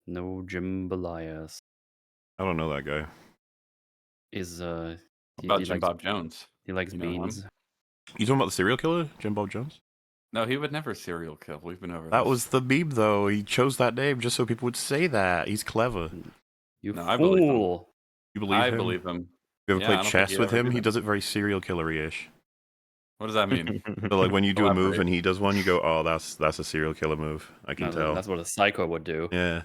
No jambalaya I don't know that guy. is What he, about he Jim likes Bob Jones? he likes You know him? beans. You talking about the serial killer, Jim Bob Jones? No, he would never serial kill. We've been over That this. was the meme, though. He chose that name just so people would say that. He's clever. You No, I believe him. fool! You believe I him? believe him. You ever Yeah, played I don't think chess he'd with ever him? do He that. does it very serial killer-ish. What does that mean? So, like, when you do a move Elaborate. and he does one, you go, "Oh, that's a serial killer move." I can No, tell. that's what a psycho would do. Yeah.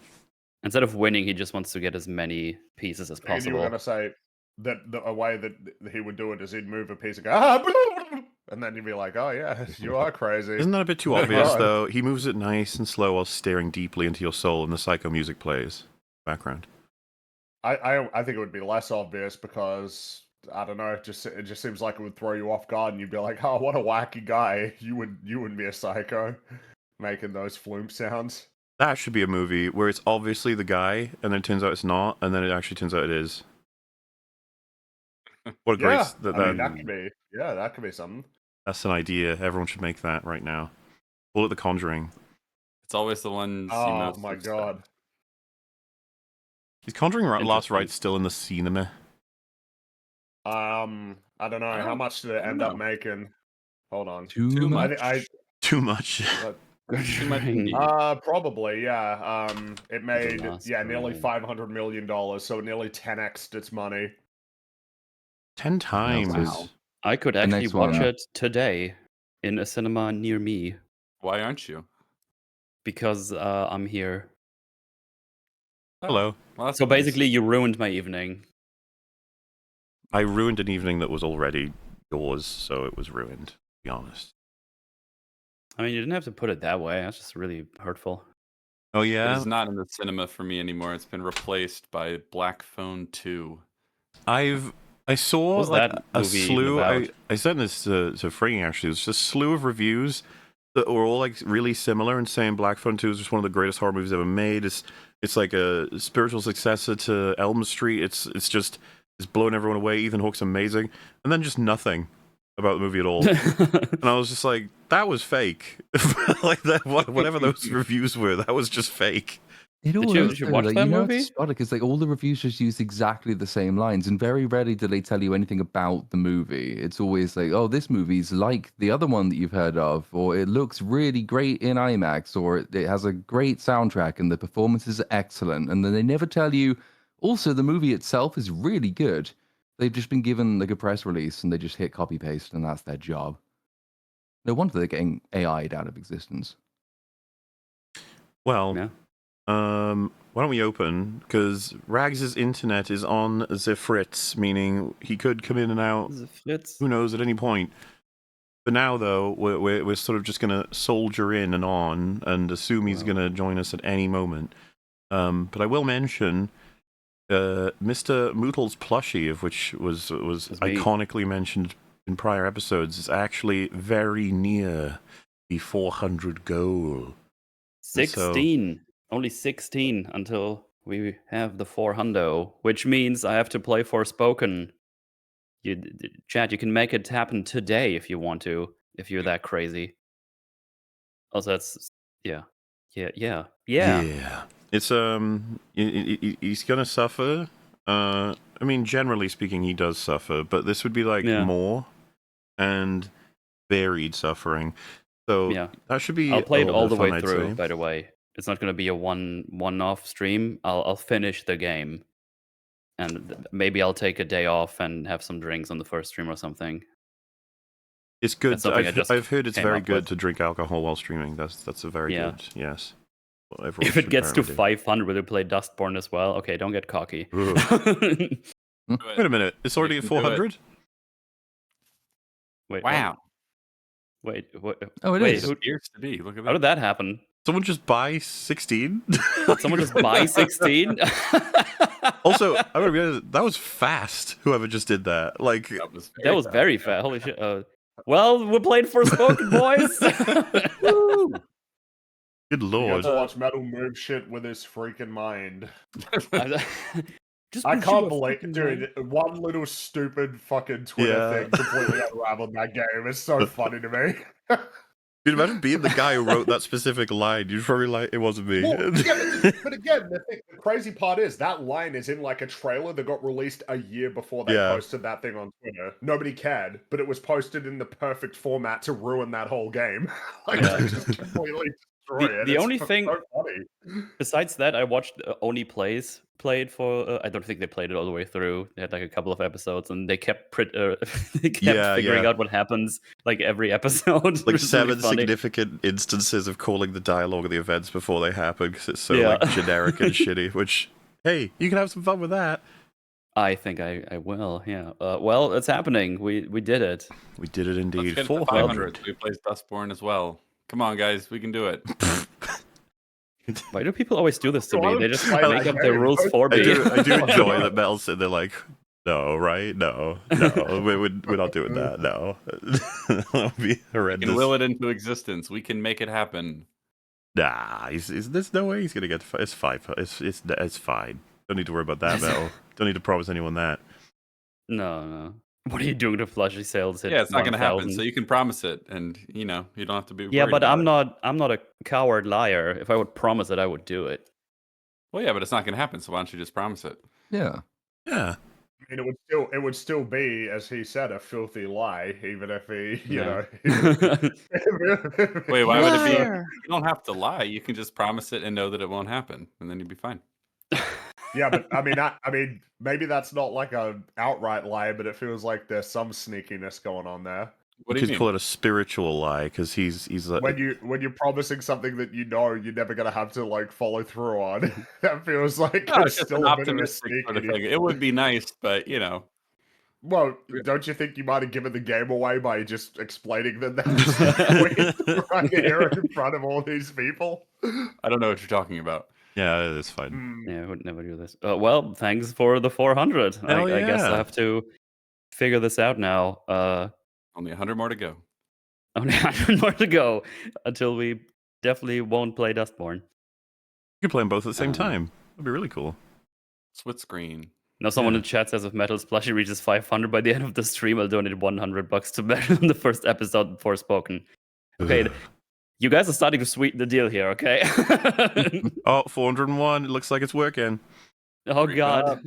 Instead of winning, he just wants to get as many pieces as And you were possible. gonna say that a way that he would do it is he'd move a piece and go, ah, and then you'd be like, oh yeah, you are crazy. Isn't that a bit too Good obvious, God. though? He moves it nice and slow while staring deeply into your soul, and the psycho music plays background. I think it would be less obvious because I don't know, it just seems like it would throw you off guard, and you'd be like, oh, what a wacky guy. You wouldn't be a psycho making those flume sounds. That should be a movie where it's obviously the guy, and then it turns out it's not, and then it actually turns out it is. What a great... Yeah, I mean that could be something. That's an idea. Everyone should make that right now. Call it The Conjuring. It's always the ones you Oh most my expect. God. Is Conjuring Last Interesting. Rite still in the cinema? I don't know. How much did it end up know. making? Hold on. Too much. Too much. Too much indeed. Probably, yeah. It made last nearly ride. $500 million, so it nearly 10x'd its money. 10 times. Wow. I could actually next watch one. it today in a cinema near me Why aren't you? because I'm here. Hello. Well, that's So nice. basically, you ruined my evening. I ruined an evening that was already yours, so it was ruined, to be honest. I mean, you didn't have to put it that way. That's just really hurtful. Oh, It yeah? is not in the cinema for me anymore. It's been replaced by Black Phone 2. I saw What's like that a movie slew. about? I sent this to Frank actually. It was just a slew of reviews that were all like really similar and saying Black Phone 2 is just one of the greatest horror movies ever made. It's like a spiritual successor to Elm Street. It's blowing everyone away. Ethan Hawke's amazing, and then just nothing about the movie at all. And I was just like, that was fake. Like that, whatever those reviews were, that was just fake. It all you- is did you though, watch like, that you know, movie? it's spot because like all the reviews just use exactly the same lines, and very rarely do they tell you anything about the movie. It's always like, oh, this movie's like the other one that you've heard of, or it looks really great in IMAX, or it has a great soundtrack and the performances are excellent. And then they never tell you also the movie itself is really good. They've just been given like a press release and they just hit copy paste, and that's their job. No wonder they're getting AI'd out of existence. Well, Yeah. why don't we open? Because Rags' internet is on the fritz, meaning he could come in and out. Who knows at any point. For now, though, we're sort of just gonna soldier in and on and assume he's gonna join us at any moment. But I will mention Mr. Mootle's plushie, of which was me. iconically mentioned in prior episodes, is actually very near the 400 goal. 16. Only 16 until we have the 400, which means I have to play Forspoken. Chad, you can make it happen today if you want to, if you're that crazy. Also, that's yeah. It's he's gonna suffer. I mean, generally speaking, he does suffer, but this would be like Yeah. more and varied suffering. So Yeah. that should be. I'll play a it little all bit the of way fun, I'd through. say. By the way, it's not going to be a one-off stream. I'll finish the game, and maybe I'll take a day off and have some drinks on the first stream or something. It's good. That's something I just I've heard it's came very up good with. to drink alcohol while streaming. That's a very Yeah. good. Yes. Well, everyone If it should gets to apparently do. 500, will you play Dustborn as well? Okay, don't get cocky. Ugh. Wait a minute. It's already at can do it. 400. Wait, Wow. Wait, what? Oh, it wait, is. who- It appears to be. Look at how that. did that happen? Someone just buy 16. Did someone just buy 16? Also, I would realize that was fast. Whoever just did that, like, That was very fast. Holy shit. Well, we're playing Forspoken, boys. good You lord. got to watch Metal move shit with his freaking mind. Just I because can't you believe, fucking dude, one little stupid fucking Twitter Yeah. thing completely unraveled that game. It's so funny to me. Dude, imagine being the guy who wrote that specific line. You'd probably like, it wasn't me. Well, yeah, but again, the crazy part is that line is in like a trailer that got released a year before they Yeah. posted that thing on Twitter. Nobody cared, but it was posted in the perfect format to ruin that whole game. Like, Yeah. they just completely destroy it. The It's only thing so funny. besides that, I watched Only Plays played for. I don't think they played it all the way through. They had like a couple of episodes, and they kept they kept Yeah, figuring yeah. out what happens like every episode. It Like was really 7 funny. significant instances of calling the dialogue of the events before they happen because it's so Yeah. like generic and shitty. Which, hey, you can have some fun with that. I think I will. Yeah. Well, it's happening. We did it. We did it Let's indeed. get it to 500. So we play Dustborn as well. Come on, guys, we can do it. Why do people always do this to So I me? would They just play make that up the game. rules for I me. do enjoy that Mel's sitting there like, no, right? No, we're not doing that. No, that would be We can horrendous. will it into existence. We can make it happen. Nah, there's no way he's gonna get. It's fine. It's fine. Don't need to worry about that, Mel. Don't need to promise anyone that. No. What are you doing to flushy sales? Yeah, it's not going to happen. 1,000? So you can promise it, and you don't have to be. Yeah, worried but about it. I'm not a coward liar. If I would promise it, I would do it. Well, yeah, but it's not going to happen. So why don't you just promise it? Yeah. Yeah. I mean, it would still be, as he said, a filthy lie, even if he, you Yeah. know. Wait, why would it be? Liar. You don't have to lie. You can just promise it and know that it won't happen, and then you'd be fine. Yeah, but I mean, maybe that's not like a outright lie, but it feels like there's some sneakiness going on there. What do You you could call mean? it a spiritual lie because he's like, When you're promising something that you know you're never gonna have to like follow through on, that feels like No, it's it's just still an a bit of a optimistic sneak. sort of in you. thing. It would be nice, but Well, don't you think you might have given the game away by just explaining that that's right here in front of all these people? I don't know what you're talking about. yeah, it's fine. Hmm. Yeah, I would never do this. Well, thanks for the 400. Hell I guess I yeah. have to figure this out now. Only 100 more to go. Only 100 more to go until we definitely won't play Dustborn. You could play them both at the same Um, time. That'd be really cool. Split screen. Now, someone Yeah. in chat says if Metal Splushy reaches 500 by the end of the stream, I'll donate $100 to Metal in the first episode before spoken. Okay, Ugh. you guys are starting to sweeten the deal here, okay? Oh, 401. It looks like it's working. Oh, Creep it God. up.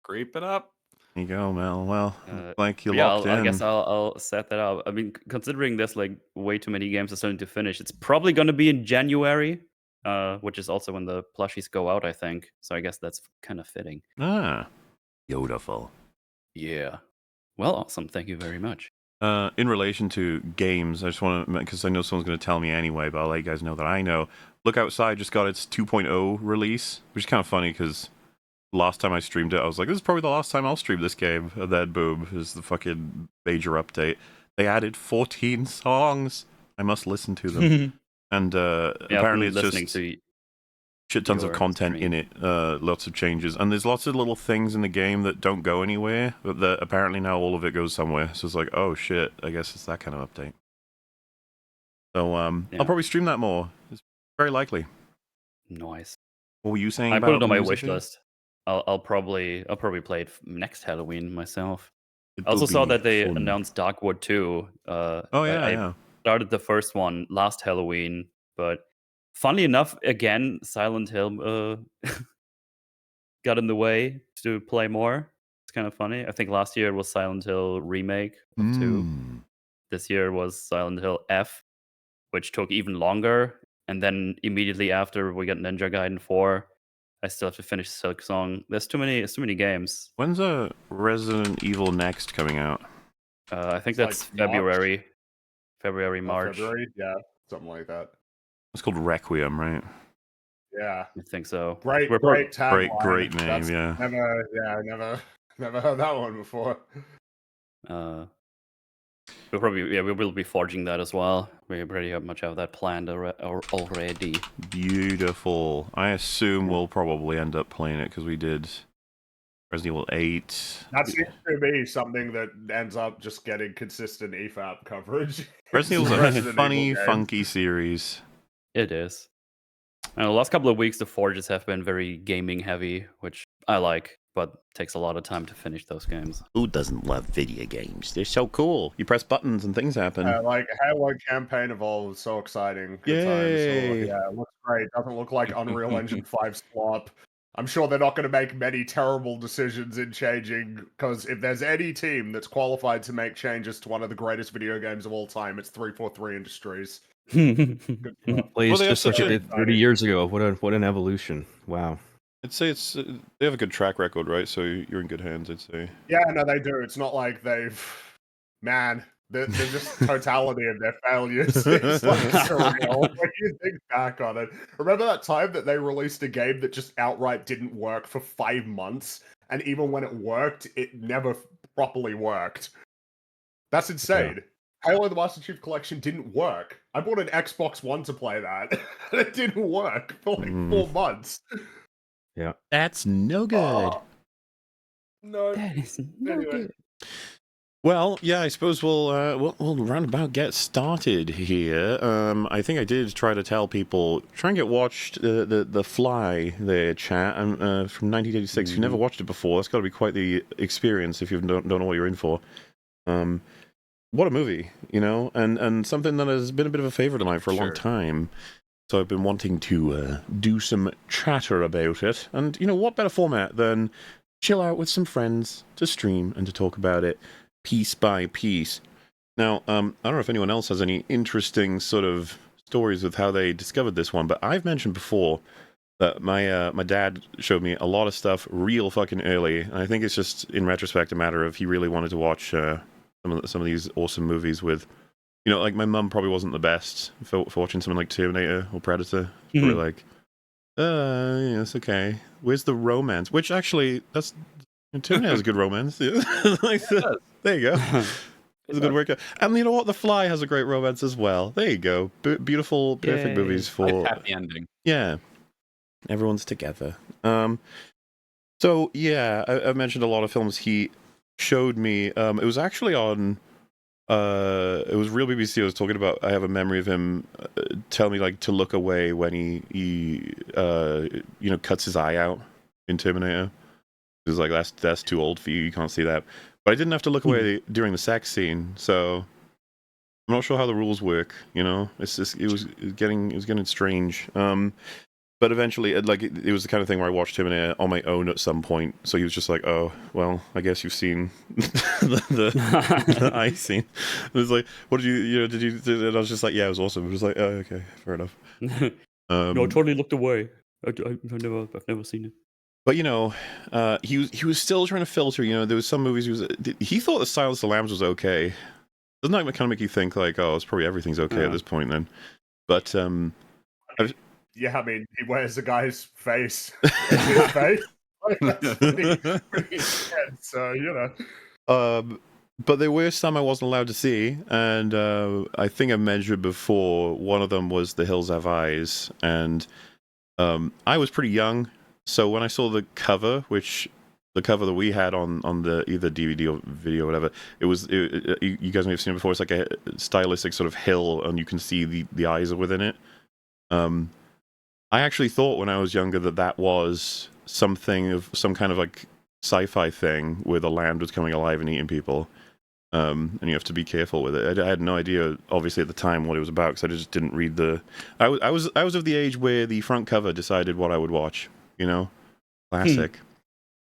Creep it up. There you go, Mel. Well, like you're Yeah, locked in. I guess I'll set that up. I mean, considering there's like way too many games are starting to finish, it's probably going to be in January, which is also when the plushies go out, I think. So I guess that's kind of fitting. Beautiful. Yeah. Well, awesome. Thank you very much. In relation to games, I just want to, because I know someone's going to tell me anyway, but I'll let you guys know that I know. Look Outside just got its 2.0 release, which is kind of funny because last time I streamed it, I was like, this is probably the last time I'll stream this game. And then boom, is the fucking major update. They added 14 songs. I must listen to them. And apparently it's listening just to shit tons of your content stream. in it, lots of changes, and there's lots of little things in the game that don't go anywhere, but that apparently now all of it goes somewhere. So it's like, oh shit, I guess it's that kind of update. So Yeah. I'll probably stream that more. It's very likely. Nice. What were you saying I about put it on my music wish here? list. I'll probably play it next Halloween myself. I It'll also saw be that they fun. announced Darkwood 2. Oh I yeah. started the first one last Halloween, but funnily enough, again, Silent Hill got in the way to play more. It's kind of funny. I think last year it was Silent Hill Remake of 2. Mm. This year was Silent Hill F, which took even longer. And then immediately after we got Ninja Gaiden 4, I still have to finish Silk Song. There's too many games. When's Resident Evil Next coming out? I think It's that's like March. February, March. February, yeah, something like that. It's called Requiem, right? Yeah, I think so. great We're prob- tagline. Great name, That's yeah. Never heard that one before. we will be forging that as well. We pretty much have that planned already. Beautiful. I assume we'll probably end up playing it because we did Resident Evil 8. That seems to be something that ends up just getting consistent EFAP coverage. Resident Evil's a Resident funny, Evil games. funky series. It is. The last couple of weeks, the forges have been very gaming heavy, which I like. but takes a lot of time to finish those games. Who doesn't love video games? They're so cool. You press buttons and things happen. Like Halo campaign evolved, so exciting. Good times. So, Yay. yeah, it looks great. Doesn't look like Unreal Engine 5 slop. I'm sure they're not going to make many terrible decisions in changing, because if there's any team that's qualified to make changes to one of the greatest video games of all time, it's 343 Industries. Good stuff. Plays they have just like such it a- did 30 years ago. What an evolution! Wow. I'd say it's they have a good track record, right? So you're in good hands, I'd say. Yeah, no, they do. It's not like they've... Man, they're just totality of their failures. It's like surreal. When you think back on it. Remember that time that they released a game that just outright didn't work for 5 months? And even when it worked, it never properly worked. That's insane. Halo the Master Chief Collection didn't work. I bought an Xbox One to play that. And it didn't work for like 4 months. Yeah. That's no good. Oh, no. That is no Anyway. good. Well, yeah, I suppose we'll roundabout get started here. I think I did try to tell people try and get watched the Fly there, chat, from 1986. If you never watched it before, that's got to be quite the experience if you don't know what you're in for. What a movie, you know, and something that has been a bit of a favorite of mine for a long time. So I've been wanting to do some chatter about it, and you know what better format than chill out with some friends to stream and to talk about it piece by piece. Now, I don't know if anyone else has any interesting sort of stories with how they discovered this one, but I've mentioned before that my dad showed me a lot of stuff real fucking early, and I think it's just in retrospect a matter of he really wanted to watch some of these awesome movies with, you know, like my mum probably wasn't the best for watching something like Terminator or Predator. We were like, yeah, it's okay. Where's the romance? Which actually, Terminator has a good romance. There you go. It's a good workout. And you know what? The Fly has a great romance as well. There you go. Beautiful, perfect movies for... Happy ending. Yeah. Everyone's together. So, yeah, I mentioned a lot of films he showed me. It was actually on... it was Real BBC I was talking about. I have a memory of him telling me like to look away when he you know, cuts his eye out in Terminator. It was like, that's too old for you. You can't see that. But I didn't have to look away during the sex scene, so I'm not sure how the rules work. You know, it's just it was getting strange. But eventually, it was the kind of thing where I watched Terminator on my own at some point. So he was just like, "Oh, well, I guess you've seen the eye scene." It was like, "What did you know? And I was just like, "Yeah, it was awesome." It was like, "Oh, okay, fair enough." No, I totally looked away. I've never seen it. But you know, he was still trying to filter. You know, there was some movies he thought The Silence of the Lambs was okay. Doesn't that kind of make you think like, oh, it's probably everything's okay at this point then? But yeah, I mean, he wears a guy's face. His face. Like, that's pretty intense, so you know. But there were some I wasn't allowed to see, and I think I mentioned before. One of them was The Hills Have Eyes, and I was pretty young. So when I saw the cover that we had on the either DVD or video or whatever, you guys may have seen it before. It's like a stylistic sort of hill, and you can see the eyes are within it. I actually thought when I was younger that was some kind of like sci-fi thing where the land was coming alive and eating people, and you have to be careful with it. I had no idea, obviously, at the time what it was about because I just didn't read the. I was of the age where the front cover decided what I would watch. You know, classic.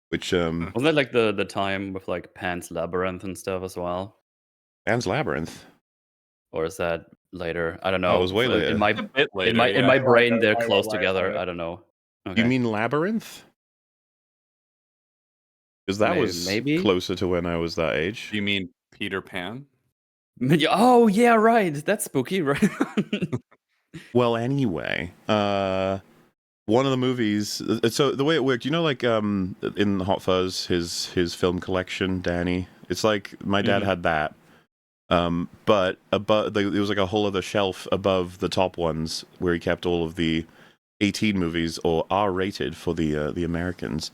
Which wasn't that like the time with like Pan's Labyrinth and stuff as well? Pan's Labyrinth, or is that later? I don't know. Oh, it was way later. In my A bit later, in my brain, they're I close will together. later. I don't know. Okay. You mean Labyrinth? Because that was Maybe? closer to when I was that age. Do you mean Peter Pan? Oh yeah, right. That's spooky, right? Well, anyway, one of the movies. So the way it worked, you know, like in Hot Fuzz, his film collection, Danny. It's like my dad had that, but above there was like a whole other shelf above the top ones where he kept all of the 18 movies or R-rated for the Americans.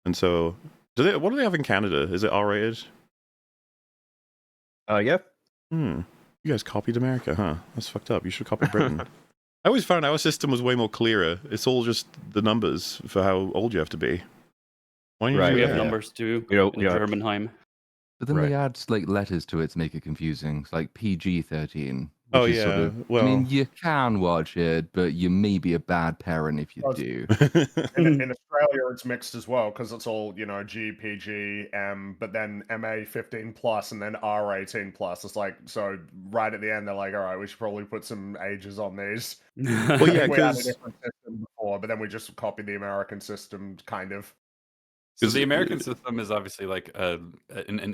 And so, what do they have in Canada? Is it R-rated? Yeah. You guys copied America, huh? That's fucked up. You should copy Britain. I always found our system was way more clearer. It's all just the numbers for how old you have to be. Why did Right, you We do have that? numbers too You know, in yeah. Germanheim. But then Right. they add like letters to it to make it confusing. It's like PG-13, Oh which is sort yeah, of. I well, mean, you can watch it, but you may be a bad parent if you Does- do. In Australia, it's mixed as well because it's all G, PG, M, but then MA 15 plus and then R 18 plus. It's like so right at the end they're like, all right, we should probably put some ages on these. well, I yeah, think we had a because different system before, but then we just copied the American system, kind of. So 'Cause, the American system is obviously like an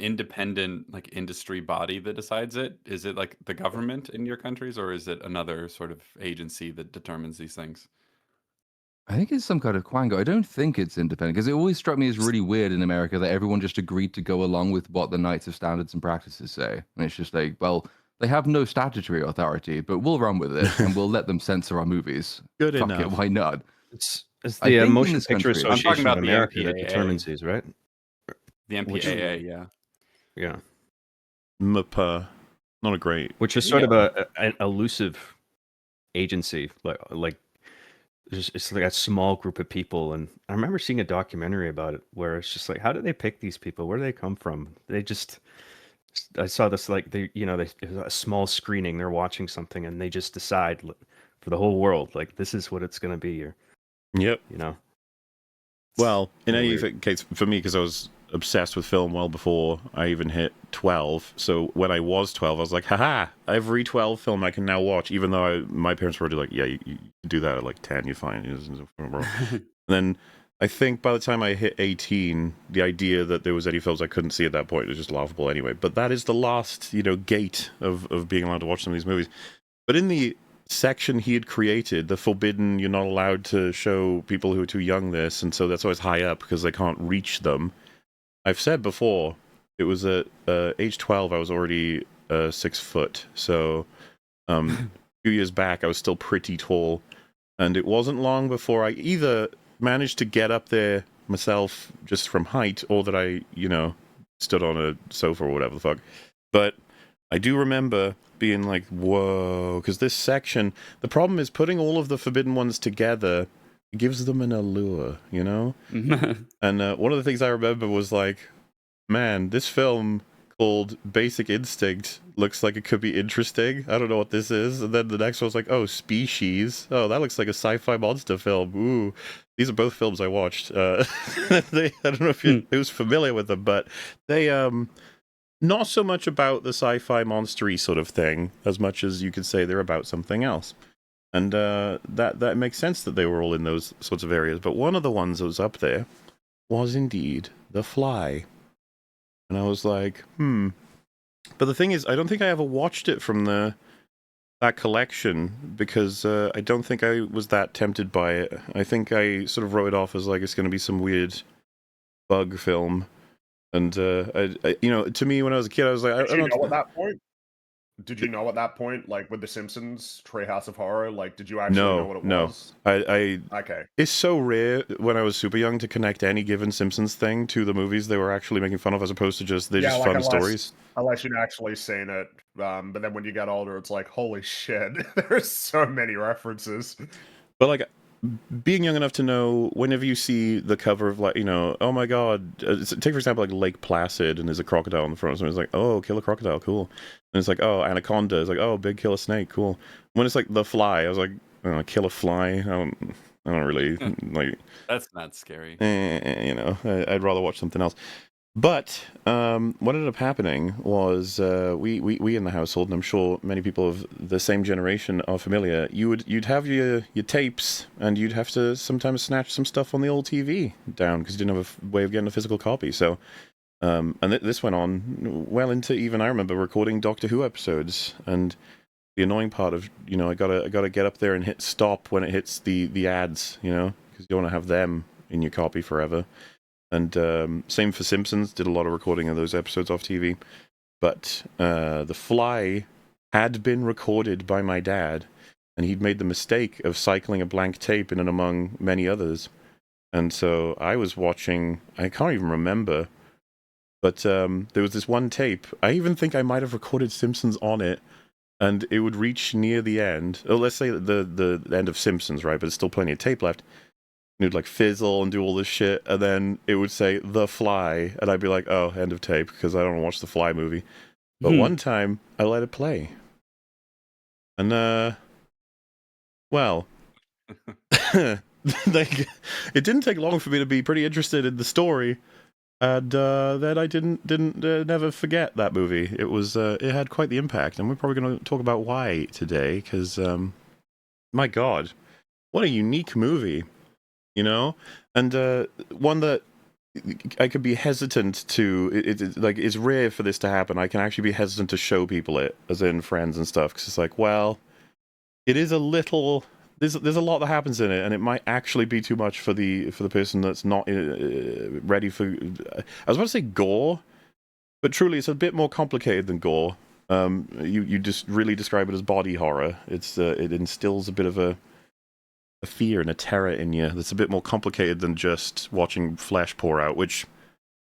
independent like industry body that decides it. Is it like the government in your countries, or is it another sort of agency that determines these things? I think it's some kind of quango. I don't think it's independent because it always struck me as really weird in America that everyone just agreed to go along with what the Knights of Standards and Practices say. And it's just like, well, they have no statutory authority, but we'll run with it and we'll let them censor our movies. good Fuck enough. it, why not? It's I the think in Motion this Picture country- I'm talking Association about of the America that MPAA. determines these, right? The MPAA, yeah. Yeah. MPA, not a great. Which is sort of an elusive agency, like it's like a small group of people. And I remember seeing a documentary about it where it's just like, how do they pick these people? Where do they come from? They just, I saw this like they, it was a small screening. They're watching something and they just decide for the whole world, like this is what it's going to be, or Yep. Well, in kinda any weird. case, for me, because I was obsessed with film well before I even hit 12. So when I was 12, I was like, haha, every 12 film I can now watch, even though my parents were already like, yeah, you do that at like 10, you're fine. And then I think by the time I hit 18, the idea that there was any films I couldn't see at that point was just laughable anyway. But that is the last, gate of being allowed to watch some of these movies. But in the section he had created, the forbidden, you're not allowed to show people who are too young this, and so that's always high up because they can't reach them. I've said before, it was at age 12, I was already 6 foot, so a few years back I was still pretty tall, and it wasn't long before I either managed to get up there myself just from height, or that I, stood on a sofa or whatever the fuck. But I do remember being like, whoa, because this section, the problem is putting all of the forbidden ones together gives them an allure, And one of the things I remember was like, man, this film called Basic Instinct looks like it could be interesting. I don't know what this is. And then the next one was like, oh, Species. Oh, that looks like a sci-fi monster film. Ooh. These are both films I watched. I don't know if you was familiar with them, but they not so much about the sci-fi monstery sort of thing, as much as you could say they're about something else. And that makes sense that they were all in those sorts of areas. But one of the ones that was up there was indeed The Fly. And I was like, But the thing is, I don't think I ever watched it from that collection because I don't think I was that tempted by it. I think I sort of wrote it off as like it's going to be some weird bug film. And to me, when I was a kid, I was like, Did you know at that point? Did you know at that point, like with The Simpsons, Treehouse of Horror, like did you actually know what it was? I Okay. It's so rare when I was super young to connect any given Simpsons thing to the movies they were actually making fun of, as opposed to just they're just fun stories. Unless you'd actually seen it, but then when you get older, it's like, holy shit, there's so many references. But like, being young enough to know, whenever you see the cover of like, oh my god, take for example like Lake Placid and there's a crocodile on the front, so it's like, oh, kill a crocodile, cool. And it's like, oh, Anaconda, it's like, oh, big kill a snake, cool. When it's like The Fly, I was like, kill a fly, I don't really like. That's not scary. I'd rather watch something else. But what ended up happening was we in the household, and I'm sure many people of the same generation are familiar. You'd have your tapes, and you'd have to sometimes snatch some stuff on the old TV down because you didn't have a way of getting a physical copy. So, and this went on well into even I remember recording Doctor Who episodes, and the annoying part of I gotta get up there and hit stop when it hits the ads, because you don't want to have them in your copy forever. And same for Simpsons, did a lot of recording of those episodes off TV. But The Fly had been recorded by my dad, and he'd made the mistake of cycling a blank tape in and among many others. And so I was watching, I can't even remember, but there was this one tape. I even think I might have recorded Simpsons on it, and it would reach near the end. Let's say the end of Simpsons, right? But there's still plenty of tape left. It'd like fizzle and do all this shit, and then it would say The Fly, and I'd be like, oh, end of tape, because I don't want to watch The Fly movie. But one time, I let it play. And, well, like, it didn't take long for me to be pretty interested in the story, and then I didn't never forget that movie. It was it had quite the impact, and we're probably going to talk about why today, because my God, what a unique movie, you know, and one that I could be hesitant to. Like, it's rare for this to happen. I can actually be hesitant to show people it, as in friends and stuff, because it's like, well, it is a little. There's a lot that happens in it, and it might actually be too much for the person that's not ready for. I was about to say gore, but truly, it's a bit more complicated than gore. You just really describe it as body horror. It instills a bit of a fear and a terror in you that's a bit more complicated than just watching flesh pour out. Which,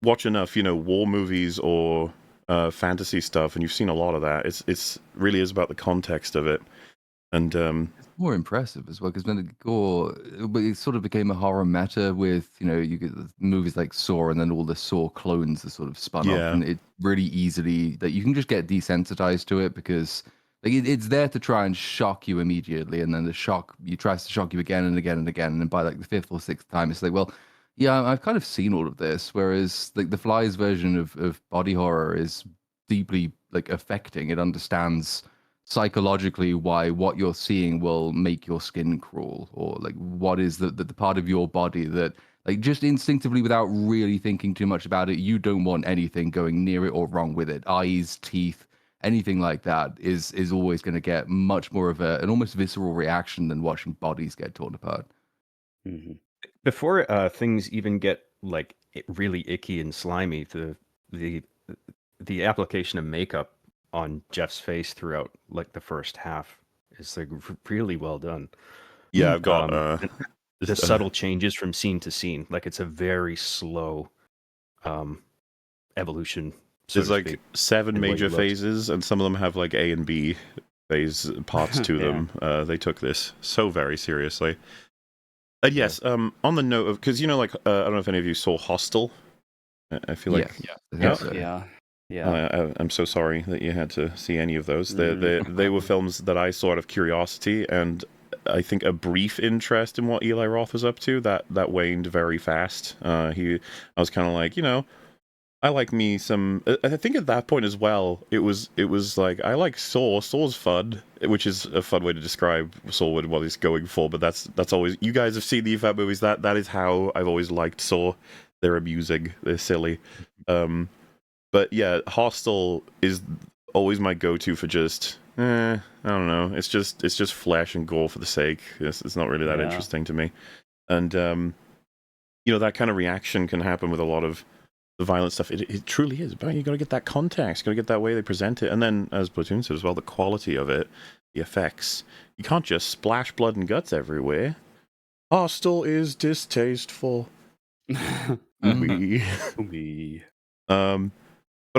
watch enough, war movies or fantasy stuff, and you've seen a lot of that. It's really is about the context of it. And it's more impressive as well, because when it sort of became a horror meta with, you get movies like Saw, and then all the Saw clones that sort of spun off, and it really easily that you can just get desensitized to it, because like it's there to try and shock you immediately, and then tries to shock you again and again and again, and by like the fifth or sixth time, it's like, well, yeah, I've kind of seen all of this. Whereas like the Fly's version of body horror is deeply like affecting. It understands psychologically why what you're seeing will make your skin crawl, or like what is the part of your body that, like, just instinctively, without really thinking too much about it, you don't want anything going near it or wrong with it. Eyes, teeth, anything like that is always going to get much more of an almost visceral reaction than watching bodies get torn apart. Mm-hmm. Before things even get like really icky and slimy, the application of makeup on Jeff's face throughout like the first half is like really well done. Yeah, I've got the subtle changes from scene to scene. Like, it's a very slow evolution. There's like 7 major phases, and some of them have like A and B phase parts to them. They took this so very seriously. And yes, on the note of, because I don't know if any of you saw Hostel. I feel like I'm so sorry that you had to see any of those. They were films that I saw out of curiosity, and I think a brief interest in what Eli Roth was up to that waned very fast. I was kind of like, I like me some. I think at that point as well, it was like, I like Saw. Saw's fun, which is a fun way to describe Saw with what he's going for. But that's always, you guys have seen the EFAP movies. That is how I've always liked Saw. They're amusing. They're silly. But yeah, Hostel is always my go-to for just, I don't know. It's just flesh and gore for the sake. It's not really that interesting to me. And that kind of reaction can happen with a lot of the violent stuff. It truly is, but you got to get that context, got to get that way they present it, and then, as Platoon said as well, the quality of it, the effects. You can't just splash blood and guts everywhere. Hostel is distasteful. But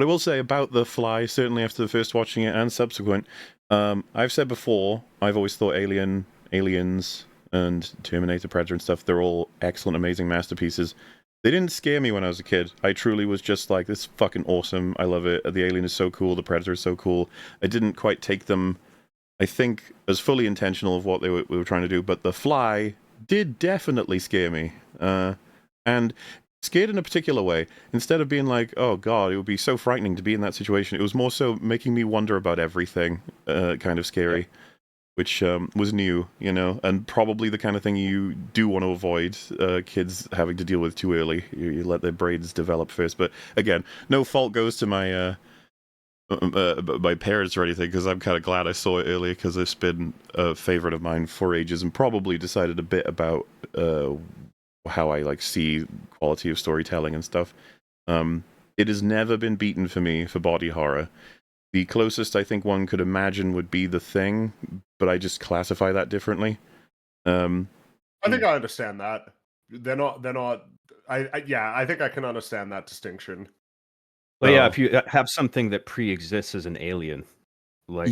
I will say about The Fly, certainly after the first watching it and subsequent, I've said before, I've always thought Aliens, and Terminator, Predator and stuff, they're all excellent, amazing masterpieces. They didn't scare me when I was a kid. I truly was just like, this is fucking awesome. I love it. The Alien is so cool. The Predator is so cool. I didn't quite take them, I think, as fully intentional of what we were trying to do, but The Fly did definitely scare me. And scared in a particular way. Instead of being like, oh god, it would be so frightening to be in that situation, it was more so making me wonder about everything, kind of scary, which was new, and probably the kind of thing you do want to avoid kids having to deal with too early. You let their brains develop first. But again, no fault goes to my my parents or anything, because I'm kind of glad I saw it early, because it's been a favorite of mine for ages, and probably decided a bit about how I see quality of storytelling and stuff. It has never been beaten for me for body horror. The closest I think one could imagine would be The Thing, but I just classify that differently. I think I understand that. They're not. I think I can understand that distinction. Well, yeah, if you have something that pre-exists as an alien, like,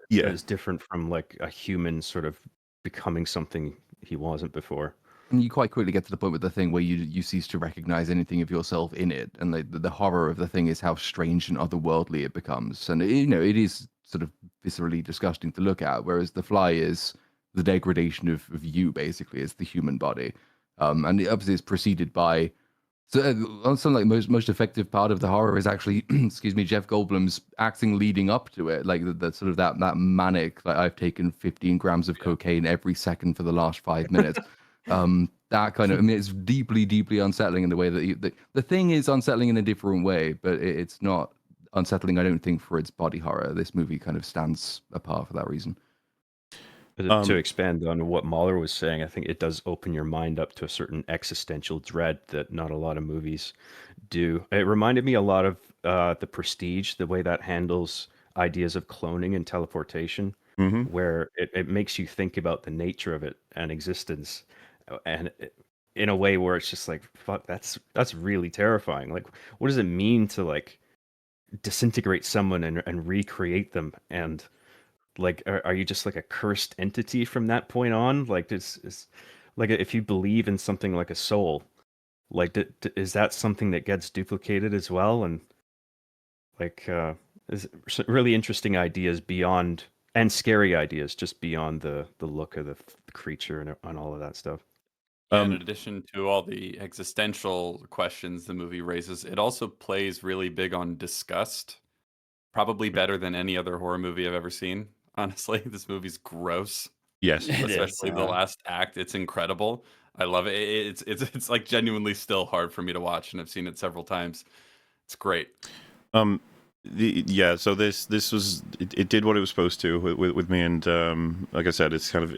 is different from like a human sort of becoming something he wasn't before. And you quite quickly get to the point with the thing where you cease to recognize anything of yourself in it, and the horror of the thing is how strange and otherworldly it becomes, and it is sort of viscerally disgusting to look at. Whereas The Fly is the degradation of you, basically, it's the human body, and obviously it's preceded by. So, something like most effective part of the horror is actually, excuse me, Jeff Goldblum's acting leading up to it, like the sort of that manic, like I've taken 15 grams of cocaine every second for the last 5 minutes. That kind of, I mean, it's deeply, deeply unsettling in the way that the thing is unsettling in a different way, but it's not unsettling, I don't think, for its body horror. This movie kind of stands apart for that reason. To expand on what Mahler was saying, I think it does open your mind up to a certain existential dread that not a lot of movies do. It reminded me a lot of The Prestige, the way that handles ideas of cloning and teleportation, where it makes you think about the nature of it and existence, and in a way where it's just like, fuck, that's really terrifying. Like, what does it mean to like disintegrate someone and recreate them? And like, are you just like a cursed entity from that point on? Like, it's like if you believe in something like a soul, like is that something that gets duplicated as well? And like, is really interesting ideas beyond, and scary ideas just beyond the look of the creature and all of that stuff. In addition to all the existential questions the movie raises, it also plays really big on disgust. Probably better than any other horror movie I've ever seen. Honestly, this movie's gross. Yes. It is, Especially the last act. It's incredible. I love it. It's like genuinely still hard for me to watch, and I've seen it several times. It's great. So this was it did what it was supposed to with me, and like I said, it's kind of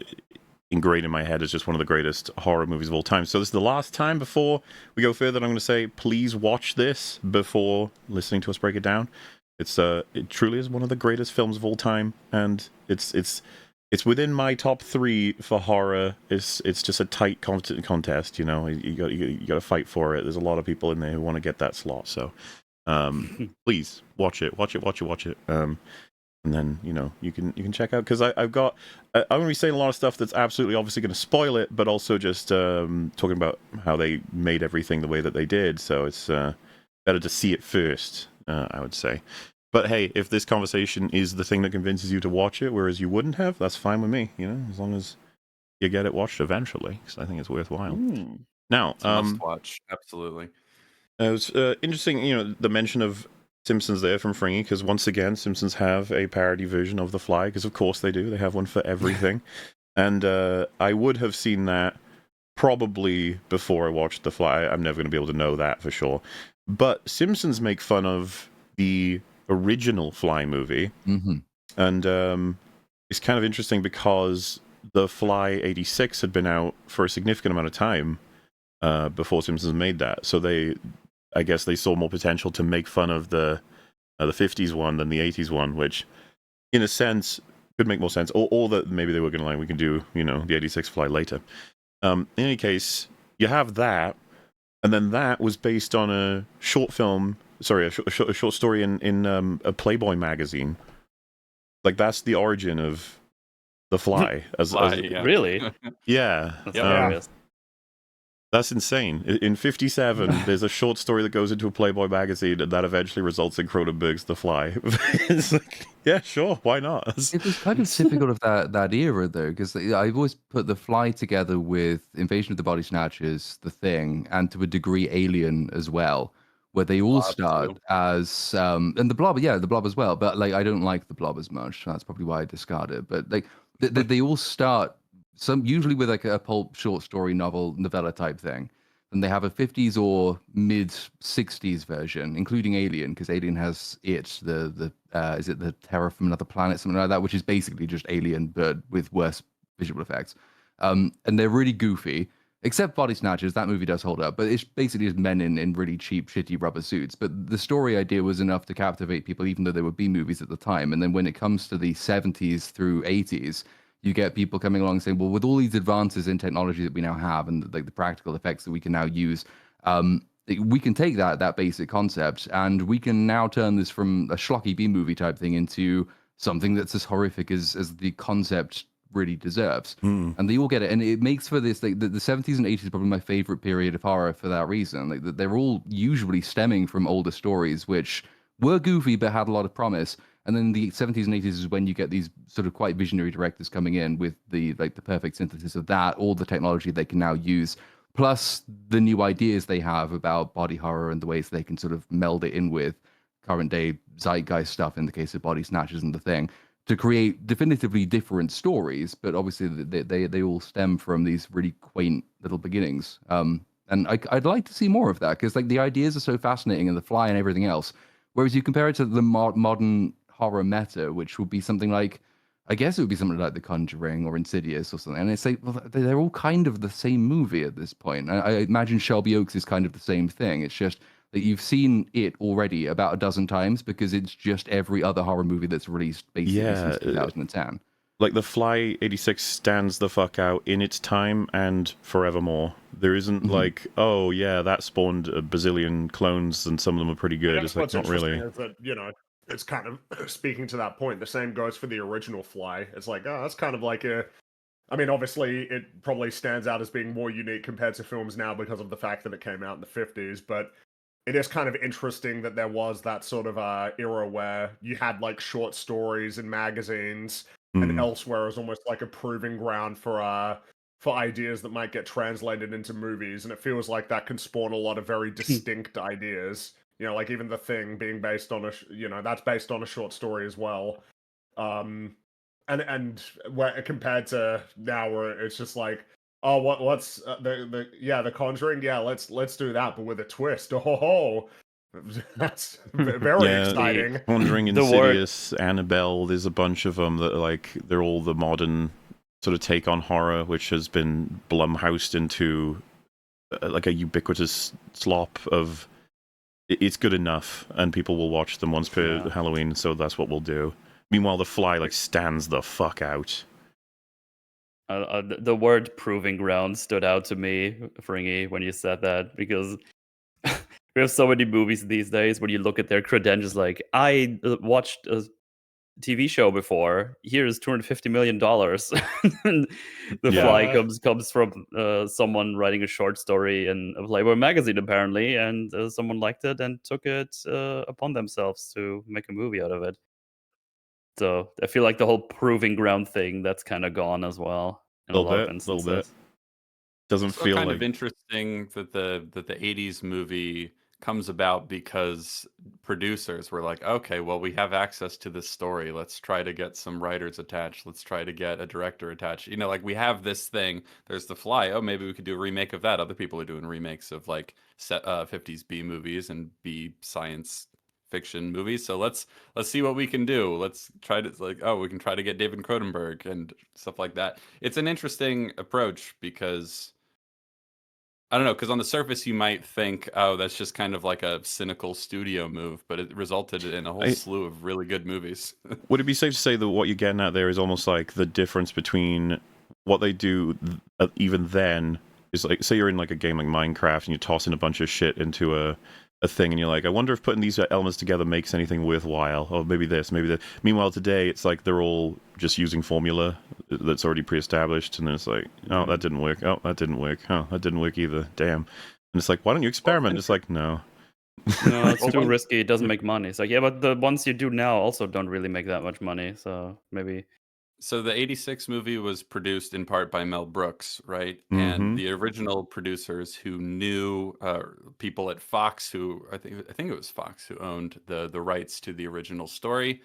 ingrained in my head as just one of the greatest horror movies of all time. So this is the last time before we go further. I'm going to say, please watch this before listening to us break it down. It truly is one of the greatest films of all time, and it's within my top 3 for horror. It's just a tight contest, you know. You got to fight for it. There's a lot of people in there who want to get that slot. So please watch it. And then you can check out, because I'm going to be saying a lot of stuff that's absolutely obviously going to spoil it, but also just talking about how they made everything the way that they did. So it's better to see it first, I would say. But hey, if this conversation is the thing that convinces you to watch it, whereas you wouldn't have, that's fine with me. As long as you get it watched eventually, because I think it's worthwhile. Now, it's a must watch, absolutely. It was interesting, the mention of Simpsons there from Fringy, because once again, Simpsons have a parody version of The Fly, because of course they do. They have one for everything. And I would have seen that probably before I watched The Fly. I'm never going to be able to know that for sure. But Simpsons make fun of the original Fly movie. And it's kind of interesting because The Fly 86 had been out for a significant amount of time before Simpsons made that. So I guess they saw more potential to make fun of the 50s one than the 80s one, which in a sense could make more sense. Or that maybe they were going to we can do, the 86 Fly later. In any case, you have that, and then that was based on a short film, a short story in a Playboy magazine. Like, that's the origin of The Fly. Yeah. Really? Yeah. That's hilarious. That's insane. In 57, there's a short story that goes into a Playboy magazine, and that eventually results in Cronenberg's The Fly. It's like, yeah, sure, why not? It was kind of typical of that era, though, because I've always put The Fly together with Invasion of the Body Snatchers, The Thing, and to a degree Alien as well, where they all start as and the Blob as well. But like, I don't like the Blob as much. That's probably why I discard it. But like, they all start usually with like a pulp short story novella type thing, and they have a 50s or mid 60s version, including Alien, because Alien has is it the Terror from Another Planet, something like that, which is basically just Alien but with worse visual effects. And they're really goofy, except Body Snatchers. That movie does hold up, but it's basically just men in really cheap, shitty rubber suits. But the story idea was enough to captivate people, even though they were B movies at the time. And then when it comes to the 70s through 80s, you get people coming along saying, well, with all these advances in technology that we now have and like the practical effects that we can now use, we can take that basic concept and we can now turn this from a schlocky B movie type thing into something that's as horrific as the concept really deserves. Mm. And they all get it, and it makes for this like the 70s and 80s is probably my favorite period of horror for that reason. Like they're all usually stemming from older stories, which were goofy but had a lot of promise. And then the 70s and 80s is when you get these sort of quite visionary directors coming in with the perfect synthesis of that, all the technology they can now use, plus the new ideas they have about body horror and the ways they can sort of meld it in with current day zeitgeist stuff in the case of Body Snatchers and The Thing to create definitively different stories, but obviously they all stem from these really quaint little beginnings. And I'd like to see more of that because like the ideas are so fascinating and the fly and everything else. Whereas you compare it to the modern horror meta, which would be something like, I guess it would be something like The Conjuring or Insidious or something. And it's like, well, they're all kind of the same movie at this point. I imagine Shelby Oaks is kind of the same thing. It's just that you've seen it already about a dozen times because it's just every other horror movie that's released basically since 2010. Like The Fly 86 stands the fuck out in its time and forevermore. There isn't like, oh yeah, that spawned a bazillion clones and some of them are pretty good. It's like, not really. Is that, it's kind of speaking to that point. The same goes for the original Fly. It's like, oh, that's kind of like I mean, obviously, it probably stands out as being more unique compared to films now because of the fact that it came out in the 50s, but it is kind of interesting that there was that sort of era where you had like short stories in magazines and elsewhere as almost like a proving ground for ideas that might get translated into movies, and it feels like that can spawn a lot of very distinct ideas. Like even The Thing being based on that's based on a short story as well. And where compared to now, where it's just like, oh, what's the Conjuring? Yeah, let's do that, but with a twist. Oh, that's very exciting. Conjuring, Insidious, Annabelle. There's a bunch of them that like they're all the modern sort of take on horror, which has been Blumhoused into like a ubiquitous slop of it's good enough, and people will watch them once per Halloween. So that's what we'll do. Meanwhile, The Fly like stands the fuck out. The word "proving ground" stood out to me, Fringy, when you said that, because we have so many movies these days when you look at their credentials. Like, I watched a TV show before. Here's $250 million. The Fly comes from someone writing a short story in a Playboy magazine, apparently, and someone liked it and took it upon themselves to make a movie out of it. So I feel like the whole proving ground thing that's kind of gone as well in a lot of instances. Little bit. Doesn't feel kind like of interesting that the 80s movie comes about because producers were like, okay, well, we have access to this story. Let's try to get some writers attached. Let's try to get a director attached. Like we have this thing. There's The Fly. Oh, maybe we could do a remake of that. Other people are doing remakes of like 50s B movies and B science fiction movies. So let's see what we can do. Let's try to we can try to get David Cronenberg and stuff like that. It's an interesting approach because I don't know, because on the surface you might think, oh, that's just kind of like a cynical studio move, but it resulted in a whole slew of really good movies. Would it be safe to say that what you're getting at there is almost like the difference between what they do even then is like, say you're in like a game like Minecraft and you're tossing a bunch of shit into a thing and you're like, I wonder if putting these elements together makes anything worthwhile, or maybe this, maybe that. Meanwhile today it's like they're all just using formula that's already pre-established, and then it's like, oh, that didn't work, oh, that didn't work, oh, that didn't work either, damn. And it's like, why don't you experiment? It's like, no, it's too risky, it doesn't make money. It's like, yeah, but the ones you do now also don't really make that much money, so maybe. So the 86 movie was produced in part by Mel Brooks, right? And the original producers who knew people at Fox, who I think it was Fox who owned the rights to the original story.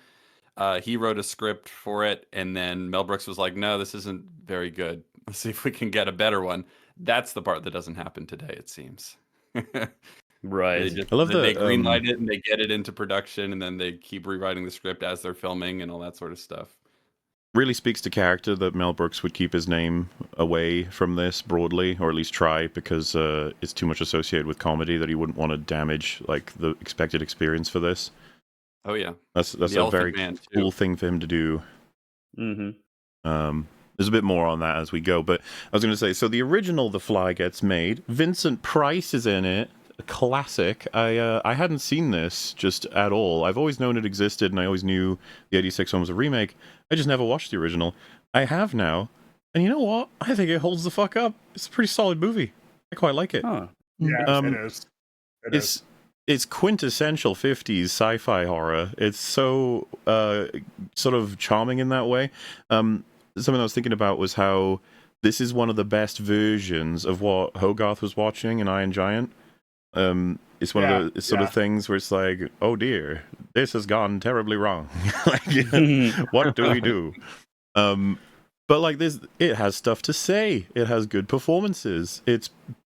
He wrote a script for it, and then Mel Brooks was like, no, this isn't very good. Let's see if we can get a better one. That's the part that doesn't happen today, it seems. Right. I love they greenlight it and they get it into production, and then they keep rewriting the script as they're filming and all that sort of stuff. Really speaks to character that Mel Brooks would keep his name away from this broadly, or at least try, because it's too much associated with comedy that he wouldn't want to damage like the expected experience for this. Oh yeah, that's a very cool thing for him to do. There's a bit more on that as we go, but I was going to say, so the original The Fly gets made. Vincent Price is in it. A classic. I hadn't seen this just at all. I've always known it existed, and I always knew the 86 one was a remake. I just never watched the original. I have now, and you know what? I think it holds the fuck up. It's a pretty solid movie. I quite like it. Huh. Yeah, it Um, is. It is. it's quintessential 50s sci-fi horror. It's so sort of charming in that way. Something I was thinking about was how this is one of the best versions of what Hogarth was watching in Iron Giant. It's one of the sort of things where it's like, oh dear, this has gone terribly wrong. Like, what do we do? But like this, it has stuff to say. It has good performances. It's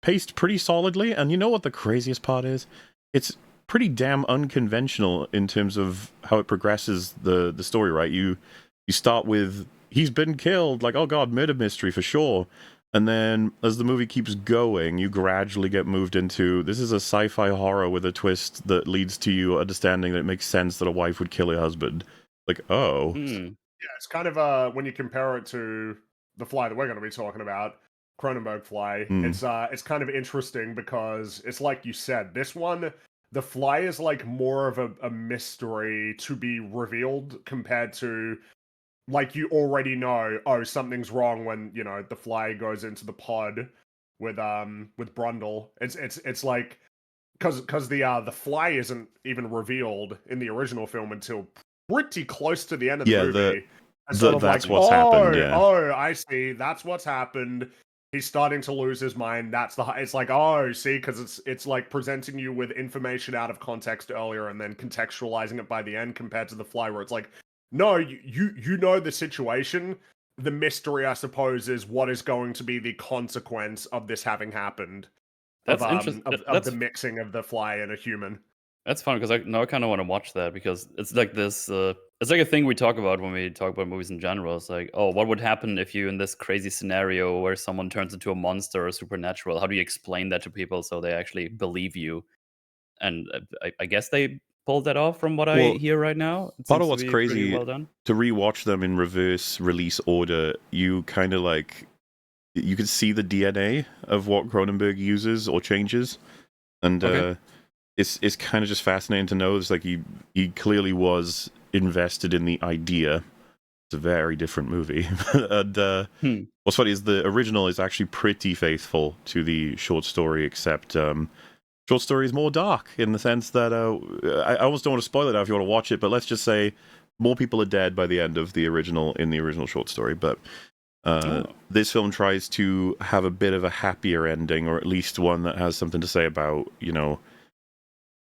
paced pretty solidly, and you know what the craziest part is? It's pretty damn unconventional in terms of how it progresses the story. Right? You start with he's been killed, like, oh god, murder mystery for sure. And then as the movie keeps going, you gradually get moved into this is a sci-fi horror with a twist that leads to you understanding that it makes sense that a wife would kill her husband. Like, oh. Hmm. Yeah, it's kind of when you compare it to the Fly that we're going to be talking about, Cronenberg Fly. It's kind of interesting because it's like you said, this one, the Fly is like more of a mystery to be revealed compared to like you already know, oh, something's wrong when, you know, the Fly goes into the pod with Brundle. It's like because the Fly isn't even revealed in the original film until pretty close to the end of the movie. That's what's happened. Yeah. Oh, I see. That's what's happened. He's starting to lose his mind. It's like, oh, see, because it's like presenting you with information out of context earlier and then contextualizing it by the end compared to the Fly, where it's like, no, you know the situation. The mystery, I suppose, is what is going to be the consequence of this having happened. That's Of interesting. the mixing of the Fly and a human. That's fun because I kind of want to watch that because it's like this. It's like a thing we talk about when we talk about movies in general. It's like, oh, what would happen if you in this crazy scenario where someone turns into a monster or supernatural? How do you explain that to people so they actually believe you? And I guess they pulled that off from what I hear right now. It Part seems of to what's be pretty crazy well done. to rewatch them in reverse release order, you kind of like you can see the DNA of what Cronenberg uses or changes, and it's kind of just fascinating to know. It's like he clearly was invested in the idea. It's a very different movie, and what's funny is the original is actually pretty faithful to the short story, except short story is more dark in the sense that I almost don't want to spoil it now if you want to watch it, but let's just say more people are dead by the end of the original short story, but this film tries to have a bit of a happier ending, or at least one that has something to say about, you know,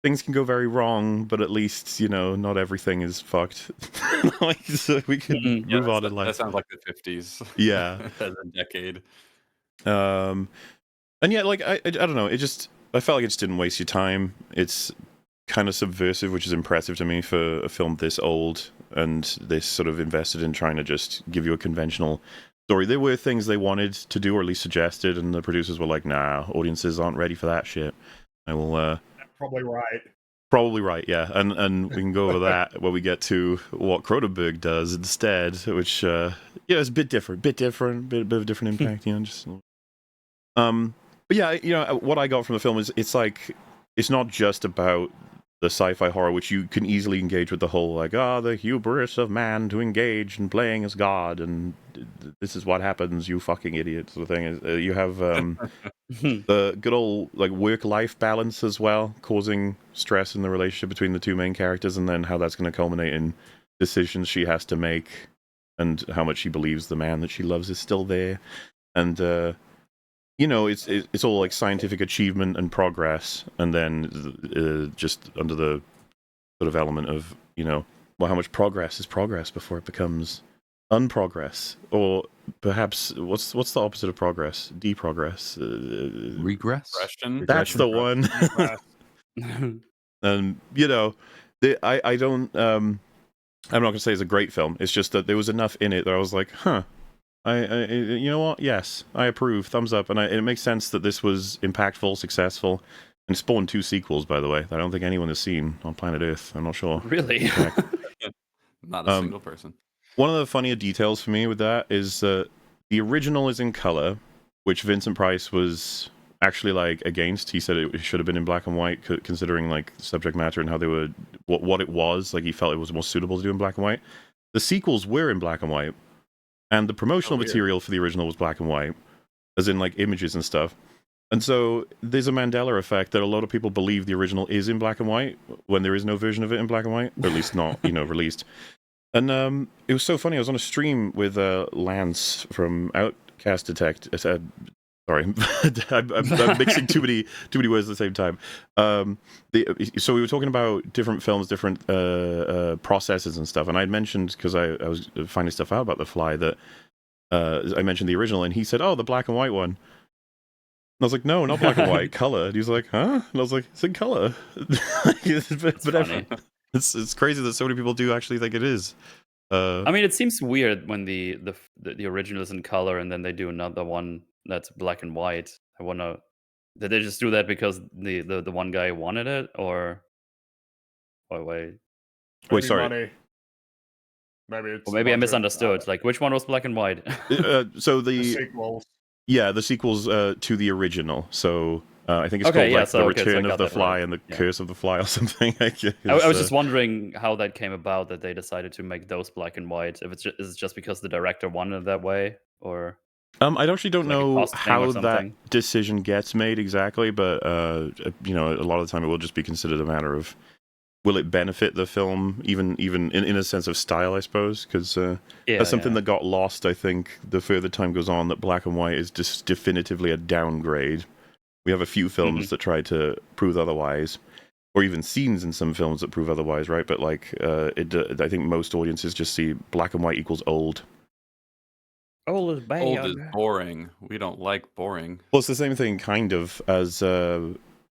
things can go very wrong, but at least, you know, not everything is fucked. Like, so we can move on in life. That sounds like the 50s. Yeah. As a decade. And yeah, like, I don't know, I felt like it just didn't waste your time. It's kind of subversive, which is impressive to me for a film this old and this sort of invested in trying to just give you a conventional story. There were things they wanted to do, or at least suggested, and the producers were like, nah, audiences aren't ready for that shit. I will Probably right. Probably right, yeah, and we can go over that when we get to what Cronenberg does instead, which yeah, is a bit different, bit of a different impact, you know. Just but yeah, you know, what I got from the film is it's like it's not just about the sci-fi horror, which you can easily engage with the whole like, the hubris of man to engage and playing as God, and this is what happens, you fucking idiot, sort of thing. You have the good old like work-life balance as well, causing stress in the relationship between the two main characters, and then how that's going to culminate in decisions she has to make, and how much she believes the man that she loves is still there, and you know, it's all like scientific achievement and progress, and then just under the sort of element of, you know, well, how much progress is progress before it becomes unprogress, or perhaps what's the opposite of progress? Deprogress. Regress. That's the one. And you know, I don't. I'm not gonna say it's a great film. It's just that there was enough in it that I was like, huh. I you know what? Yes, I approve. Thumbs up. And it makes sense that this was impactful, successful, and spawned 2 sequels, by the way, that I don't think anyone has seen on planet Earth. I'm not sure. Really? Not a single person. One of the funnier details for me with that is the original is in color, which Vincent Price was actually like against. He said it should have been in black and white, considering like subject matter and how they were, what it was. Like he felt it was more suitable to do in black and white. The sequels were in black and white. and the promotional weird. material for the original was black and white, as in like images and stuff. And so there's a Mandela effect that a lot of people believe the original is in black and white when there is no version of it in black and white, or at least not, released. And it was so funny. I was on a stream with Lance from Outcast Detect. Sorry, I'm mixing too many words at the same time. So we were talking about different films, different processes and stuff. And I'd mentioned, because I was finding stuff out about The Fly, that I mentioned the original, and he said, "Oh, the black and white one." And I was like, "No, not black and white, color." And he was like, "Huh?" And I was like, "It's in color." It's crazy that so many people do actually think it is. I mean, it seems weird when the original is in color and then they do another one that's black and white. I wonder, did they just do that because the one guy wanted it, or wait, Wait, sorry. Money. Maybe it's. or maybe I misunderstood. Like, which one was black and white? So the sequels. Yeah, the sequels to the original. So I think it's called The Return of the Fly and the Curse of the Fly or something. I was just wondering how that came about, that they decided to make those black and white. If is it just because the director wanted it that way, or I actually don't know how that something? decision gets made exactly, but a lot of the time it will just be considered a matter of, will it benefit the film, even in a sense of style, I suppose, because that's something that got lost, I think, the further time goes on, that black and white is just definitively a downgrade. We have a few films that try to prove otherwise, or even scenes in some films that prove otherwise, right? But like, I think most audiences just see black and white equals old. Old is bad. Old is boring. We don't like boring. Well, it's the same thing, kind of, as these are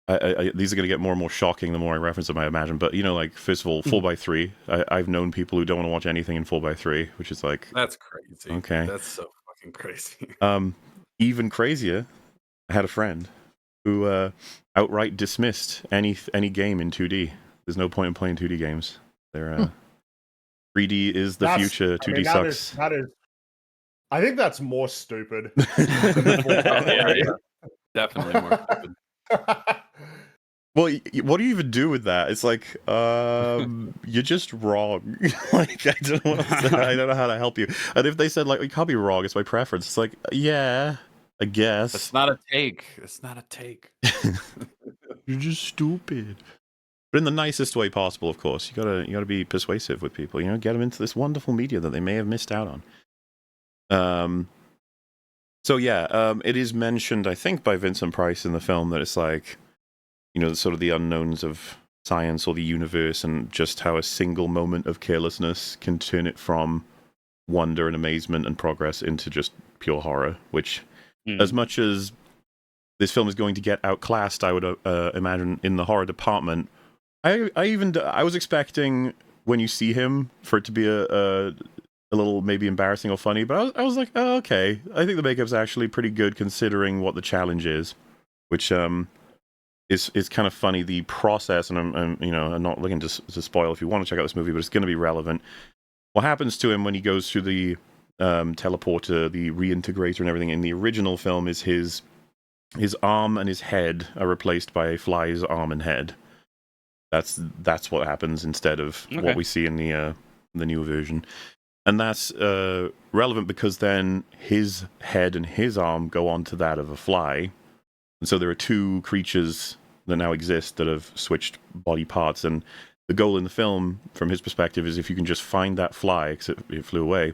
going to get more and more shocking the more I reference them, I imagine. But like, first of all, 4:3. I've known people who don't want to watch anything in 4:3, which is like, that's crazy. Okay, that's so fucking crazy. Even crazier, I had a friend who outright dismissed any game in 2D. There's no point in playing 2D games. They're 3D is the future. 2D sucks. That is. I think that's more stupid. yeah, definitely more stupid. Well, what do you even do with that? It's like, you're just wrong. Like, I don't know how to help you. And if they said, like, you can't be wrong, it's my preference. It's like, yeah, I guess. It's not a take. It's not a take. You're just stupid. But in the nicest way possible, of course. You gotta be persuasive with people. Get them into this wonderful media that they may have missed out on. So yeah, it is mentioned, I think, by Vincent Price in the film that it's like, sort of the unknowns of science or the universe, and just how a single moment of carelessness can turn it from wonder and amazement and progress into just pure horror. Which, as much as this film is going to get outclassed, I would imagine, in the horror department, I was expecting, when you see him, for it to be a little maybe embarrassing or funny, but I was like, oh, okay. I think the makeup's actually pretty good considering what the challenge is, which is kind of funny, the process. And I'm not looking to spoil if you want to check out this movie, but it's going to be relevant. What happens to him when he goes through the teleporter, the reintegrator, and everything in the original film is his arm and his head are replaced by a fly's arm and head. That's what happens instead of what we see in the newer version. And that's relevant because then his head and his arm go on to that of a fly. And so there are two creatures that now exist that have switched body parts. And the goal in the film, from his perspective, is if you can just find that fly, except it flew away,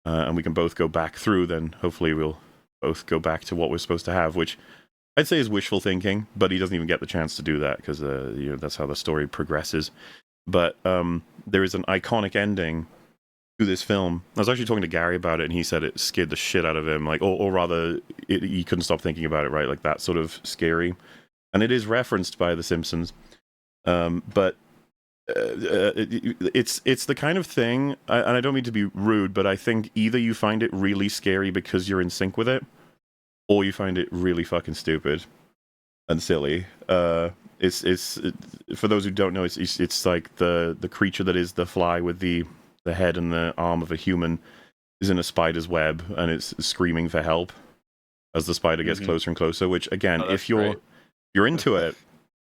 and we can both go back through, then hopefully we'll both go back to what we're supposed to have, which I'd say is wishful thinking, but he doesn't even get the chance to do that because that's how the story progresses. But there is an iconic ending to this film. I was actually talking to Gary about it, and he said it scared the shit out of him, like, or rather, he couldn't stop thinking about it, right? Like, that sort of scary. And it is referenced by The Simpsons, but it's the kind of thing, and I don't mean to be rude, but I think either you find it really scary because you're in sync with it, or you find it really fucking stupid and silly. It's for those who don't know, it's like the creature that is the fly with the head and the arm of a human is in a spider's web, and it's screaming for help as the spider gets closer and closer, which, again, if you're into it,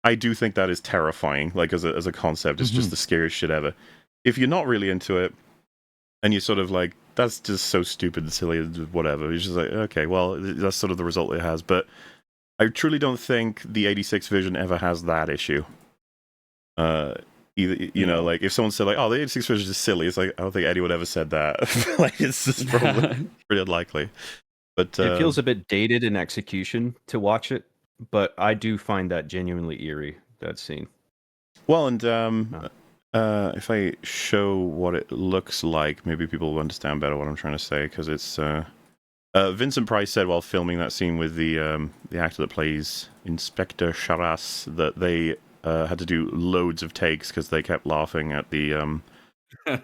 I do think that is terrifying. Like, as a concept, it's just the scariest shit ever. If you're not really into it, and you're sort of like, that's just so stupid and silly and whatever. It's just like, okay, well, that's sort of the result it has. But I truly don't think the 86 vision ever has that issue. Either, you know, like if someone said like, oh, the 86 vision is silly, it's like, I don't think anyone ever said that. Like, it's just probably pretty unlikely. But it feels a bit dated in execution to watch it, but I do find that genuinely eerie, that scene. Well, and if I show what it looks like, maybe people will understand better what I'm trying to say, because it's Vincent Price said while filming that scene with the actor that plays Inspector Charas that they had to do loads of takes because they kept laughing at the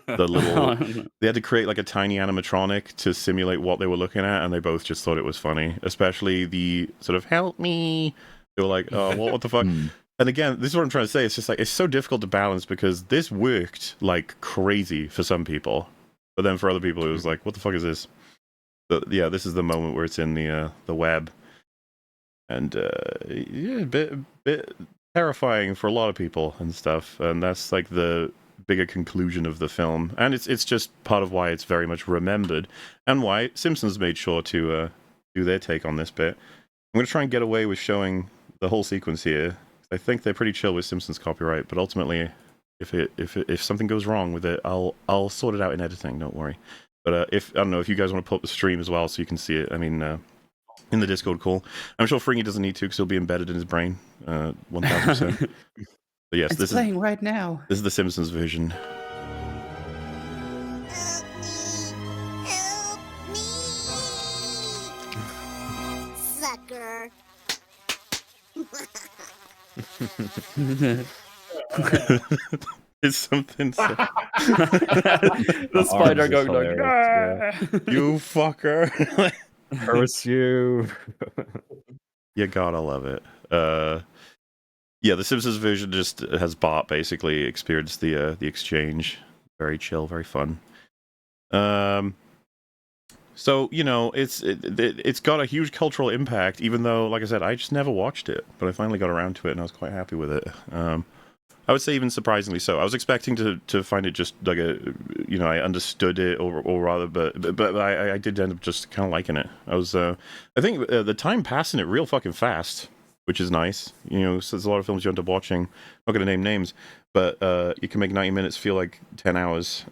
little. They had to create like a tiny animatronic to simulate what they were looking at, and they both just thought it was funny. Especially the sort of "help me." They were like, "Oh, what the fuck." And again, this is what I'm trying to say. It's just like it's so difficult to balance because this worked like crazy for some people, but then for other people, it was like, "What the fuck is this?" So, yeah, this is the moment where it's in the web, and yeah, a bit terrifying for a lot of people and stuff. And that's like the bigger conclusion of the film, and it's just part of why it's very much remembered, and why Simpsons made sure to do their take on this bit. I'm going to try and get away with showing the whole sequence here. I think they're pretty chill with Simpsons copyright, but ultimately, if something goes wrong with it, I'll sort it out in editing. Don't worry. But if I don't know if you guys want to put up the stream as well, so you can see it. I mean, in the Discord call, I'm sure Fringy doesn't need to because he'll be embedded in his brain, 1000%. But yes, it's playing right now. This is the Simpsons version. Sucker. It's something. The spider going like, you fucker. Curse you. You gotta love it. Yeah, the Simpsons version just has Bart basically experienced the exchange. Very chill, very fun. So you know, it's got a huge cultural impact. Even though, like I said, I just never watched it, but I finally got around to it, and I was quite happy with it. I would say even surprisingly so. I was expecting to find it just like a, you know, I understood it or rather, but I did end up just kind of liking it. I was, I think the time passing it real fucking fast, which is nice. You know, so there's a lot of films you end up watching. I'm not going to name names, but you can make 90 minutes feel like 10 hours.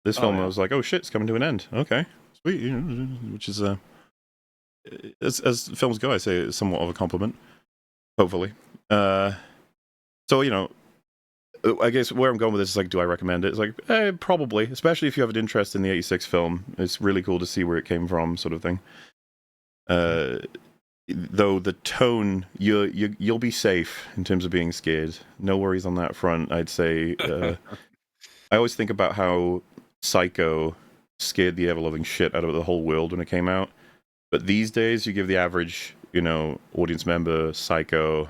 This film, I was like, oh shit, it's coming to an end. Okay, sweet. You know, which is as films go, I say it's somewhat of a compliment. Hopefully. So you know. I guess where I'm going with this is like, do I recommend it? It's like, probably, especially if you have an interest in the 86 film. It's really cool to see where it came from, sort of thing. Though the tone, you'll be safe in terms of being scared. No worries on that front. I'd say. I always think about how Psycho scared the ever-loving shit out of the whole world when it came out. But these days, you give the average, you know, audience member Psycho.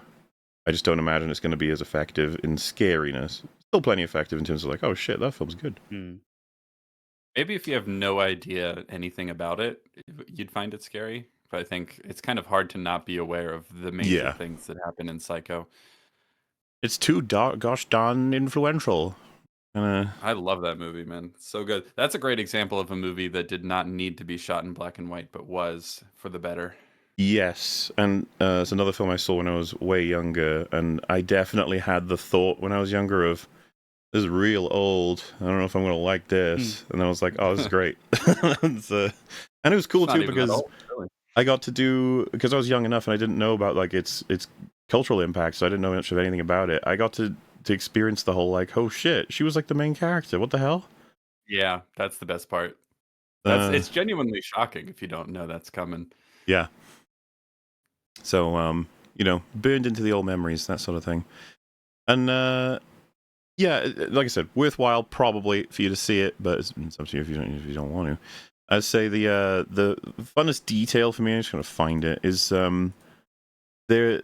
I just don't imagine it's going to be as effective in scariness. Still plenty effective in terms of like, oh shit, that film's good. Maybe if you have no idea anything about it, you'd find it scary. But I think it's kind of hard to not be aware of the major things that happen in Psycho. It's too gosh darn influential. I love that movie, man. It's so good. That's a great example of a movie that did not need to be shot in black and white, but was for the better. Yes, and it's another film I saw when I was way younger, and I definitely had the thought when I was younger of, this is real old, I don't know if I'm going to like this, and I was like, oh, this is great. And it was cool too, because old, really. I got to do, because I was young enough and I didn't know about like its cultural impact, so I didn't know much of anything about it. I got to experience the whole like, oh shit, she was like the main character, what the hell? Yeah, that's the best part. It's genuinely shocking if you don't know that's coming. Yeah. So, you know, burned into the old memories, that sort of thing. And, yeah, like I said, worthwhile probably for you to see it, but it's up to you if you don't want to. I'd say the funnest detail for me, I'm just going to find it, is there.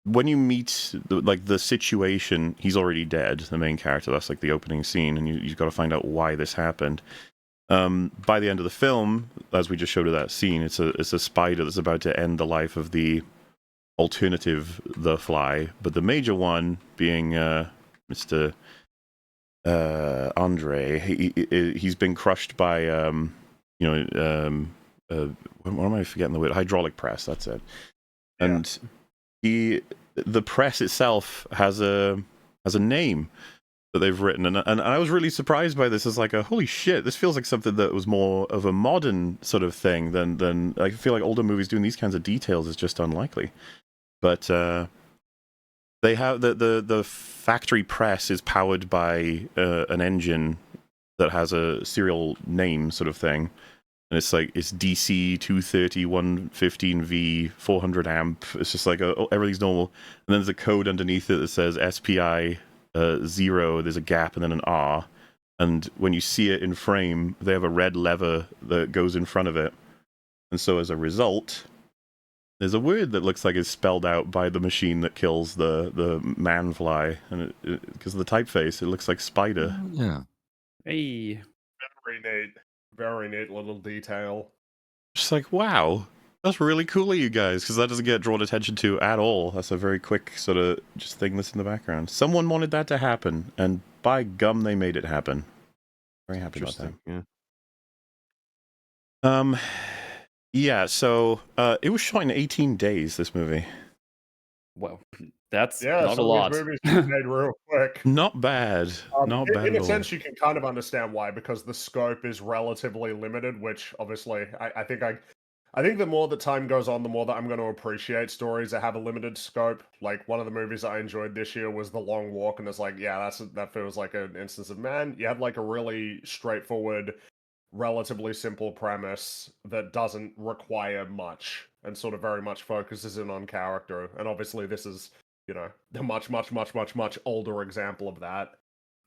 When you meet the situation, he's already dead, the main character. That's like the opening scene, and you've got to find out why this happened. By the end of the film, as we just showed of that scene, it's a spider that's about to end the life of the alternative The Fly, but the major one being Mr. Andre, he's been crushed by what am I forgetting the word? Hydraulic press. That's it. Yeah. And the press itself has a name that they've written, and I was really surprised by this. As like, holy shit, this feels like something that was more of a modern sort of thing than I feel like older movies doing these kinds of details is just unlikely. But they have the factory press is powered by an engine that has a serial name sort of thing, and it's like it's DC 230 115V 400 amp. It's just like everything's normal, and then there's a code underneath it that says SPI 0. There's a gap and then an R, and when you see it in frame, they have a red lever that goes in front of it, and so as a result, there's a word that looks like it's spelled out by the machine that kills the man fly, and because of the typeface, it looks like spider. Yeah. Hey. Very neat little detail. Just like, wow, that's really cool of you guys, because that doesn't get drawn attention to at all. That's a very quick sort of just thing that's in the background. Someone wanted that to happen, and by gum, they made it happen. Very happy about that. Yeah. Yeah, so it was shot in 18 days, this movie. Well, that's Yeah, not a some lot. of these movies made real quick. Not bad. Not bad In at a all. sense, you can kind of understand why, because the scope is relatively limited, which obviously I think the more that time goes on, the more that I'm going to appreciate stories that have a limited scope. Like, one of the movies that I enjoyed this year was The Long Walk, and it's like, yeah, that feels like an instance of, man, you had like a really straightforward, relatively simple premise that doesn't require much and sort of very much focuses in on character. And obviously this is, a much older example of that.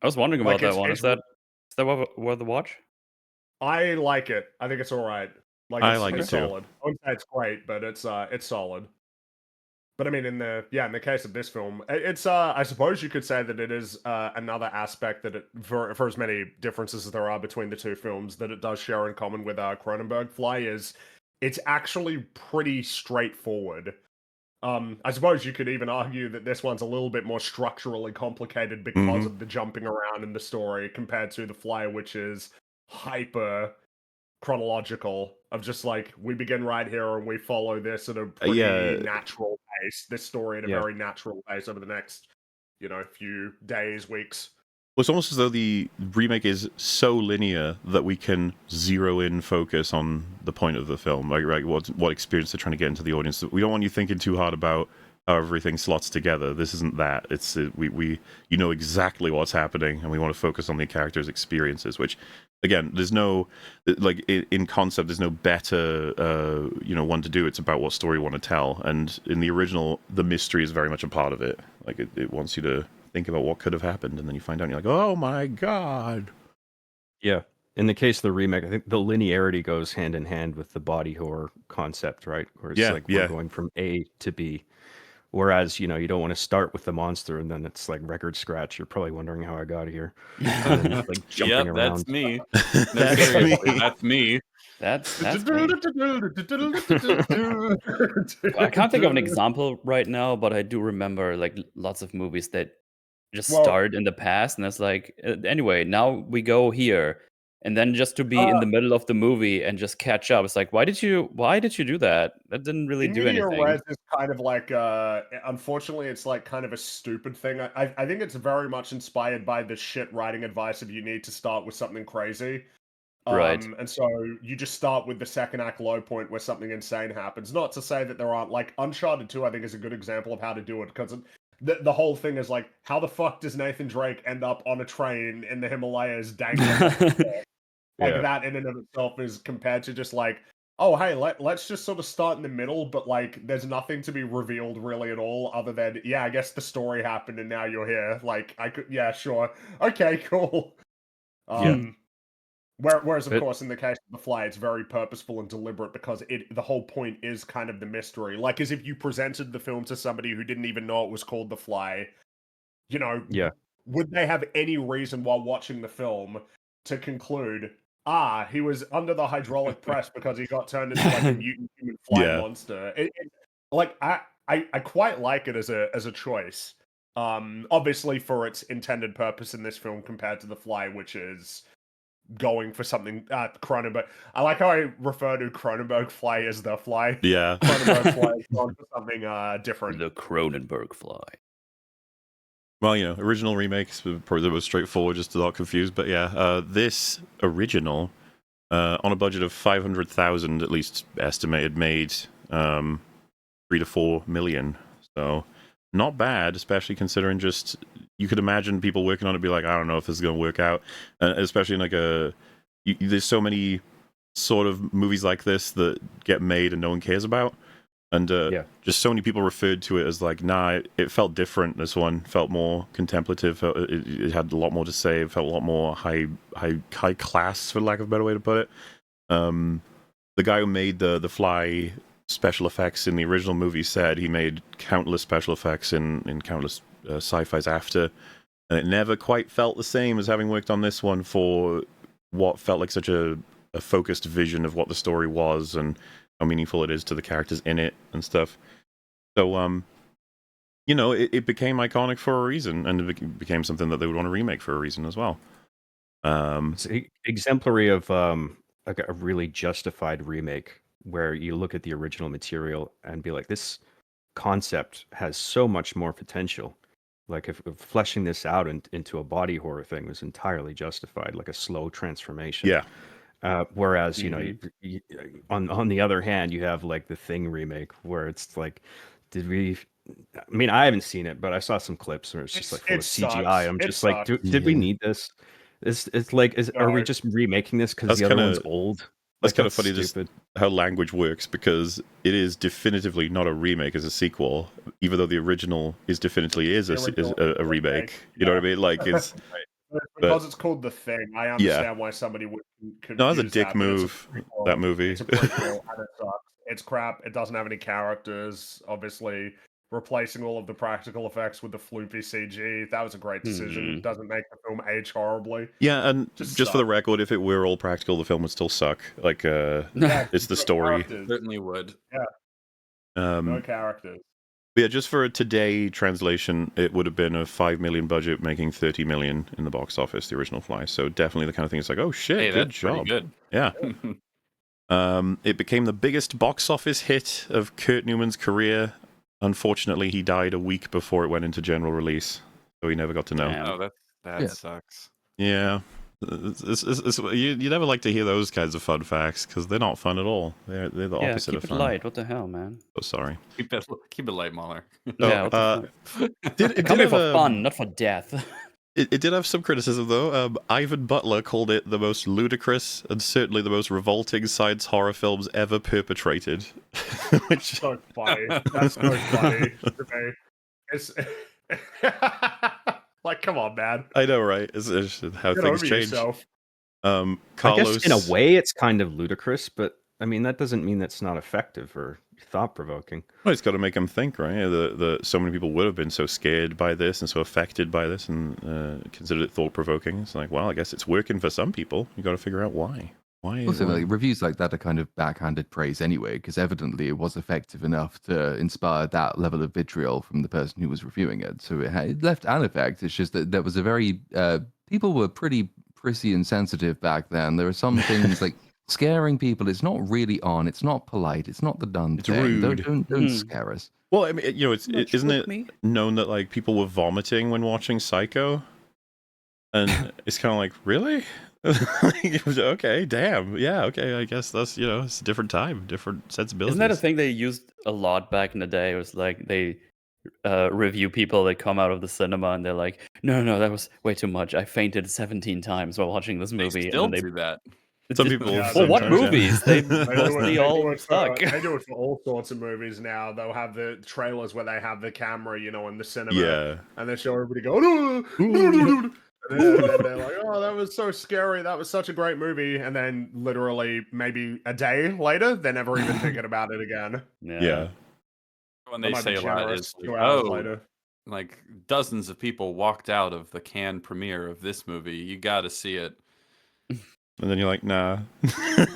I was wondering about Like, that one. Is that worth the watch? I like it. I think it's all right. Like, I it's like it too. solid. I wouldn't say it's great, but it's solid. But I mean, in the case of this film, it's I suppose you could say that it is another aspect that for as many differences as there are between the two films, that it does share in common with Cronenberg Fly is it's actually pretty straightforward. I suppose you could even argue that this one's a little bit more structurally complicated because of the jumping around in the story compared to The Fly, which is hyper chronological, of just like, we begin right here and we follow this at a pretty natural pace, this story at a very natural pace over the next, few days, weeks. Well, it's almost as though the remake is so linear that we can zero in focus on the point of the film, like what experience they're trying to get into the audience. We don't want you thinking too hard about how everything slots together. This isn't that. It's we you know exactly what's happening, and we want to focus on the characters' experiences. Which, again, there's no like in concept. There's no better one to do. It's about what story you want to tell. And in the original, the mystery is very much a part of it. Like it wants you to think about what could have happened, and then you find out and you're like, oh my god. Yeah. In the case of the remake, I think the linearity goes hand in hand with the body horror concept, right? Where it's we're going from A to B. Whereas, you don't want to start with the monster and then it's like record scratch. You're probably wondering how I got here. And then, like jumping around. That's me. That's me. That's me. That's me. I can't think of an example right now, but I do remember like lots of movies that just start in the past, and it's like, anyway, now we go here, and then just to be in the middle of the movie and just catch up. It's like, why did you do that? That didn't really do Media anything. Res is kind of like, unfortunately, it's like kind of a stupid thing. I think it's very much inspired by the shit writing advice of, you need to start with something crazy. Right. And so you just start with the second act low point where something insane happens. Not to say that there aren't, like, Uncharted 2, I think, is a good example of how to do it, because the whole thing is like, how the fuck does Nathan Drake end up on a train in the Himalayas dangling off the cliff? Like, that in and of itself is compared to just like, oh, hey, let's just sort of start in the middle, but like, there's nothing to be revealed really at all, other than, yeah, I guess the story happened and now you're here. Like, yeah, sure. Okay, cool. Whereas, of course, in the case of The Fly, it's very purposeful and deliberate, because the whole point is kind of the mystery. Like, as if you presented the film to somebody who didn't even know it was called The Fly, would they have any reason while watching the film to conclude, he was under the hydraulic press because he got turned into like a mutant human fly monster? Like, I quite like it as a choice. Obviously for its intended purpose in this film compared to The Fly, which is going for something Cronenberg. I like how I refer to Cronenberg Fly as The Fly. Yeah. Cronenberg Fly is going for something different. The Cronenberg fly. Well, original remakes were probably the most straightforward, just to not confuse. But yeah, this original, on a budget of 500,000, at least estimated, made 3 to 4 million. So not bad, especially considering just you could imagine people working on it be like, I don't know if this is going to work out, especially in like there's so many sort of movies like this that get made and no one cares about. And just so many people referred to it as like, nah, it felt different. This one felt more contemplative. It had a lot more to say. It felt a lot more high class, for lack of a better way to put it. The guy who made the Fly special effects in the original movie said he made countless special effects in countless sci-fis after, and it never quite felt the same as having worked on this one for what felt like such a focused vision of what the story was and how meaningful it is to the characters in it and stuff. So, it became iconic for a reason, and it became something that they would want to remake for a reason as well. It's exemplary of like a really justified remake, where you look at the original material and be like, this concept has so much more potential. Like if fleshing this out into a body horror thing was entirely justified, like a slow transformation. Yeah. Whereas, on the other hand, you have like the Thing remake where it's like, I haven't seen it, but I saw some clips where it's just like full of CGI. I'm just like, did we need this? It's like, are we just remaking this because the other one's old? That's kind of funny, just how language works, because it is definitively not a remake as a sequel, even though the original is definitively is a remake. You know what I mean? Like it's because it's called The Thing. I understand why somebody would confuse no, that's a dick move. That movie. It's a prequel and it sucks. It's crap. It doesn't have any characters. Obviously, replacing all of the practical effects with the floopy CG, that was a great decision. It doesn't make the film age horribly. Yeah, and just for the record, if it were all practical, the film would still suck. Like, it's the story. Certainly would. Yeah. No characters. But yeah, just for a today translation, it would have been a 5 million budget, making 30 million in the box office, the original Fly. So definitely the kind of thing it's like, oh shit, hey, good that's job. Pretty good. Yeah. It became the biggest box office hit of Kurt Newman's career. Unfortunately, he died a week before it went into general release, so he never got to know. Oh, that sucks. Yeah. You never like to hear those kinds of fun facts, because they're not fun at all. They're the opposite of fun. Keep it light. What the hell, man? Oh, sorry. Keep it light, Mahler. It Come here for fun, not for death. It did have some criticism, though. Ivan Butler called it the most ludicrous and certainly the most revolting science horror films ever perpetrated. Which so funny. That's so funny. It's like, come on, man. I know, right? It's how things change. I guess in a way it's kind of ludicrous, but I mean that doesn't mean that's not effective or thought-provoking. Well, it's got to make them think, right? So many people would have been so scared by this and so affected by this and considered it thought-provoking. It's like, well, I guess it's working for some people. You got to figure out why. Also, like, reviews like that are kind of backhanded praise anyway, because evidently it was effective enough to inspire that level of vitriol from the person who was reviewing it. So it left an effect. It's just that there was a very people were pretty prissy and sensitive back then. There are some things like scaring people. It's not really on. It's not polite. It's not the done it's thing. Rude. Don't scare us. Well, I mean, isn't it known that like people were vomiting when watching Psycho? And it's kind of like, really? Okay, damn. Yeah, okay, I guess that's, it's a different time, different sensibilities. Isn't that a thing they used a lot back in the day? It was like they review people that come out of the cinema and they're like, no, that was way too much. I fainted 17 times while watching this movie. They still do that. Some people. Well, what movies? They mostly all suck. They do it for all sorts of movies now. They'll have the trailers where they have the camera, in the cinema. Yeah. And they show everybody go, no. And then they're like, oh, that was so scary. That was such a great movie. And then literally maybe a day later, they're never even thinking about it again. Yeah. When they say a lot is, later. Like dozens of people walked out of the Cannes premiere of this movie. You got to see it. And then you're like, nah.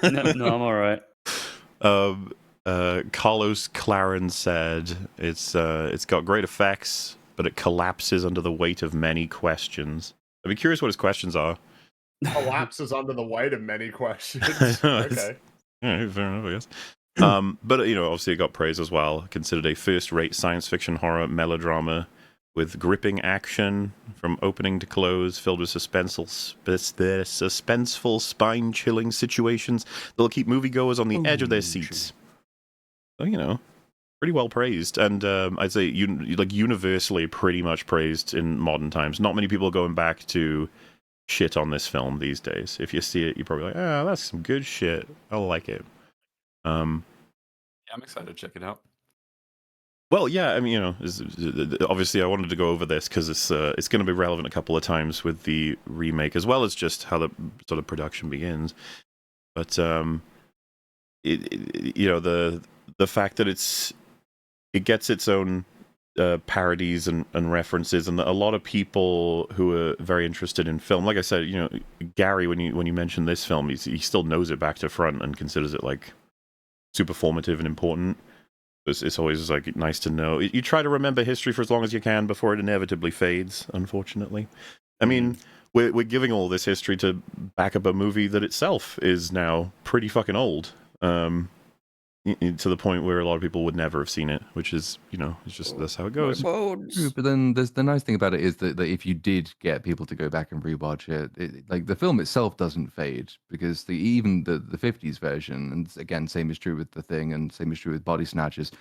No, I'm all right. Carlos Claren said it's got great effects, but it collapses under the weight of many questions. I'd be curious what his questions are. Collapses under the weight of many questions. Okay. Yeah, fair enough, I guess. But obviously it got praise as well. Considered a first-rate science fiction horror melodrama with gripping action from opening to close, filled with suspenseful, spine-chilling situations that'll keep moviegoers on the edge of their seats. So, pretty well praised, and I'd say universally pretty much praised in modern times. Not many people are going back to shit on this film these days. If you see it, you're probably like, that's some good shit. I like it. Yeah, I'm excited to check it out. Well, yeah, I mean, obviously I wanted to go over this because it's going to be relevant a couple of times with the remake, as well as just how the sort of production begins. But the fact that it gets its own parodies and references, and a lot of people who are very interested in film, like I said, Gary, when you mentioned this film, he still knows it back to front and considers it like super formative and important. It's always like nice to know. You try to remember history for as long as you can before it inevitably fades, unfortunately. I mean, we're giving all this history to back up a movie that itself is now pretty fucking old, to the point where a lot of people would never have seen it, which is, it's just, that's how it goes. True, but then there's the nice thing about it is that if you did get people to go back and rewatch it, like the film itself doesn't fade, because even the 50s version, and again, same is true with The Thing and same is true with Body Snatchers,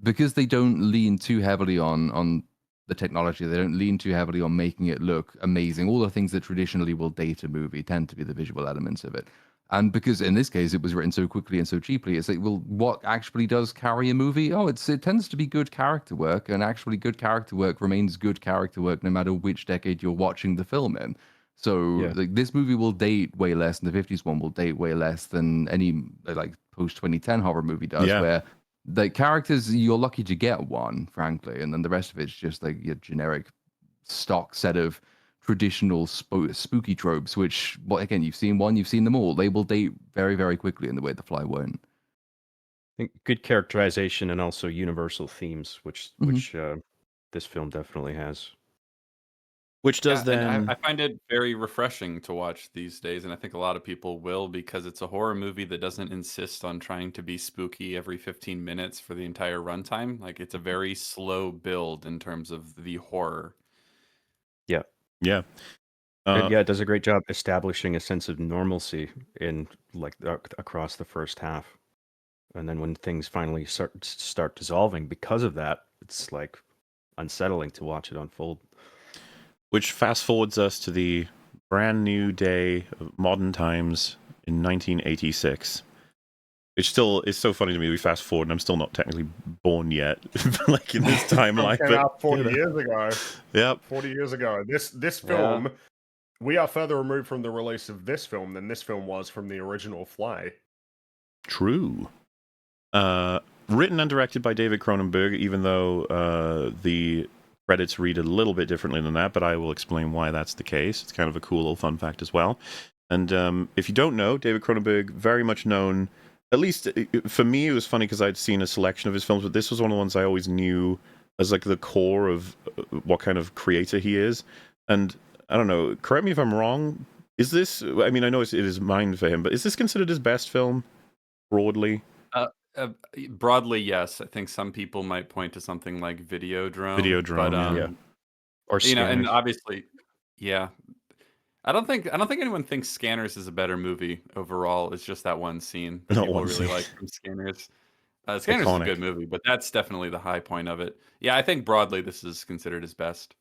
because they don't lean too heavily on the technology, they don't lean too heavily on making it look amazing. All the things that traditionally will date a movie tend to be the visual elements of it. And because in this case it was written so quickly and so cheaply, it's like, well, what actually does carry a movie? Oh, it tends to be good character work, and actually good character work remains good character work no matter which decade you're watching the film in. So like this movie will date way less, and the 50s one will date way less than any like post 2010 horror movie does, where the characters, you're lucky to get one, frankly, and then the rest of it's just like your generic stock set of traditional spooky tropes, which, well, again, you've seen one, you've seen them all. They will date very, very quickly in the way The Fly won't. I think good characterization and also universal themes, which this film definitely has. Which does then... I find it very refreshing to watch these days, and I think a lot of people will, because it's a horror movie that doesn't insist on trying to be spooky every 15 minutes for the entire runtime. Like, it's a very slow build in terms of the horror. Yeah. Yeah. It does a great job establishing a sense of normalcy in across the first half, and then when things finally start dissolving because of that, it's like unsettling to watch it unfold. Which fast forwards us to the brand new day of modern times in 1986. It's still, it's so funny to me. We fast forward, and I'm still not technically born yet, like in this timeline. Came out 40 years ago. Yep, 40 years ago. This film, we are further removed from the release of this film than this film was from the original Fly. True. Written and directed by David Cronenberg, even though the credits read a little bit differently than that, but I will explain why that's the case. It's kind of a cool little fun fact as well. And if you don't know, David Cronenberg, very much known, at least for me, it was funny because I'd seen a selection of his films, but this was one of the ones I always knew as like the core of what kind of creator he is. And I don't know, correct me if I'm wrong, is this, I mean, I know it is mine for him, but is this considered his best film, broadly? Broadly, yes. I think some people might point to something like Videodrome. But, or Scanners. and obviously, I don't think anyone thinks Scanners is a better movie overall. It's just that one scene that people really like from Scanners. Scanners is a good movie, but that's definitely the high point of it. Yeah, I think broadly this is considered his best.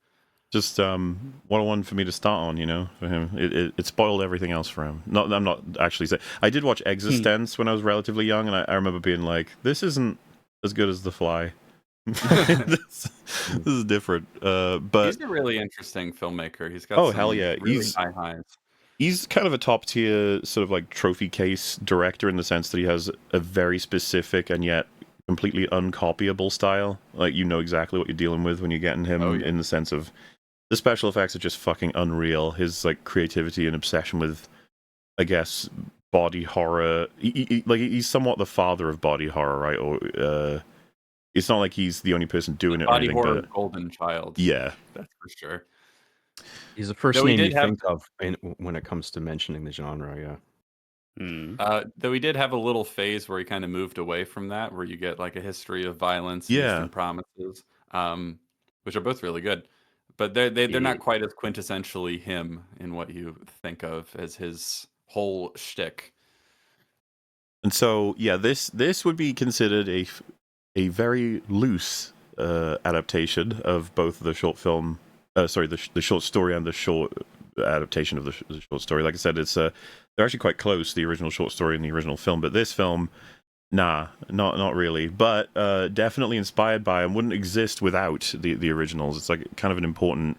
Just 101 for me to start on, for him. It spoiled everything else for him. I'm not actually saying. I did watch Existence when I was relatively young, and I remember being like, this isn't as good as The Fly. this is different. But he's a really interesting filmmaker. He's got hell yeah, really high highs. He's kind of a top tier sort of like trophy case director in the sense that he has a very specific and yet completely uncopyable style. Like, you know exactly what you're dealing with when you're getting him in the sense of the special effects are just fucking unreal. His like creativity and obsession with, I guess, body horror. He's somewhat the father of body horror, right? Or it's not like he's the only person doing The it or body anything. horror But golden child. yeah, That's for sure. He's the first Though he name you did have think of when it comes to mentioning the genre. Yeah. Though he did have a little phase where he kind of moved away from that, where you get like a history of violence and yeah. Eastern Promises, which are both really good, but they're not quite as quintessentially him in what you think of as his whole shtick. And so, yeah, this would be considered a very loose adaptation of both the short film, the short story and the short adaptation of the short story. Like I said, it's they're actually quite close, the original short story and the original film. But this film, nah, not really. But definitely inspired by and wouldn't exist without the originals. It's like kind of an important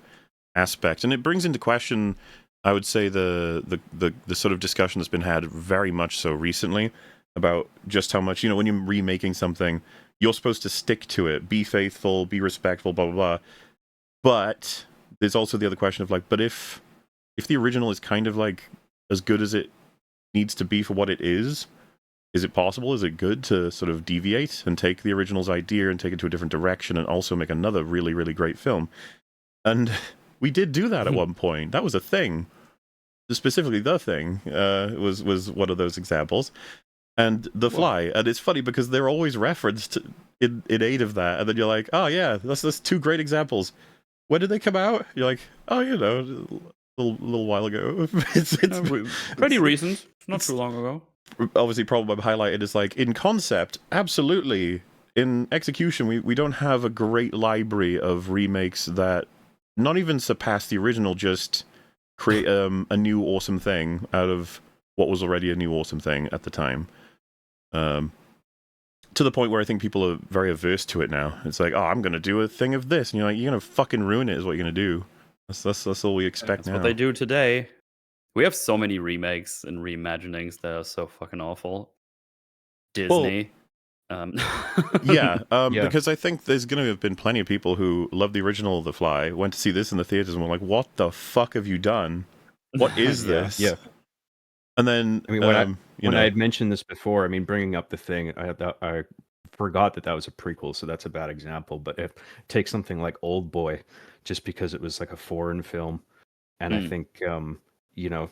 aspect, and it brings into question, I would say, the sort of discussion that's been had very much so recently about just how much, when you're remaking something, you're supposed to stick to it, be faithful, be respectful, blah blah blah. But there's also the other question of like, but if the original is kind of like as good as it needs to be for what it is it possible? Is it good to sort of deviate and take the original's idea and take it to a different direction and also make another really, really great film? And we did do that at one point. That was a thing. Specifically, The Thing was one of those examples. And The Fly. And it's funny because they're always referenced in aid of that. And then you're like, oh yeah, that's two great examples. When did they come out? You're like, oh, a little while ago. it's pretty recent. Not too long ago. Obviously, problem I'm highlighted is like, in concept, absolutely. In execution, we don't have a great library of remakes that not even surpass the original, just create a new awesome thing out of what was already a new awesome thing at the time. To the point where I think people are very averse to it now. It's like, oh, I'm going to do a thing of this. And you're like, you're going to fucking ruin it is what you're going to do. That's all we expect now. That's what they do today. We have so many remakes and reimaginings that are so fucking awful. Disney. Yeah, because I think there's going to have been plenty of people who love the original The Fly, went to see this in the theaters and were like, what the fuck have you done? What is this? Yeah. And then, I mean, when I had mentioned this before, I mean, bringing up The Thing, I forgot that was a prequel, so that's a bad example. But if take something like Old Boy, just because it was like a foreign film, and I think,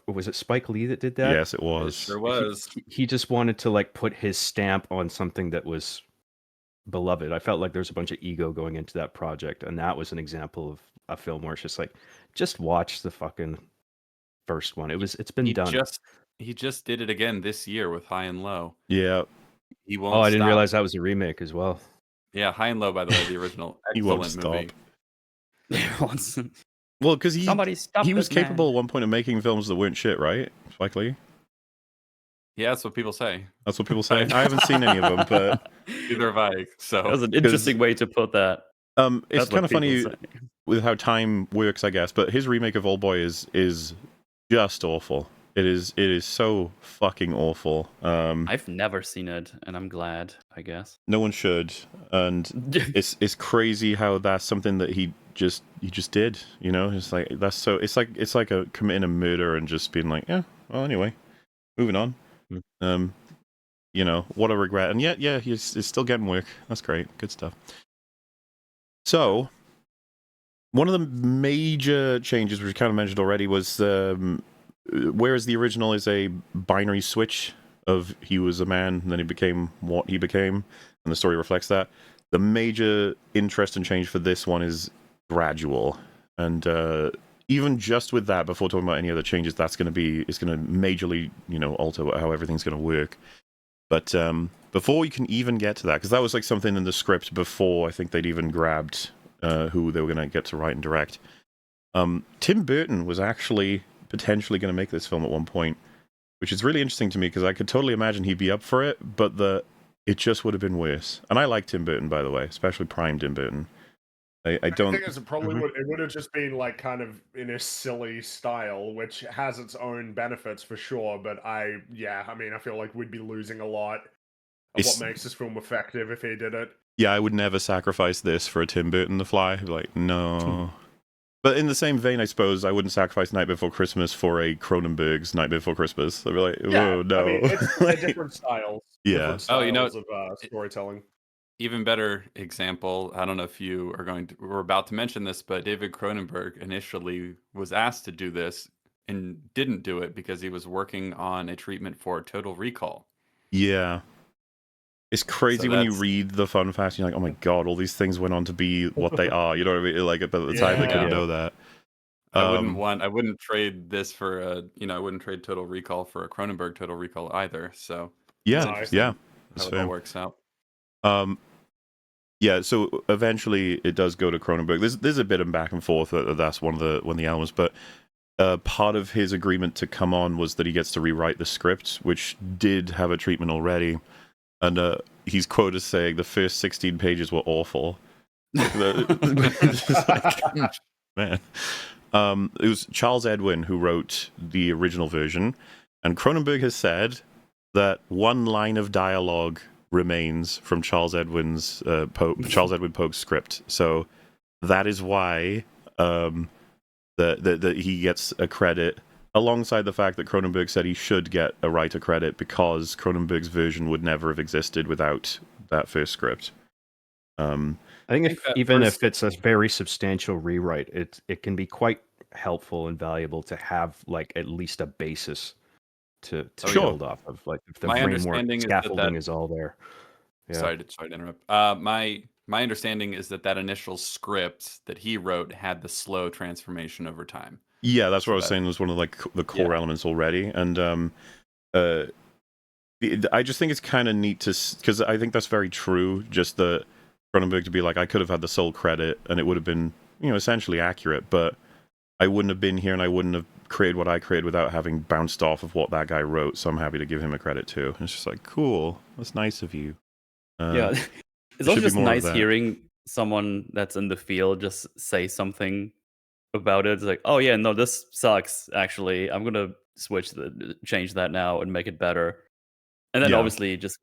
was it Spike Lee that did that? Yes, it was. It sure was. He just wanted to like put his stamp on something that was beloved. I felt like there's a bunch of ego going into that project, and that was an example of a film where it's just like, just watch the fucking first one. It's been done. He just did it again this year with High and Low. Yeah. He won't. Oh, I didn't realize that was a remake as well. Yeah, High and Low, by the way, the original. Excellent movie. Well, because he was capable man. at one point of making films that weren't shit, right? Spike Lee? Yeah, that's what people say. That's what people say. I haven't seen any of them, but neither have I. So that was an interesting way to put that. It's kind of funny with how time works, I guess. But his remake of Old Boy is just awful. It is so fucking awful. I've never seen it, and I'm glad, I guess. No one should, and it's crazy how that's something that he just did. It's like it's like a committing a murder and just being like, yeah, well, anyway, moving on. What a regret, and yet, yeah, he's still getting work. That's great, good stuff. So, one of the major changes, which we kind of mentioned already, was whereas the original is a binary switch of he was a man and then he became what he became, and the story reflects that. The major interest and change for this one is gradual, and even just with that, before talking about any other changes, it's going to majorly alter how everything's going to work. But before you can even get to that, because that was like something in the script before I think they'd even grabbed who they were going to get to write and direct. Tim Burton was actually potentially going to make this film at one point, which is really interesting to me because I could totally imagine he'd be up for it, but it just would have been worse. And I like Tim Burton, by the way, especially prime Tim Burton. I don't think it probably would have just been like kind of in a silly style, which has its own benefits for sure. But I feel like we'd be losing a lot of what makes this film effective if he did it. Yeah, I would never sacrifice this for a Tim Burton The Fly. Like, no. But in the same vein, I suppose I wouldn't sacrifice Night Before Christmas for a Cronenberg's Night Before Christmas. I'd be like, whoa, no. I mean, it's different styles. Yeah. Different styles of storytelling. even better example, I don't know if you we're about to mention this, but David Cronenberg initially was asked to do this and didn't do it because he was working on a treatment for Total Recall. Yeah. It's crazy So when you that's read the fun facts, and you're like, oh my god, all these things went on to be what they are. You know what I mean? Like, at the time, they couldn't Yeah. know that. I wouldn't trade this for I wouldn't trade Total Recall for a Cronenberg Total Recall either. So it's Yeah, interesting yeah. how That's it fair. all works out. Yeah, so eventually it does go to Cronenberg. There's a bit of back and forth. That's one of the elements, but part of his agreement to come on was that he gets to rewrite the script, which did have a treatment already, and he's quoted as saying the first 16 pages were awful. It's like, man. It was Charles Edwin who wrote the original version, and Cronenberg has said that one line of dialogue remains from Charles Edwin Pogue's script. So that is why that he gets a credit, alongside the fact that Cronenberg said he should get a writer credit because Cronenberg's version would never have existed without that first script. I think if it's a very substantial rewrite, it can be quite helpful and valuable to have like at least a basis to Sure. build off of. Like if the My framework understanding is scaffolding is all there. Yeah. Sorry to interrupt. My understanding is that initial script that he wrote had the slow transformation over time. Yeah, that's what So I was saying was one of like the core elements already, and I just think it's kind of neat because I think that's very true. Just the Cronenberg to be like, I could have had the sole credit and it would have been, essentially accurate, but I wouldn't have been here and I wouldn't have created what I created without having bounced off of what that guy wrote. So I'm happy to give him a credit too. And it's just like, cool, that's nice of you. Yeah, it's also just nice hearing someone that's in the field just say something about it. It's like, oh yeah, no, this sucks. Actually, I'm gonna change that now and make it better. And then obviously just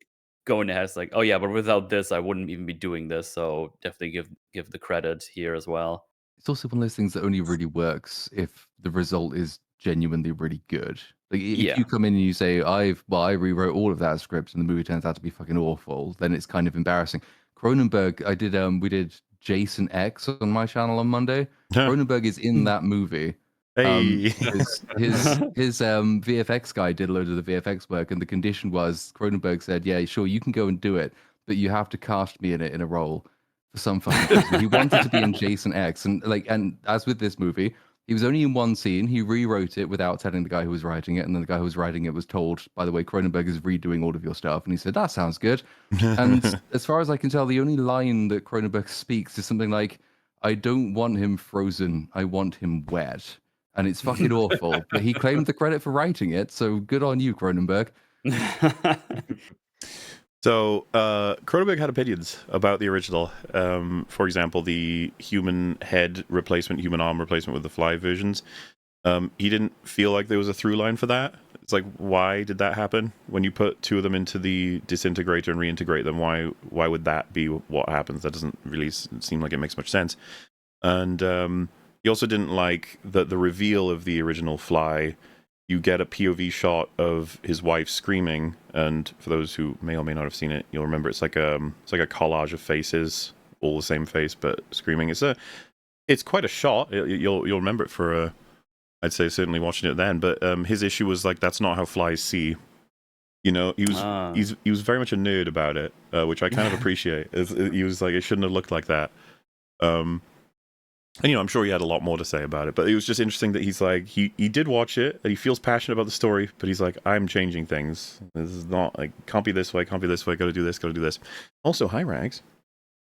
going ahead, it's like, oh yeah, but without this, I wouldn't even be doing this. So definitely give the credit here as well. It's also one of those things that only really works if the result is genuinely really good. Like if you come in and you say, I rewrote all of that script and the movie turns out to be fucking awful, then it's kind of embarrassing. Cronenberg, we did Jason X on my channel on Monday. Cronenberg is in that movie. Hey. His VFX guy did a load of the VFX work, and the condition was Cronenberg said, yeah, sure, you can go and do it, but you have to cast me in it in a role for some fucking reason. He wanted to be in Jason X, and as with this movie, he was only in one scene. He rewrote it without telling the guy who was writing it, and then the guy who was writing it was told, by the way, Cronenberg is redoing all of your stuff, and he said, that sounds good. And as far as I can tell, the only line that Cronenberg speaks is something like, I don't want him frozen, I want him wet. And it's fucking awful, but he claimed the credit for writing it, so good on you, Cronenberg. So, Cronenberg had opinions about the original. For example, the human head replacement, human arm replacement with the fly versions. He didn't feel like there was a through line for that. It's like, why did that happen? When you put two of them into the disintegrator and reintegrate them, why would that be what happens? That doesn't really seem like it makes much sense. And he also didn't like that the reveal of the original Fly. You get a POV shot of his wife screaming, and for those who may or may not have seen it, you'll remember it's like a collage of faces, all the same face but screaming. It's quite a shot. You'll remember it for I'd say certainly watching it then. But his issue was like that's not how flies see. He was very much a nerd about it, which I kind of appreciate. He was like, it shouldn't have looked like that. And I'm sure he had a lot more to say about it, but it was just interesting that he's like, he did watch it, and he feels passionate about the story, but he's like, I'm changing things. This is not like, can't be this way, gotta do this. Also, hi, Rags.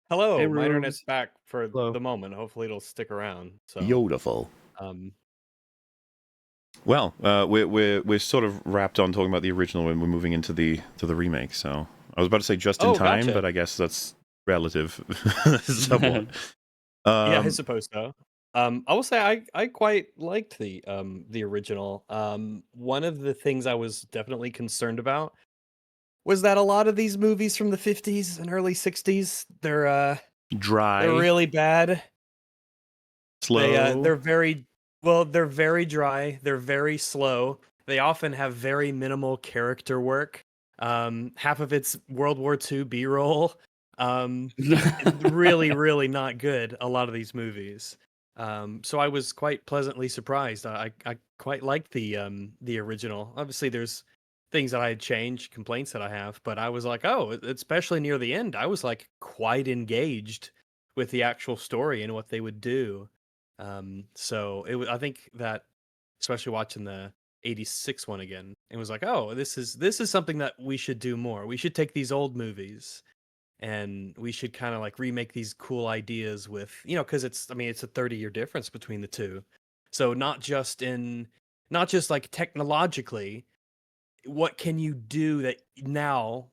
Hello, Hey, my Rose. internet's back for Hello. the moment. Hopefully it'll stick around. So, Beautiful. Well, we're sort of wrapped on talking about the original when we're moving into the remake, so I was about to say just in time, gotcha. but I guess that's relative somewhat. Yeah, I suppose so. I will say I quite liked the original. One of the things I was definitely concerned about was that a lot of these movies from the 50s and early 60s, they're Dry, they're really bad. slow. They're very dry. They're very slow. They often have very minimal character work. Half of it's World War II B-roll. Really, really not good, a lot of these movies. So I was quite pleasantly surprised. I quite liked the original. Obviously, there's things that I had changed, complaints that I have, but I was like, oh, especially near the end, I was like quite engaged with the actual story and what they would do. So I think that, especially watching the '86 one again, it was like, oh, this is something that we should do more. We should take these old movies and we should kind of like remake these cool ideas with, because it's a 30-year difference between the two. So not just like technologically, what can you do that now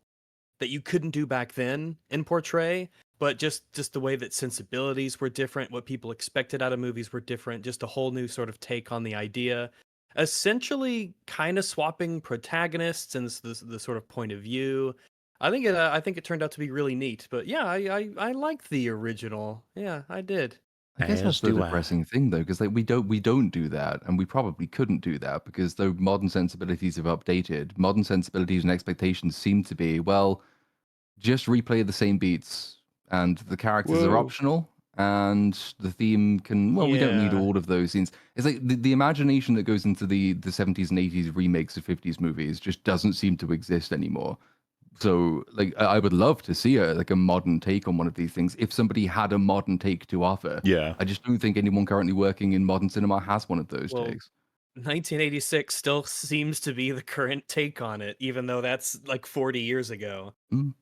that you couldn't do back then and portray, but just the way that sensibilities were different, what people expected out of movies were different, just a whole new sort of take on the idea, essentially kind of swapping protagonists and the sort of point of view. I think it turned out to be really neat. But yeah, I liked the original. Yeah, I did. I guess that's As the do I. depressing thing, though, because like we don't do that, and we probably couldn't do that because though modern sensibilities have updated, modern sensibilities and expectations seem to be, well, just replay the same beats, and the characters are Whoa. optional, and the theme can. Well, we don't need Yeah. all of those scenes. It's like the imagination that goes into the 70s and 80s remakes of 50s movies just doesn't seem to exist anymore. So, like, I would love to see a modern take on one of these things if somebody had a modern take to offer. Yeah. I just don't think anyone currently working in modern cinema has one of those Well, takes. 1986 still seems to be the current take on it, even though that's like 40 years ago. Mm.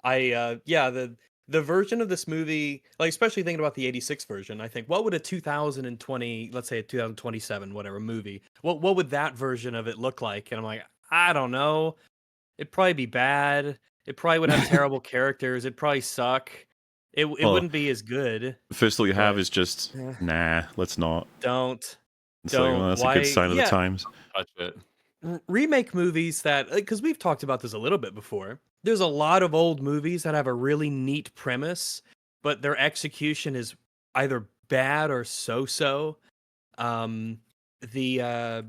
Yeah, the version of this movie, like especially thinking about the '86 version, I think what would a 2020, let's say a 2027, whatever movie, what would that version of it look like? And I'm like, I don't know. It'd probably be bad. It probably would have terrible characters. It'd probably suck. It Well, wouldn't be as good. first all you have But is just, eh, nah, let's not. don't It's like, well, that's a good sign of the Yeah, times. Touch it. remake movies that, because we've talked about this a little bit before. There's a lot of old movies that have a really neat premise, but their execution is either bad or so-so. The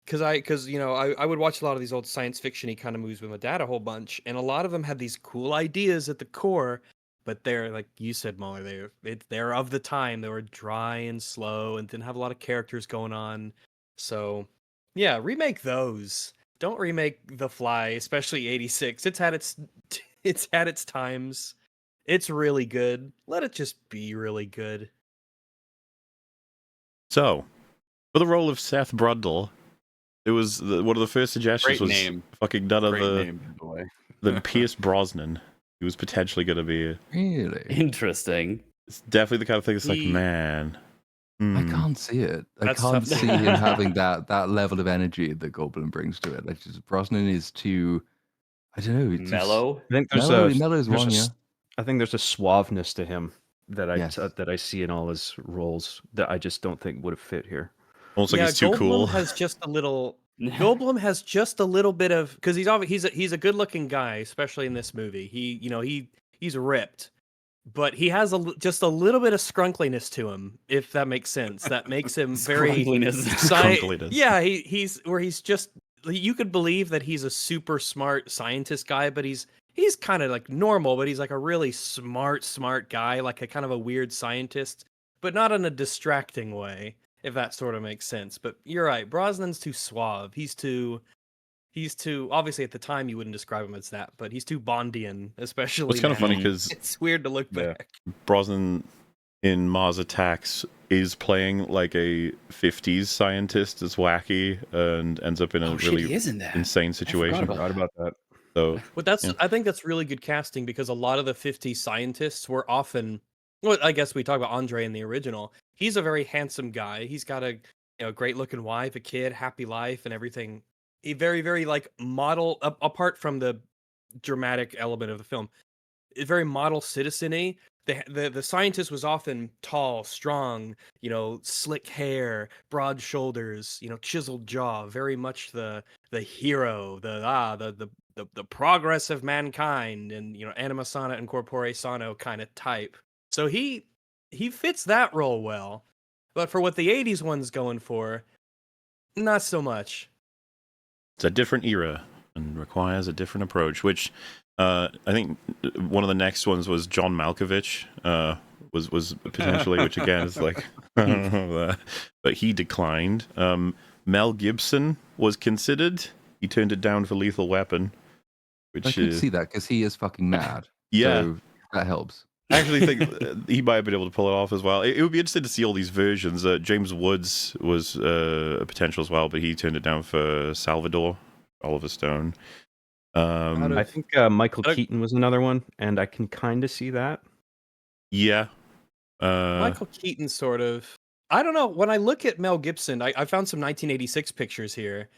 because I would watch a lot of these old science fiction-y kind of movies with my dad a whole bunch, and a lot of them had these cool ideas at the core, but they're like you said, Molly, they're of the time. They were dry and slow and didn't have a lot of characters going on. So yeah, remake those. Don't remake The Fly, especially '86. It's had its times. It's really good. Let it just be really good. So, for the role of Seth Brundle, it was one of the first suggestions Great was name. fucking none Great other name, by the way. than Pierce Brosnan. He was potentially going to be. Really? Interesting. It's definitely the kind of thing that's like, He- man. I hmm. can't see it. I That's can't tough. see him having that level of energy that Goldblum brings to it. Like, just Brosnan is too. I don't know. It's Mellow. I think there's Mellow's one, yeah. I think there's a suaveness to him that Yes. that I see in all his roles that I just don't think would have fit here. Almost like yeah, he's too Goldblum cool. has just a little. Goldblum has just a little bit of, because he's a good looking guy, especially in this movie. He's ripped, but he has just a little bit of scrunkliness to him, if that makes sense. That makes him very Scrunkliness. Scrunkliness. Yeah, he's just, you could believe that he's a super smart scientist guy, but he's kind of like normal, but he's like a really smart guy, like a kind of a weird scientist, but not in a distracting way, if that sort of makes sense. But you're right, Brosnan's too suave. He's too obviously at the time you wouldn't describe him as that, but he's too Bondian, especially. It's kind of now. funny because It's weird to look Yeah. back. Brosnan in Mars Attacks is playing like a 50s scientist that's wacky and ends up in a Oh shit, really he is in that. insane I situation. forgot Forgot about that. So, But Yeah. I think that's really good casting, because a lot of the '50s scientists were often, well, I guess we talk about Andre in the original. He's a very handsome guy. He's got a great looking wife, a kid, happy life, and everything. He very, very like model, apart from the dramatic element of the film, very model citizen-y. The scientist was often tall, strong, slick hair, broad shoulders, chiseled jaw, very much the hero, the progress of mankind, and anima sana and corpore sano kind of type. So he fits that role well. But for what the '80s one's going for, not so much. it's a different era. and requires a different approach. Which I think one of the next ones was John Malkovich. Was potentially, which again is like I don't know that, but he declined. Mel Gibson was considered. He turned it down for Lethal Weapon, which I could see that because he is fucking mad. yeah, So that helps. I actually think he might have been able to pull it off as well. It would be interesting to see all these versions. James Woods was a potential as well, but he turned it down for Salvador, Oliver Stone. I think Michael Keaton was another one, and I can kind of see that. Yeah. Michael Keaton, sort of. I don't know. When I look at Mel Gibson, I found some 1986 pictures here.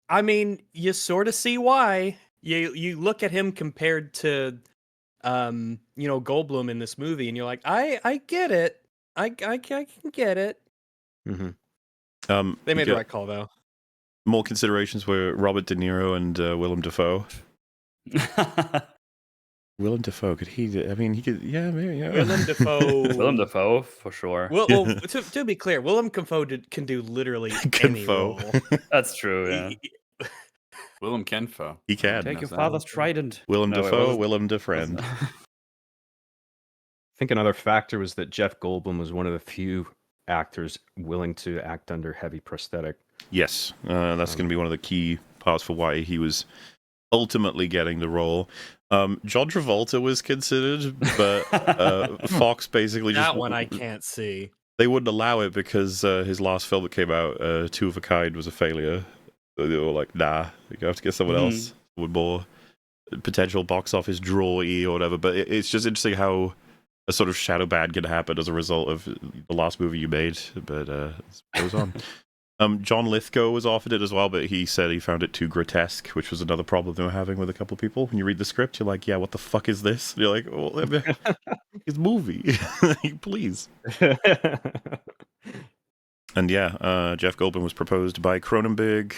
I mean, you sort of see why. You look at him compared to, Goldblum in this movie, and you're like, I get it. I can get it. Mm-hmm. They made the right call, though. More considerations were Robert De Niro and Willem Dafoe. Willem Dafoe, could he? I mean, he could. Yeah, maybe. Yeah. Willem Dafoe. Willem Dafoe, for sure. Well, to be clear, Willem Dafoe can do literally any role. That's true, yeah. Willem Kenfo. He can. Take your father's trident. Willem No, Dafoe, Willem Defriend. I think another factor was that Jeff Goldblum was one of the few actors willing to act under heavy prosthetic. Yes, that's going to be one of the key parts for why he was ultimately getting the role. John Travolta was considered, but Fox basically just... That one I can't see. They wouldn't allow it because his last film that came out, Two of a Kind, was a failure. So they were like, nah, you have to get someone else with more potential box office draw-y or whatever. But it's just interesting how a sort of shadow ban can happen as a result of the last movie you made. But it goes on. John Lithgow was offered it as well, but he said he found it too grotesque, which was another problem they were having with a couple of people. When you read the script, you're like, yeah, what the fuck is this? And you're like, well, it's a movie. Please. And yeah, Jeff Goldblum was proposed by Cronenberg,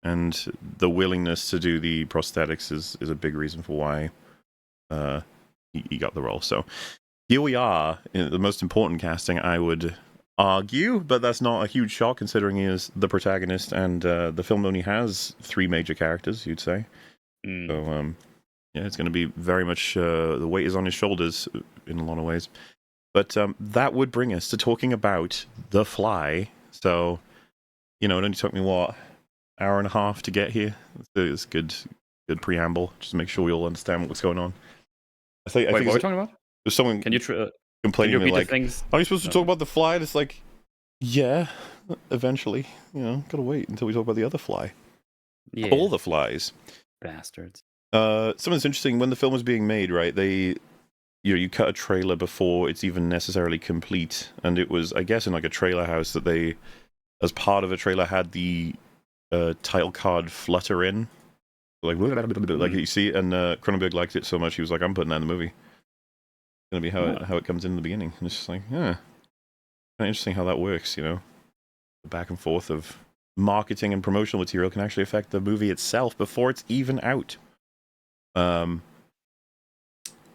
and the willingness to do the prosthetics is a big reason for why he got the role. So here we are, in the most important casting, I would argue, but that's not a huge shock considering he is the protagonist, and the film only has 3 major characters, you'd say. So yeah, it's going to be very much the weight is on his shoulders in a lot of ways. But that would bring us to talking about The Fly. So, it only took me, hour and a half to get here. It's good preamble, just to make sure we all understand what's going on. I think what are we talking about? There's someone Can you complaining repeat like, the things? are you supposed to talk about The Fly? And it's like, yeah, eventually. Gotta wait until we talk about the other fly. Yeah. All the flies. Bastards. Something's interesting. When the film was being made, right, you cut a trailer before it's even necessarily complete, and it was, I guess, in like a trailer house that they, as part of a trailer, had the title card flutter in, like you see, and Cronenberg liked it so much he was like, I'm putting that in the movie. It's gonna be how it comes in the beginning, and it's just like, yeah, kind of interesting how that works, the back and forth of marketing and promotional material can actually affect the movie itself before it's even out.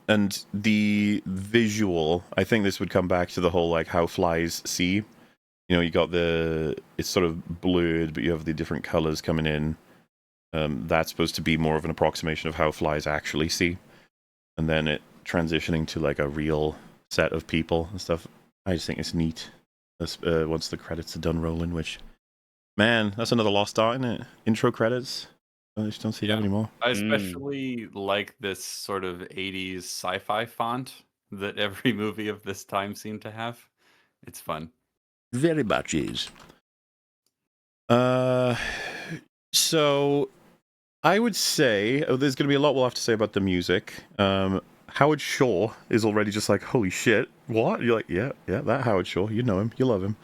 And the visual, I think this would come back to the whole, like, how flies see. You got it's sort of blurred, but you have the different colors coming in. That's supposed to be more of an approximation of how flies actually see. And then it transitioning to, like, a real set of people and stuff. I just think it's neat. Once the credits are done rolling, which, man, that's another lost art, isn't it? Intro credits. I just don't see that anymore. I especially like this sort of 80s sci-fi font that every movie of this time seemed to have. It's fun. Very much is. So I would say there's going to be a lot we'll have to say about the music. Howard Shore is already just like, holy shit, what? You're like, yeah, that Howard Shore. You know him. You love him.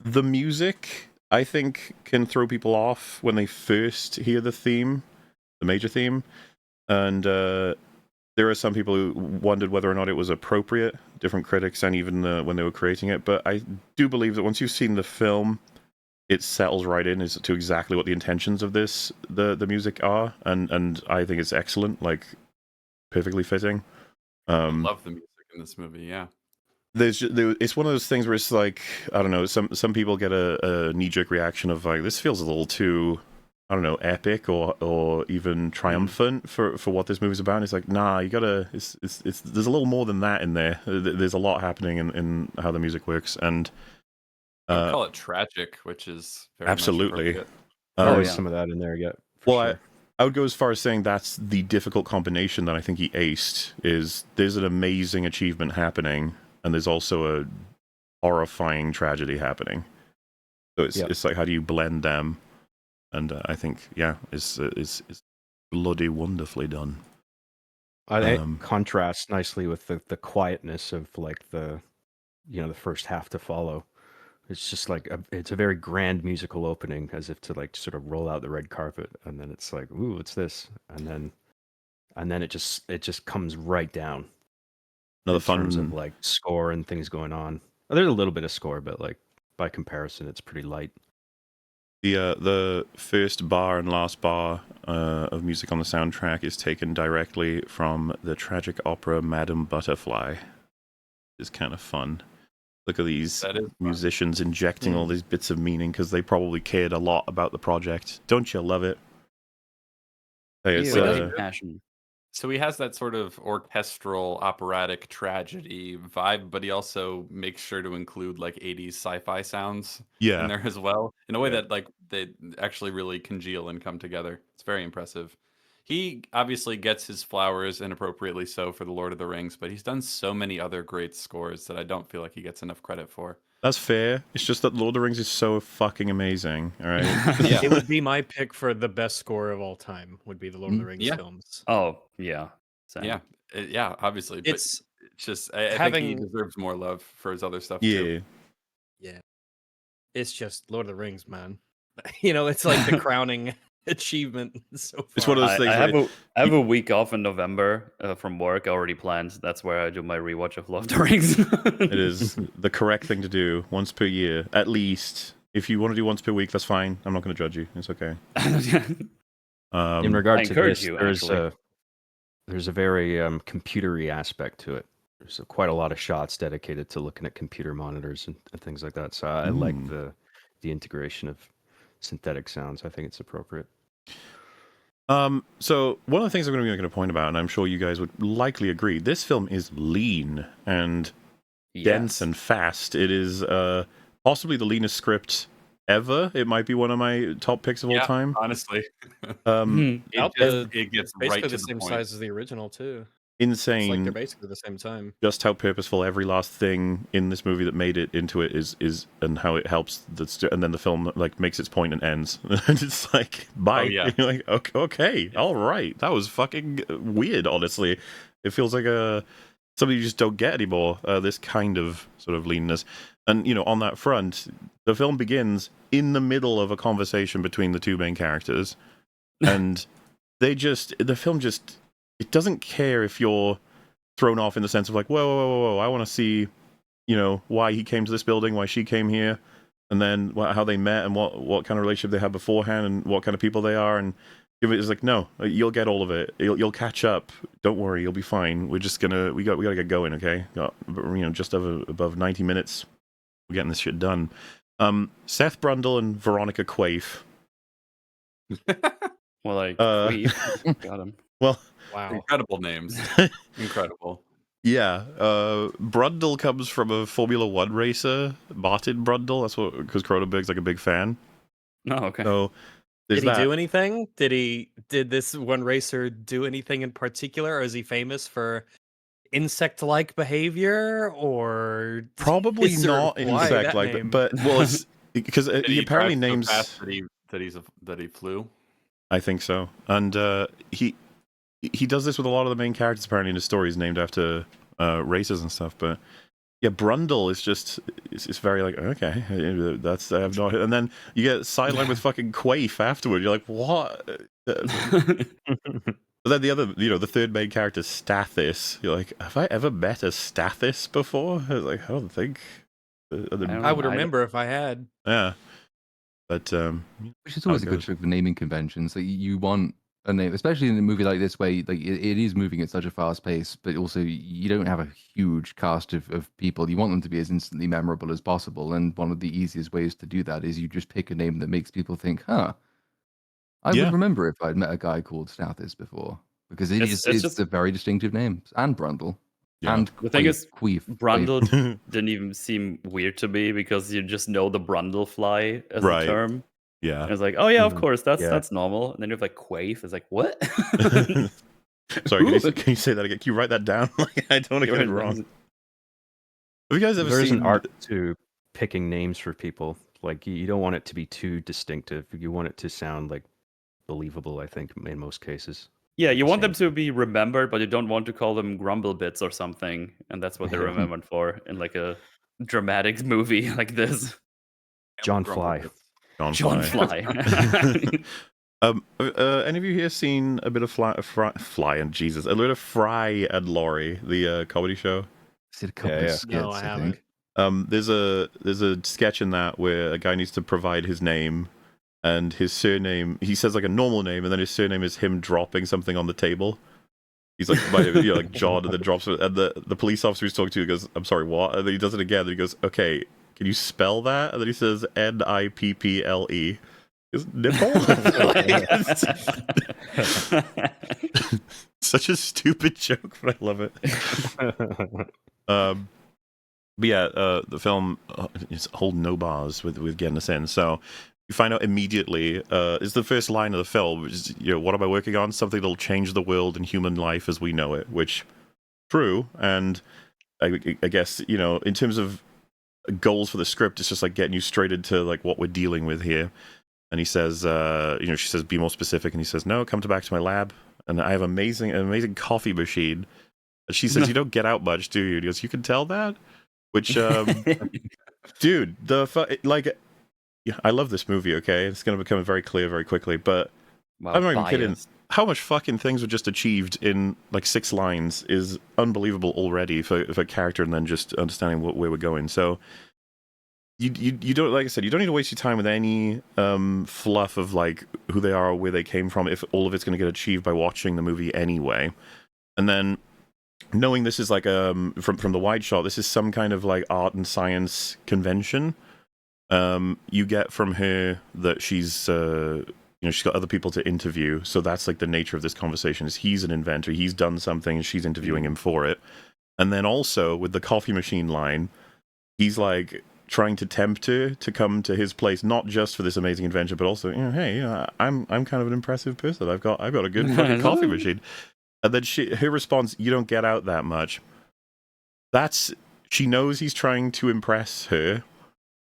The music, I think, can throw people off when they first hear the theme, the major theme. And there are some people who wondered whether or not it was appropriate, different critics, and even when they were creating it. But I do believe that once you've seen the film, it settles right in as to exactly what the intentions of the music are. And I think it's excellent, like, perfectly fitting. I love the music in this movie, yeah. It's one of those things where it's like, I don't know, some people get a knee-jerk reaction of like, this feels a little too I don't know, epic or even triumphant for what this movie's about. And it's like, nah, you gotta. It's there's a little more than that in there. There's a lot happening in how the music works, and I would call it tragic, which is very absolutely. much There is yeah. some of that in there, yeah. For Well, sure. I would go as far as saying that's the difficult combination that I think he aced. Is there's an amazing achievement happening, and there's also a horrifying tragedy happening. So it's like, how do you blend them? And I think, yeah, it's bloody wonderfully done. I think it contrasts nicely with the quietness of like the first half to follow. It's just like it's a very grand musical opening, as if to like sort of roll out the red carpet, and then it's like, ooh, what's this? And then it just comes right down. Another in terms of like score and things going on. There's a little bit of score, but like by comparison, it's pretty light. The first bar and last bar of music on the soundtrack is taken directly from the tragic opera Madame Butterfly. It's kind of fun. Look at these musicians injecting all these bits of meaning because they probably cared a lot about the project. Don't you love it? It's, passion. So he has that sort of orchestral, operatic tragedy vibe, but he also makes sure to include like 80s sci-fi sounds in there as well, in a way that like they actually really congeal and come together. It's very impressive. He obviously gets his flowers, inappropriately so, for the Lord of the Rings, but he's done so many other great scores that I don't feel like he gets enough credit for. That's fair. It's just that Lord of the Rings is so fucking amazing. All right. Yeah. It would be my pick for the best score of all time. Would be the Lord of the Rings films. Oh yeah. Same. Yeah, yeah. Obviously, it's just I think he deserves more love for his other stuff too. Yeah. It's just Lord of the Rings, man. It's like the crowning achievement so far. It's one of those things. I have a week off in November from work already planned. That's where I do my rewatch of Lord of the Rings. It is the correct thing to do once per year, at least. If you want to do once per week, that's fine. I'm not going to judge you. It's okay. In regard to this, you, there's a very computery aspect to it. There's quite a lot of shots dedicated to looking at computer monitors and things like that. So I like the integration of synthetic sounds. I think it's appropriate. So one of the things I'm going to be making a point about, and I'm sure you guys would likely agree, this film is lean and dense and fast. It is possibly the leanest script ever. It might be one of my top picks of all time. Honestly, it gets basically right to the same size as the original too. Insane. It's like they're basically the same time. Just how purposeful every last thing in this movie that made it into it is, and how it helps. And then the film like makes its point and ends. And it's like, bye. You're like, okay, all right. That was fucking weird. Honestly, it feels like something you just don't get anymore. This kind of sort of leanness. And on that front, the film begins in the middle of a conversation between the two main characters, and the film just. It doesn't care if you're thrown off in the sense of like, whoa, I want to see, why he came to this building, why she came here, and then how they met and what kind of relationship they had beforehand and what kind of people they are. And it's like, no, you'll get all of it. You'll catch up. Don't worry, you'll be fine. We're just we got to get going, okay? Got, just above 90 minutes. We're getting this shit done. Seth Brundle and Veronica Quaife. Well, like Quaife. Got him. Well. Wow. Incredible names. Incredible. Yeah. Brundle comes from a Formula One racer, Martin Brundle. That's because Cronenberg's like a big fan. Oh, okay. So did he do anything? Did this one racer do anything in particular? Or is he famous for insect-like behavior? Or probably not insect-like, but well, it's because he apparently names so fast that he flew. I think so, and he does this with a lot of the main characters apparently in his stories named after races and stuff. But yeah, Brundle is just it's very like, okay, that's I have no, and then you get sidelined with fucking Quaife afterward. You're like, what? But then the other, the third main character, Stathis. You're like, have I ever met a Stathis before? I was like, I don't think. I would remember if I had. Yeah, but which is always a good trick for naming conventions. That you want a name, especially in a movie like this, where like it is moving at such a fast pace, but also you don't have a huge cast of people. You want them to be as instantly memorable as possible, and one of the easiest ways to do that is you just pick a name that makes people think, huh, I Yeah. would remember if I'd met a guy called Stouthis before, because It's it's just a very distinctive name, and Brundle, Yeah. and the thing is, Queef. Brundle didn't even seem weird to me because you just know the Brundle fly as a Right. term. Yeah. And it's like, oh yeah, of course, Yeah. that's normal. And then you have like Quaif. It's like, what? Sorry, can you say that again? Can you write that down? Like, I don't want to get it wrong. Have you guys ever There's seen an art to picking names for people. Like you don't want it to be too distinctive. You want it to sound like believable, I think, in most cases. Yeah, you want them Same. to be remembered, but you don't want to call them Grumble Bits or something. And that's what they're Yeah. remembered for in like a dramatic movie like this. John Grumble Fly. bits. John Fly. Any of you here seen a bit of Fly and Jesus, a little of Fry and Laurie, the comedy show? I did a couple Yeah. of skits, No, I I haven't. think. There's a sketch in that where a guy needs to provide his name, and his surname. He says like a normal name, and then his surname is him dropping something on the table. He's like, like John, and then drops it. And the police officer he's talking to goes, "I'm sorry, what?" And then he does it again. And he goes, "Okay, can you spell that?" And then he says, "Nipple." Is nipple? Such a stupid joke, but I love it. But yeah, the film is holding no bars with getting us in. So you find out immediately. Is the first line of the film, which is, what am I working on? Something that'll change the world and human life as we know it. Which, true. And I guess in terms of goals for the script, it's just like getting you straight into like what we're dealing with here. And he says, she says, be more specific. And he says, no, come back to my lab. And I have an amazing coffee machine. And she says, you don't get out much, do you? And he goes, you can tell that? Which, dude, I love this movie, okay? It's going to become very clear very quickly. But Wow, I'm not even kidding. biased. How much fucking things were just achieved in like 6 lines is unbelievable already for character and then just understanding where we're going. So you don't, like I said, you don't need to waste your time with any fluff of like who they are or where they came from if all of it's going to get achieved by watching the movie anyway. And then knowing this is like from the wide shot, this is some kind of like art and science convention. You get from her that she's she's got other people to interview, so that's like the nature of this conversation. Is he's an inventor, he's done something, and she's interviewing him for it. And then also with the coffee machine line, he's like trying to tempt her to come to his place, not just for this amazing invention, but also, hey, I'm kind of an impressive person. I've got a good fucking coffee machine. And then her response, you don't get out that much. She knows he's trying to impress her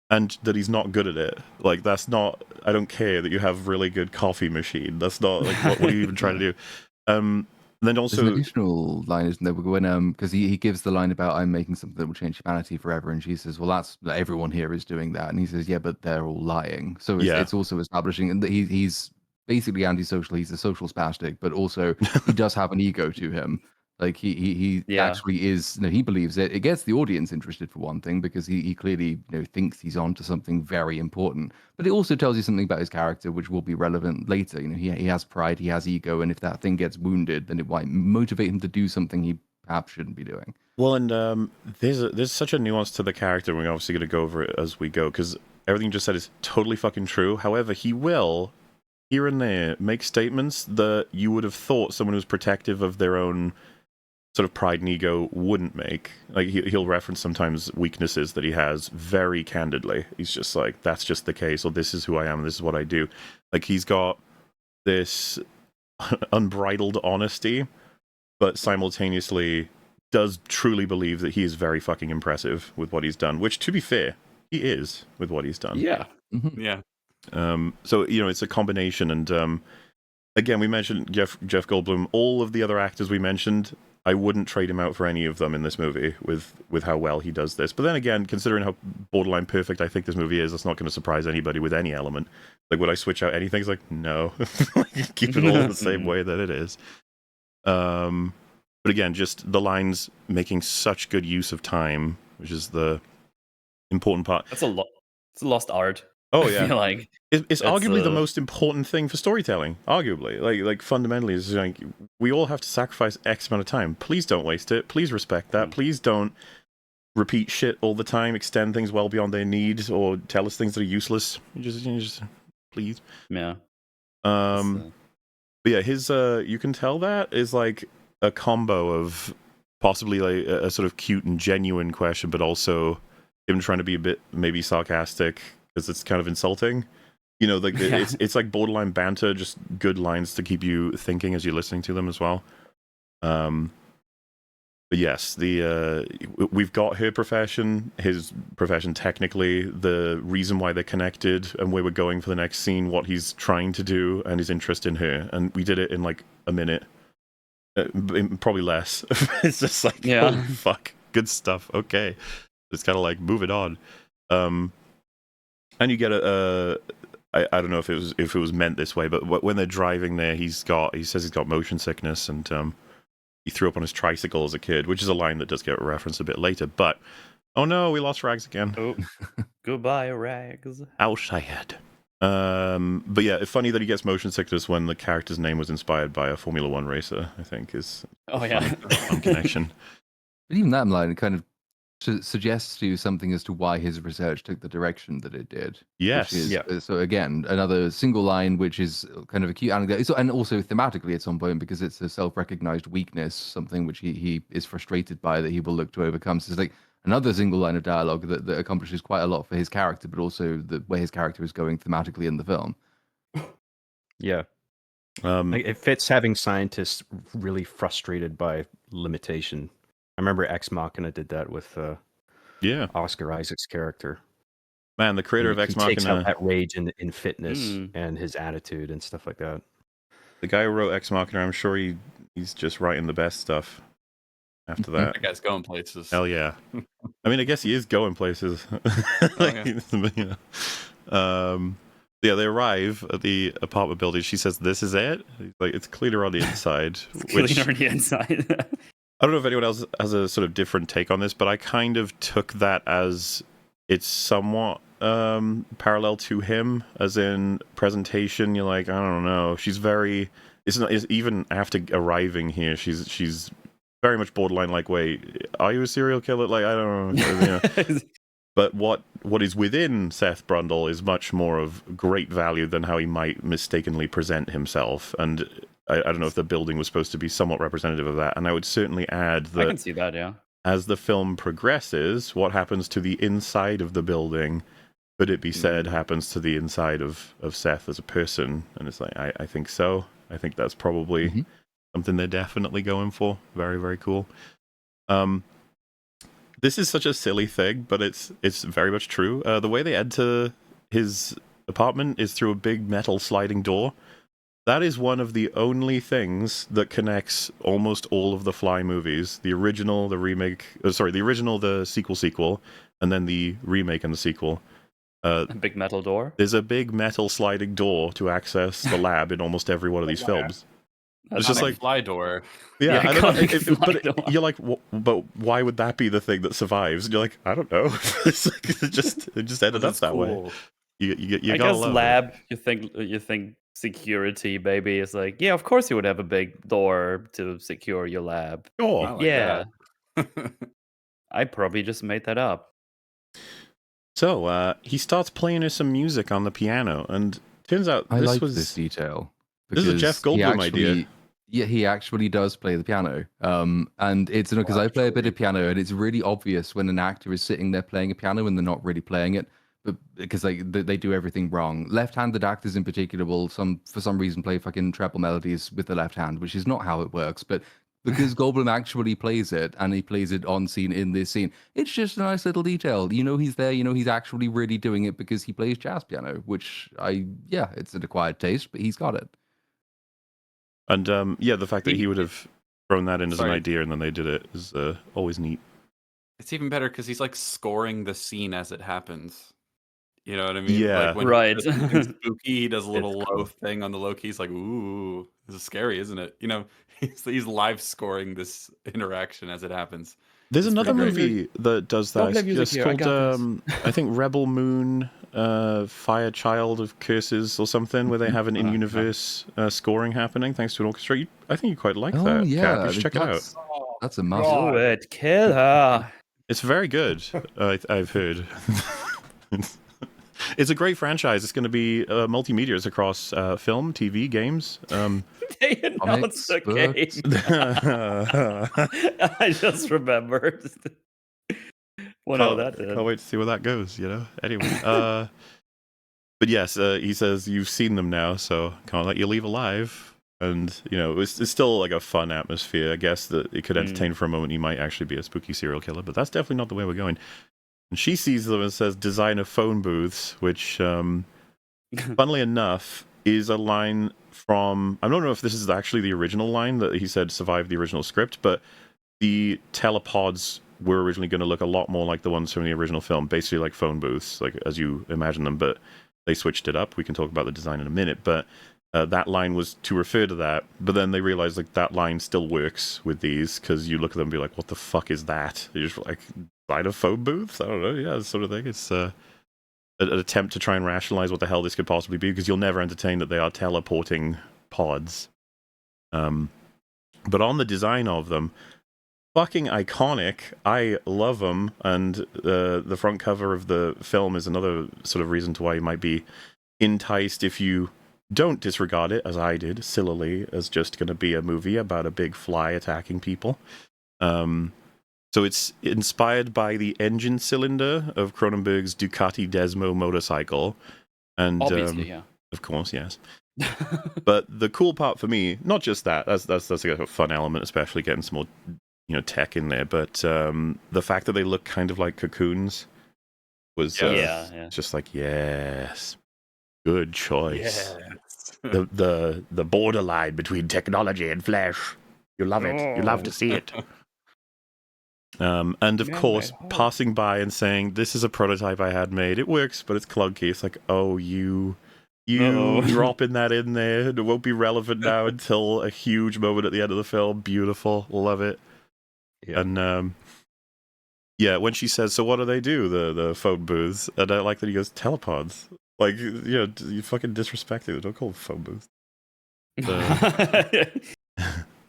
and that he's not good at it. Like, that's not, I don't care that you have really good coffee machine. That's not, like, what are you even trying to do? Then also, there's an additional line, isn't there? When because he gives the line about I'm making something that will change humanity forever, and she says, "Well, that's everyone here is doing that," and he says, "Yeah, but they're all lying." So it's also establishing that he's basically antisocial. He's a social spastic, but also he does have an ego to him. Like he actually is. He believes it. It gets the audience interested for one thing because he clearly thinks he's onto something very important. But it also tells you something about his character, which will be relevant later. He has pride, he has ego, and if that thing gets wounded, then it might motivate him to do something he perhaps shouldn't be doing. Well, and there's such a nuance to the character. We're obviously going to go over it as we go because everything you just said is totally fucking true. However, he will here and there make statements that you would have thought someone who's protective of their own sort of pride and ego wouldn't make. Like he'll reference sometimes weaknesses that he has very candidly. He's just like, that's just the case, or this is who I am, and this is what I do. Like he's got this unbridled honesty, but simultaneously does truly believe that he is very fucking impressive with what he's done, which, to be fair, he is with what he's done. Yeah. Mm-hmm. Yeah. So, it's a combination. And again, we mentioned Jeff Goldblum. All of the other actors we mentioned, I wouldn't trade him out for any of them in this movie with how well he does this. But then again, considering how borderline perfect I think this movie is, that's not going to surprise anybody with any element. Like, would I switch out anything? It's like, no. Keep it all the same way that it is. But again, just the lines making such good use of time, which is the important part. It's a lost art. Oh, I yeah. feel like It's arguably the most important thing for storytelling. Arguably, like fundamentally, is like we all have to sacrifice X amount of time. Please don't waste it. Please respect that. Please don't repeat shit all the time. Extend things well beyond their needs, or tell us things that are useless. Just please. Yeah. But yeah, his you can tell that is like a combo of possibly like a sort of cute and genuine question, but also him trying to be a bit maybe sarcastic because it's kind of insulting. You know, like it's like borderline banter, just good lines to keep you thinking as you're listening to them as well. But yes, we've got her profession, his profession technically, the reason why they're connected, and where we're going for the next scene, what he's trying to do, and his interest in her. And we did it in like a minute, probably less. It's just like, holy fuck, good stuff. Okay, it's kind of like move it on. And you get I don't know if it was meant this way, but when they're driving there, he says he's got motion sickness and. He threw up on his tricycle as a kid, which is a line that does get referenced a bit later. But, oh no, we lost Rags again. Oh, goodbye, Rags. Outside. But yeah, it's funny that he gets motion sickness when the character's name was inspired by a Formula One racer, I think is fun connection. But even that line kind of suggests to you something as to why his research took the direction that it did. Yes. So again, another single line, which is kind of a cute anecdote, and also thematically at some point because it's a self-recognized weakness, something which he is frustrated by that he will look to overcome. So it's like another single line of dialogue that accomplishes quite a lot for his character, but also the way his character is going thematically in the film. Yeah. It fits having scientists really frustrated by limitation. I remember Ex Machina did that with Oscar Isaac's character. Man, the creator of Ex Machina takes out that rage in fitness and his attitude and stuff like that. The guy who wrote Ex Machina, I'm sure he's just writing the best stuff after that. That guy's going places. Hell yeah. I mean, I guess he is going places. Yeah, they arrive at the apartment building. She says, "This is it." He's like, it's cleaner on the inside. Cleaner on the inside. I don't know if anyone else has a sort of different take on this, but I kind of took that as it's somewhat parallel to him, as in presentation. You're like, I don't know. She's very. It's even after arriving here, she's very much borderline. Like, wait, are you a serial killer? Like, I don't know. But what is within Seth Brundle is much more of great value than how he might mistakenly present himself. And I don't know if the building was supposed to be somewhat representative of that. And I would certainly add that I can see that, yeah. As the film progresses, what happens to the inside of the building, could it be said, happens to the inside of Seth as a person? And it's like, I think so. I think that's probably something they're definitely going for. Very, very cool. This is such a silly thing, but it's very much true. The way they enter his apartment is through a big metal sliding door. That is one of the only things that connects almost all of the Fly movies. The original, the remake, the original, the sequel, and then the remake and the sequel. A big metal door? There's a big metal sliding door to access the lab in almost every one of these films. It's just like fly door. Yeah, I don't know. But you're like, but why would that be the thing that survives? And you're like, I don't know. It's like, it just ended up that way. You I guess lab. You think security, baby. It's like, yeah, of course you would have a big door to secure your lab. Oh, yeah. I probably just made that up. So he starts playing her some music on the piano, and turns out this detail. This is a Jeff Goldblum idea. Yeah, he actually does play the piano. And it's because I play a bit of piano, and it's really obvious when an actor is sitting there playing a piano and they're not really playing it, but because they do everything wrong. Left-handed actors in particular will for some reason play fucking treble melodies with the left hand, which is not how it works. But because Goldblum actually plays it, and he plays it on scene in this scene, it's just a nice little detail. You know he's there. You know he's actually really doing it because he plays jazz piano, which it's an acquired taste, but he's got it. And the fact that he would have thrown that in as an idea and then they did it is always neat. It's even better because he's like scoring the scene as it happens. You know what I mean? Yeah, like when right. Spooky, he does a little low thing on the low key. He's like, ooh, this is scary, isn't it? You know, he's live scoring this interaction as it happens. There's another movie that does that. It's called, I think, Rebel Moon, Fire Child of Curses or something, where they have an in-universe scoring happening thanks to an orchestra. I think you quite like that. Yeah, Cap. You should check it out. That's a must. Do it, kill her. It's very good, I've heard. It's a great franchise. It's going to be multimedia. It's across film, TV, games. They announced the game. I just remembered. Well, no, that did. Can't wait to see where that goes, you know? Anyway, but yes, he says you've seen them now, so can't let you leave alive. And, you know, it's still like a fun atmosphere. I guess that it could entertain for a moment. You might actually be a spooky serial killer, but that's definitely not the way we're going. And she sees them and says, designer phone booths, which, funnily enough, is a line from... I don't know if this is actually the original line that he said survived the original script, but the telepods were originally going to look a lot more like the ones from the original film, basically like phone booths, like as you imagine them, but they switched it up. We can talk about the design in a minute, but that line was to refer to that, but then they realized like that line still works with these, because you look at them and be like, what the fuck is that? You're just like, design of phone booths? I don't know, yeah, sort of thing. It's an attempt to try and rationalize what the hell this could possibly be, because you'll never entertain that they are teleporting pods. But on the design of them, fucking iconic. I love them, and the front cover of the film is another sort of reason to why you might be enticed if you don't disregard it, as I did, sillily, as just going to be a movie about a big fly attacking people. So it's inspired by the engine cylinder of Cronenberg's Ducati Desmo motorcycle. And, obviously, yeah. Of course, yes. But the cool part for me, not just that, that's like a fun element, especially getting some more, you know, tech in there, but the fact that they look kind of like cocoons was just like, yes, good choice. Yes. the borderline between technology and flesh. You love it. You love to see it. And of course, passing by and saying, this is a prototype I had made. It works, but it's clunky. It's like, oh, you dropping that in there. It won't be relevant now until a huge moment at the end of the film. Beautiful. Love it. Yeah. And yeah, when she says, so what do they do, the phone booths? And I like that he goes, telepods. Like, you know, you fucking disrespecting them. Don't call them phone booths.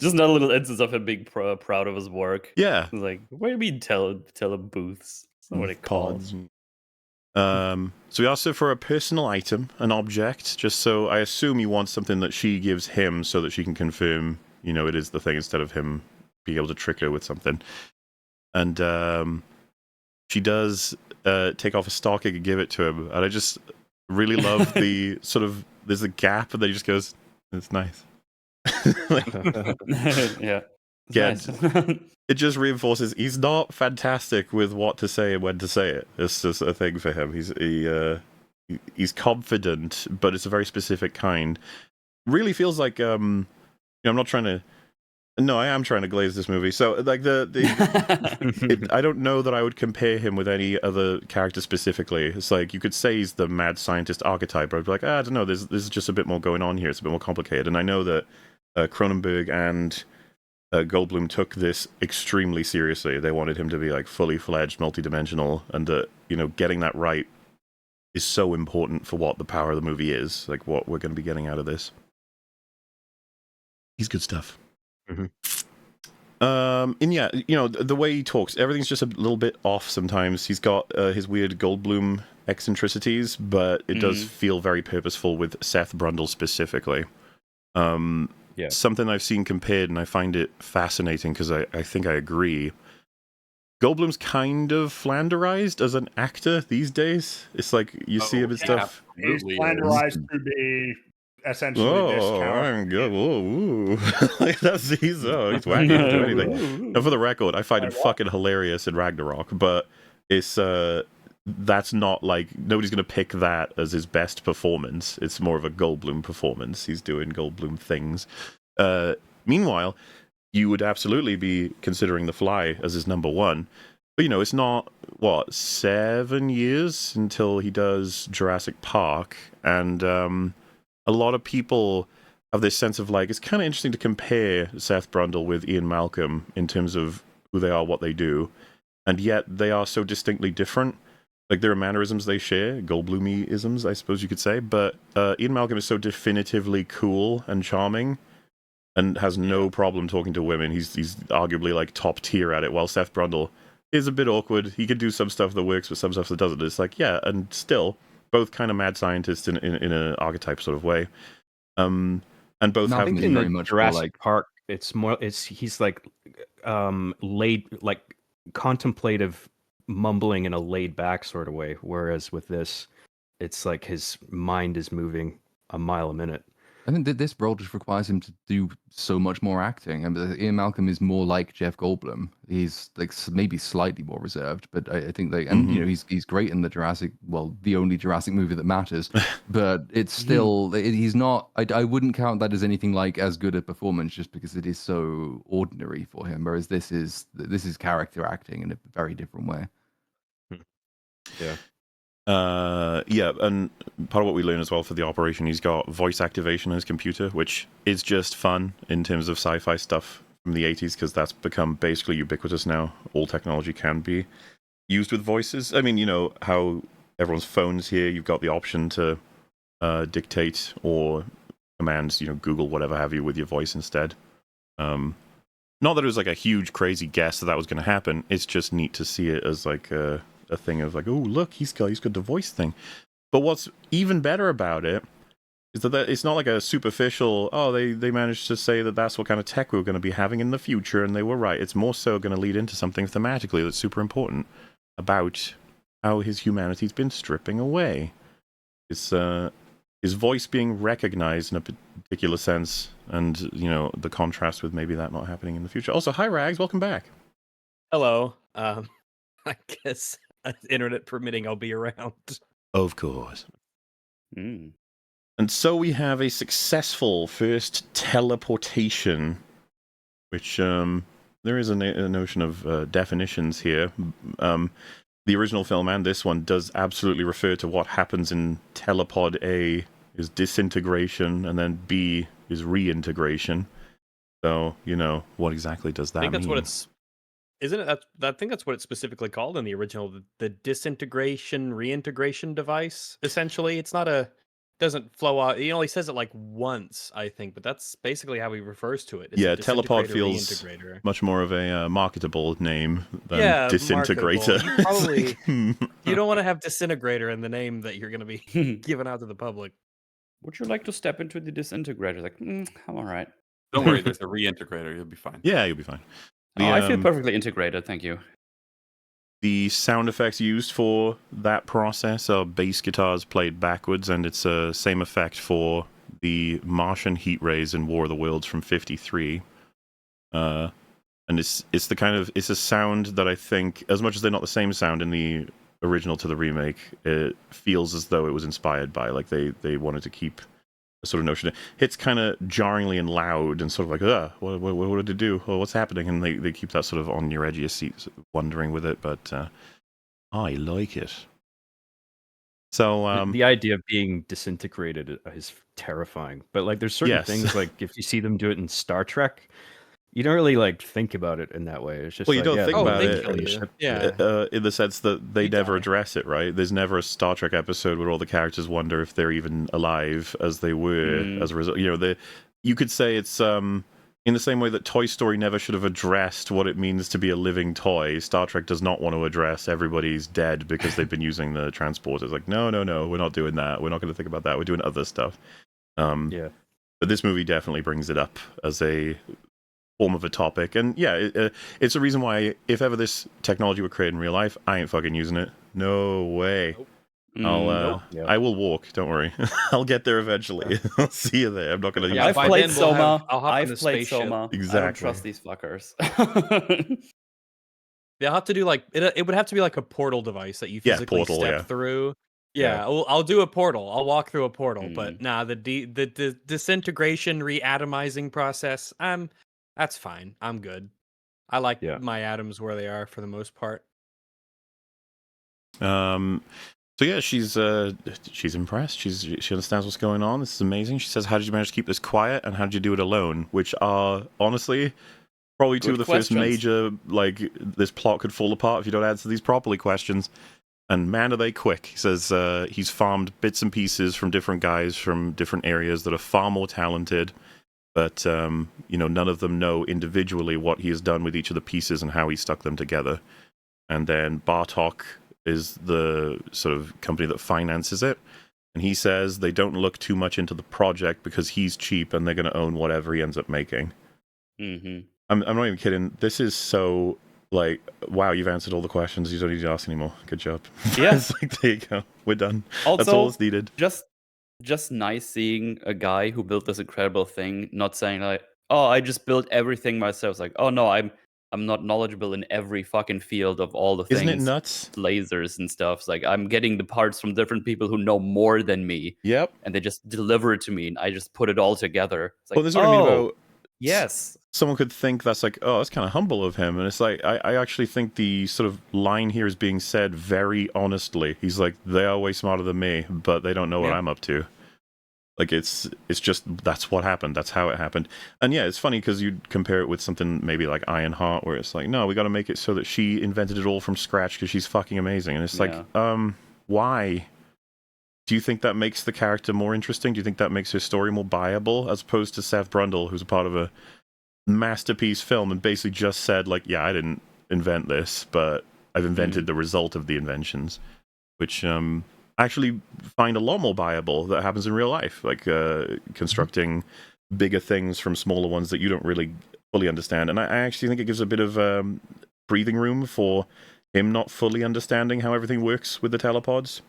Just another little instance of him being proud of his work. Yeah. He's like, what do you mean telebooths? That's not what it calls. So we asked her for a personal item, an object, just so I assume he wants something that she gives him so that she can confirm, you know, it is the thing instead of him being able to trick her with something. And she does take off a stocking and give it to him. And I just really love the sort of, there's a gap and then he just goes, it's nice. Yeah. Nice. It just reinforces he's not fantastic with what to say and when to say it. It's just a thing for him. He's confident, but it's a very specific kind. Really feels like you know, I'm not trying to. No, I am trying to glaze this movie. So like I don't know that I would compare him with any other character specifically. It's like you could say he's the mad scientist archetype, but I'd be like, I don't know. There's just a bit more going on here. It's a bit more complicated, and I know that Cronenberg and Goldblum took this extremely seriously. They wanted him to be like fully fledged, multidimensional, and that, you know, getting that right is so important for what the power of the movie is, like what we're going to be getting out of this. He's good stuff. Mm-hmm. And yeah, you know, the way he talks, everything's just a little bit off sometimes. He's got his weird Goldblum eccentricities, but it does feel very purposeful with Seth Brundle specifically. Yeah. Something I've seen compared, and I find it fascinating because I think I agree. Goldblum's kind of flanderized as an actor these days. It's like you see him and stuff. He's flanderized to be essentially this character. I'm good. Whoa, like he's wacky to do anything. And for the record, I find him fucking hilarious in Ragnarok, but it's that's not like, nobody's gonna pick that as his best performance. It's more of a Goldblum performance. He's doing Goldblum things. Meanwhile, you would absolutely be considering The Fly as his number one. But, you know, it's not, 7 years until he does Jurassic Park. And a lot of people have this sense of, like, it's kind of interesting to compare Seth Brundle with Ian Malcolm in terms of who they are, what they do. And yet they are so distinctly different. Like, there are mannerisms they share, Goldblum-isms, I suppose you could say. But Ian Malcolm is so definitively cool and charming, and has no problem talking to women. He's arguably like top tier at it, while Seth Brundle is a bit awkward. He can do some stuff that works, but some stuff that doesn't. It's like, yeah, and still, both kind of mad scientists in an archetype sort of way. And both No, I have I think He's in very the much more Jurassic like- Park, he's like contemplative mumbling in a laid back sort of way, whereas with this, it's like his mind is moving a mile a minute. I think that this role just requires him to do so much more acting. And Ian Malcolm is more like Jeff Goldblum. He's like maybe slightly more reserved, but I think like, and you know, he's great in the only Jurassic movie that matters. But it's still he's not. I wouldn't count that as anything like as good a performance just because it is so ordinary for him. Whereas this is character acting in a very different way. Yeah. Yeah, and part of what we learn as well for the operation, he's got voice activation on his computer, which is just fun in terms of sci-fi stuff from the 80s, because that's become basically ubiquitous now. All technology can be used with voices. I mean, you know how everyone's phones here, you've got the option to dictate or commands, you know, Google, whatever have you, with your voice instead. Not that it was like a huge, crazy guess that was going to happen. It's just neat to see it as like a thing of like, oh, look, he's got the voice thing. But what's even better about it is that it's not like a superficial, oh, they managed to say that that's what kind of tech we were going to be having in the future, and they were right. It's more so going to lead into something thematically that's super important about how his humanity's been stripping away. It's his voice being recognized in a particular sense, and, you know, the contrast with maybe that not happening in the future. Also, hi, Rags, welcome back. Hello. I guess internet permitting, I'll be around. Of course. Mm. And so we have a successful first teleportation, which there is a notion of definitions here. The original film and this one does absolutely refer to what happens in telepod A is disintegration, and then B is reintegration. So, you know, what exactly does that mean? I think that's what it's... Isn't it? I think that's what it's specifically called in the original. The disintegration reintegration device. Essentially, it's not a... Doesn't flow out. He only says it like once, I think, but that's basically how he refers to it. It's yeah, a telepod disintegrator, feels reintegrator. much more of a marketable name than disintegrator. You probably you don't want to have disintegrator in the name that you're going to be giving out to the public. Would you like to step into the disintegrator? Like, I'm all right. Don't worry, there's a reintegrator. You'll be fine. Yeah, you'll be fine. I feel perfectly integrated, thank you. The sound effects used for that process are bass guitars played backwards, and it's the same effect for the Martian heat rays in War of the Worlds from '53. And it's the kind of, it's a sound that I think, as much as they're not the same sound in the original to the remake, it feels as though it was inspired by, like they wanted to keep a sort of notion. It hits kind of jarringly and loud and sort of like, what did it do? Oh, what's happening? And they keep that sort of on your edge of your seat, wondering with it, but I like it. So the idea of being disintegrated is terrifying. But like, there's certain things, like if you see them do it in Star Trek, you don't really like think about it in that way. It's just, well, you like, don't think about it in the sense that they never address it, right? There's never a Star Trek episode where all the characters wonder if they're even alive as they were as a result. You know, you could say it's in the same way that Toy Story never should have addressed what it means to be a living toy. Star Trek does not want to address everybody's dead because they've been using the transporters. Like, no, we're not doing that. We're not going to think about that. We're doing other stuff. But this movie definitely brings it up as a form of a topic, and it's a reason why if ever this technology were created in real life, I ain't fucking using it. No way. Nope. I will walk, don't worry. I'll get there eventually. I'll see you there. I'm not gonna use I've played Soma. I'll hop in I've the played spaceship. Soma. Exactly. I don't trust these fuckers. They'll have to do like it would have to be like a portal device that you physically step through. Yeah, I'll do a portal. I'll walk through a portal, but nah, the disintegration reatomizing process, that's fine. I'm good. I like my atoms where they are for the most part. So yeah, she's impressed. She understands what's going on. This is amazing. She says, "How did you manage to keep this quiet, and how did you do it alone?" Which are honestly probably two of the first major, like, this plot could fall apart if you don't answer these properly questions. And man, are they quick. He says he's farmed bits and pieces from different guys from different areas that are far more talented, but none of them know individually what he has done with each of the pieces and how he stuck them together. And then Bartok is the sort of company that finances it. And he says they don't look too much into the project because he's cheap and they're going to own whatever he ends up making. Mm-hmm. I'm not even kidding. This is so, like, wow, you've answered all the questions. You don't need to ask anymore. Good job. Yeah. It's like, there you go. We're done. Also, That's all that's needed. just nice seeing a guy who built this incredible thing, not saying like, "Oh, I just built everything myself." It's like, "Oh no, I'm not knowledgeable in every fucking field of all the Isn't it things, nuts? lasers and stuff." It's like I'm getting the parts from different people who know more than me, Yep. and they just deliver it to me, and I just put it all together. It's like, Well, this is what I mean about yes. someone could think that's like, oh, that's kind of humble of him. And it's like, I actually think the sort of line here is being said very honestly. He's like, they are way smarter than me, but they don't know what Yeah. I'm up to. Like, it's just, that's what happened. That's how it happened. And yeah, it's funny because you'd compare it with something maybe like Ironheart, where it's like, no, we got to make it so that she invented it all from scratch because she's fucking amazing. And it's like, why? Do you think that makes the character more interesting? Do you think that makes her story more viable as opposed to Seth Brundle, who's a part of a masterpiece film and basically just said, like, yeah, I didn't invent this, but I've invented the result of the inventions, which I actually find a lot more viable that happens in real life, like constructing bigger things from smaller ones that you don't really fully understand. And I actually think it gives a bit of breathing room for him not fully understanding how everything works with the telepods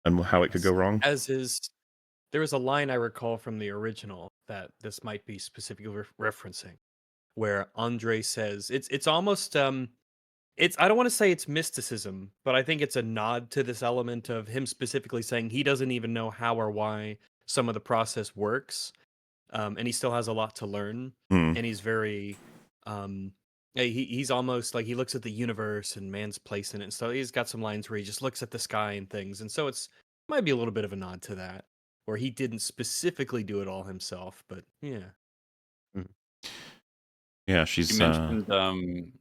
and how it could go wrong. There was a line I recall from the original that this might be specifically referencing, where Andre says it's almost it's I don't want to say it's mysticism, but I think it's a nod to this element of him specifically saying he doesn't even know how or why some of the process works, and he still has a lot to learn, and he's very he's almost like he looks at the universe and man's place in it, and so he's got some lines where he just looks at the sky and things, and so might be a little bit of a nod to that, where he didn't specifically do it all himself, but yeah. Yeah, she's. You mentioned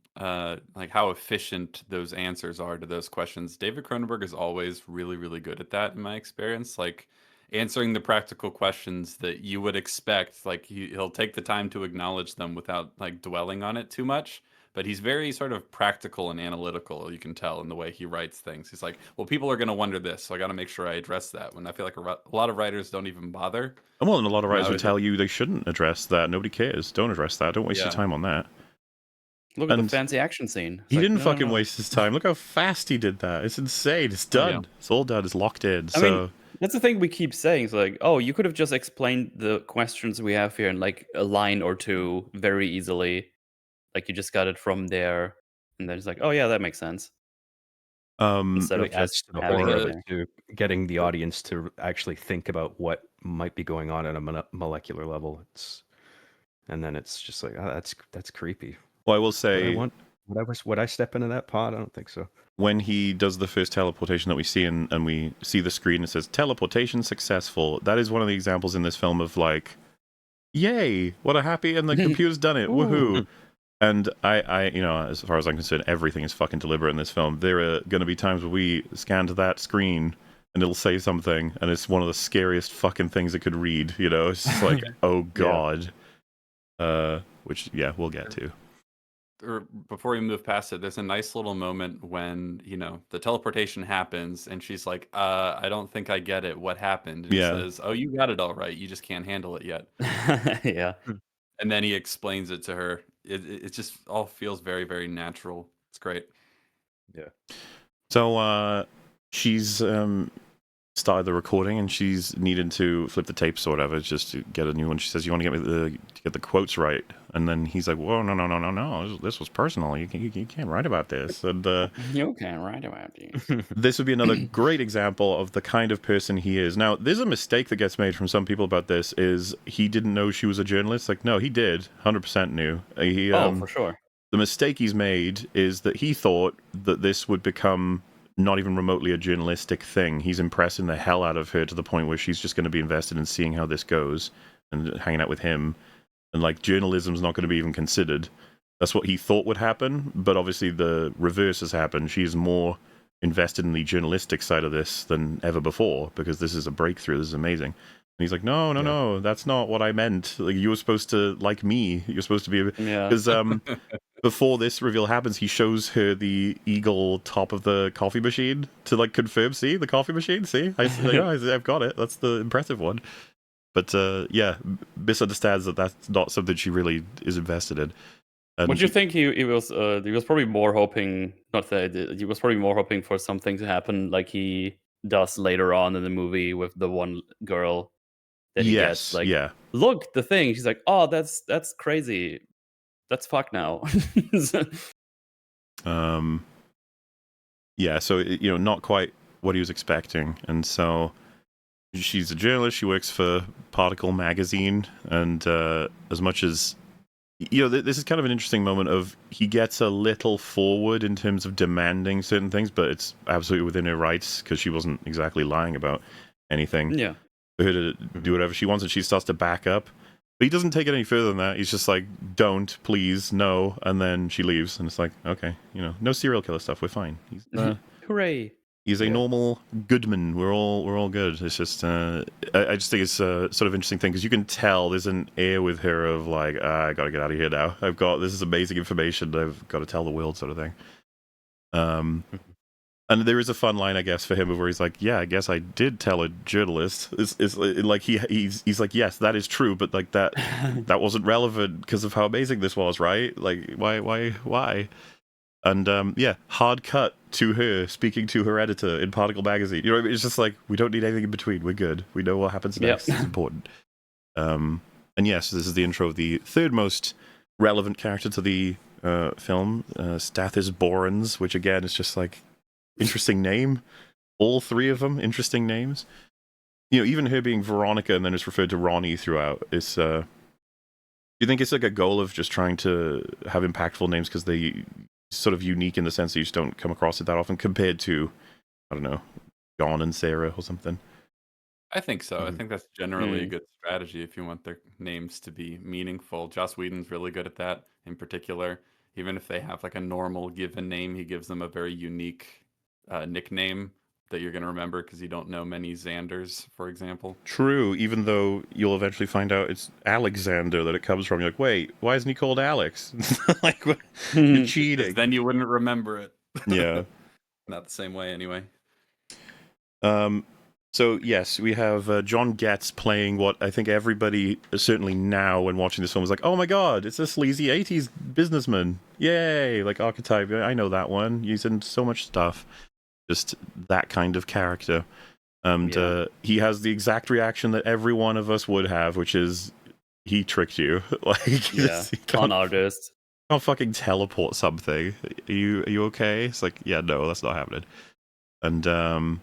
like how efficient those answers are to those questions. David Cronenberg is always really, really good at that in my experience. Like answering the practical questions that you would expect. Like he'll take the time to acknowledge them without like dwelling on it too much. But he's very sort of practical and analytical. You can tell in the way he writes things. He's like, well, people are going to wonder this, so I got to make sure I address that. When I feel like a lot of writers don't even bother. Well, and a lot of writers would tell you they shouldn't address that. Nobody cares. Don't address that. Don't waste your time on that. Look at the fancy action scene. He didn't fucking waste his time. Look how fast he did that. It's insane. It's done. Yeah. It's all done. It's locked in. I mean, that's the thing we keep saying. It's like, oh, you could have just explained the questions we have here in like a line or two very easily. Like you just got it from there, and then it's like, oh yeah, that makes sense. Instead of just the horror to getting the audience to actually think about what might be going on at a molecular level. And then it's just like, oh, that's creepy. Well, I will say, would I step into that pod? I don't think so. When he does the first teleportation that we see, and we see the screen, it says teleportation successful. That is one of the examples in this film of like, yay, what a happy, and the computer's done it, woohoo. And I, you know, as far as I'm concerned, everything is fucking deliberate in this film. There are going to be times where we scan to that screen and it'll say something, and it's one of the scariest fucking things it could read. You know, it's just like, oh god. Which, yeah, we'll get to. Or before we move past it, there's a nice little moment when, you know, the teleportation happens and she's like, I don't think I get it. What happened? And he says, oh, you got it all right. You just can't handle it yet. Yeah. And then he explains it to her. It just all feels very, very natural. It's great. Yeah. So she's started the recording and she's needed to flip the tapes or whatever just to get a new one. She says, you want to get the quotes right? And then he's like, whoa, no. This was personal. You can't write about this. And you can't write about this. This would be another great example of the kind of person he is. Now, there's a mistake that gets made from some people about this is he didn't know she was a journalist. Like, no, he did. 100% knew. For sure. The mistake he's made is that he thought that this would become not even remotely a journalistic thing. He's impressing the hell out of her to the point where she's just going to be invested in seeing how this goes and hanging out with him. And like journalism's not going to be even considered. That's what he thought would happen, but obviously the reverse has happened. She's more invested in the journalistic side of this than ever before because this is a breakthrough. This is amazing. he's like, no, no, Yeah. no, that's not what I meant. Like, you were supposed to like me. You're supposed to be Yeah. because before this reveal happens, he shows her the eagle top of the coffee machine to like confirm. See the coffee machine. See, I've got it. That's the impressive one. But yeah, misunderstands that that's not something she really is invested in. And Would you think he was probably more hoping, not that he was probably more hoping for something to happen like he does later on in the movie with the one girl that he gets, yes, like, yeah. look, the thing. She's like, oh, that's crazy. That's fucked now. Yeah, so not quite what he was expecting, and so she's a journalist. She works for Particle magazine, and as much as this is kind of an interesting moment of he gets a little forward in terms of demanding certain things, but it's absolutely within her rights because she wasn't exactly lying about anything. Yeah. For her to do whatever she wants, and she starts to back up. But he doesn't take it any further than that. He's just like, don't, please, no. And then she leaves. And it's like, okay, no serial killer stuff. We're fine. Hooray. He's a normal Goodman. We're all good. It's just, I just think it's a sort of interesting thing because you can tell there's an air with her of like, I got to get out of here now. This is amazing information. I've got to tell the world sort of thing. And there is a fun line, I guess, for him where he's like, "Yeah, I guess I did tell a journalist." It's like he's like, "Yes, that is true," but like that wasn't relevant because of how amazing this was, right? Like, why? And yeah, hard cut to her speaking to her editor in Particle magazine. You know what I mean? It's just like we don't need anything in between. We're good. We know what happens next. It's important. And yes, this is the intro of the third most relevant character to the film, Stathis Borans, which again is just like. Interesting name. All three of them, interesting names. Even her being Veronica and then it's referred to Ronnie throughout. Is do you think it's like a goal of just trying to have impactful names because they sort of unique in the sense that you just don't come across it that often compared to, I don't know, John and Sarah or something? I think so. I think that's generally a good strategy if you want their names to be meaningful. Joss Whedon's really good at that in particular. Even if they have like a normal given name, he gives them a very unique nickname that you're going to remember because you don't know many Xanders, for example. True, even though you'll eventually find out it's Alexander that it comes from. You're like, wait, why isn't he called Alex? Like, you're cheating. Then you wouldn't remember it. Yeah. Not the same way, anyway. So, yes, we have John Getz playing what I think everybody, certainly now when watching this film, is like, oh my god, it's a sleazy 80s businessman. Yay! Like, archetype, I know that one. He's in so much stuff. Just that kind of character. And he has the exact reaction that every one of us would have, which is, he tricked you. Like, Con artist. Can't fucking teleport something. Are you okay? It's like, yeah, no, that's not happening. And,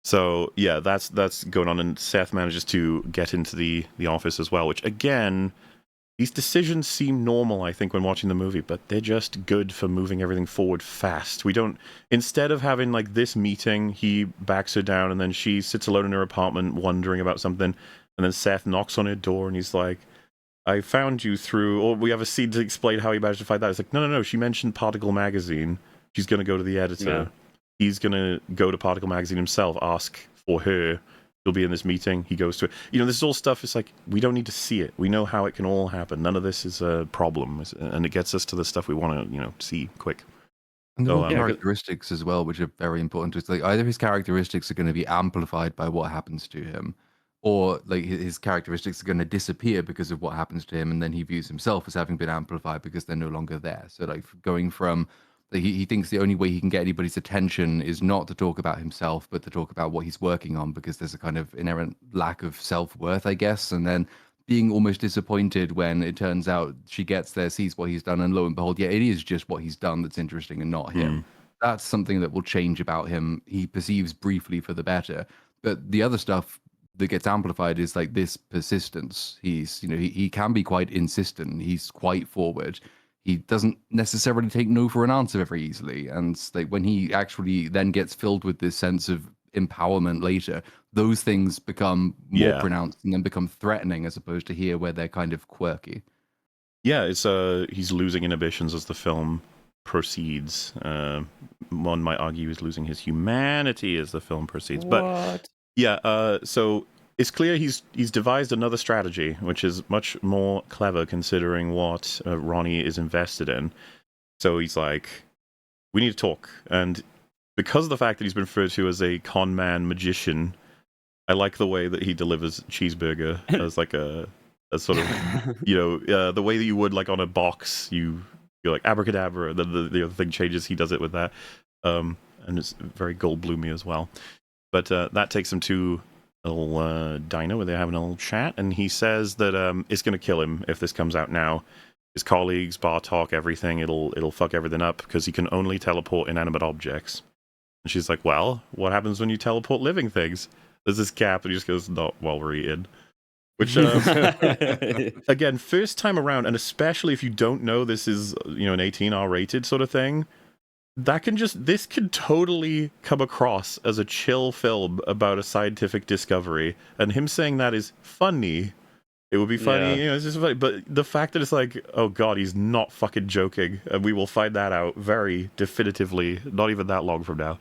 so yeah, that's going on, and Seth manages to get into the office as well, which again, these decisions seem normal, I think, when watching the movie, but they're just good for moving everything forward fast. We don't, instead of having like this meeting, he backs her down and then she sits alone in her apartment wondering about something, and then Seth knocks on her door and he's like, I found you through, or we have a scene to explain how he managed to find that. It's like, no, she mentioned Particle magazine. She's going to go to the editor. Yeah. He's going to go to Particle magazine himself, ask for her. He'll be in this meeting. He goes to it. This is all stuff. It's like, we don't need to see it. We know how it can all happen. None of this is a problem. And it gets us to the stuff we want to, see quick. And there are characteristics as well, which are very important. It's like either his characteristics are going to be amplified by what happens to him, or like his characteristics are going to disappear because of what happens to him, and then he views himself as having been amplified because they're no longer there. So like going from he thinks the only way he can get anybody's attention is not to talk about himself, but to talk about what he's working on, because there's a kind of inherent lack of self-worth, I guess. And then being almost disappointed when it turns out she gets there, sees what he's done, and lo and behold, yeah, it is just what he's done that's interesting and not him. That's something that will change about him. He perceives briefly for the better. But the other stuff that gets amplified is like this persistence. He's, he can be quite insistent. He's quite forward. He doesn't necessarily take no for an answer very easily. And like when he actually then gets filled with this sense of empowerment later, those things become more pronounced and then become threatening, as opposed to here where they're kind of quirky. Yeah, it's he's losing inhibitions as the film proceeds. One might argue he's losing his humanity as the film proceeds. But yeah, so it's clear he's devised another strategy, which is much more clever considering what Ronnie is invested in. So he's like, we need to talk. And because of the fact that he's been referred to as a con man magician, I like the way that he delivers cheeseburger as like a sort of, the way that you would like on a box. You're like abracadabra, the other thing changes. He does it with that. And it's very Goldbloomy as well. But that takes him to a little diner where they're having a little chat, and he says that it's going to kill him if this comes out now. His colleagues, bar talk, everything, it'll fuck everything up because he can only teleport inanimate objects. And she's like, well, what happens when you teleport living things? There's this gap, and he just goes, not while we're eating. Which, again, first time around, and especially if you don't know this is, an 18R rated sort of thing, this can totally come across as a chill film about a scientific discovery. And him saying that is funny. It would be funny, it's just funny. But the fact that it's like, oh god, he's not fucking joking, and we will find that out very definitively, not even that long from now.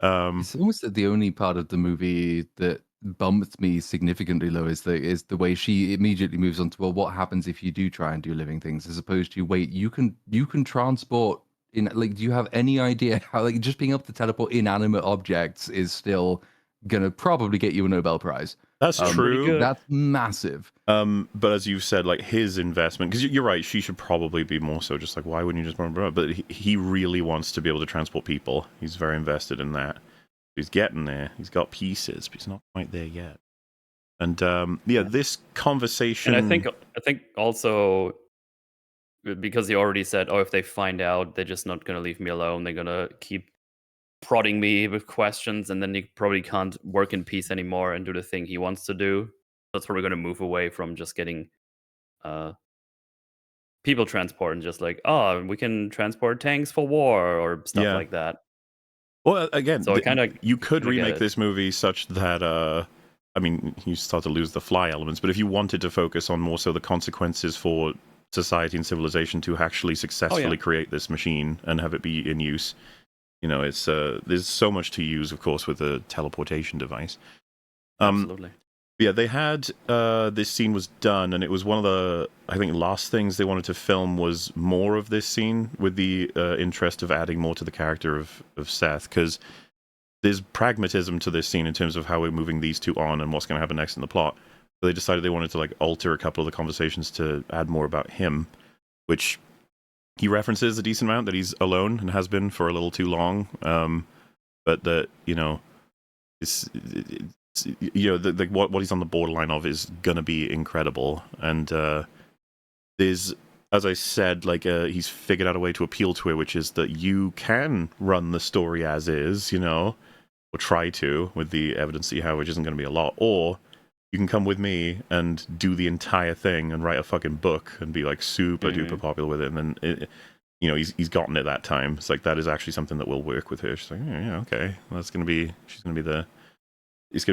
It's almost the only part of the movie that bumps me significantly low is the way she immediately moves on to, well, what happens if you do try and do living things, as opposed to, wait, you can transport in, like, do you have any idea how, like, just being able to teleport inanimate objects is still gonna probably get you a Nobel Prize. That's true. That's massive. But as you've said, like, his investment, because you're right, she should probably be more so just like, why wouldn't you just... But he really wants to be able to transport people. He's very invested in that. He's getting there. He's got pieces, but he's not quite there yet. And this conversation... And I think also, because he already said, oh, if they find out, they're just not going to leave me alone. They're going to keep prodding me with questions, and then he probably can't work in peace anymore and do the thing he wants to do. That's where we're going to move away from just getting people transport and just like, oh, we can transport tanks for war or stuff like that. Well, again, so you could remake this movie such that, I mean, you start to lose the fly elements, but if you wanted to focus on more so the consequences for society and civilization to actually successfully create this machine and have it be in use, it's there's so much to use, of course, with a teleportation device. Absolutely. Yeah, they had this scene was done, and it was one of the, I think, last things they wanted to film was more of this scene, with the interest of adding more to the character of Seth, because there's pragmatism to this scene in terms of how we're moving these two on and what's going to happen next in the plot. So they decided they wanted to like alter a couple of the conversations to add more about him, which he references a decent amount, that he's alone and has been for a little too long, but that what he's on the borderline of is gonna be incredible. And there's, as I said, like he's figured out a way to appeal to it, which is that you can run the story as is, or try to, with the evidence that you have, which isn't going to be a lot, or you can come with me and do the entire thing and write a fucking book and be like super duper popular with it. And then he's gotten it that time. It's like, that is actually something that will work with her. She's like, yeah, okay, well, it's gonna be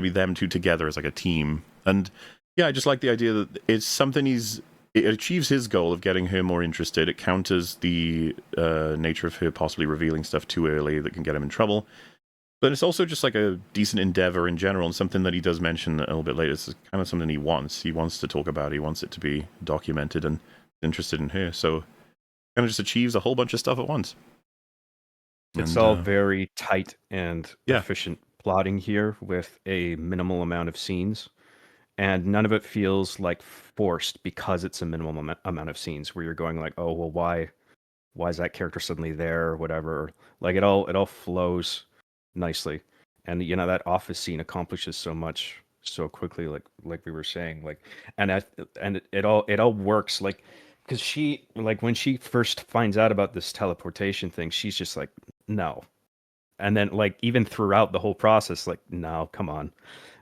them two together as like a team. And yeah, I just like the idea that it's something it achieves his goal of getting her more interested. It counters the nature of her possibly revealing stuff too early that can get him in trouble. But it's also just like a decent endeavor in general, and something that he does mention a little bit later. It's kind of something he wants. He wants to talk about it. He wants it to be documented, and interested in her. So kind of just achieves a whole bunch of stuff at once. It's all very tight and efficient plotting here with a minimal amount of scenes. And none of it feels like forced because it's a minimal amount of scenes where you're going like, oh, well, why is that character suddenly there or whatever? Like it all flows nicely. And that office scene accomplishes so much so quickly, like we were saying, like, and it all works, like, because she, like, when she first finds out about this teleportation thing, she's just like, no. And then, like, even throughout the whole process, like, no, come on.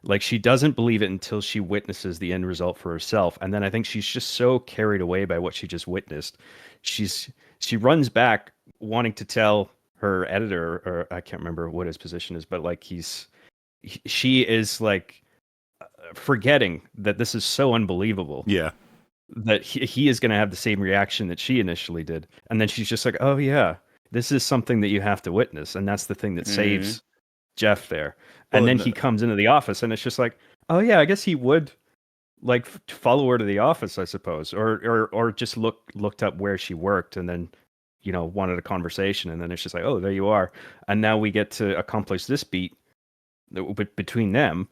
Like, she doesn't believe it until she witnesses the end result for herself. And then I think she's just so carried away by what she just witnessed. She runs back wanting to tell her editor, or I can't remember what his position is, but like she is like forgetting that this is so unbelievable. Yeah. That he is going to have the same reaction that she initially did. And then she's just like, oh yeah, this is something that you have to witness. And that's the thing that saves Jeff there. And then he comes into the office and it's just like, Oh yeah, I guess he would like follow her to the office, I suppose, or just looked up where she worked and then wanted a conversation, and then it's just like, oh, there you are, and now we get to accomplish this beat between them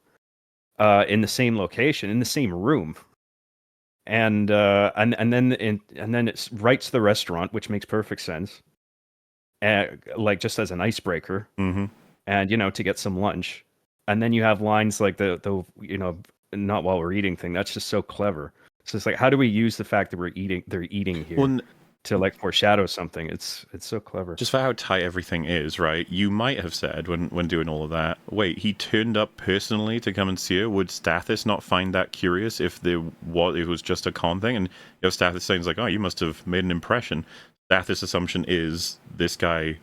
in the same location, in the same room. And then it's right to the restaurant, which makes perfect sense. Like just as an icebreaker, and to get some lunch, and then you have lines like the not while we're eating thing. That's just so clever. So it's like, how do we use the fact that they're eating here to like foreshadow something? It's so clever. Just for how tight everything is, right? You might have said when doing all of that, wait, he turned up personally to come and see her. Would Stathis not find that curious if it was just a con thing? And Stathis saying like, oh, you must have made an impression. Stathis' assumption is this guy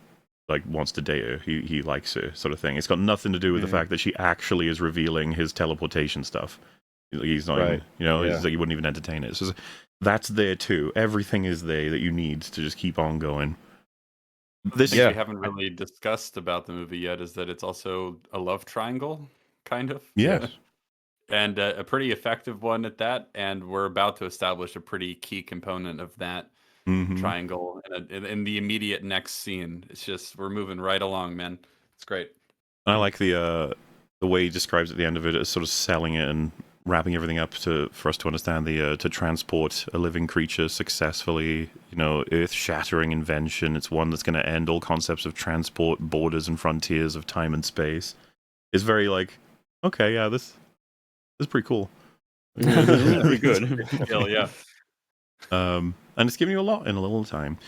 like wants to date her. He likes her, sort of thing. It's got nothing to do with the fact that she actually is revealing his teleportation stuff. He's not even, it's like he wouldn't even entertain it. So that's there too. Everything is there that you need to just keep on going. This we haven't really discussed about the movie yet is that it's also a love triangle, kind of. Yes. And a pretty effective one at that. And we're about to establish a pretty key component of that triangle in the immediate next scene. It's just, we're moving right along, man. It's great. I like the way he describes at the end of it as sort of selling it and wrapping everything up for us to understand to transport a living creature successfully, earth-shattering invention. It's one that's going to end all concepts of transport, borders, and frontiers of time and space. It's very like, okay, yeah, this is pretty cool. Pretty good. Yeah. And it's giving you a lot in a little time.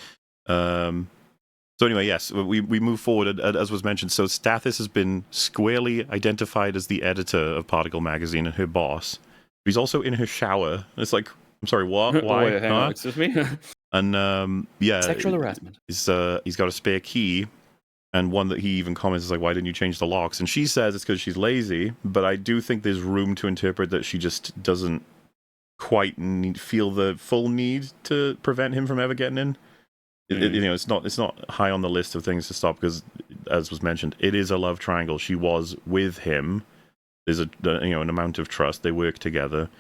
So anyway, yes, we move forward, as was mentioned. So Stathis has been squarely identified as the editor of Particle Magazine and her boss. He's also in her shower. It's like, I'm sorry, what? Why? Hang on, excuse me? And sexual harassment. He's got a spare key, and one that he even comments is like, why didn't you change the locks? And she says it's because she's lazy, but I do think there's room to interpret that she just doesn't quite feel the full need to prevent him from ever getting in. It's not high on the list of things to stop because, as was mentioned, it is a love triangle. She was with him. There's an amount of trust. They work together.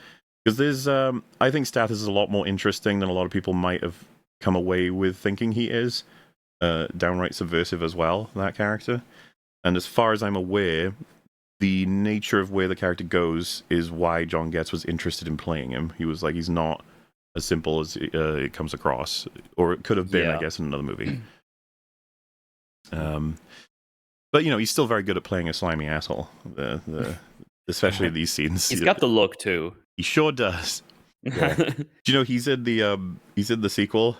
Because there's, I think Stathis is a lot more interesting than a lot of people might have come away with thinking he is. Downright subversive as well, that character. And as far as I'm aware, the nature of where the character goes is why John Getz was interested in playing him. He was like, he's not as simple as it comes across, or it could have been, I guess, in another movie. But he's still very good at playing a slimy asshole. Especially these scenes. He's got the look too. He sure does. Yeah. Do you know he's in the sequel?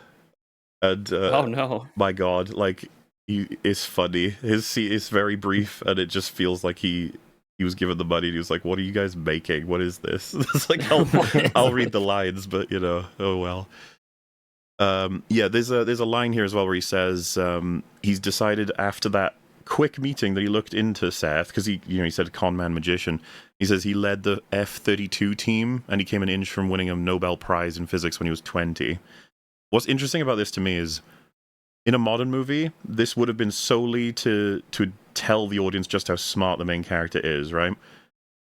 And oh no! My God, like it's funny. His scene is very brief, and it just feels like he was given the money and he was like, what are you guys making? What is this? It's like, I'll read the lines, but oh well. There's a line here as well where he says he's decided after that quick meeting that he looked into Seth, because he said con man magician. He says he led the F-32 team and he came an inch from winning a Nobel Prize in physics when he was 20. What's interesting about this to me is, in a modern movie, this would have been solely to tell the audience just how smart the main character is, right?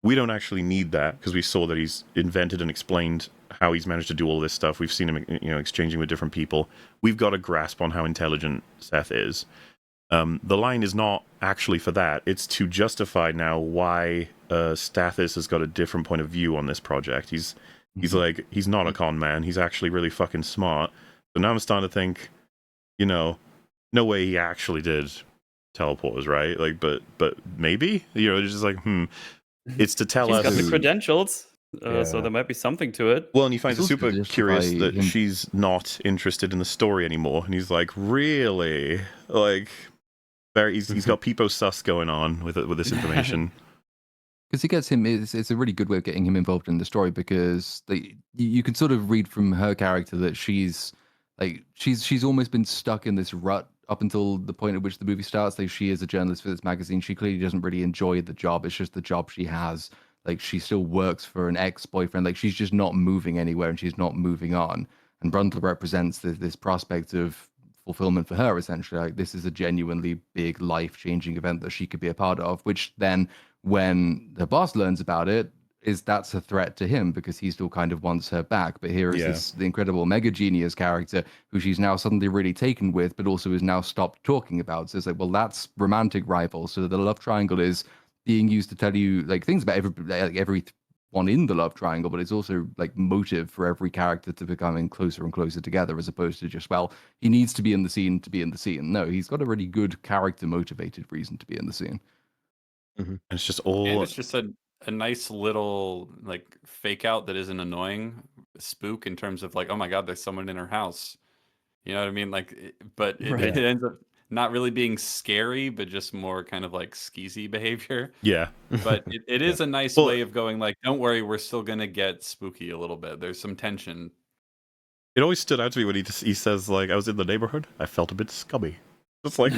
We don't actually need that because we saw that he's invented and explained how he's managed to do all this stuff. We've seen him, exchanging with different people. We've got a grasp on how intelligent Seth is. The line is not actually for that. It's to justify now why Stathis has got a different point of view on this project. He's like, he's not a con man. He's actually really fucking smart. So now I'm starting to think, no way he actually did teleporters, right? Like, but maybe, it's just like, it's to tell us. He's got the credentials, so there might be something to it. Well, and he finds it super curious that she's not interested in the story anymore, and he's like, really? Like, he's got Peepo sus going on with this information. Because he gets him, it's a really good way of getting him involved in the story, because you can sort of read from her character that she's almost been stuck in this rut up until the point at which the movie starts. Like, she is a journalist for this magazine. She clearly doesn't really enjoy the job. It's just the job she has. Like, she still works for an ex-boyfriend. Like, she's just not moving anywhere and she's not moving on. And Brundle represents this prospect of fulfillment for her, essentially. Like, this is a genuinely big life-changing event that she could be a part of, which then, when her boss learns about it, that's a threat to him because he still kind of wants her back. But here is the incredible mega genius character who she's now suddenly really taken with, but also is now stopped talking about. So it's like, well, that's romantic rivals. So the love triangle is being used to tell you like things about everyone in the love triangle, but it's also like motive for every character to becoming closer and closer together, as opposed to just, well, he needs to be in the scene to be in the scene. No, he's got a really good character motivated reason to be in the scene. And it's just And all it's just a nice little like fake out that isn't annoying spook in terms of like, oh my god, there's someone in her house. You know what I mean? Like, but it, Right. it ends up not really being scary, but just more kind of like skeezy behavior. yeah. But it is a nice Well, way of going like, don't worry, we're still gonna get spooky a little bit. There's some tension. It always stood out to me when he says like, I was in the neighborhood, I felt a bit scummy. It's like,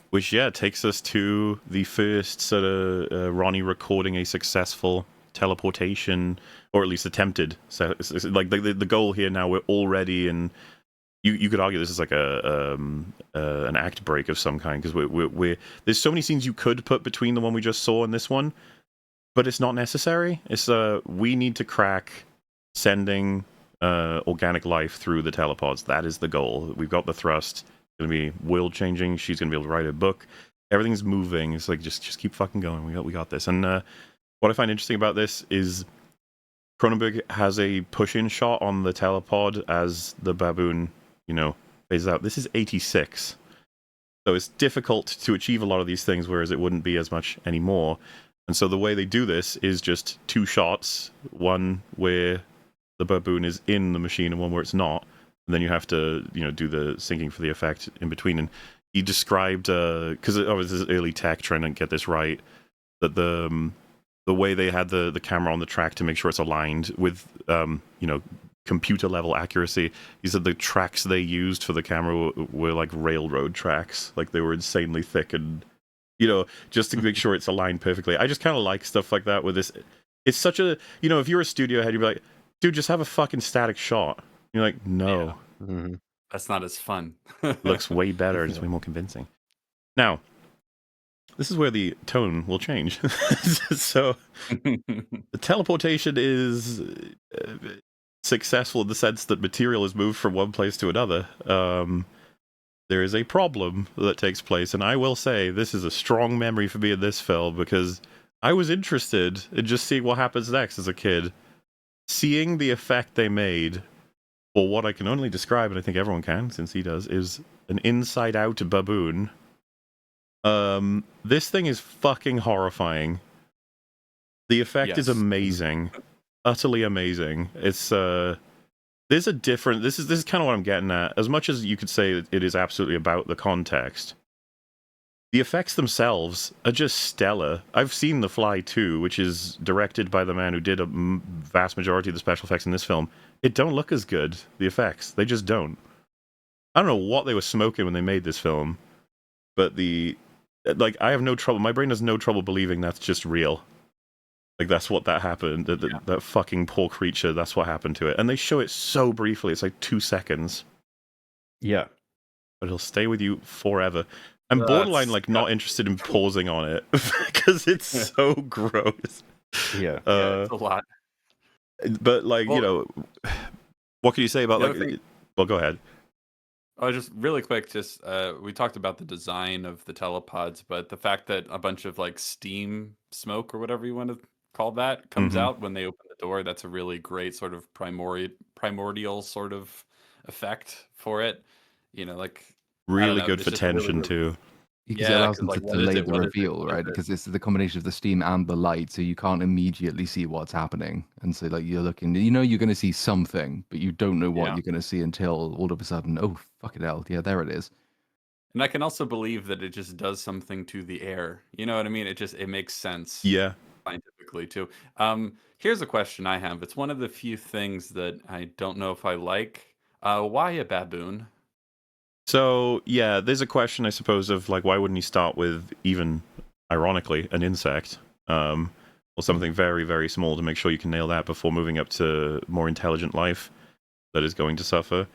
which takes us to the first sort of Ronnie recording a successful teleportation, or at least attempted. So it's like the goal here now, we're already in. You could argue this is like an act break of some kind, because we're there's so many scenes you could put between the one we just saw and this one, but it's not necessary. It's we need to crack sending organic life through the telepods. That is the goal. We've got the thrust. It's gonna be world changing. She's gonna be able to write a book. Everything's moving. It's like just keep fucking going. We got this. And what I find interesting about this is Cronenberg has a push-in shot on the telepod as the baboon, phases out. This is 86. So it's difficult to achieve a lot of these things, whereas it wouldn't be as much anymore. And so the way they do this is just two shots, one where the baboon is in the machine and one where it's not. And then you have to, do the syncing for the effect in between. And he described, because it was this early tech trying to get this right, that the way they had the camera on the track to make sure it's aligned with, computer level accuracy. He said the tracks they used for the camera were like railroad tracks, like they were insanely thick and, just to make sure it's aligned perfectly. I just kind of like stuff like that with this. It's such a, if you're a studio head, you'd be like, dude, just have a fucking static shot. You're like, no. Yeah. Mm-hmm. That's not as fun. Looks way better. It's way more convincing. Now, this is where the tone will change. So, the teleportation is successful in the sense that material is moved from one place to another. There is a problem that takes place, and I will say this is a strong memory for me in this film, because I was interested in just seeing what happens next as a kid. Seeing the effect they made, or what I can only describe, and I think everyone can, since he does, is an inside-out baboon. This thing is fucking horrifying. The effect is amazing. Utterly amazing. It's there's a different, this is kind of what I'm getting at. As much as you could say it is absolutely about the context, the effects themselves are just stellar. I've seen The Fly 2, which is directed by the man who did a vast majority of the special effects in this film. It don't look as good, the effects. They just don't. I don't know what they were smoking when they made this film, but I have no trouble, my brain has no trouble believing that's just real. Like, that's what that happened. That fucking poor creature, that's what happened to it. And they show it so briefly, it's like 2 seconds. Yeah. But it'll stay with you forever. I'm borderline, not interested in pausing on it, because it's so gross. Yeah. It's a lot. But, what can you say about, well, go ahead. Oh, just really quick, we talked about the design of the telepods, but the fact that a bunch of, steam smoke, or whatever you want to call that, comes out when they open the door, that's a really great sort of primordial sort of effect for it. Really good for tension, too. Because it allows them to delay the reveal, right? Because it's the combination of the steam and the light, so you can't immediately see what's happening. And so, you're looking, you're going to see something, but you don't know what you're going to see until all of a sudden, oh, fucking hell, yeah, there it is. And I can also believe that it just does something to the air. You know what I mean? It makes sense. Yeah. Scientifically, too. Here's a question I have. It's one of the few things that I don't know if I like. Why a baboon? So, yeah, there's a question, I suppose, of, why wouldn't he start with, even, ironically, an insect? Or something very, very small to make sure you can nail that before moving up to more intelligent life that is going to suffer.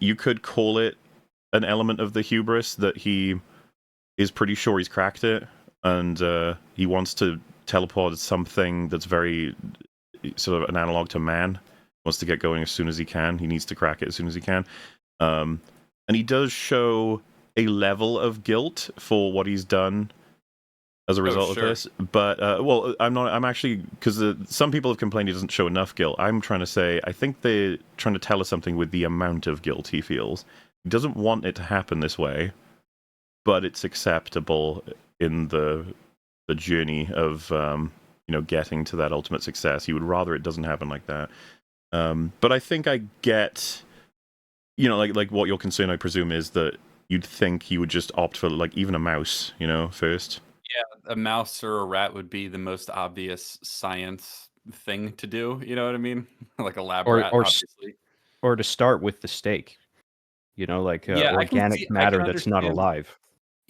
You could call it an element of the hubris that he is pretty sure he's cracked it. and he wants to teleport something that's very sort of an analog to man. Wants to get going as soon as he can. He needs to crack it as soon as he can. And he does show a level of guilt for what he's done as a result of this. But, well, I'm actually, because some people have complained he doesn't show enough guilt. I'm trying to say, I think they're trying to tell us something with the amount of guilt he feels. He doesn't want it to happen this way, but it's acceptable in the journey of, getting to that ultimate success. He would rather it doesn't happen like that. But I think I get, like what your concern, I presume, is that you'd think he would just opt for, like, even a mouse, first. Yeah, a mouse or a rat would be the most obvious science thing to do. You know what I mean? Like a lab rat, obviously. Or to start with the steak, like organic matter that's not alive.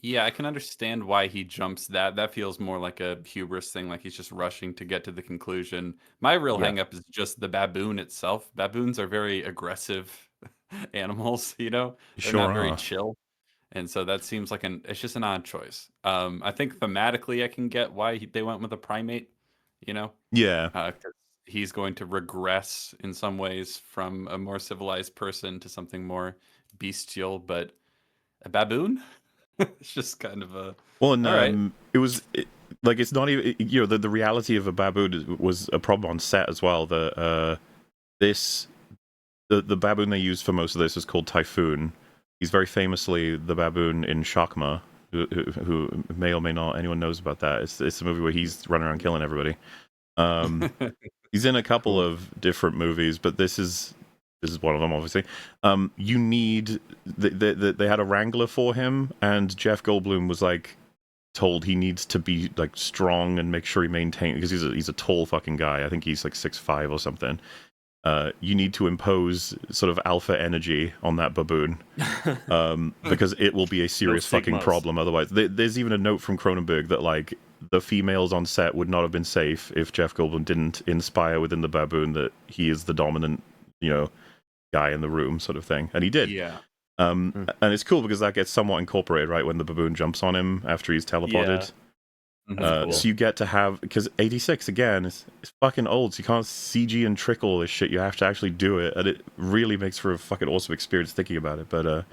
Yeah, I can understand why he jumps that. That feels more like a hubris thing, like he's just rushing to get to the conclusion. My real hang-up is just the baboon itself. Baboons are very aggressive animals, They're not very chill. And so that seems like it's just an odd choice. I think thematically I can get why they went with a primate, Yeah. 'cause he's going to regress in some ways from a more civilized person to something more bestial, but a baboon? It's just kind of a... Well, and it was like, it's not even, the reality of a baboon was a problem on set as well. The baboon they used for most of this is called Typhoon. He's very famously the baboon in Shakma, who may or may not anyone knows about that. It's a movie where he's running around killing everybody. He's in a couple of different movies, but this is one of them, obviously. You need... They had a wrangler for him, and Jeff Goldblum was, like, told he needs to be, like, strong and make sure he maintains... Because he's a tall fucking guy. I think he's, like, 6'5" or something. You need to impose sort of alpha energy on that baboon, because it will be a serious fucking problem otherwise. There's even a note from Cronenberg that, like, the females on set would not have been safe if Jeff Goldblum didn't inspire within the baboon that he is the dominant, guy in the room, sort of thing. And he did. Yeah. And it's cool because that gets somewhat incorporated, right, when the baboon jumps on him after he's teleported. Yeah. Cool. So you get to have, because 86 again is fucking old, so you can't CG and trickle this shit. You have to actually do it, and it really makes for a fucking awesome experience thinking about it. But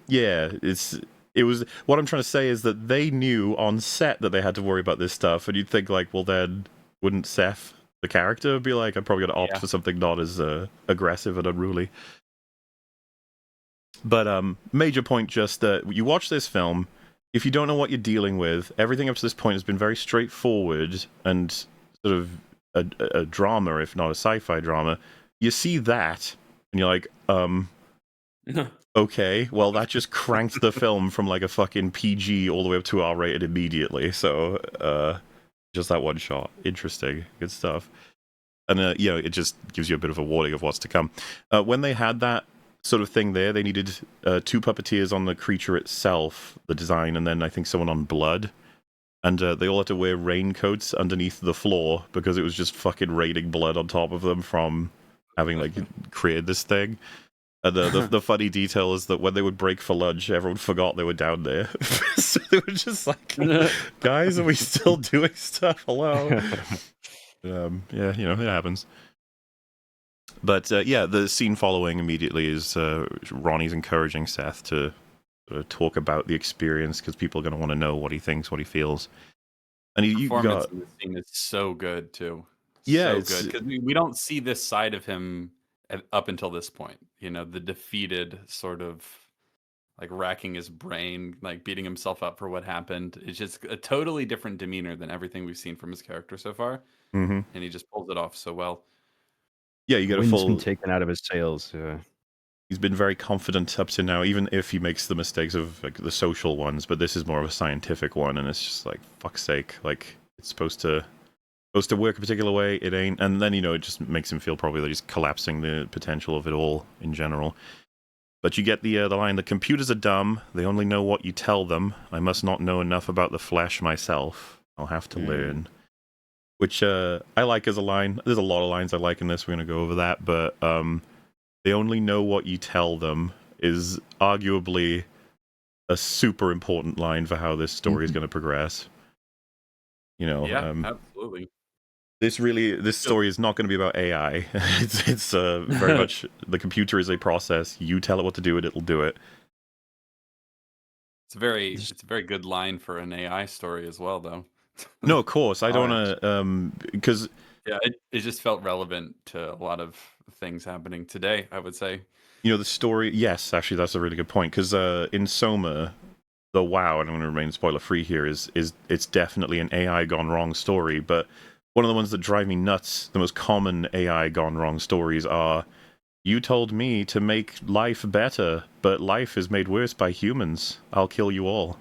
yeah, it was, what I'm trying to say is that they knew on set that they had to worry about this stuff, and you'd think, like, well, then wouldn't Seth, the character, be like, I'm probably going to opt for something not as aggressive and unruly. But major point, just that you watch this film, if you don't know what you're dealing with, everything up to this point has been very straightforward and sort of a drama, if not a sci-fi drama. You see that, and you're like, okay, well, that just cranked the film from, like, a fucking PG all the way up to R-rated immediately. So, just that one shot. Interesting. Good stuff. And, it just gives you a bit of a warning of what's to come. When they had that sort of thing there, they needed 2 puppeteers on the creature itself, the design, and then I think someone on blood. And they all had to wear raincoats underneath the floor because it was just fucking raining blood on top of them from having, like, created this thing. And the funny detail is that when they would break for lunch, everyone forgot they were down there. So they were just like, guys, are we still doing stuff? Hello? Yeah, it happens. But yeah, the scene following immediately is Ronnie's encouraging Seth to talk about the experience because people are going to want to know what he thinks, what he feels. And the performance in this scene is so good too. Yeah, so good because we don't see this side of him up until this point. The defeated sort of, like, racking his brain, like beating himself up for what happened. It's just a totally different demeanor than everything we've seen from his character so far, and he just pulls it off so well. Yeah, you get a full... been taken out of his sails. He's been very confident up to now, even if he makes the mistakes of, like, the social ones. But this is more of a scientific one, and it's just like, fuck's sake, like, it's supposed to work a particular way. It ain't, and then it just makes him feel probably that he's collapsing the potential of it all in general. But you get the line: "The computers are dumb. They only know what you tell them. I must not know enough about the flesh myself. I'll have to learn." Which I like as a line. There's a lot of lines I like in this. We're going to go over that. But they only know what you tell them is arguably a super important line for how this story is going to progress. Yeah, absolutely. This story is not going to be about AI. It's very much the computer is a process. You tell it what to do, and it'll do it. It's a very good line for an AI story as well, though. No, of course I don't want to, because yeah, it just felt relevant to a lot of things happening today, I would say. the story. Yes, actually, that's a really good point. Because in Soma, the WoW, and I'm going to remain spoiler free here, is it's definitely an AI gone wrong story. But one of the ones that drive me nuts, the most common AI gone wrong stories are, you told me to make life better, but life is made worse by humans. I'll kill you all.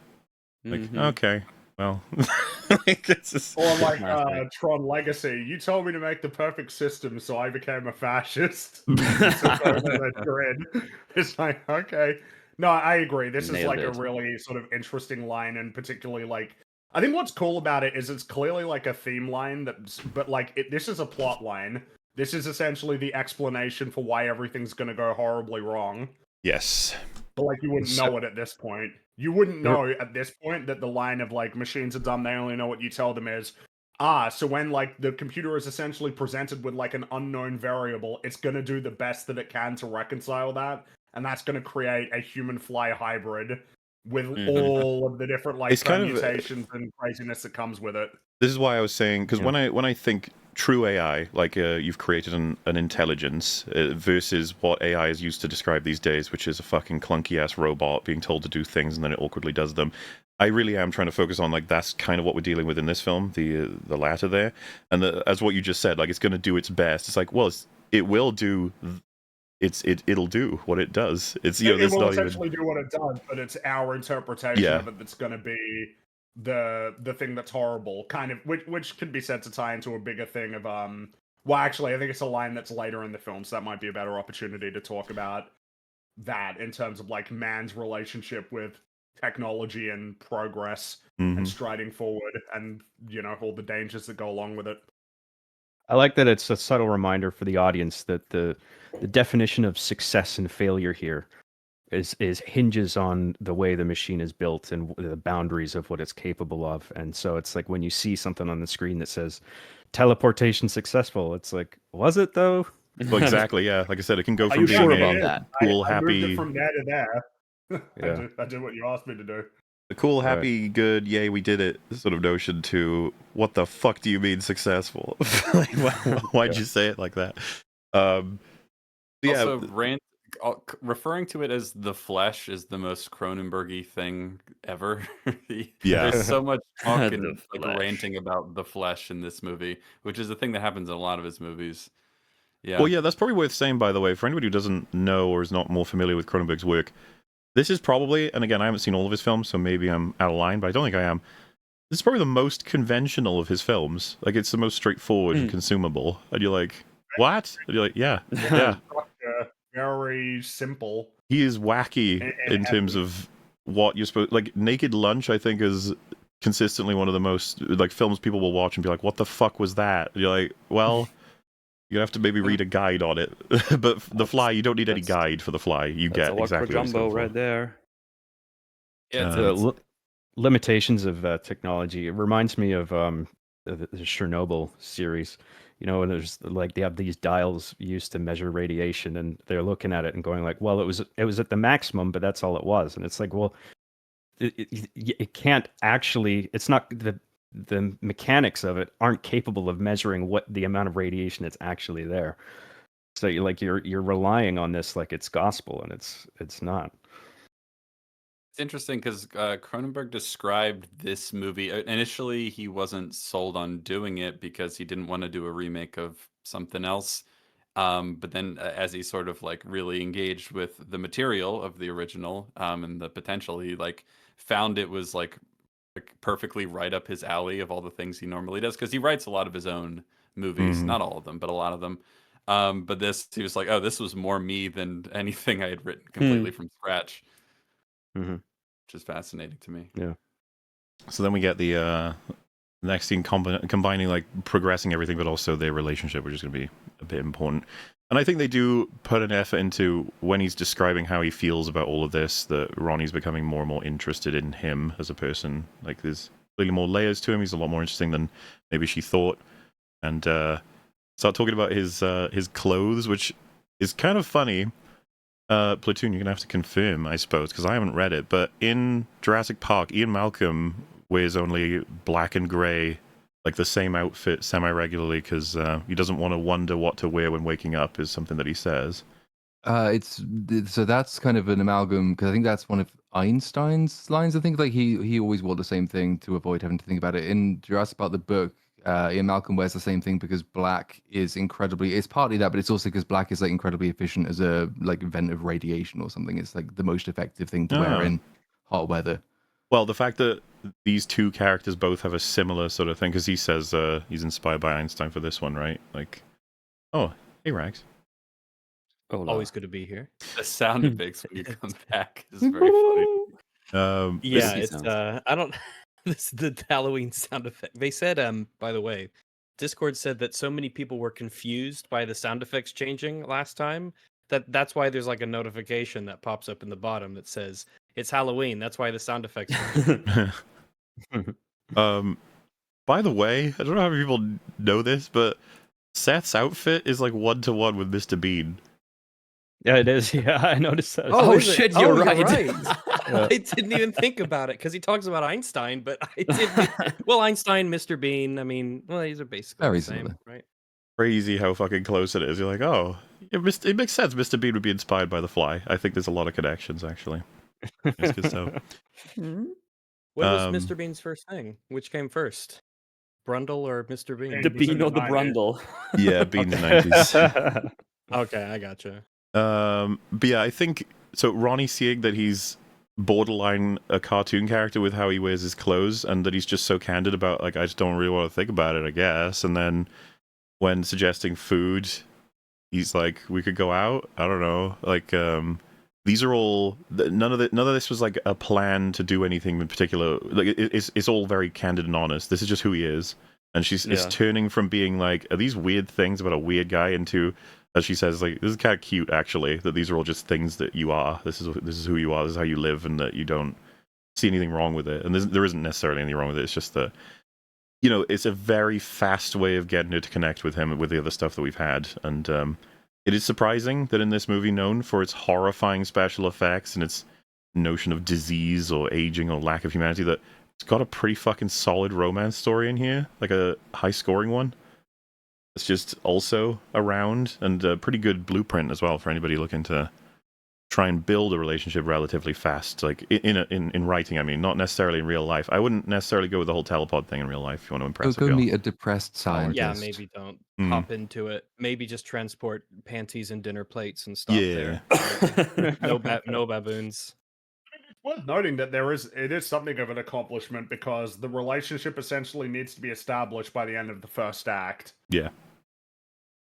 Like, okay, well. Or like Tron Legacy. You told me to make the perfect system, so I became a fascist. It's like, okay. No, I agree. This is Nailed like it. a really sort of interesting line, and particularly like I think what's cool about it is it's clearly like a theme line but like this is a plot line. This is essentially the explanation for why everything's going to go horribly wrong. Yes. But like you wouldn't know it at this point. You wouldn't know at this point that the line of like machines are dumb, they only know what you tell them is. So when like the computer is essentially presented with like an unknown variable, it's gonna do the best that it can to reconcile that, and that's gonna create a human fly hybrid with all of the different like It's kind of permutations and craziness that comes with it. This is why I was saying, because when I think true AI, like you've created an intelligence versus what AI is used to describe these days, which is a fucking clunky ass robot being told to do things and then it awkwardly does them. I really am trying to focus on like that's kind of what we're dealing with in this film, the latter there, and as what you just said, like it's going to do its best. It's like, well, it will do. It'll do what it does. It's it will essentially do what it does, but it's our interpretation of it that's going to be the thing that's horrible, kind of, which could be said to tie into a bigger thing of well, actually I think it's a line that's later in the film, so that might be a better opportunity to talk about that in terms of like man's relationship with technology and progress and striding forward, and all the dangers that go along with it. I like that it's a subtle reminder for the audience that the definition of success and failure here is hinges on the way the machine is built and the boundaries of what it's capable of. And so it's like when you see something on the screen that says teleportation successful, it's like, was it though? Well, exactly. Yeah, like I said, it can go Are from you being sure a about that? cool, I moved happy it from there to there. Yeah. I did what you asked me to do. the cool, happy, good, yay, we did it sort of notion to what the fuck do you mean successful? Like, why'd you say it like that? Also, referring to it as the flesh is the most Cronenberg-y thing ever. There's so much talk and like ranting about the flesh in this movie, which is a thing that happens in a lot of his movies. Yeah. Well, yeah, that's probably worth saying, by the way, for anybody who doesn't know or is not more familiar with Cronenberg's work. This is probably, and again, I haven't seen all of his films, so maybe I'm out of line, but I don't think I am. This is probably the most conventional of his films. Like, it's the most straightforward and consumable. And you're like, what? And you're like, yeah. Very simple. He is wacky in terms of what you're supposed... Like, Naked Lunch, I think, is consistently one of the most... Like, films people will watch and be like, what the fuck was that? And you're like, well... You have to maybe read a guide on it, but The Fly, you don't need any guide for The Fly. You get exactly what it's jumbo right there. Yeah, the limitations of technology. It reminds me of the Chernobyl series. And there's like they have these dials used to measure radiation, and they're looking at it and going like, "Well, it was at the maximum, but that's all it was." And it's like, well, it can't actually. It's not the mechanics of it aren't capable of measuring what the amount of radiation that's actually there. So you're relying on this like it's gospel, and it's not. It's interesting because Cronenberg described this movie. Initially, he wasn't sold on doing it because he didn't want to do a remake of something else. But then as he sort of like really engaged with the material of the original and the potential, he like found it was like perfectly right up his alley of all the things he normally does, because he writes a lot of his own movies, not all of them, but a lot of them. But he was like, oh, this was more me than anything I had written completely from scratch, which is fascinating to me. Yeah. So then we get the next scene combining like progressing everything, but also their relationship, which is going to be a bit important. And I think they do put an effort into when he's describing how he feels about all of this, that Ronnie's becoming more and more interested in him as a person. Like, there's really more layers to him. He's a lot more interesting than maybe she thought. And start talking about his clothes, which is kind of funny. Platoon, you're going to have to confirm, I suppose, because I haven't read it. But in Jurassic Park, Ian Malcolm wears only black and grey, like the same outfit semi-regularly, because he doesn't want to wonder what to wear when waking up, is something that he says. So that's kind of an amalgam, because I think that's one of Einstein's lines. I think like he always wore the same thing to avoid having to think about it. In Jurassic Park, the book, Ian Malcolm wears the same thing because black is incredibly. It's partly that, but it's also because black is like incredibly efficient as a like vent of radiation or something. It's like the most effective thing to wear in hot weather. Well, the fact that these two characters both have a similar sort of thing, because he says he's inspired by Einstein for this one, right? Like, oh, hey, Rags. Always good to be here. The sound effects when you come back is very funny. Yeah, it's I don't. This is the Halloween sound effect. They said, by the way, Discord said that so many people were confused by the sound effects changing last time that's why there's like a notification that pops up in the bottom that says it's Halloween. That's why the sound effects. By the way, I don't know how many people know this, but Seth's outfit is like 1-to-1 with Mr. Bean. Yeah, it is. Yeah, I noticed that. Oh shit, you're right. I didn't even think about it because he talks about Einstein, but I didn't. Well, Einstein, Mr. Bean. I mean, well, these are basically Very the same, similar. right? Crazy how fucking close it is. You're like, oh, it makes sense. Mr. Bean would be inspired by The Fly. I think there's a lot of connections, actually. It's good stuff. What was Mr. Bean's first thing? Which came first? Brundle or Mr. Bean? The Bean or the Brundle? Yeah, Bean in the 90s. Okay, I gotcha. But yeah, I think so. Ronnie seeing that he's borderline a cartoon character with how he wears his clothes, and that he's just so candid about like, I just don't really want to think about it, I guess. And then when suggesting food, he's like, we could go out. I don't know. Like, these are all none of this was like a plan to do anything in particular. Like, it's all very candid and honest. This is just who he is, and it's turning from being like, are these weird things about a weird guy into, as she says, like, this is kind of cute actually, that these are all just things that you are. This is who you are. This is how you live, and that you don't see anything wrong with it. And there isn't necessarily anything wrong with it. It's just that, you know, it's a very fast way of getting her to connect with him with the other stuff that we've had. And it is surprising that in this movie, known for its horrifying special effects and its notion of disease or aging or lack of humanity, that it's got a pretty fucking solid romance story in here, like a high-scoring one. It's just also around, and a pretty good blueprint as well for anybody looking to try and build a relationship relatively fast, like in writing. I mean, not necessarily in real life. I wouldn't necessarily go with the whole telepod thing in real life if you want to impress. Go meet a depressed scientist. Yeah, maybe don't hop into it. Maybe just transport panties and dinner plates and stop there. No baboons. It's worth noting that it is something of an accomplishment, because the relationship essentially needs to be established by the end of the first act. Yeah.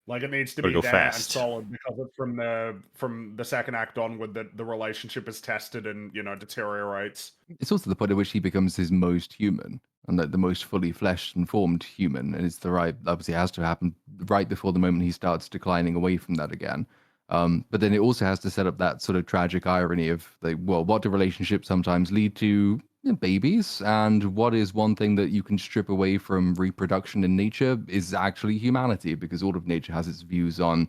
Like, it needs to be there and solid, because it's from the second act onward that the relationship is tested and, you know, deteriorates. It's also the point at which he becomes his most human, and like the most fully fleshed and formed human. And it's obviously it has to happen right before the moment he starts declining away from that again. But then it also has to set up that sort of tragic irony of like, well, what do relationships sometimes lead to? Babies. And what is one thing that you can strip away from reproduction in nature is actually humanity, because all of nature has its views on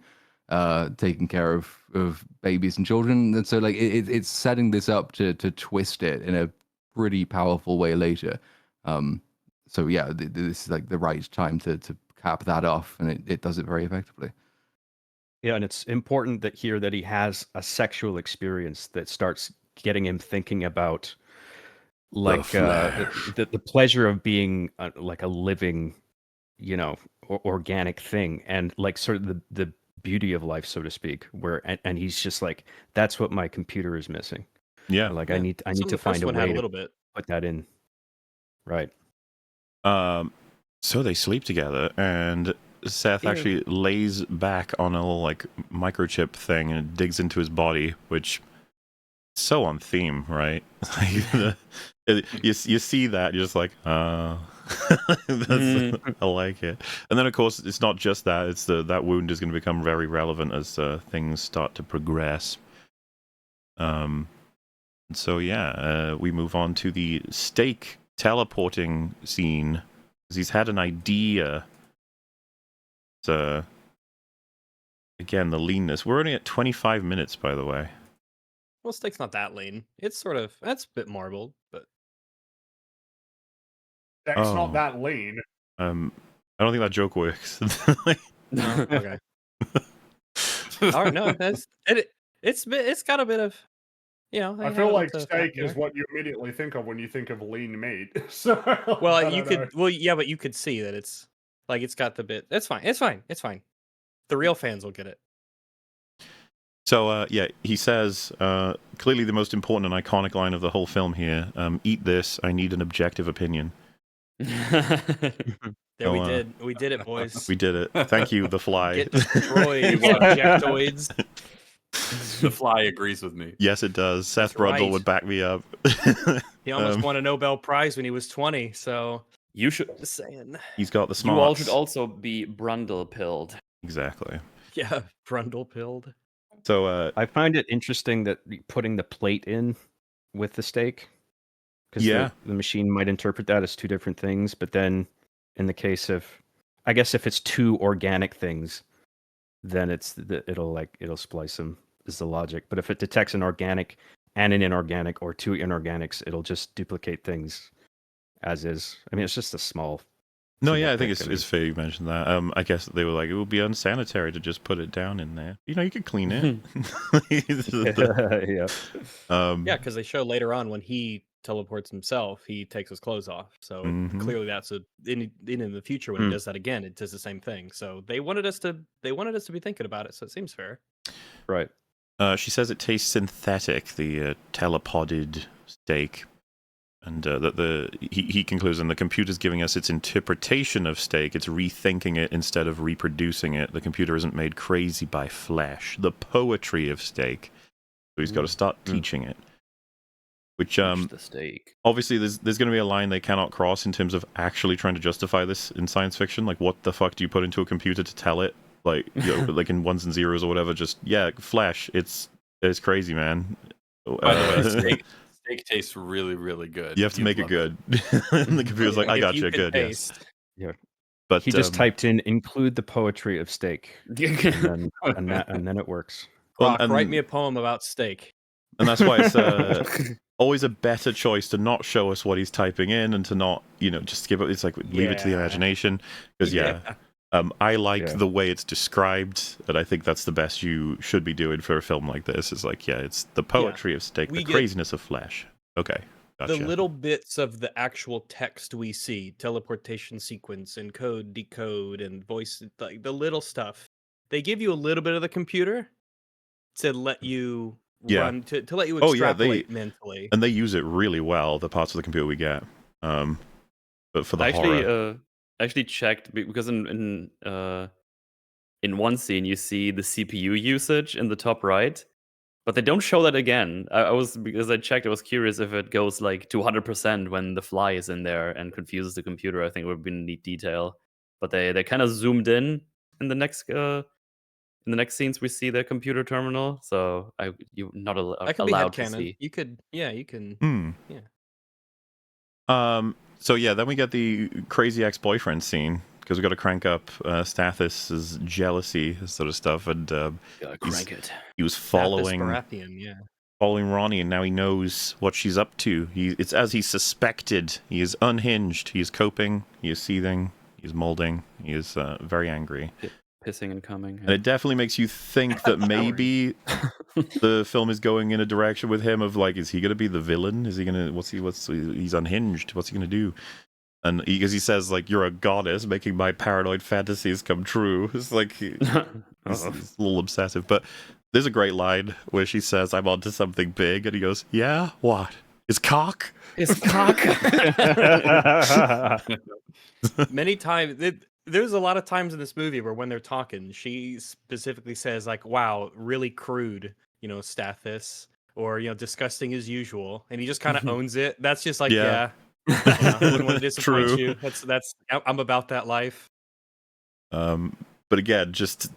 taking care of babies and children. And so like it's setting this up to twist it in a pretty powerful way later. So yeah, this is like the right time to cap that off, and it does it very effectively. Yeah, and it's important that he has a sexual experience that starts getting him thinking about like the pleasure of being like a living, you know, organic thing, and like sort of the beauty of life, so to speak, where and he's just like, that's what my computer is missing. Yeah, like I need to find a way to put that in. Right. So they sleep together, and Seth actually lays back on a little like microchip thing and digs into his body, which so on theme, right? You see that, you're just like, I like it. And then, of course, it's not just that. It's that wound is going to become very relevant as things start to progress. So yeah, we move on to the Steak teleporting scene. Because he's had an idea. Again, the leanness. We're only at 25 minutes, by the way. Well, Steak's not that lean. It's that's a bit marbled, but Steak's not that lean. I don't think that joke works. no. Okay. All right, no, it's got a bit of, I feel like steak is what you immediately think of when you think of lean meat. So well, but you could see that it's got the bit. It's fine. It's fine. The real fans will get it. So, yeah, he says, clearly the most important and iconic line of the whole film here, eat this, I need an objective opinion. There we did. We did it, boys. We did it. Thank you, The Fly. Get destroyed, objectoids. The Fly agrees with me. Yes, it does. Seth Brundle would back me up. He almost won a Nobel Prize when he was 20, so... You should... Just saying. He's got the smarts. You all should also be Brundle-pilled. Exactly. Yeah, Brundle-pilled. So I find it interesting that putting the plate in with the steak, because the machine might interpret that as two different things. But then, in the case of, I guess if it's two organic things, then it'll splice them is the logic. But if it detects an organic and an inorganic or two inorganics, it'll just duplicate things as is. I mean, it's just a small. No, yeah, I think it's fair you mentioned that. I guess they were like, it would be unsanitary to just put it down in there. You could clean it. Yeah, because they show later on when he teleports himself, he takes his clothes off. So clearly, that's in the future when he does that again, it does the same thing. So they wanted us to be thinking about it. So it seems fair, right? She says it tastes synthetic, the telepoded steak. And he concludes, and the computer's giving us its interpretation of steak. It's rethinking it instead of reproducing it. The computer isn't made crazy by flesh. The poetry of steak. So he's got to start teaching it. Which the steak. Obviously, there's going to be a line they cannot cross in terms of actually trying to justify this in science fiction. Like, what the fuck do you put into a computer to tell it? Like, like in ones and zeros or whatever. Just flesh. It's crazy, man. By the way, steak tastes really, really good. You have to make it good. And the computer's like, I got you, good, taste. yes. Yeah. But he just typed in, include the poetry of steak. and then it works. Brock, write me a poem about steak. And that's why it's always a better choice to not show us what he's typing in and to not, just give it, it's like, leave it to the imagination. Because, I like the way it's described, and I think that's the best you should be doing for a film like this. Is like, it's the poetry of steak, the craziness of flesh. Okay, gotcha. The little bits of the actual text we see, teleportation sequence, encode, decode, and voice, like the little stuff, they give you a little bit of the computer to let you run, to let you extrapolate mentally. And they use it really well, the parts of the computer we get. But for the horror... I actually checked because in one scene you see the CPU usage in the top right, but they don't show that again. Because I checked, I was curious if it goes like to 100% when the fly is in there and confuses the computer. I think it would be a neat detail, but they kind of zoomed in the next scenes we see the computer terminal. So you're not allowed to see. You can. So then we get the crazy ex-boyfriend scene because we got to crank up Stathis's jealousy, this sort of stuff, and he was following Ronnie, and now he knows what she's up to. It's as he suspected. He is unhinged. He is coping. He is seething. He is molding. He is very angry. Pissing and coming. And it definitely makes you think that maybe the film is going in a direction with him of like, is he going to be the villain? Is he going to, he's unhinged. What's he going to do? And because he says like, you're a goddess making my paranoid fantasies come true. It's like, he's a little obsessive. But there's a great line where she says, I'm onto something big. And he goes, yeah, what? Is cock? Is cock? Many times... There's a lot of times in this movie where when they're talking, she specifically says like, wow, really crude, Stathis, or, disgusting as usual. And he just kind of owns it. That's just like, Yeah, wouldn't want to disappoint True. you. I'm about that life. But again, just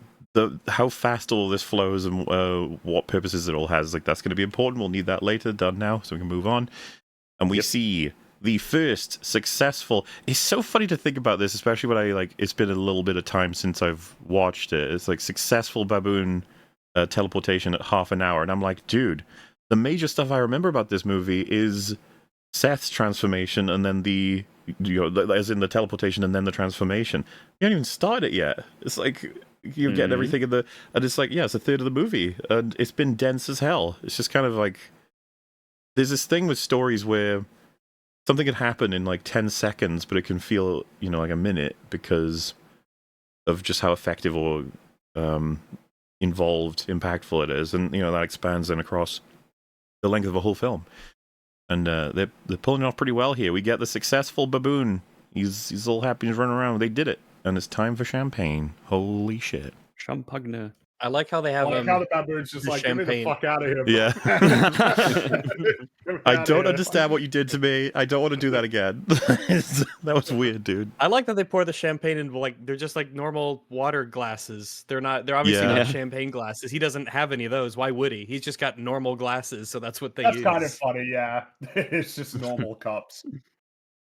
how fast all this flows and what purposes it all has, like that's going to be important. We'll need that later. Done now, so we can move on. And we see the first successful. It's so funny to think about this, especially when it's been a little bit of time since I've watched it. It's like successful baboon teleportation at half an hour, and I'm like, dude, the major stuff I remember about this movie is Seth's transformation, and then as in the teleportation, and then the transformation. You haven't even started it yet. It's like you're getting everything and it's like, yeah, it's a third of the movie, and it's been dense as hell. It's just kind of like there's this thing with stories where something can happen in like 10 seconds, but it can feel, like a minute because of just how effective or involved, impactful it is, and that expands then across the length of a whole film. And they're pulling it off pretty well here. We get the successful baboon. He's all happy, he's running around. They did it, and it's time for champagne. Holy shit! Champagne. I like how they have how the baboon's just like, get me the fuck out of here. Yeah. I don't here. understand what you did to me. I don't want to do that again. That was weird, dude. I like that they pour the champagne in they're just like normal water glasses. They're obviously not champagne glasses. He doesn't have any of those. Why would he? He's just got normal glasses, so that's what they use. That's kind of funny, yeah. It's just normal cups.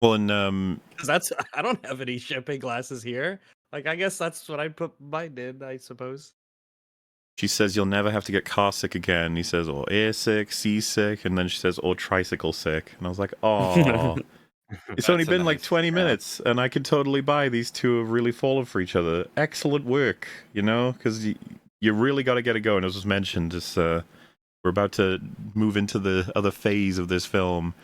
Well, and because I don't have any champagne glasses here. I guess that's what I put mine in, I suppose. She says you'll never have to get car sick again. He says, or air sick, sea sick, and then she says, or tricycle sick. And I was like, oh, it's only been like 20 minutes, and I could totally buy these two have really fallen for each other. Excellent work, because you really got to get it going. As was mentioned, we're about to move into the other phase of this film.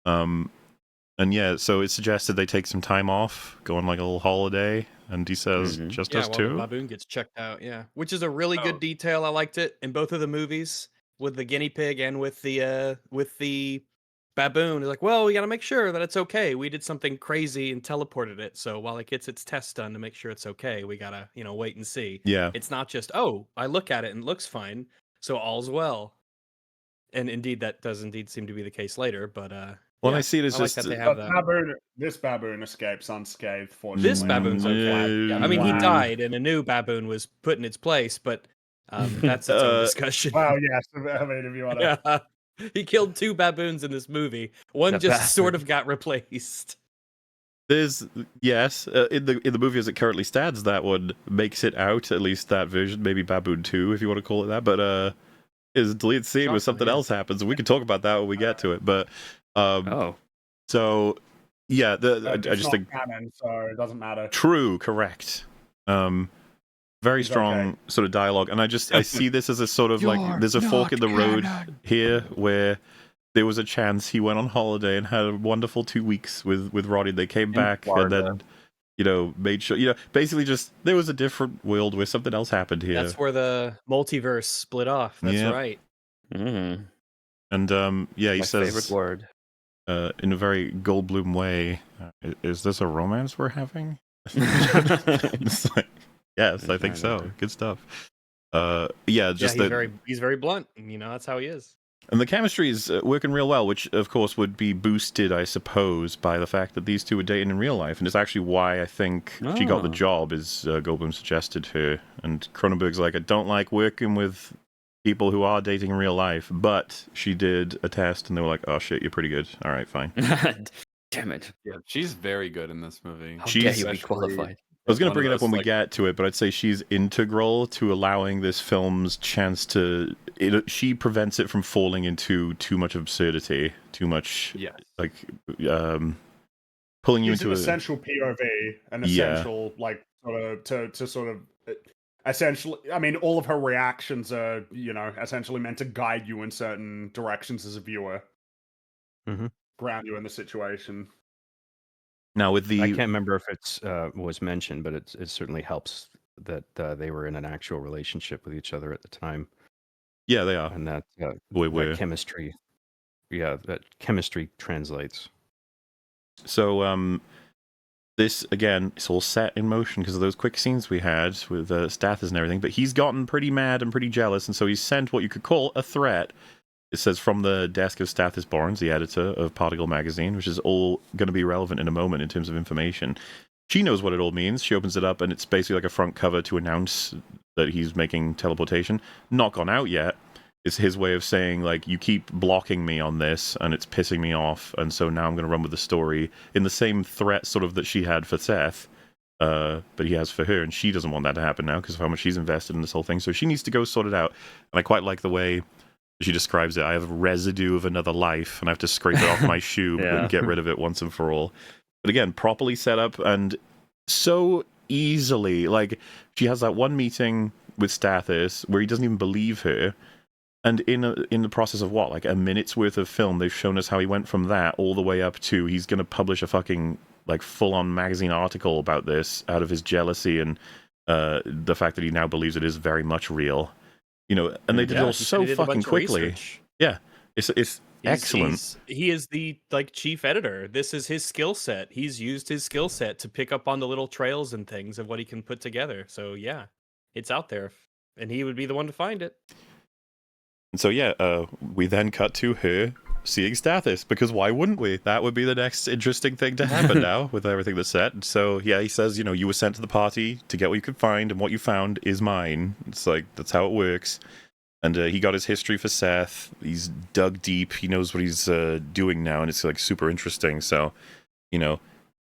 And yeah, so it suggested they take some time off, go on like a little holiday, and he says, just us two? The baboon gets checked out, which is a really good detail. I liked it in both of the movies, with the guinea pig and with the baboon. It's like, well, we got to make sure that it's okay. We did something crazy and teleported it, so while it gets its test done to make sure it's okay, we got to, wait and see. Yeah. It's not just, oh, I look at it and it looks fine, so all's well. And indeed, that does indeed seem to be the case later, but well, I see it as like just that they have that. This baboon escapes unscathed. Fortunately, this baboon's okay. I mean, he died, and a new baboon was put in its place, but that's its own discussion. Well, yes. I mean, if you want to, yeah. He killed 2 baboons in this movie. One just sort of got replaced. There's in the movie as it currently stands, that one makes it out, at least that version, maybe Baboon 2 if you want to call it that. But is a deleted scene where something else happens, and we can talk about that when we get to it. But so yeah, I just think canon, so it doesn't matter. True, correct. Very strong sort of dialogue, and I see this as a sort of like there's a fork in the road here where there was a chance he went on holiday and had a wonderful 2 weeks with Roddy. They came back and then made sure basically just there was a different world where something else happened here. That's where the multiverse split off. That's right. And he My says favorite word. In a very Goldblum way, is this a romance we're having? It's like, yes, I think so. Good stuff. He's very blunt. That's how he is. And the chemistry is working real well, which of course would be boosted, I suppose, by the fact that these two were dating in real life, and it's actually why I think she got the job. Is Goldblum suggested her, and Cronenberg's like, I don't like working with people who are dating in real life, but she did a test, and they were like, oh shit, you're pretty good. All right, fine. Damn it. Yeah, she's very good in this movie. How dare you be qualified? I was going to bring it up when we get to it, but I'd say she's integral to allowing this film's chance to... she prevents it from falling into too much absurdity, too much, pulling you into an essential POV, an essential, essentially, I mean, all of her reactions are, essentially meant to guide you in certain directions as a viewer. Ground you in the situation. Now with the... I can't remember if it's was mentioned, but it certainly helps that they were in an actual relationship with each other at the time. Yeah, they are. And that chemistry... Yeah, that chemistry translates. So, this, again, it's all set in motion because of those quick scenes we had with Stathis and everything, but he's gotten pretty mad and pretty jealous, and so he's sent what you could call a threat It says from the desk of Stathis Barnes, the editor of Particle Magazine, which is all going to be relevant in a moment in terms of information. She knows what it all means. She opens it up, and it's basically like a front cover to announce that he's making teleportation. Not gone out yet. It's his way of saying, like, you keep blocking me on this, and it's pissing me off, and so now I'm going to run with the story in the same threat sort of that she had for Seth, but he has for her, and she doesn't want that to happen now because of how much she's invested in this whole thing, so she needs to go sort it out. And I quite like the way she describes it. I have residue of another life, and I have to scrape it off my shoe and get rid of it once and for all. But again, properly set up and so easily. Like, she has that one meeting with Stathis where he doesn't even believe her. And in the process of what, like a minute's worth of film, they've shown us how he went from that all the way up to he's going to publish a fucking like full-on magazine article about this out of his jealousy and the fact that he now believes it is very much real. You know, and they did it all so fucking quickly. Yeah, it's excellent. He is the like chief editor. This is his skill set. He's used his skill set to pick up on the little trails and things of what he can put together. So yeah, it's out there, and he would be the one to find it. And so yeah, we then cut to her seeing Stathis, because why wouldn't we? That would be the next interesting thing to happen now with everything that's set. So yeah, he says, you know, you were sent to the party to get what you could find, and what you found is mine. It's like, that's how it works. And he got his history for Seth. He's dug deep. He knows what he's doing now, and it's like super interesting. So, you know,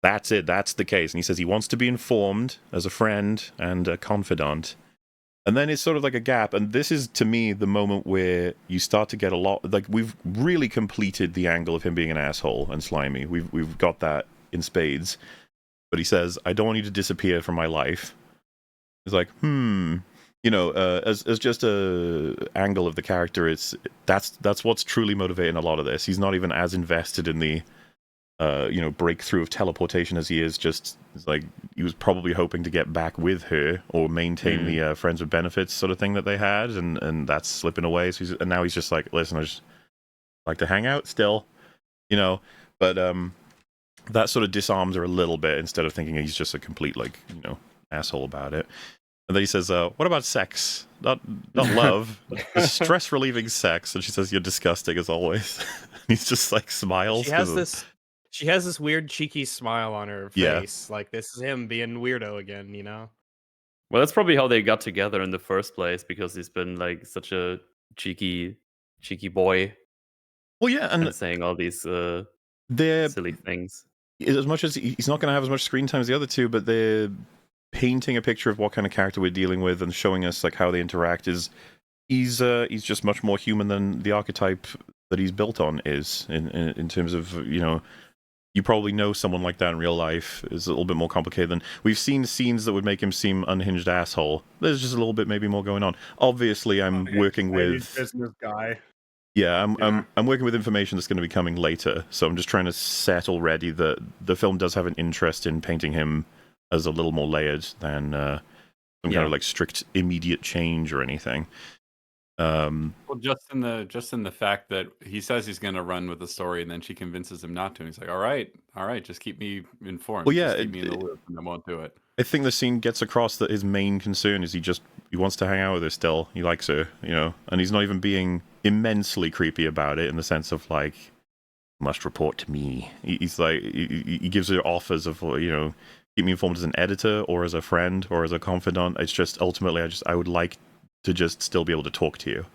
that's it. That's the case. And he says he wants to be informed as a friend and a confidant. And then it's sort of like a gap, and this is, to me, the moment where you start to get a lot, like, we've really completed the angle of him being an asshole and slimy. We've got that in spades. But he says, I don't want you to disappear from my life. It's like, you know, as just a angle of the character, that's what's truly motivating a lot of this. He's not even as invested in the you know, breakthrough of teleportation as he is just like, he was probably hoping to get back with her or maintain the friends with benefits sort of thing that they had, and that's slipping away. So and now he's just like, listen, I just like to hang out still, you know. But that sort of disarms her a little bit, instead of thinking he's just a complete, like, you know, asshole about it. And then he says, what about sex? Not love. Stress relieving sex. And she says, you're disgusting as always. He's just like smiles. She has this weird cheeky smile on her face. Like, this is him being weirdo again, you know? Well, that's probably how they got together in the first place, because he's been like such a cheeky boy. Well, yeah, and saying all these silly things. As much as he's not going to have as much screen time as the other two, but they're painting a picture of what kind of character we're dealing with and showing us like how they interact. He's just much more human than the archetype that he's built on is in terms of, you know, you probably know someone like that in real life is a little bit more complicated than we've seen scenes that would make him seem unhinged asshole. There's just a little bit maybe more going on. Obviously, I'm working with business guy. Yeah, I'm working with information that's going to be coming later, so I'm just trying to set already that the film does have an interest in painting him as a little more layered than some kind of like strict immediate change or anything. Well, just in the fact that he says he's going to run with the story, and then she convinces him not to, and he's like, all right, just keep me informed. Well, yeah, just keep me in the loop, and I won't do it. I think the scene gets across that his main concern is he wants to hang out with her still. He likes her, you know, and he's not even being immensely creepy about it in the sense of like, must report to me. He's like, he gives her offers of, you know, keep me informed as an editor or as a friend or as a confidant. It's just ultimately, I would like to just still be able to talk to you.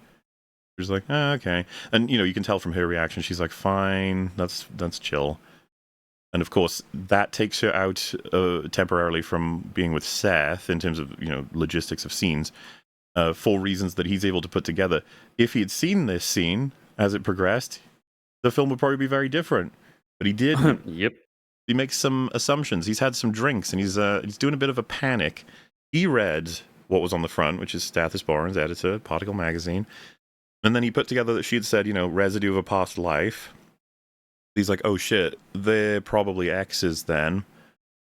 She's like, okay. And, you know, you can tell from her reaction, she's like, fine, that's chill. And of course, that takes her out temporarily from being with Seth in terms of, you know, logistics of scenes for reasons that he's able to put together. If he had seen this scene as it progressed, the film would probably be very different. But he didn't. Yep. He makes some assumptions. He's had some drinks, and he's doing a bit of a panic. He read what was on the front, which is Stathis Barnes, editor, Particle Magazine. And then he put together that she had said, you know, residue of a past life. He's like, oh shit, they're probably exes then.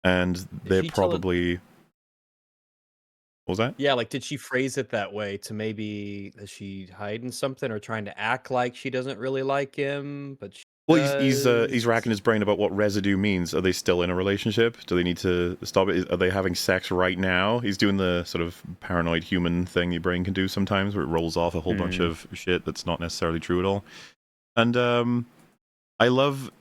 And they're probably... What was that? Yeah, like, did she phrase it that way to maybe, is she hiding something or trying to act like she doesn't really like him, but Well, he's racking his brain about what residue means. Are they still in a relationship? Do they need to stop it? Are they having sex right now? He's doing the sort of paranoid human thing your brain can do sometimes, where it rolls off a whole bunch of shit that's not necessarily true at all. And I love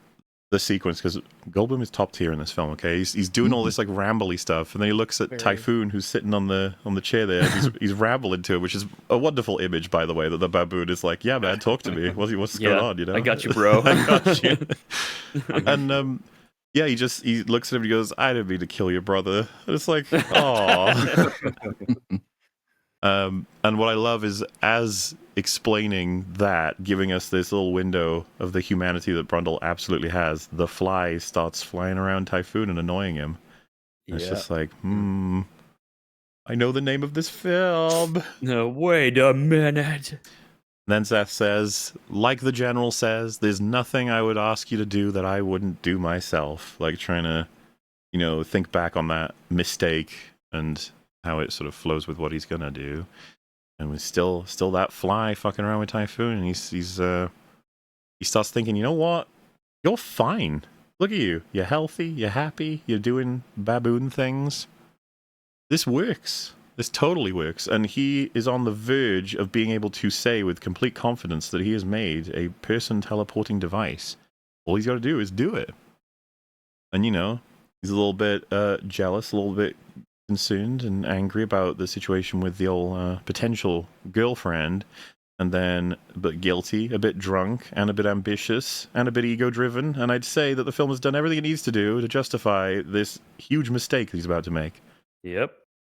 the sequence because Goldblum is top tier in this film. Okay, he's doing all this like rambly stuff, and then he looks at Typhoon, who's sitting on the chair there. He's rambling to it, which is a wonderful image, by the way. That the baboon is like, "Yeah, man, talk to me. What's going on? You know, I got you, bro. I got you." And yeah, he looks at him and he goes, "I didn't mean to kill your brother." And it's like, oh. And what I love is, as explaining that, giving us this little window of the humanity that Brundle absolutely has, the fly starts flying around Typhoon and annoying him. And it's just like, I know the name of this film. No, wait a minute. And then Seth says, like the general says, there's nothing I would ask you to do that I wouldn't do myself. Like trying to, think back on that mistake and how it sort of flows with what he's gonna do. And with still that fly fucking around with Typhoon, and he starts thinking, you know what? You're fine. Look at you. You're healthy. You're happy. You're doing baboon things. This works. This totally works. And he is on the verge of being able to say with complete confidence that he has made a person teleporting device. All he's got to do is do it. And he's a little bit jealous, a little bit concerned and angry about the situation with the old potential girlfriend, but guilty, a bit drunk, and a bit ambitious, and a bit ego-driven. And I'd say that the film has done everything it needs to do to justify this huge mistake that he's about to make. Yep.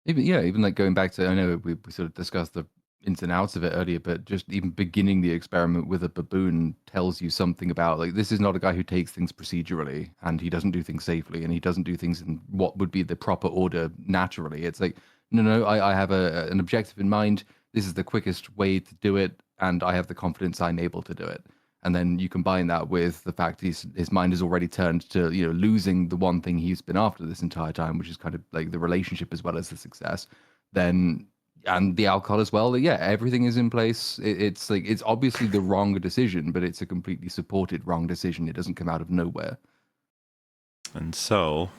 Even like going back to, I know we sort of discussed the ins and outs of it earlier, but just even beginning the experiment with a baboon tells you something about, like, this is not a guy who takes things procedurally, and he doesn't do things safely, and he doesn't do things in what would be the proper order naturally. It's like, no, I have an objective in mind. This is the quickest way to do it, and I have the confidence I'm able to do it. And then you combine that with the fact his mind is already turned to losing the one thing he's been after this entire time, which is kind of like the relationship as well as the success. And the alcohol as well. Yeah, everything is in place. It's obviously the wrong decision, but it's a completely supported wrong decision. It doesn't come out of nowhere. And so,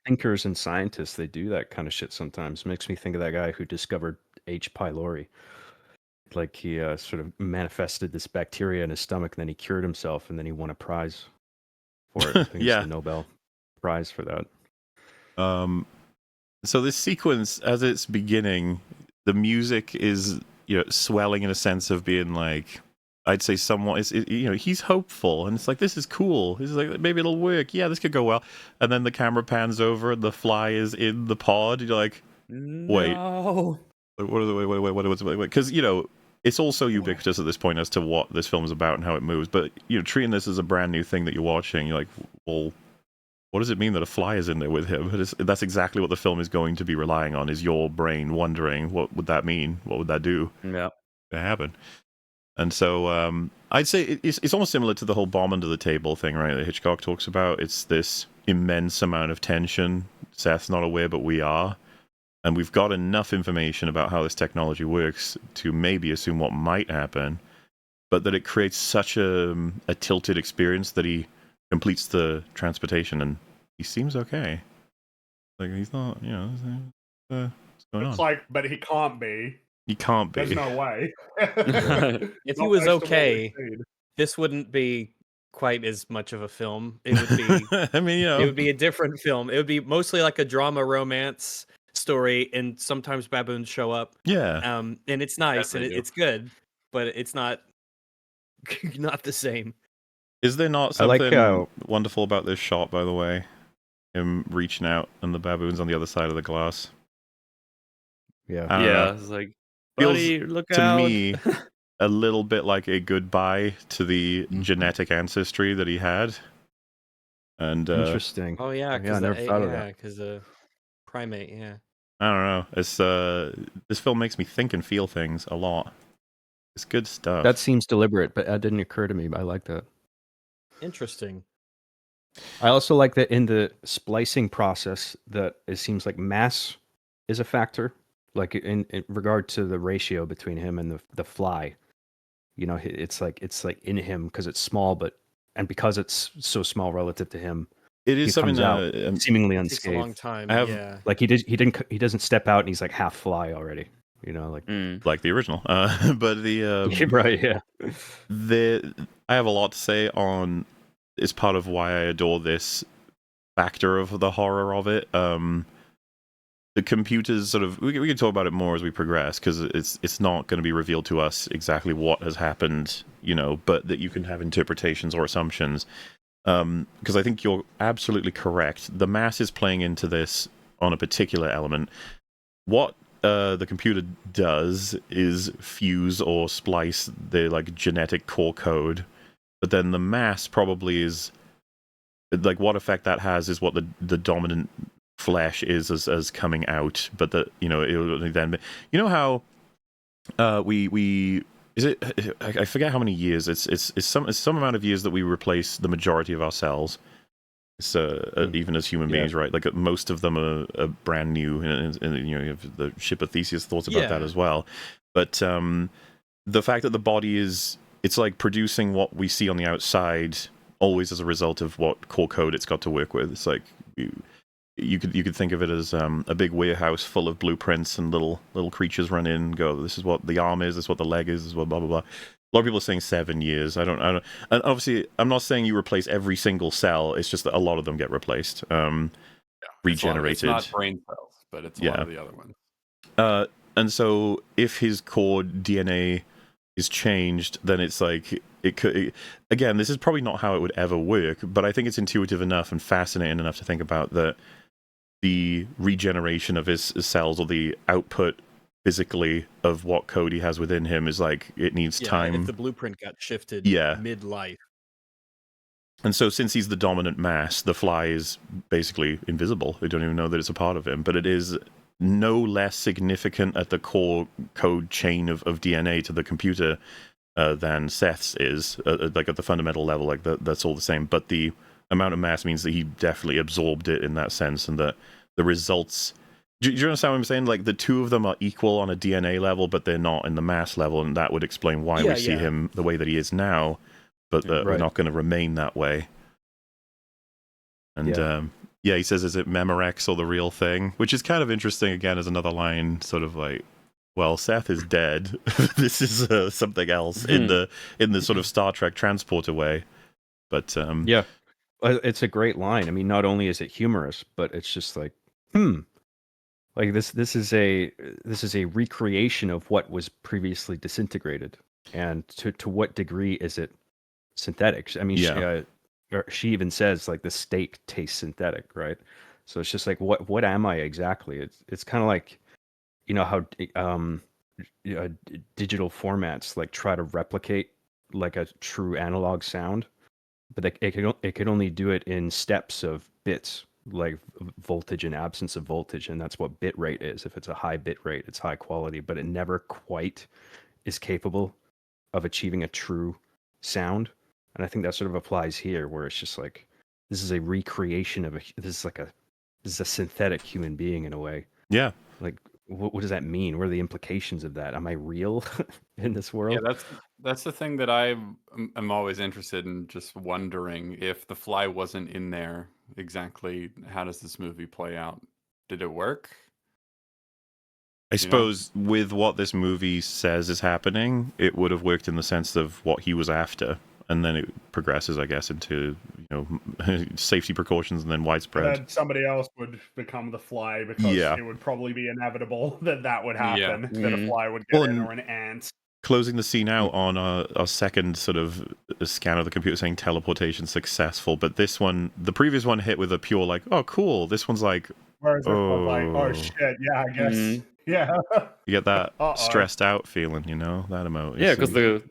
thinkers and scientists, they do that kind of shit sometimes. Makes me think of that guy who discovered H. pylori. Like he sort of manifested this bacteria in his stomach, and then he cured himself, and then he won a prize for it. I think it's the Nobel Prize for that. So this sequence, as it's beginning, the music is swelling in a sense of being like, I'd say somewhat, he's hopeful, and it's like, this is cool. He's like, maybe it'll work. Yeah, this could go well. And then the camera pans over, and the fly is in the pod. You're like, wait. No. Wait. Because, it's also ubiquitous at this point as to what this film is about and how it moves. But, treating this as a brand new thing that you're watching, you're like, well, what does it mean that a fly is in there with him? That's exactly what the film is going to be relying on, is your brain wondering, what would that mean? What would that do? Yeah. To happen. And so I'd say it's almost similar to the whole bomb under the table thing, right, that Hitchcock talks about. It's this immense amount of tension. Seth's not aware, but we are. And we've got enough information about how this technology works to maybe assume what might happen, but that it creates such a tilted experience that he completes the transportation and he seems okay. Like, he's not, what's going on? It's like, but he can't be. He can't be. There's no way. If he was okay, this wouldn't be quite as much of a film. It would be, I mean, it would be a different film. It would be mostly like a drama romance story, and sometimes baboons show up. Yeah. And it's nice and it's good, but it's not the same. Is there not something wonderful about this shot, by the way? Him reaching out and the baboon's on the other side of the glass. Yeah. Yeah, it's like, buddy, look out. To me, a little bit like a goodbye to the genetic ancestry that he had. And interesting. Oh yeah, I never thought of that. Because a primate, yeah. I don't know. It's this film makes me think and feel things a lot. It's good stuff. That seems deliberate, but that didn't occur to me. I like that. Interesting. I also like that in the splicing process that it seems like mass is a factor, like in regard to the ratio between him and the fly. It's like in him because it's small, but and because it's so small relative to him, It is he something comes out seemingly It takes a long unscathed. time. I have- Yeah. Like he doesn't step out and he's like half fly already. You know, like like the original. But right, yeah. I have a lot to say on. It's part of why I adore this factor of the horror of it. The computers sort of we can talk about it more as we progress, because it's not going to be revealed to us exactly what has happened, but that you can have interpretations or assumptions. Because I think you're absolutely correct. The mass is playing into this on a particular element. What the computer does is fuse or splice the genetic core code, but then the mass probably is what effect that has is what the dominant flesh is as coming out, but it'll then how we is it I forget how many years it's some amount of years that we replace the majority of our cells. So even as human beings, right? Like most of them are brand new, and you have the ship of Theseus thoughts about that as well. But the fact that the body it's like producing what we see on the outside always as a result of what core code it's got to work with. It's like you could think of it as a big warehouse full of blueprints, and little creatures run in and go, this is what the arm is, this is what the leg is, this is what blah blah blah. A lot of people are saying 7 years. I don't. And obviously, I'm not saying you replace every single cell. It's just that a lot of them get replaced, regenerated. It's not brain cells, but it's a lot of the other ones. And so, if his core DNA is changed, then it's like it could. Again, this is probably not how it would ever work, but I think it's intuitive enough and fascinating enough to think about that. The regeneration of his cells, or the output physically of what code he has within him, is like it needs time. If the blueprint got shifted mid-life. And so since he's the dominant mass, the fly is basically invisible. We don't even know that it's a part of him, but it is no less significant at the core code chain of DNA to the computer than Seth's is, like at the fundamental level. Like that's all the same, but the amount of mass means that he definitely absorbed it in that sense, and that the results. Do you understand what I'm saying? Like the two of them are equal on a DNA level, but they're not in the mass level, and that would explain why we see him the way that he is now, but we're not going to remain that way. And he says, is it Memorex or the real thing? Which is kind of interesting, again, as another line, sort of like, well, Seth is dead. This is something else in the sort of Star Trek transporter way. But it's a great line. I mean, not only is it humorous, but it's just like, like this is a recreation of what was previously disintegrated, and to what degree is it synthetic? I mean, she even says like the steak tastes synthetic, right? So it's just like, what am I exactly? It's kind of like, how digital formats like try to replicate like a true analog sound, but it could only do it in steps of bits, like voltage and absence of voltage, and that's what bit rate is. If it's a high bit rate, it's high quality, but it never quite is capable of achieving a true sound. And I think that sort of applies here, where it's just like, this is a recreation of this is a synthetic human being in a way. Yeah. Like, what does that mean? What are the implications of that? Am I real in this world? Yeah, that's the thing that I'm always interested in, just wondering if the fly wasn't in there, exactly how does this movie play out? Did it work? I suppose with what this movie says is happening, it would have worked in the sense of what he was after, and then it progresses, I guess, into safety precautions and then widespread. And somebody else would become the fly, because it would probably be inevitable that would happen. That a fly would get in, or an ant. Closing the scene out on our second sort of scan of the computer saying teleportation successful, but this one, the previous one hit with a pure like, oh cool. This one's like, whereas this one's like, oh shit, yeah, I guess, yeah. You get that stressed out feeling, that emote. Yeah, because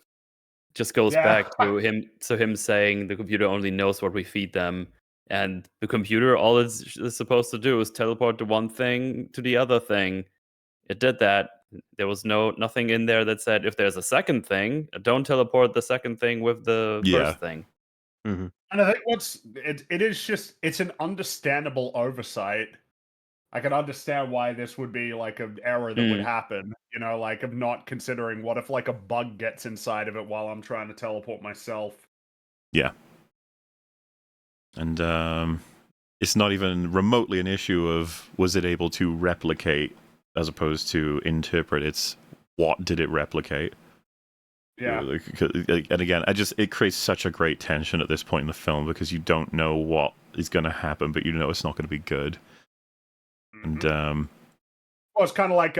just goes back to him saying the computer only knows what we feed them, and the computer, all it's supposed to do is teleport the one thing to the other thing. It did that. There was nothing in there that said if there's a second thing, don't teleport the second thing with the first thing. Mm-hmm. And I think it's an understandable oversight. I can understand why this would be like an error that would happen, like of not considering what if like a bug gets inside of it while I'm trying to teleport myself. Yeah. And it's not even remotely an issue of was it able to replicate as opposed to interpret. It's what did it replicate? Yeah. And again, it creates such a great tension at this point in the film because you don't know what is going to happen, but you know it's not going to be good. Mm-hmm. And well, it's kind of like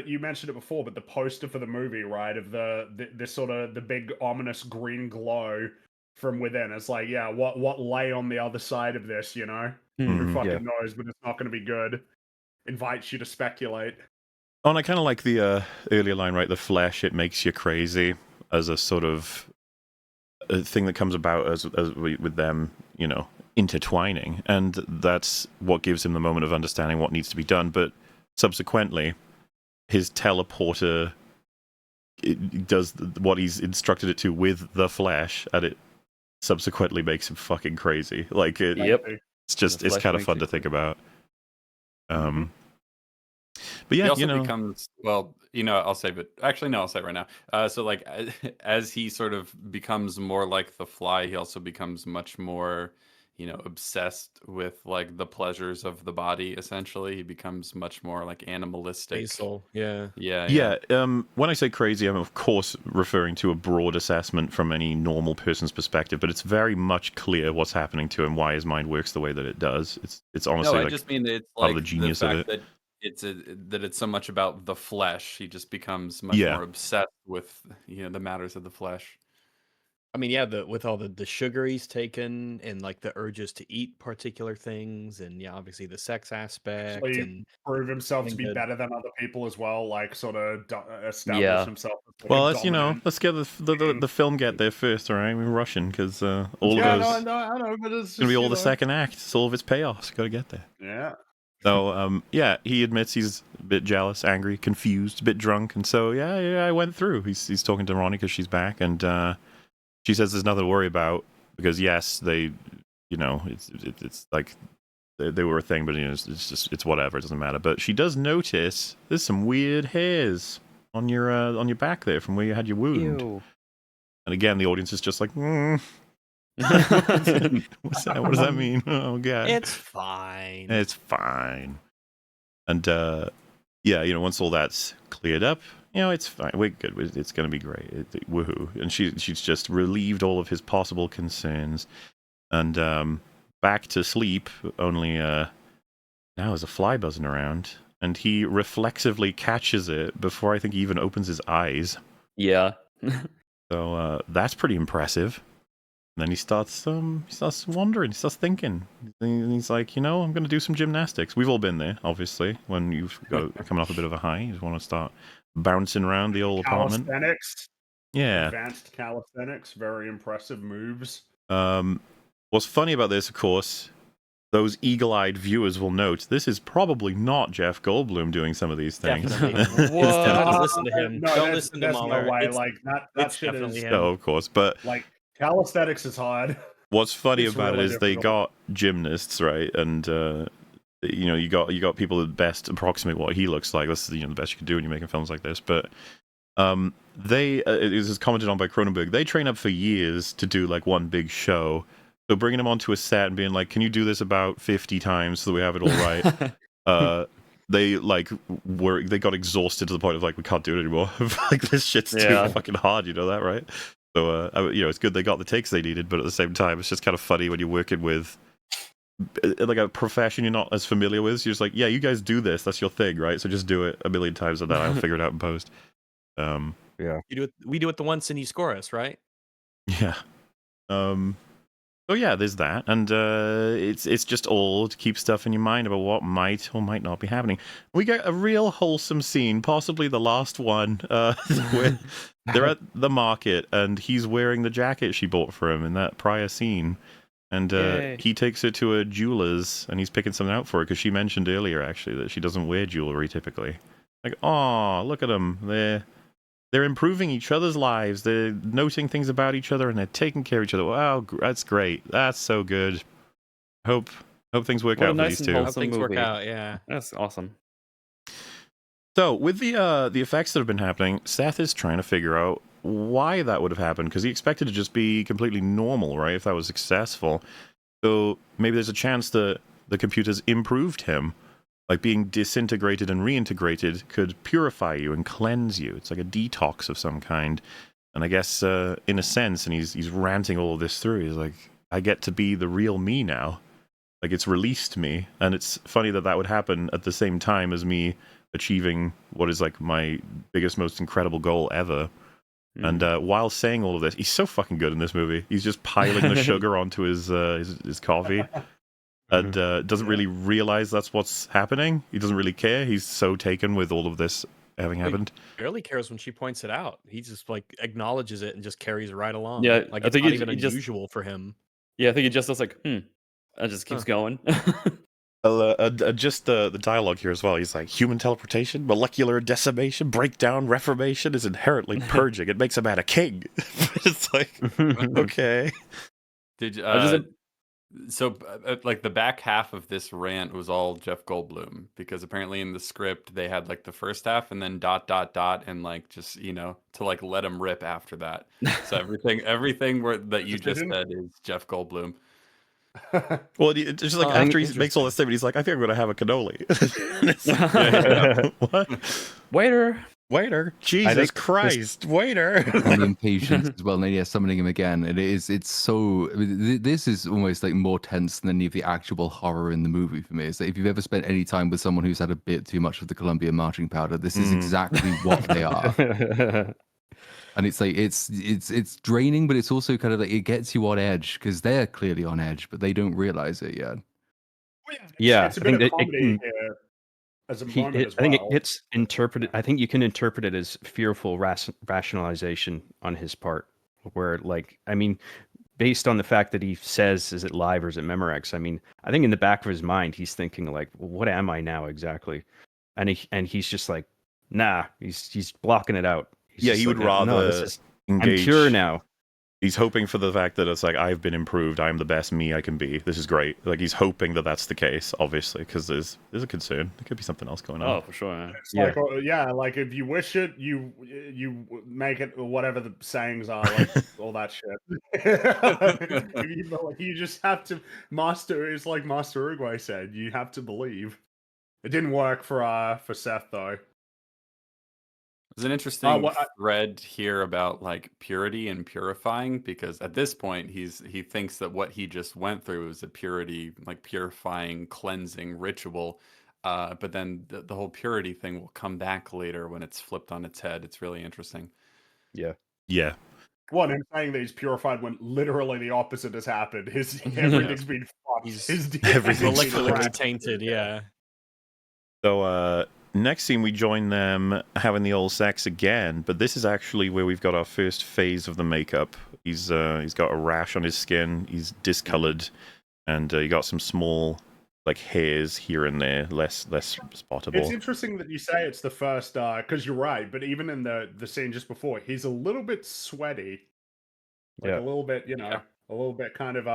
you mentioned it before, but the poster for the movie, right, of this sort of the big ominous green glow from within. It's like, yeah, what lay on the other side of this, you know? Who fucking knows? But it's not going to be good. Invites you to speculate. Oh, and I kind of like the earlier line, right? The flesh, it makes you crazy, as a sort of a thing that comes about as with them, you know, intertwining, and that's what gives him the moment of understanding what needs to be done. But subsequently, his teleporter it does what he's instructed it to with the flesh, and it subsequently makes him fucking crazy. Like, it's just it's kind of fun to think about. But yeah, he also becomes, well, you know, I'll save it. Actually, no, I'll say it right now. So, like, as he sort of becomes more like the Fly, he also becomes much more, you know, obsessed with like the pleasures of the body. Essentially, he becomes much more like animalistic. Basal, yeah. When I say crazy, I'm of course referring to a broad assessment from any normal person's perspective, but it's very much clear what's happening to him, why his mind works the way that it does. It's honestly, no, I like, just mean it's part like of the genius fact of it. that it's so much about the flesh. He just becomes much more obsessed with, you know, the matters of the flesh. I mean, yeah, with all the sugar he's taken and like the urges to eat particular things, and yeah, obviously the sex aspect, Actually, and prove himself to be better than other people as well. Like, sort of establish himself. As like well, let's get the film get there first, all right? We're rushing because all of those. I know, but it's gonna be all the second act. It's all of its payoffs. Got to get there. Yeah. So, he admits he's a bit jealous, angry, confused, a bit drunk, and so I went through. He's talking to Ronnie because she's back, and she says there's nothing to worry about because yes, they, you know, it's like they were a thing, but you know, it's whatever. It doesn't matter. But she does notice there's some weird hairs on your back there from where you had your wound. Ew. And again, the audience is just like, what's that? What does that mean? Oh god, it's fine. It's fine. And you know, once all that's cleared up, you know, it's fine. We're good. It's gonna be great. Woohoo! And she's just relieved all of his possible concerns, and back to sleep. Only now there's a fly buzzing around, and he reflexively catches it before I think he even opens his eyes. Yeah. So that's pretty impressive. And then he starts wandering, he starts thinking. And he's like, you know, I'm going to do some gymnastics. We've all been there, obviously, when you've got coming off a bit of a high. You just want to start bouncing around the old apartment. Calisthenics. Yeah. Advanced calisthenics. Very impressive moves. What's funny about this, of course, those eagle-eyed viewers will note this is probably not Jeff Goldblum doing some of these things. Don't listen to him. No, Don't listen to Muller. No way. Like that shit definitely is. him. No, of course, but like calisthenics is hard. What's funny It's about really it is they difficult. got gymnasts, right? And you know, you got people that best approximate what he looks like. This is, you know, the best you can do when you're making films like this. But they it was commented on by Cronenberg. They train up for years to do like one big show. So bringing him onto a set and being like, "Can you do this about 50 times so that we have it all right?" They got exhausted to the point of like, we can't do it anymore. Like, this shit's too fucking hard. You know that, right? So you know, it's good they got the takes they needed, but at the same time, it's just kind of funny when you're working with like a profession you're not as familiar with. So you're just like, yeah, you guys do this. That's your thing, right? So just do it a million times, and then I'll figure it out in post. Yeah, we do it the once, and you score us, right? Yeah. So yeah, there's that, and it's just all to keep stuff in your mind about what might or might not be happening. We get a real wholesome scene, possibly the last one, where they're at the market, and he's wearing the jacket she bought for him in that prior scene, and he takes her to a jeweler's, and he's picking something out for her because she mentioned earlier actually that she doesn't wear jewelry typically. Like, oh, look at them, they're improving each other's lives. They're noting things about each other, and they're taking care of each other. Wow, that's great. That's so good. Hope things work out for these two. Hope things work out. Yeah, that's awesome. So with the effects that have been happening, Seth is trying to figure out why that would have happened because he expected to just be completely normal, right? If that was successful. So maybe there's a chance that the computers improved him. Like being disintegrated and reintegrated could purify you and cleanse you. It's like a detox of some kind. And I guess in a sense, and he's ranting all of this through, he's like, I get to be the real me now. Like it's released me. And it's funny that that would happen at the same time as me achieving what is like my biggest, most incredible goal ever. And while saying all of this, he's so fucking good in this movie. He's just piling the sugar onto his coffee. And doesn't really realize that's what's happening. He doesn't really care. He's so taken with all of this having happened. He barely cares when she points it out. He just like acknowledges it and just carries right along. Yeah, like I it's think not he even just unusual for him. Yeah, I think he just does like, and just keeps going. Just the dialogue here as well. He's like, human teleportation, molecular decimation, breakdown, reformation is inherently purging. It makes a man a king. It's like, okay. Did just- so like the back half of this rant was all Jeff Goldblum, because apparently in the script they had like the first half and then ... and like just to like let him rip after that. So everything that you just said is Jeff Goldblum. Well, it's just like after he makes all this statement, he's like, I think I'm going to have a cannoli. And it's like, what? Waiter, Jesus Christ, waiter. And the impatience as well. And yeah, summoning him again. It's so. This is almost like more tense than any of the actual horror in the movie for me. It's like if you've ever spent any time with someone who's had a bit too much of the Colombian marching powder, this is exactly what they are. And it's like it's draining, but it's also kind of like it gets you on edge because they're clearly on edge, but they don't realize it yet. Yeah, it's a bit of comedy here as a moment as well. I think it gets interpreted. I think you can interpret it as fearful rationalization on his part, where like I mean, based on the fact that he says, "Is it live or is it Memorex?" I mean, I think in the back of his mind he's thinking like, well, "What am I now exactly?" And he's just like, "Nah," he's blocking it out. He would rather engage. I'm pure now. He's hoping for the fact that it's like, I've been improved. I'm the best me I can be. This is great. Like he's hoping that that's the case, obviously, because there's a concern. There could be something else going on. Oh, for sure. Like if you wish it, you make it whatever the sayings are, like all that shit. You just have to master. It's like Master Uruguay said. You have to believe. It didn't work for Seth though. There's an interesting thread here about like purity and purifying, because at this point he thinks that what he just went through was a purity, like purifying, cleansing ritual. But then the whole purity thing will come back later when it's flipped on its head. It's really interesting. Yeah. Well, and saying that he's purified when literally the opposite has happened. Everything's been fucked. Everything's literally tainted. Yeah. So next scene, we join them having the old sex again, but this is actually where we've got our first phase of the makeup. He's got a rash on his skin, he's discolored, and he got some small like hairs here and there, less spottable. It's interesting that you say it's the first, because you're right. But even in the scene just before, he's a little bit sweaty, like a little bit, a little bit kind of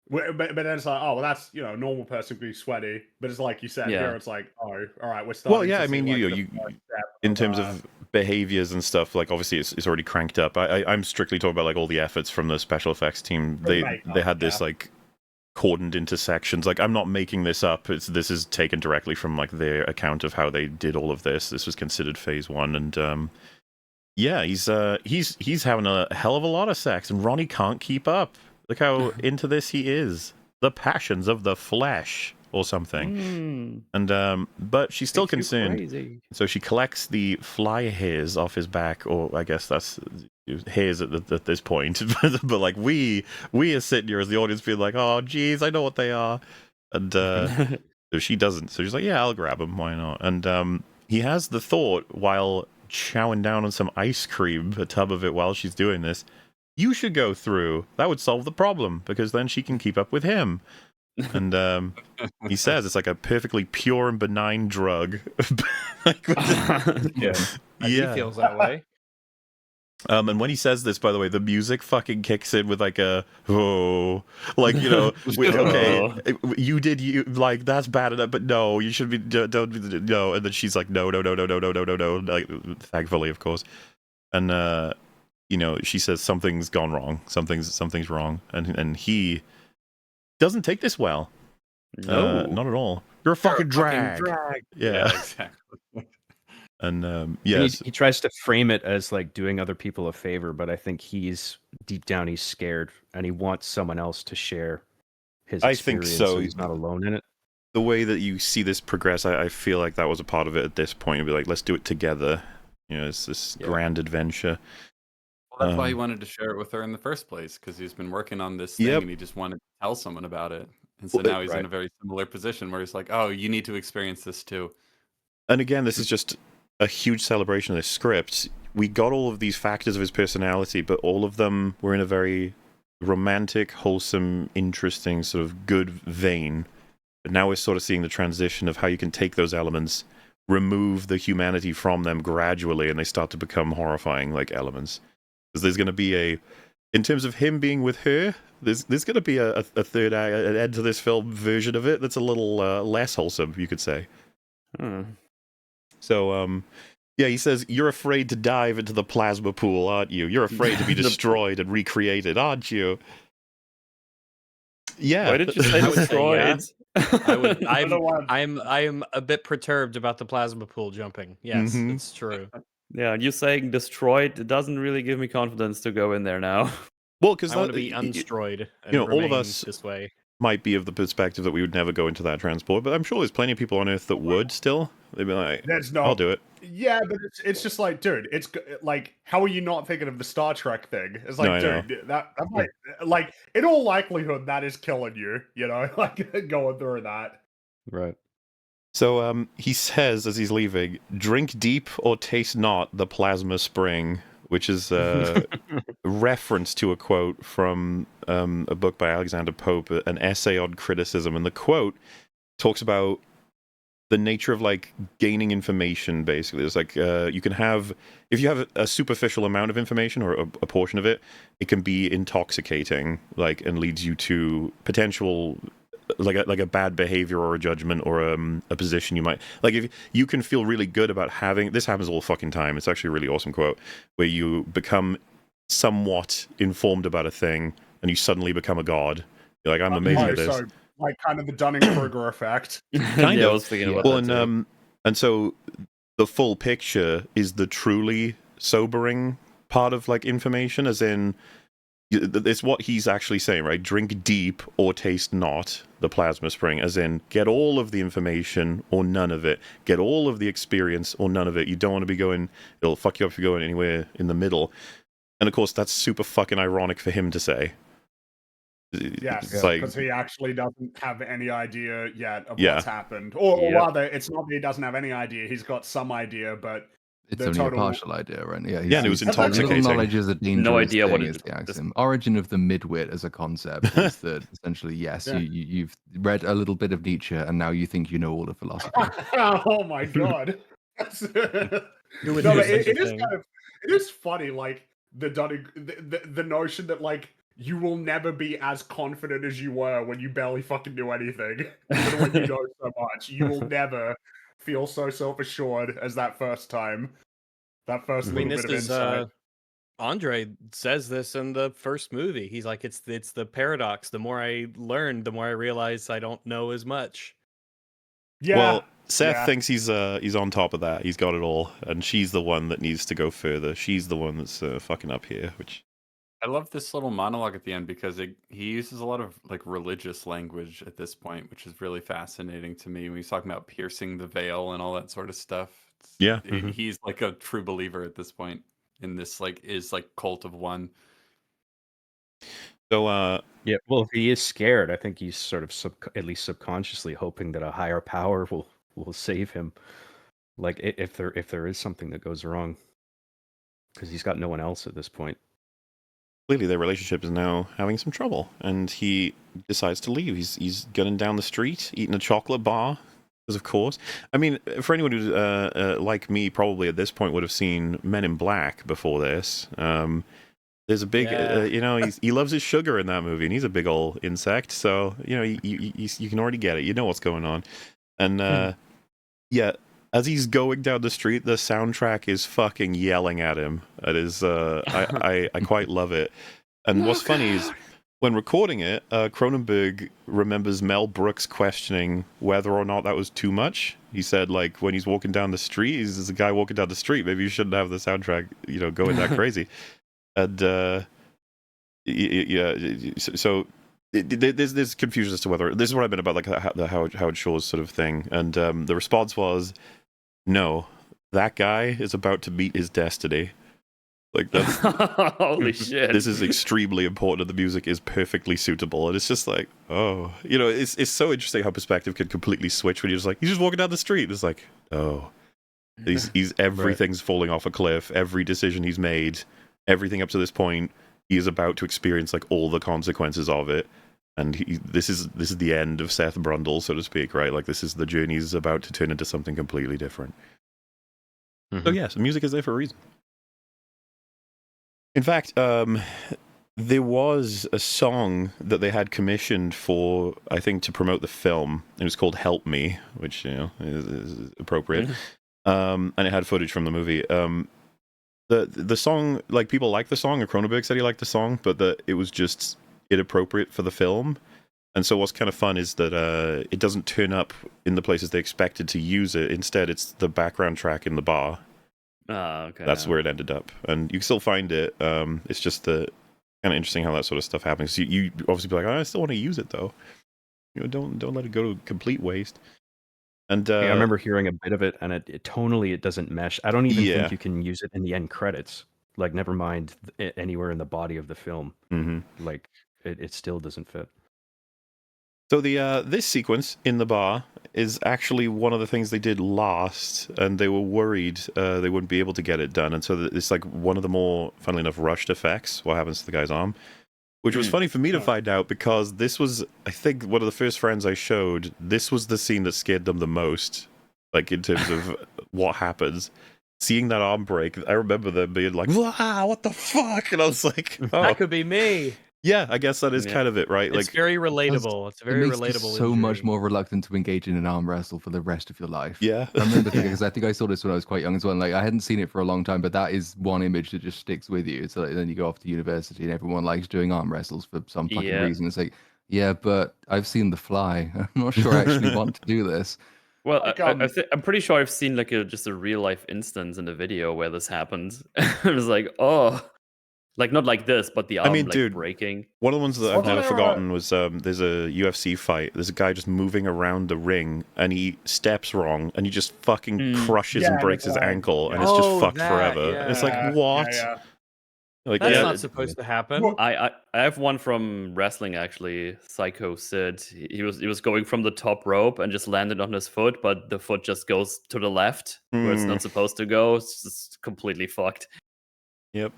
But then it's like, oh well, that's a normal person could be sweaty, but it's like you said here, it's like, oh, all right, we're starting. Well, yeah, I mean, you in terms of behaviors and stuff, like obviously it's already cranked up. I'm strictly talking about like all the efforts from the special effects team. They had this like cordoned into sections. Like I'm not making this up. This is taken directly from like their account of how they did all of this. This was considered phase 1, and he's having a hell of a lot of sex, and Ronnie can't keep up. Look how into this he is. The passions of the flesh or something. And but she's still concerned. Crazy. So she collects the fly hairs off his back, or I guess that's hairs at this point. But like we are sitting here as the audience being like, oh geez, I know what they are. And so she doesn't. So she's like, yeah, I'll grab them. Why not? And he has the thought while chowing down on some ice cream, a tub of it while she's doing this. You should go through. That would solve the problem, because then she can keep up with him. And he says it's like a perfectly pure and benign drug. He feels that way. And when he says this, by the way, the music fucking kicks in with like a like okay, you like that's bad enough, but no, you should be don't no. And then she's like no, like thankfully, of course, and she says something's gone wrong, something's wrong, and he doesn't take this well. No. Not at all. You're a fucking drag. Yeah. exactly. And And yes, he tries to frame it as like doing other people a favor, but I think he's deep down he's scared and he wants someone else to share his I think experience so. he's not alone in it. The way that you see this progress, I feel like that was a part of it at this point. You'd be like, let's do it together. You know, it's this grand adventure. Well, that's why he wanted to share it with her in the first place, because he's been working on this thing and he just wanted to tell someone about it. And so now he's in a very similar position where he's like, oh, you need to experience this too. And again, this is just a huge celebration of this script. We got all of these factors of his personality, but all of them were in a very romantic, wholesome, interesting, sort of good vein. But now we're sort of seeing the transition of how you can take those elements, remove the humanity from them gradually, and they start to become horrifying like elements. Because there's going to be in terms of him being with her, there's going to be a third an end to this film version of it that's a little less wholesome, you could say. So, yeah, he says, you're afraid to dive into the plasma pool, aren't you? You're afraid to be destroyed and recreated, aren't you? Yeah. Why did you say destroyed? I'm a bit perturbed about the plasma pool jumping. Yes, it's true. Yeah, and you saying destroyed, it doesn't really give me confidence to go in there now. Well, because I want to be unstroyed. And you know, all of us this way might be of the perspective that we would never go into that transport, but I'm sure there's plenty of people on Earth that would still. They'd be like, I'll do it. Yeah, but it's just like, dude, it's like, how are you not thinking of the Star Trek thing? It's like, dude, that might, like, in all likelihood, that is killing you, you know, like going through that. Right. So he says as he's leaving, drink deep or taste not the plasma spring, which is a reference to a quote from a book by Alexander Pope, an essay on criticism. And the quote talks about the nature of like gaining information, basically. It's like you can have, if you have a superficial amount of information or a portion of it, it can be intoxicating, like, and leads you to potential like a bad behavior or a judgment or a position you might like. If you can feel really good about having this, happens all the fucking time. It's actually a really awesome quote where you become somewhat informed about a thing and you suddenly become a god. You're like, I'm amazing at this. So, like, kind of the Dunning-Kruger effect. Kind of. I was thinking about that too. And so the full picture is the truly sobering part of like information, as in it's what he's actually saying, right? Drink deep or taste not the plasma spring, as in get all of the information or none of it. Get all of the experience or none of it. You don't want to be going, it'll fuck you up if you're going anywhere in the middle. And of course, that's super fucking ironic for him to say. Yes, it's like, because he actually doesn't have any idea yet of what's happened. Or rather, it's not that he doesn't have any idea. He's got some idea, but it's only a partial idea, right? Yeah, and it was intoxicating. Little knowledge is a dangerous no idea thing, what is the axiom. Origin of the midwit as a concept is that essentially, yes, you've read a little bit of Nietzsche and now you think you know all of philosophy. Oh my god! It is funny, like the notion that like you will never be as confident as you were when you barely fucking knew anything, even when you know so much. You will never feel so self-assured as that first time. That first little bit of insight. Andre says this in the first movie. He's like, it's the paradox. The more I learn, the more I realize I don't know as much. Yeah. Well, Seth thinks he's on top of that. He's got it all, and she's the one that needs to go further. She's the one that's fucking up here. Which I love this little monologue at the end because he uses a lot of like religious language at this point, which is really fascinating to me when he's talking about piercing the veil and all that sort of stuff. He's like a true believer at this point in this cult of one. So yeah, well, if he is scared, I think he's sort of at least subconsciously hoping that a higher power will save him. Like if there is something that goes wrong, because he's got no one else at this point. Clearly, their relationship is now having some trouble, and he decides to leave. He's gunning down the street, eating a chocolate bar, because of course. I mean, for anyone who, like me, probably at this point would have seen Men in Black before this. There's a big, he loves his sugar in that movie, and he's a big old insect. So you can already get it. You know what's going on, and as he's going down the street, the soundtrack is fucking yelling at him. It is, I quite love it. And what's funny is when recording it, Cronenberg remembers Mel Brooks questioning whether or not that was too much. He said, like, when he's walking down the street, there's a guy walking down the street. Maybe you shouldn't have the soundtrack, going that crazy. And so there's confusion as to whether this is what I meant about like the Howard Shaw's sort of thing. And the response was, no, that guy is about to meet his destiny. Like that's holy shit. This is extremely important, and the music is perfectly suitable. And it's just like, oh, it's so interesting how perspective can completely switch when you're just like, he's just walking down the street. It's like, oh, he's everything's falling off a cliff. Every decision he's made, everything up to this point, he is about to experience like all the consequences of it. And this is the end of Seth Brundle, so to speak, right? Like this is the journey's about to turn into something completely different. So yes, music is there for a reason. In fact, there was a song that they had commissioned for, I think, to promote the film. It was called "Help Me," which is appropriate, and it had footage from the movie. The song, like people liked the song, and Cronenberg said he liked the song, but it was just inappropriate for the film. And so what's kind of fun is that it doesn't turn up in the places they expected to use it. Instead, it's the background track in the bar. Okay. That's where it ended up, and you can still find it. It's just kind of interesting how that sort of stuff happens. You obviously be like, I still want to use it though. Don't let it go to complete waste. And I remember hearing a bit of it, and it tonally it doesn't mesh. I don't even think you can use it in the end credits. Like, never mind anywhere in the body of the film. Like, it still doesn't fit. So this sequence in the bar is actually one of the things they did last, and they were worried they wouldn't be able to get it done. And so it's like one of the more, funnily enough, rushed effects, what happens to the guy's arm, which was funny for me to find out because this was, I think, one of the first friends I showed, this was the scene that scared them the most, like in terms of what happens. Seeing that arm break, I remember them being like, wow, what the fuck? And I was like, oh. That could be me. Yeah, I guess that is kind of it, right? It's like very relatable. It's very relatable. So much more reluctant to engage in an arm wrestle for the rest of your life. Yeah, I remember thinking, because I think I saw this when I was quite young as well. And like I hadn't seen it for a long time, but that is one image that just sticks with you. So like, then you go off to university and everyone likes doing arm wrestles for some fucking reason. It's like, yeah, but I've seen The Fly. I'm not sure I actually want to do this. Well, I'm pretty sure I've seen like just a real life instance in the video where this happened. It was like, oh. Like, not like this, but the arm, dude, breaking. One of the ones that I've never forgotten was there's a UFC fight. There's a guy just moving around the ring, and he steps wrong, and he just fucking crushes and breaks his ankle, and it's just fucked forever. Yeah. It's like, what? Yeah. Like, that's not supposed to happen. I have one from wrestling, actually. Psycho Sid. He was going from the top rope and just landed on his foot, but the foot just goes to the left, where it's not supposed to go. It's just completely fucked. Yep.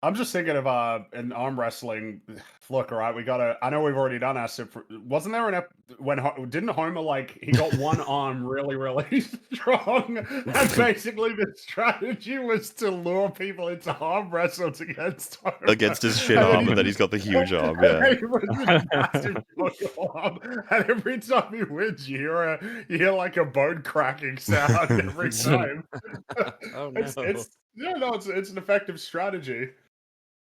I'm just thinking of an arm wrestling. Look, all right, I know we've already done our. Wasn't there didn't Homer he got one arm really, really strong, and basically the strategy was to lure people into arm wrestles against Homer. Against his shit arm, and then he's got the huge arm. Yeah. He was a massive arm, and every time he wins, you hear like a bone cracking sound every time. Oh no! It's an effective strategy.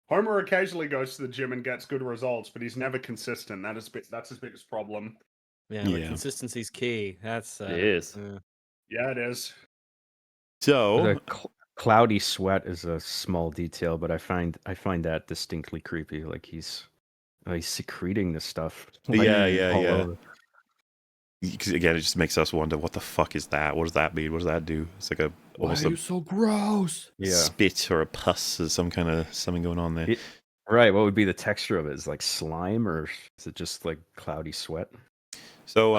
Homer occasionally goes to the gym and gets good results, but he's never consistent. That's his biggest problem. Yeah, but consistency's key. That's it is. Yeah, it is. So the cloudy sweat is a small detail, but I find that distinctly creepy. Like he's secreting this stuff. Yeah. Because again, it just makes us wonder, what the fuck is that? What does that mean? What does that do? It's like almost Why are you so gross? Spit or a pus or something going on there. Right. What would be the texture of it? Is it like slime, or is it just like cloudy sweat? So,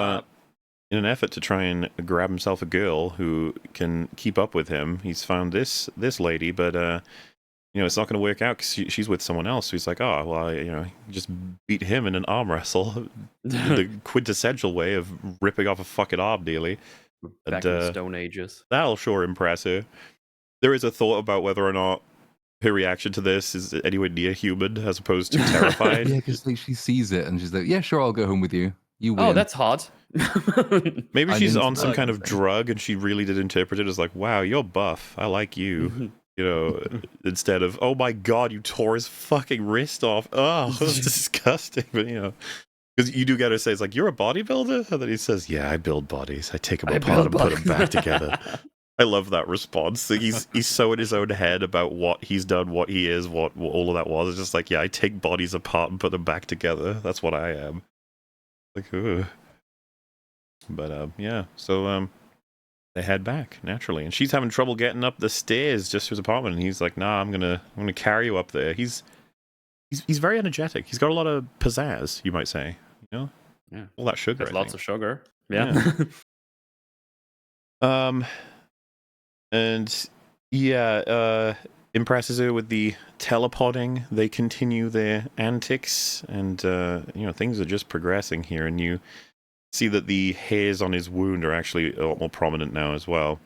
in an effort to try and grab himself a girl who can keep up with him, he's found this lady, but it's not going to work out because she's with someone else. So he's like, oh, well, just beat him in an arm wrestle. The quintessential way of ripping off a fucking arm, nearly. Back in the Stone Ages. That'll sure impress her. There is a thought about whether or not her reaction to this is anywhere near human as opposed to terrified. Yeah, because she sees it and she's like, yeah, sure, I'll go home with you. You win. Oh, that's hot. Maybe she's on some kind of drug and she really did interpret it as like, wow, you're buff. I like you. You know, instead of, oh my god, you tore his fucking wrist off. Oh, that's disgusting. But, you know, because you do get to say, it's like, you're a bodybuilder? And then he says, yeah, I build bodies. I take them apart and put them back together. I love that response. Like, he's so in his own head about what he's done, what he is, what all of that was. It's just like, yeah, I take bodies apart and put them back together. That's what I am. Like, ugh. But, yeah, so, they head back naturally, and she's having trouble getting up the stairs just to his apartment. And he's like, "Nah, I'm gonna carry you up there." He's very energetic. He's got a lot of pizzazz, you might say. You know, Yeah, all that sugar. there's lots of sugar. Yeah. And yeah, impresses her with the teleporting. They continue their antics, and you know, things are just progressing here, and you see that the hairs on his wound are actually a lot more prominent now as well.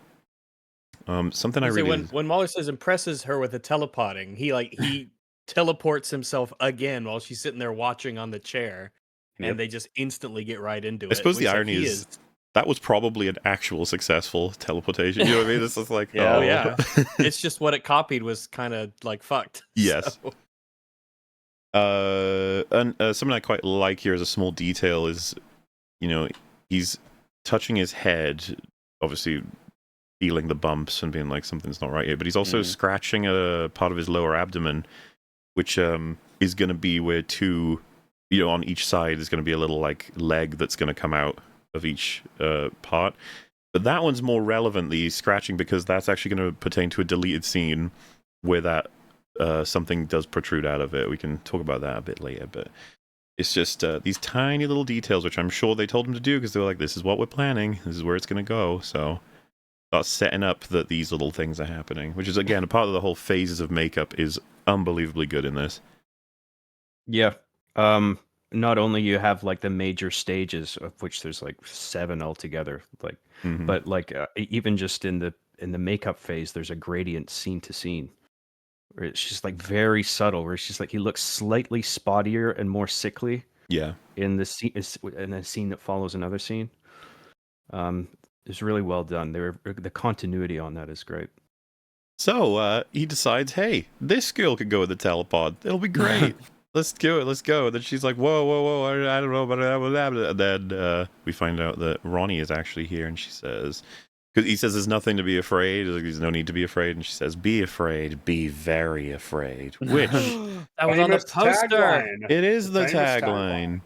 Something I really... when Mahler says impresses her with the teleporting, he teleports himself again while she's sitting there watching on the chair, and they just instantly get right into it. I suppose the irony is that was probably an actual successful teleportation. You know what I mean? It's just like, yeah. It's just what it copied was kind of like fucked. Yes. So. And something I quite like here as a small detail is, you know, he's touching his head, obviously feeling the bumps and being like, something's not right here, but he's also scratching a part of his lower abdomen, which is going to be where two, you know, on each side is going to be a little like leg that's going to come out of each part. But that one's more relevant, the scratching, because that's actually going to pertain to a deleted scene where that something does protrude out of it. We can talk about that a bit later, but it's just these tiny little details, which I'm sure they told him to do because they were like, this is what we're planning, this is where it's going to go. So start setting up that these little things are happening, which is, again, a part of the whole phases of makeup is unbelievably good in this. Yeah. Not only you have like the major stages, of which there's like 7 altogether, like, but like even just in the makeup phase, there's a gradient scene to scene. Where it's just like very subtle, where it's just like he looks slightly spottier and more sickly. Yeah. In the scene, in a scene that follows another scene. It's really well done. The continuity on that is great. So he decides, hey, this girl could go with the telepod. It'll be great. Let's do it. Let's go. And then she's like, whoa. I don't know about that. And then we find out that Ronnie is actually here, and she says, because he says there's nothing to be afraid. There's no need to be afraid. And she says, be afraid. Be very afraid. Which... that was on the poster. Tagline. It is the tagline.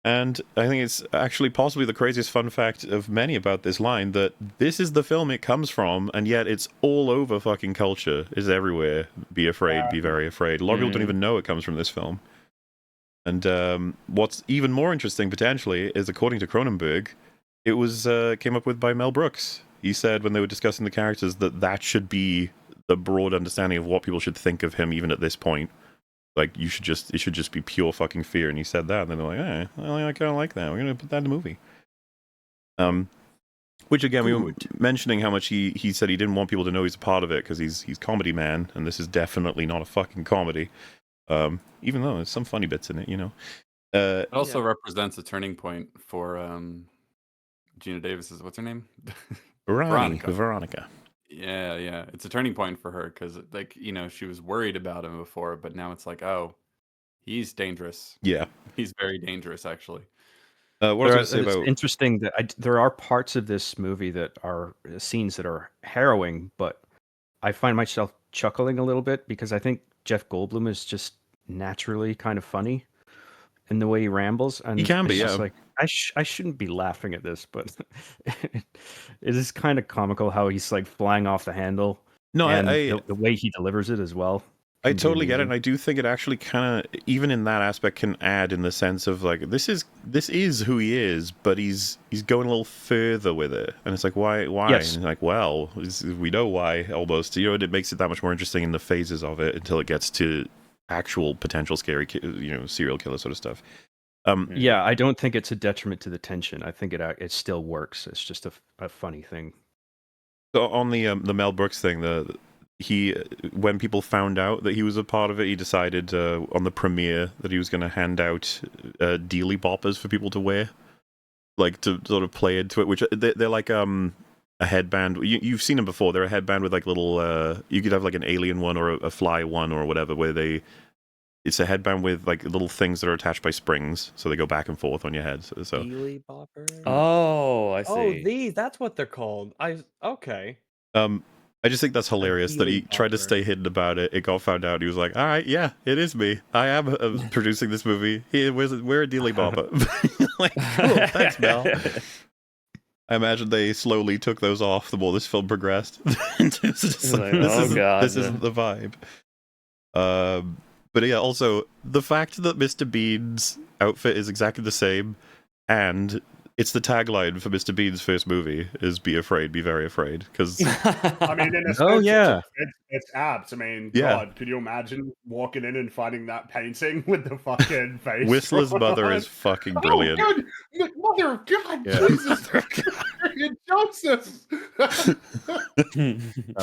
And I think it's actually possibly the craziest fun fact of many about this line, that this is the film it comes from, and yet it's all over fucking culture. It's everywhere. Be afraid, be very afraid. A lot of people don't even know it comes from this film. And what's even more interesting, potentially, is according to Cronenberg, it was came up with by Mel Brooks. He said when they were discussing the characters that should be the broad understanding of what people should think of him even at this point. Like, it should just be pure fucking fear. And he said that, and then they're like, eh, well, I kind of like that. We're going to put that in the movie. Which, again, we were mentioning how much he said he didn't want people to know he's a part of it because he's comedy man, and this is definitely not a fucking comedy. Even though there's some funny bits in it, you know. It also represents a turning point for Gina Davis's, what's her name? Veronica. Yeah. It's a turning point for her because, like, you know, she was worried about him before, but now it's like, oh, he's dangerous. Yeah. He's very dangerous, actually. It's interesting that there are parts of this movie that are scenes that are harrowing, but I find myself chuckling a little bit because I think Jeff Goldblum is just naturally kind of funny in the way he rambles. And he can be, yeah. Like, I shouldn't be laughing at this, but it is kind of comical how he's like flying off the handle. No, and the way he delivers it as well. I totally get it, and I do think it actually kind of, even in that aspect, can add in the sense of like this is who he is, but he's going a little further with it, and it's like why? Yes. And like, well, we know why almost. You know, and it makes it that much more interesting in the phases of it until it gets to actual potential scary, serial killer sort of stuff. Yeah, I don't think it's a detriment to the tension. I think it still works. It's just a funny thing. So on the Mel Brooks thing, when people found out that he was a part of it, he decided on the premiere that he was going to hand out dealy boppers for people to wear, like to sort of play into it. Which they're like a headband. You've seen them before. They're a headband with like little. You could have like an alien one or a fly one or whatever, where it's a headband with like little things that are attached by springs, so they go back and forth on your head. So Healy bopper. Oh, I Oh, see. that's what they're called. Okay. I just think that's hilarious that he Healy tried to bopper. stay hidden about it. It got found out. He was like, "All right, yeah, it is me. I am producing this movie. Here, we're a dealy bopper." Like, cool, thanks, Mel. I imagine they slowly took those off the more this film progressed. This isn't the vibe. But yeah, also the fact that Mr. Bean's outfit is exactly the same, and it's the tagline for Mr. Bean's first movie is "Be afraid, be very afraid." Because I mean, in a sense, it's apt. I mean, God, could you imagine walking in and finding that painting with the fucking face? Whistler's mother is fucking brilliant. Oh, God, mother of God, Jesus, Joseph. That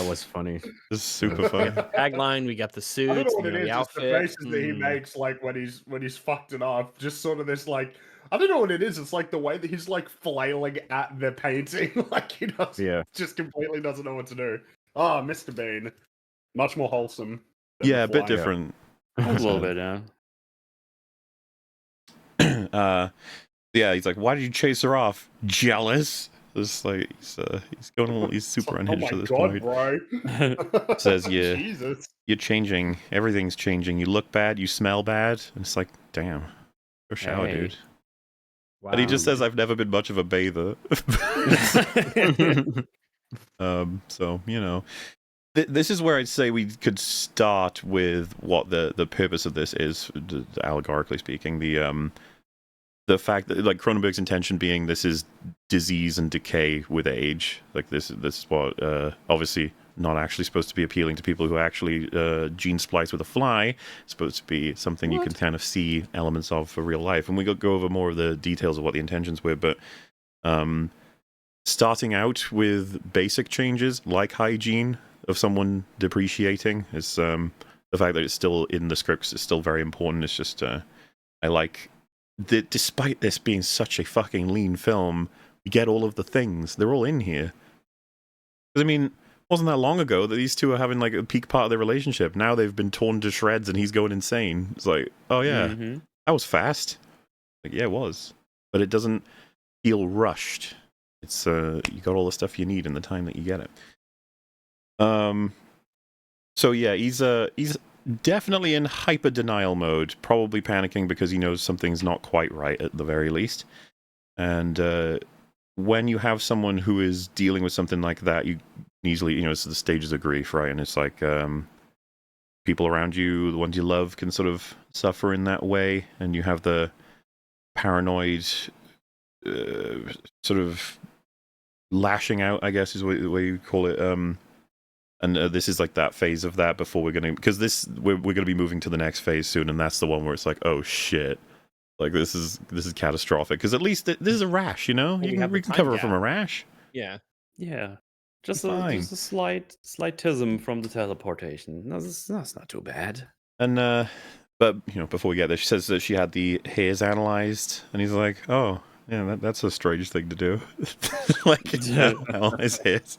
was funny. It's super funny. Tagline: we got the suits, I don't know what it the is. It's outfit. the faces that he makes, like when he's fucked it up. Just sort of this, like, I don't know what it is. It's like the way that he's like flailing at the painting, like he does. Yeah. Just completely doesn't know what to do. Ah, Mr. Bean, much more wholesome. Yeah, a bit different. A little bit, yeah. Yeah, he's like, "Why did you chase her off? Jealous?" It's like he's super unhinged at this point. Bro. Says Jesus. You're changing. Everything's changing. You look bad. You smell bad. And it's like, damn, go shower, dude. Wow. And he just says, "I've never been much of a bather." So this is where I'd say we could start with what the purpose of this is, allegorically speaking. The fact that, like, Cronenberg's intention being this is disease and decay with age. Like, this is what obviously not actually supposed to be appealing to people who actually gene splice with a fly. It's supposed to be something you can kind of see elements of for real life. And we go over more of the details of what the intentions were, but starting out with basic changes like hygiene of someone depreciating is the fact that it's still in the scripts is still very important. It's just I like that despite this being such a fucking lean film, we get all of the things. They're all in here. Because, I mean, wasn't that long ago that these two are having like a peak part of their relationship. Now they've been torn to shreds and he's going insane. It's like, oh yeah, that was fast. Like, yeah, it was. But it doesn't feel rushed. It's you got all the stuff you need in the time that you get it. So yeah, he's definitely in hyper denial mode, probably panicking because he knows something's not quite right at the very least. And when you have someone who is dealing with something like that, you easily, it's the stages of grief, right? And it's like people around you, the ones you love, can sort of suffer in that way, and you have the paranoid sort of lashing out, I guess is the way you call it. And this is like that phase of that before we're gonna be moving to the next phase soon, and that's the one where it's like, oh shit, like this is catastrophic. Because at least this is a rash, you can recover from a rash. Yeah. Just a slightism from the teleportation. That's not too bad. And but before we get there, she says that she had the hairs analyzed, and he's like, oh. Yeah, that's a strange thing to do. Like, analyze hairs.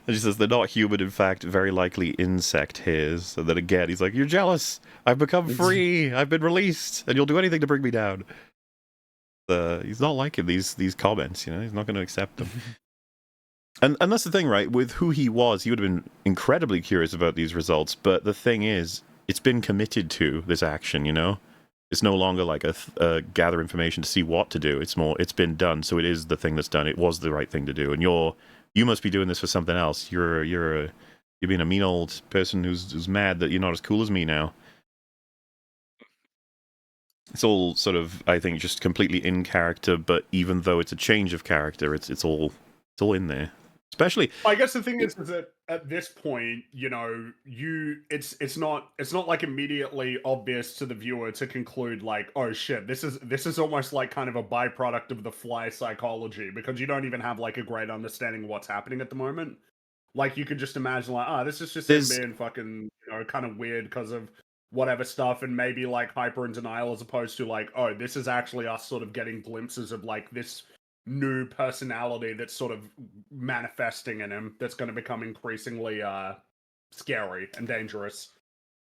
And she says they're not human, in fact, very likely insect hairs. And then again, he's like, you're jealous. I've become free. I've been released. And you'll do anything to bring me down. He's not liking these comments, He's not going to accept them. And that's the thing, right? With who he was, he would have been incredibly curious about these results. But the thing is, it's been committed to, this action, It's no longer like a gather information to see what to do. It's more, it's been done, so it is the thing that's done. It was the right thing to do, and you must be doing this for something else. You're being a mean old person who's mad that you're not as cool as me now. It's all sort of, I think, just completely in character. But even though it's a change of character, it's all in there. Especially, I guess the thing is that at this point, it's not like immediately obvious to the viewer to conclude like, oh shit, this is almost like kind of a byproduct of the fly psychology, because you don't even have like a great understanding of what's happening at the moment. Like, you could just imagine like, this is just him being fucking, kind of weird because of whatever stuff, and maybe like hyper in denial, as opposed to like, oh, this is actually us sort of getting glimpses of like this new personality that's sort of manifesting in him that's going to become increasingly scary and dangerous.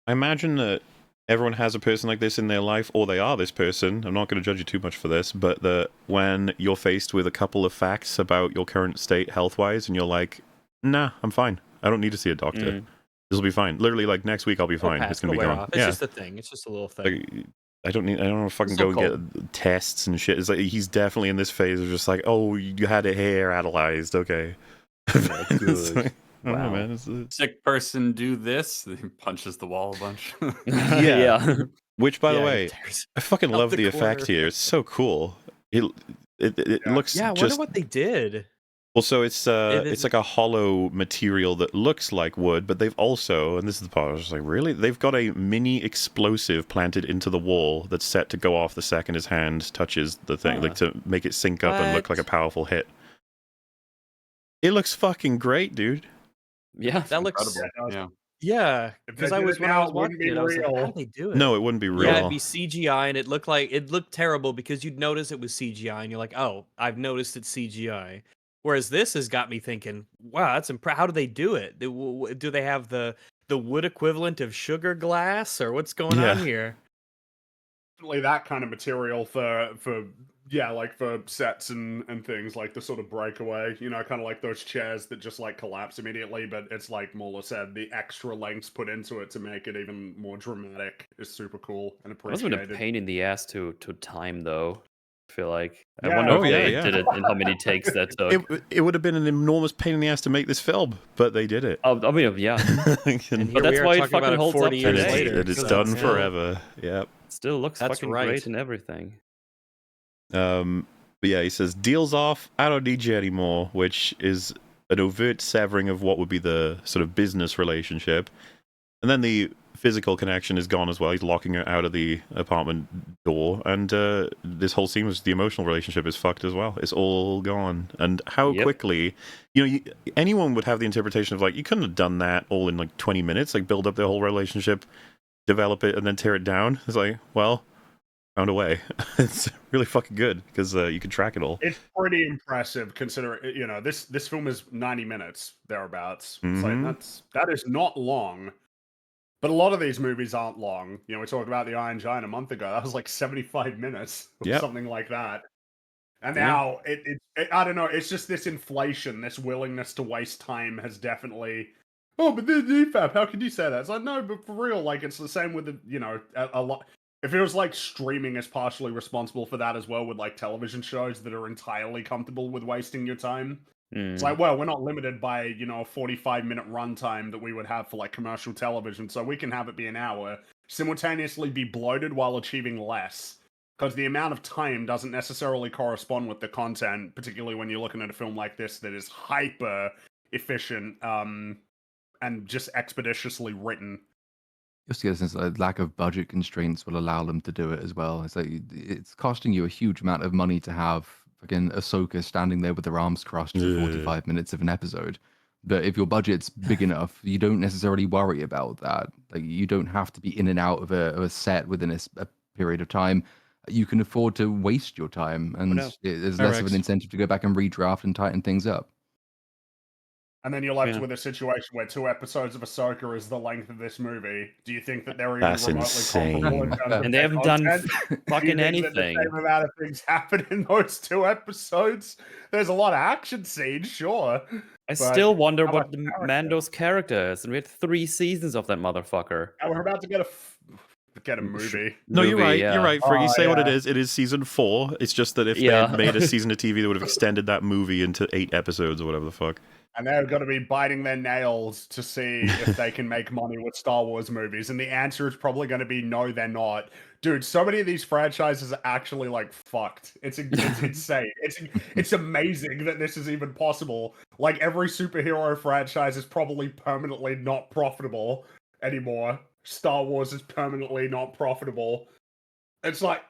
I imagine that everyone has a person like this in their life, or they are this person. I'm not going to judge you too much for this, but that when you're faced with a couple of facts about your current state health-wise, and you're like, nah, I'm fine. I don't need to see a doctor. This will be fine. Literally, like, next week I'll be fine. It's going to be gone. Off. It's just a thing. It's just a little thing. Like, I don't want to fucking go and get tests and shit. It's like he's definitely in this phase of just like, oh, you had it hair analyzed. Okay. Good. I don't know, man. It's Sick person do this. He punches the wall a bunch. Yeah. Which, by the Yeah, way, it tears I fucking out love the the effect corner. here. It's so cool. It looks Yeah, I wonder just what they did. well. So it's is- like a hollow material that looks like wood, but they've also, and this is the part I was just like, really, they've got a mini explosive planted into the wall that's set to go off the second his hand touches the thing, like to make it sync up and look like a What? powerful hit. It looks fucking great, dude. Yeah. That looks Incredible. Yeah. yeah. If Because they I did was it when I now, was it wouldn't watching be it, I was like, how real. do they do it? No, it wouldn't be real. Yeah, it'd be CGI, and it looked terrible because you'd notice it was CGI, and you're like, oh, I've noticed it's CGI. Whereas this has got me thinking, wow, that's how do they do it? Do they have the wood equivalent of sugar glass, or what's going on here? Definitely that kind of material for like for sets and things, like the sort of breakaway, kind of like those chairs that just like collapse immediately, but it's like Mola said, the extra lengths put into it to make it even more dramatic is super cool and It must have been a appreciated. pain in the ass to time though. I feel like. I Yeah, wonder Oh, if yeah, they yeah. did it and how many takes that took. It would have been an enormous pain in the ass to make this film, but they did it. Oh, I mean, yeah. And But here we that's are why it talking about fucking it holds up 40 years today. later. It's so done yeah. forever. Yep. Still looks That's fucking right. great and everything. But yeah, he says, deals off, I don't need you anymore, which is an overt severing of what would be the sort of business relationship. And then the physical connection is gone as well. He's locking her out of the apartment door. And this whole scene was the emotional relationship is fucked as well. It's all gone. And how quickly, anyone would have the interpretation of like, you couldn't have done that all in like 20 minutes, like build up their whole relationship, develop it, and then tear it down. It's like, well, found a way. It's really fucking good because you can track it all. It's pretty impressive considering this film is 90 minutes thereabouts. It's like that is not long. But a lot of these movies aren't long. We talked about The Iron Giant a month ago. That was like 75 minutes or something like that. And now it I don't know. It's just this inflation, this willingness to waste time has definitely. Oh, but the EFAP, how could you say that? It's like, no, but for real, like it's the same with the a lot. It feels like streaming is partially responsible for that as well, with like television shows that are entirely comfortable with wasting your time. It's like, well, we're not limited by, a 45-minute runtime that we would have for like commercial television, so we can have it be an hour, simultaneously be bloated while achieving less. Because the amount of time doesn't necessarily correspond with the content, particularly when you're looking at a film like this that is hyper efficient and just expeditiously written. Just to get a sense that lack of budget constraints will allow them to do it as well. It's like it's costing you a huge amount of money to have fucking Ahsoka standing there with her arms crossed for 45 minutes of an episode. But if your budget's big enough, you don't necessarily worry about that. Like you don't have to be in and out of a set within a period of time. You can afford to waste your time, and there's less of an incentive to go back and redraft and tighten things up. And then you're left with a situation where 2 episodes of Ahsoka is the length of this movie. Do you think that they're even remotely comparable in terms of And they haven't done fucking anything. The same amount of things happen in those 2 episodes. There's a lot of action scenes, sure. I still wonder what the Mando's character is, and we had 3 seasons of that motherfucker. And we're about to get a movie. No, you're right. Yeah. You're right, Friggy. Say what it is. It is season 4. It's just that if they had made a season of TV, they would have extended that movie into 8 episodes or whatever the fuck. And they're going to be biting their nails to see if they can make money with Star Wars movies. And the answer is probably going to be no, they're not. Dude, so many of these franchises are actually like fucked. It's insane. It's amazing that this is even possible. Like every superhero franchise is probably permanently not profitable anymore. Star Wars is permanently not profitable. It's like,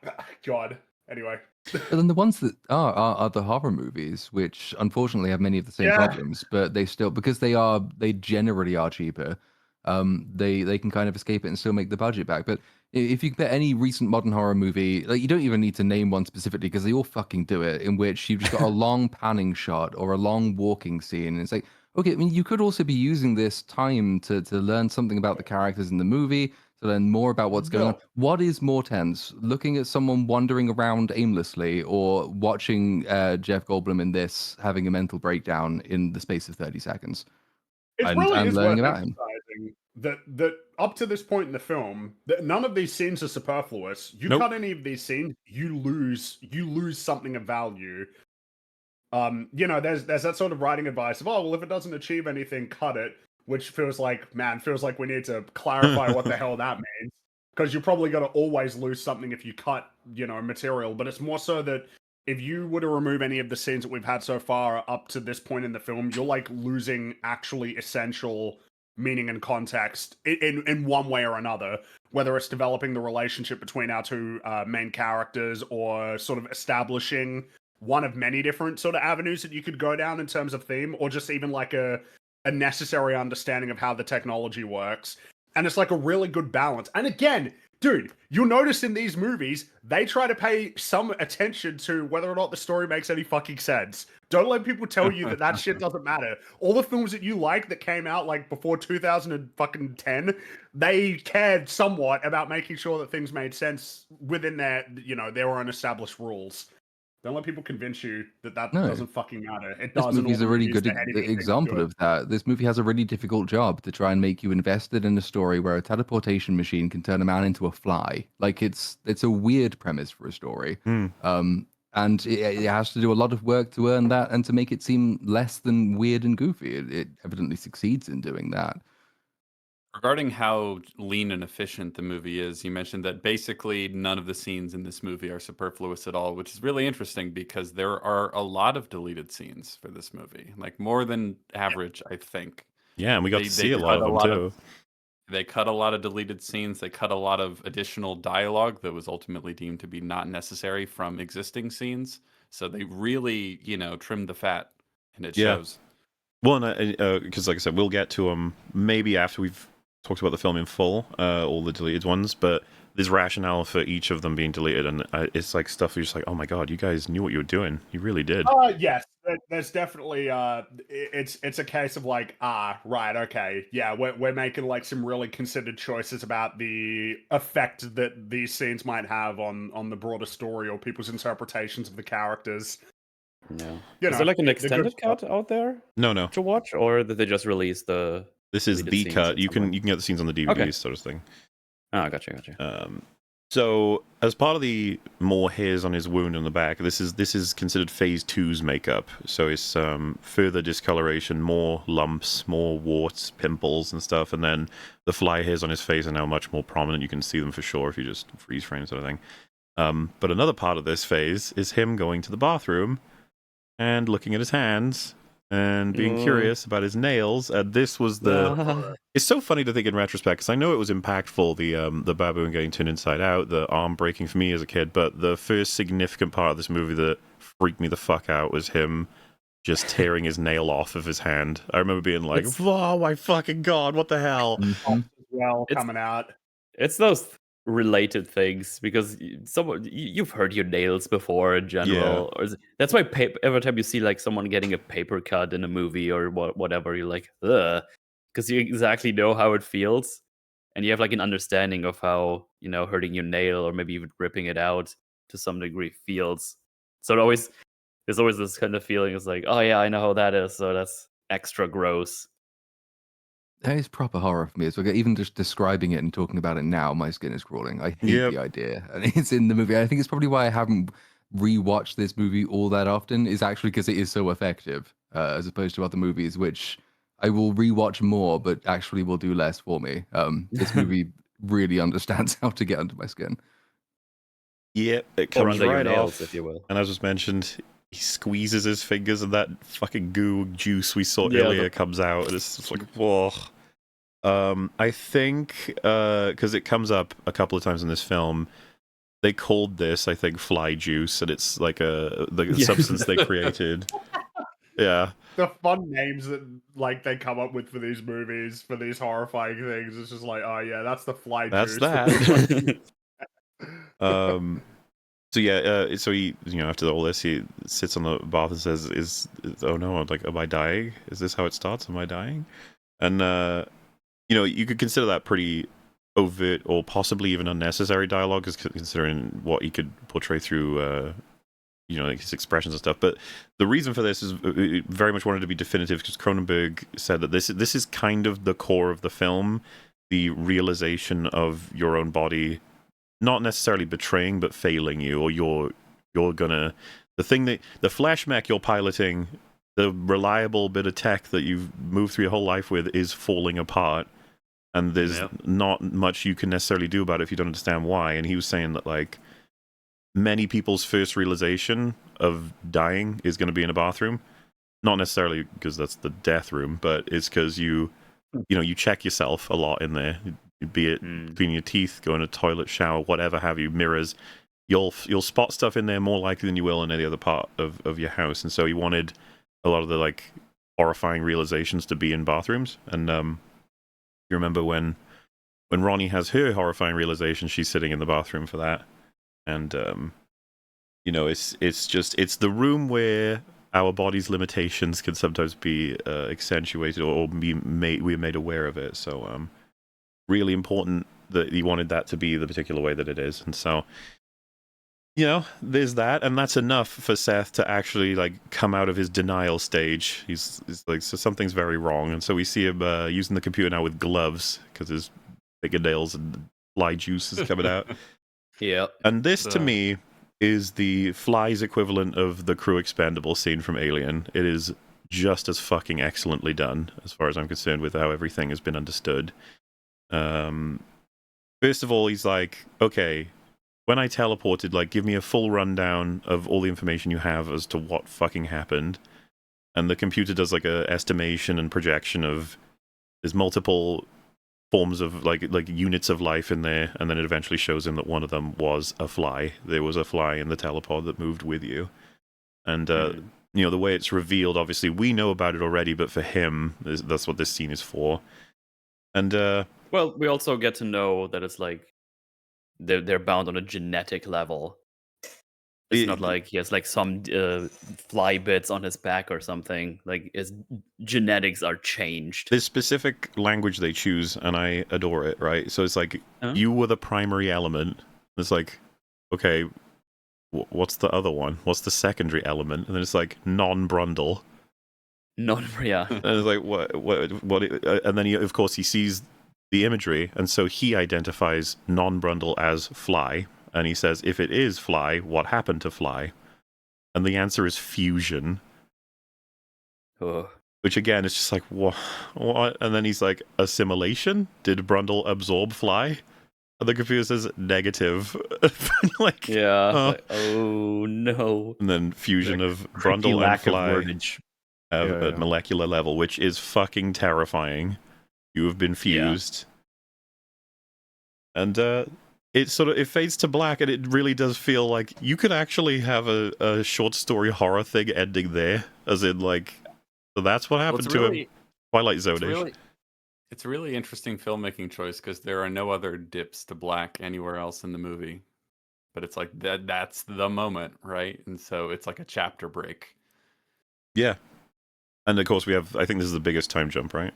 God. Anyway. But then the ones that are the horror movies, which unfortunately have many of the same problems, but they still, because they generally are cheaper, they can kind of escape it and still make the budget back. But If you compare any recent modern horror movie, like you don't even need to name one specifically because they all fucking do it, in which you've just got a long panning shot or a long walking scene. And it's like, okay, I mean, you could also be using this time to learn something about the characters in the movie, to learn more about what's going on. No. What is more tense, looking at someone wandering around aimlessly, or watching Jeff Goldblum in this having a mental breakdown in the space of 30 seconds? It really And is learning worth about him. emphasizing that up to this point in the film, that none of these scenes are superfluous. You Nope. cut any of these scenes, you lose something of value. There's that sort of writing advice of, oh well, if it doesn't achieve anything, cut it, which feels like we need to clarify what the hell that means, because you're probably going to always lose something if you cut material. But it's more so that if you were to remove any of the scenes that we've had so far up to this point in the film, you're like losing actually essential meaning and context in one way or another, whether it's developing the relationship between our two main characters, or sort of establishing one of many different sort of avenues that you could go down in terms of theme, or just even like a necessary understanding of how the technology works. And it's like a really good balance. And again, dude, you'll notice in these movies, they try to pay some attention to whether or not the story makes any fucking sense. Don't let people tell you that shit doesn't matter. All the films that you like that came out like before 2010, they cared somewhat about making sure that things made sense within their own established rules. Don't let people convince you that No. doesn't fucking matter. It This does. movie is a really good example of that. This movie has a really difficult job to try and make you invested in a story where a teleportation machine can turn a man into a fly. Like it's a weird premise for a story. And it has to do a lot of work to earn that and to make it seem less than weird and goofy. It evidently succeeds in doing that. Regarding how lean and efficient the movie is, you mentioned that basically none of the scenes in this movie are superfluous at all, which is really interesting because there are a lot of deleted scenes for this movie, like more than average, I think. Yeah, and we got to see a lot of them too. They cut a lot of deleted scenes. They cut a lot of additional dialogue that was ultimately deemed to be not necessary from existing scenes. So they really, trimmed the fat, and it shows. Well, because like I said, we'll get to them maybe after we've talked about the film in full, all the deleted ones, but there's rationale for each of them being deleted, and it's like stuff you're just like, oh my god, you guys knew what you were doing. You really did. Yes, there's definitely it's a case of like, right, okay, yeah, we're making like some really considered choices about the effect that these scenes might have on the broader story or people's interpretations of the characters. No. Is there like an extended cut out there? No. To watch, or did they just release the? This is the cut. You can get the scenes on the DVDs, sort of thing. Oh, gotcha. So as part of the more hairs on his wound on the back, this is considered phase 2's makeup. So it's further discoloration, more lumps, more warts, pimples, and stuff. And then the fly hairs on his face are now much more prominent. You can see them for sure if you just freeze frame sort of thing. But another part of this phase is him going to the bathroom and looking at his hands and being curious about his nails. And this was it's so funny to think in retrospect, because I know it was impactful, the baboon getting turned inside out, the arm breaking for me as a kid, but the first significant part of this movie that freaked me the fuck out was him just tearing his nail off of his hand. I remember being like, oh my fucking god, what the hell? Coming out. It's those related things, because you've heard your nails before in general, or that's why every time you see like someone getting a paper cut in a movie or whatever, you're like, ugh, because you exactly know how it feels, and you have like an understanding of how hurting your nail or maybe even ripping it out to some degree feels. So there's always this kind of feeling. It's like, oh yeah, I know how that is, so that's extra gross. That is proper horror for me as well. Even just describing it and talking about it now, my skin is crawling. I hate the idea. And it's in the movie. I think it's probably why I haven't rewatched this movie all that often, is actually because it is so effective, as opposed to other movies, which I will rewatch more, but actually will do less for me. This movie really understands how to get under my skin. Yeah, it comes right nails, off, if you will. And as was mentioned, he squeezes his fingers and that fucking goo juice we saw earlier comes out, and it's just like, whoa. I think, because it comes up a couple of times in this film, they called this, I think, fly juice, and it's like the substance they created. Yeah. The fun names that like they come up with for these movies, for these horrifying things, it's just like, oh yeah, that's the fly That's juice. that. So yeah, so he, after all this, he sits on the bath and says, oh no, like, am I dying? Is this how it starts? Am I dying? And, you could consider that pretty overt or possibly even unnecessary dialogue, considering what he could portray through, like his expressions and stuff. But the reason for this is it very much wanted to be definitive, because Cronenberg said that this is kind of the core of the film, the realization of your own body not necessarily betraying but failing you, or you're gonna, the flesh mech you're piloting, the reliable bit of tech that you've moved through your whole life with, is falling apart, and there's not much you can necessarily do about it if you don't understand why. And he was saying that, like, many people's first realization of dying is going to be in a bathroom, not necessarily because that's the death room, but it's because you check yourself a lot in there, be it cleaning your teeth, going to toilet, shower, whatever have you, mirrors. You'll spot stuff in there more likely than you will in any other part of your house. And so he wanted a lot of the, like, horrifying realizations to be in bathrooms. And you remember when Ronnie has her horrifying realization, she's sitting in the bathroom for that. And it's the room where our body's limitations can sometimes be accentuated or we're made aware of it. So really important that he wanted that to be the particular way that it is. And so, there's that, and that's enough for Seth to actually, like, come out of his denial stage. He's like, so something's very wrong. And so we see him using the computer now with gloves, because his fingernails and fly juice is coming out. Yeah. And this, to me, is the flies equivalent of the crew expendable scene from Alien. It is just as fucking excellently done, as far as I'm concerned, with how everything has been understood. First of all, he's like, okay, when I teleported, like, give me a full rundown of all the information you have as to what fucking happened. And the computer does, like, a estimation and projection of, there's multiple forms of, like units of life in there, and then it eventually shows him that one of them was a fly. There was a fly in the telepod that moved with you. And the way it's revealed, obviously we know about it already, but for him, that's what this scene is for. And well, we also get to know that it's like they're bound on a genetic level. It's not like he has, like, some fly bits on his back or something. Like, his genetics are changed. There's specific language they choose, and I adore it, right? So it's like, you were the primary element. It's like, okay, what's the other one? What's the secondary element? And then it's like, non-Brundle. Yeah. And it's like, what? And then, of course, he sees the imagery, and so he identifies non-Brundle as fly. And he says, if it is fly, what happened to fly? And the answer is fusion. Which, again, is just like, what? And then he's like, assimilation? Did Brundle absorb fly? And the computer says, negative. Like, like, oh no. And then fusion of Brundle and fly at molecular level, which is fucking terrifying. You have been fused. And it fades to black, and it really does feel like you could actually have a short story horror thing ending there, as in, like, so that's what happened to him. Twilight Zone-ish. It's a really interesting filmmaking choice, because there are no other dips to black anywhere else in the movie. But it's like that's the moment, right? And so it's like a chapter break. Yeah. And of course I think this is the biggest time jump, right?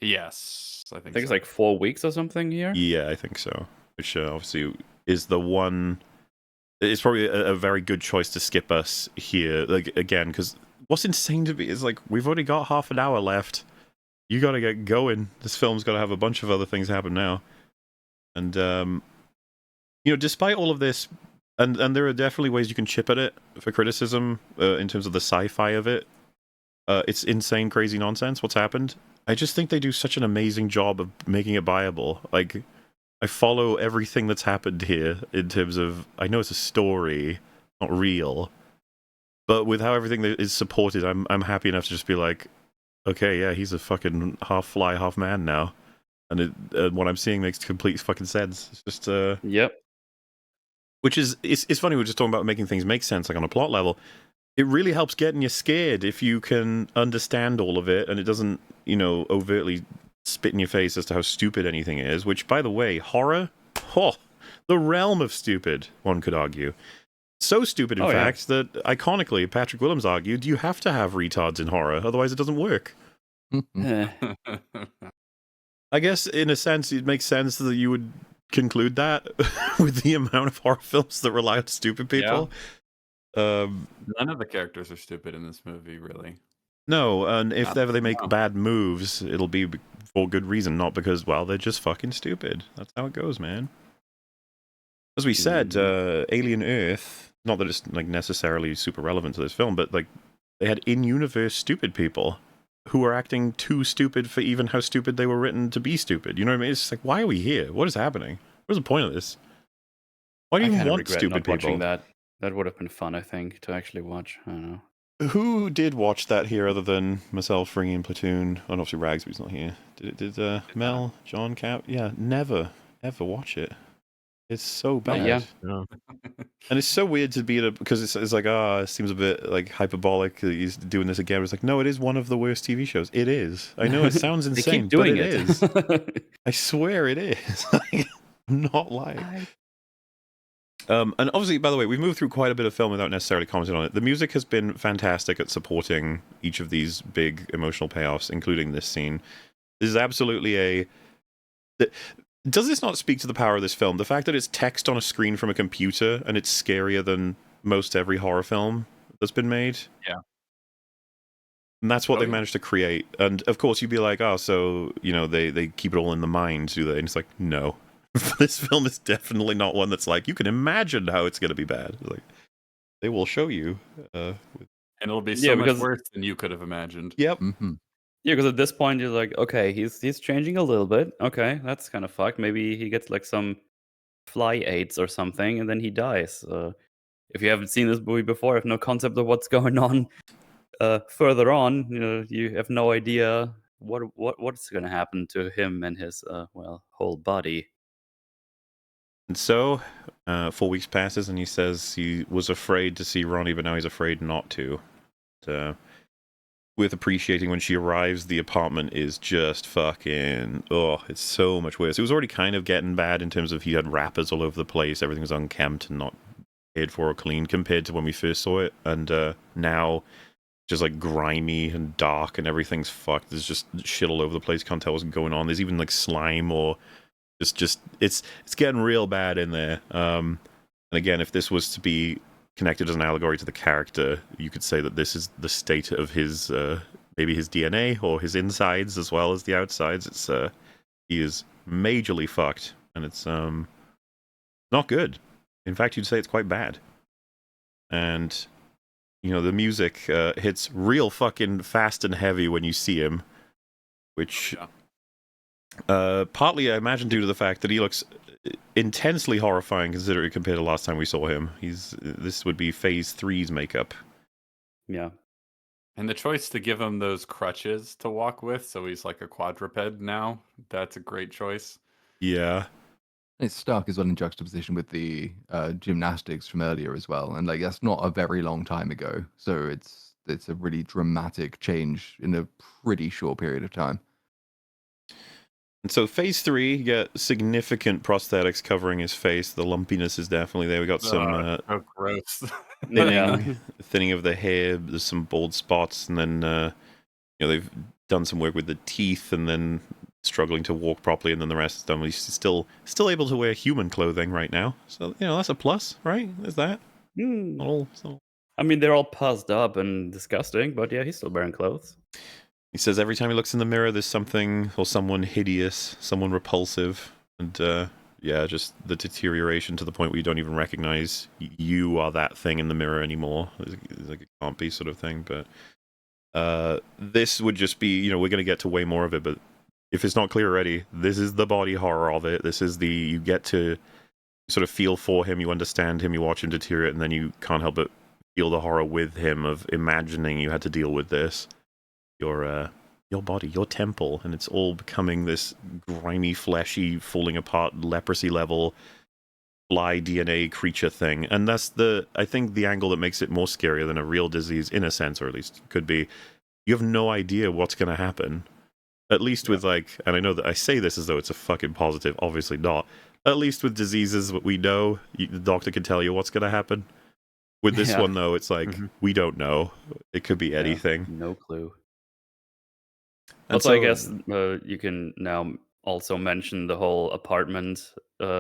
Yes, I think it's like 4 weeks or something here. Yeah, I think so. Which obviously is the one. It's probably a very good choice to skip us here. Like, again, because what's insane to me is, like, we've already got half an hour left. You got to get going. This film's got to have a bunch of other things happen now. And despite all of this, and there are definitely ways you can chip at it for criticism in terms of the sci-fi of it. It's insane, crazy nonsense. What's happened? I just think they do such an amazing job of making it viable. Like, I follow everything that's happened here in terms of, I know it's a story, not real, but with how everything is supported, I'm happy enough to just be like, okay, yeah, he's a fucking half fly, half man now, and what I'm seeing makes complete fucking sense. It's just yep. Which is, it's funny, we're just talking about making things make sense, like on a plot level. it really helps getting you scared if you can understand all of it and it doesn't, overtly spit in your face as to how stupid anything is, which, by the way, horror, the realm of stupid, one could argue. So stupid, in fact, that iconically, Patrick Willems argued, you have to have retards in horror, otherwise it doesn't work. I guess, in a sense, it makes sense that you would conclude that with the amount of horror films that rely on stupid people. None of the characters are stupid in this movie, really. No, and if ever they make bad moves, it'll be for good reason, not because, well, they're just fucking stupid. That's how it goes, man. As we said, Alien Earth, not that it's like necessarily super relevant to this film, but like they had in-universe stupid people who were acting too stupid for even how stupid they were written to be stupid. You know what I mean? It's like, why are we here? What is happening? What's the point of this? Why do you even want stupid people? That would have been fun, I think, to actually watch. I don't know. Who did watch that here other than myself, Fringy, and Platoon? And obviously Ragsby's not here. Did Mel, John, Cap? Yeah, never, ever watch it. It's so bad. Yeah. And it's so weird to be in because it's like, it seems a bit like hyperbolic that he's doing this again. It's like, no, it is one of the worst TV shows. It is. I know it sounds insane, keep doing but it is. I swear it is. I'm not lying. And obviously, by the way, we've moved through quite a bit of film without necessarily commenting on it. The music has been fantastic at supporting each of these big emotional payoffs, including this scene. This is absolutely does this not speak to the power of this film? The fact that it's text on a screen from a computer and it's scarier than most every horror film that's been made? Yeah. And that's what they've managed to create. And of course, you'd be like, so, they keep it all in the mind, do they? And it's like, no. This film is definitely not one that's like, you can imagine how it's going to be bad. Like, they will show you. And it'll be so much worse than you could have imagined. Yep. Mm-hmm. Yeah, because at this point you're like, okay, he's changing a little bit. Okay, that's kind of fucked. Maybe he gets like some fly aids or something, and then he dies. If you haven't seen this movie before, have no concept of what's going on further on, you have no idea what's going to happen to him and his whole body. And so, 4 weeks passes, and he says he was afraid to see Ronnie, but now he's afraid not to. Worth appreciating when she arrives, the apartment is just fucking, it's so much worse. It was already kind of getting bad in terms of he had wrappers all over the place, everything was unkempt and not cared for or clean compared to when we first saw it, and now just like grimy and dark and everything's fucked. There's just shit all over the place, can't tell what's going on. There's even like slime or it's getting real bad in there. And again, if this was to be connected as an allegory to the character, you could say that this is the state of his maybe his DNA or his insides as well as the outsides. It's he is majorly fucked, and it's not good. In fact, you'd say it's quite bad. And the music hits real fucking fast and heavy when you see him, which partly I imagine due to the fact that he looks intensely horrifying considering compared to last time we saw him. This would be Phase 3's makeup. Yeah. And the choice to give him those crutches to walk with, so he's like a quadruped now, that's a great choice. Yeah. It's stark as well in juxtaposition with the gymnastics from earlier as well. And like that's not a very long time ago. So it's a really dramatic change in a pretty short period of time. And so Phase 3, you get significant prosthetics covering his face. The lumpiness is definitely there. We got some gross. thinning of the hair. There's some bald spots, and then they've done some work with the teeth, and then struggling to walk properly, and then the rest is done. He's still able to wear human clothing right now, so that's a plus, right? Is that? I mean, they're all puzzed up and disgusting, but yeah, he's still wearing clothes. He says every time he looks in the mirror, there's something or someone hideous, someone repulsive, and just the deterioration to the point where you don't even recognize you are that thing in the mirror anymore. It's like it can't be sort of thing. But this would just be, we're going to get to way more of it. But if it's not clear already, this is the body horror of it. This is you get to sort of feel for him, you understand him, you watch him deteriorate, and then you can't help but feel the horror with him of imagining you had to deal with this. Your body, your temple, and it's all becoming this grimy, fleshy, falling apart, leprosy level fly DNA creature thing, and that's I think the angle that makes it more scarier than a real disease, in a sense, or at least could be. You have no idea what's going to happen. At least with and I know that I say this as though it's a fucking positive, obviously not. At least with diseases, what we know, the doctor can tell you what's going to happen. With this one, though, it's like, we don't know. It could be anything. No clue. And also, I guess you can now also mention the whole apartment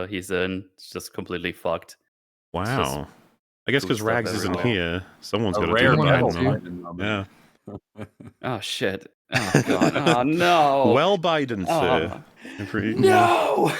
he's in. It's just completely fucked. Wow. I guess because Rags isn't here, someone's got to rare do the metal Biden. Yeah. Oh, shit. Oh, God. Oh, no. Well, Biden, sir. No!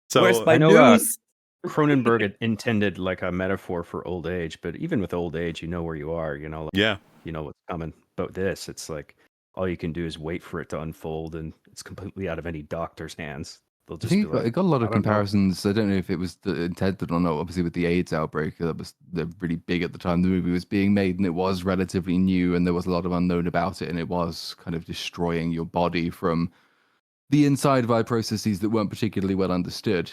So, where's my I know news? Cronenberg intended like a metaphor for old age, but even with old age, you know where you are. You know, like, you know what's coming. But this, it's like all you can do is wait for it to unfold, and it's completely out of any doctor's hands. They'll just be like, it got a lot of I don't know. comparisons. I don't know if it was intended or not. Obviously, with the AIDS outbreak, that was really big at the time the movie was being made, and it was relatively new, and there was a lot of unknown about it, and it was kind of destroying your body from the inside via processes that weren't particularly well understood.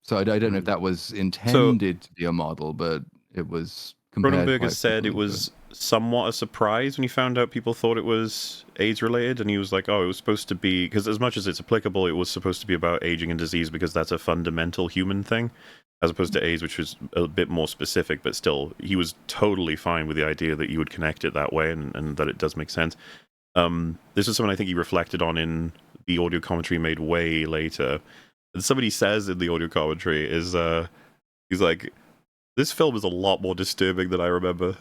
So I don't know if that was intended to be a model, but it was. Cronenberg has said it was somewhat a surprise when he found out people thought it was AIDS related, and he was like, oh, it was supposed to be, because as much as it's applicable, it was supposed to be about aging and disease because that's a fundamental human thing, as opposed to AIDS, which was a bit more specific, but still, he was totally fine with the idea that you would connect it that way, and that it does make sense. This is something I think he reflected on in the audio commentary made way later. And somebody says in the audio commentary is, he's like, this film is a lot more disturbing than I remember.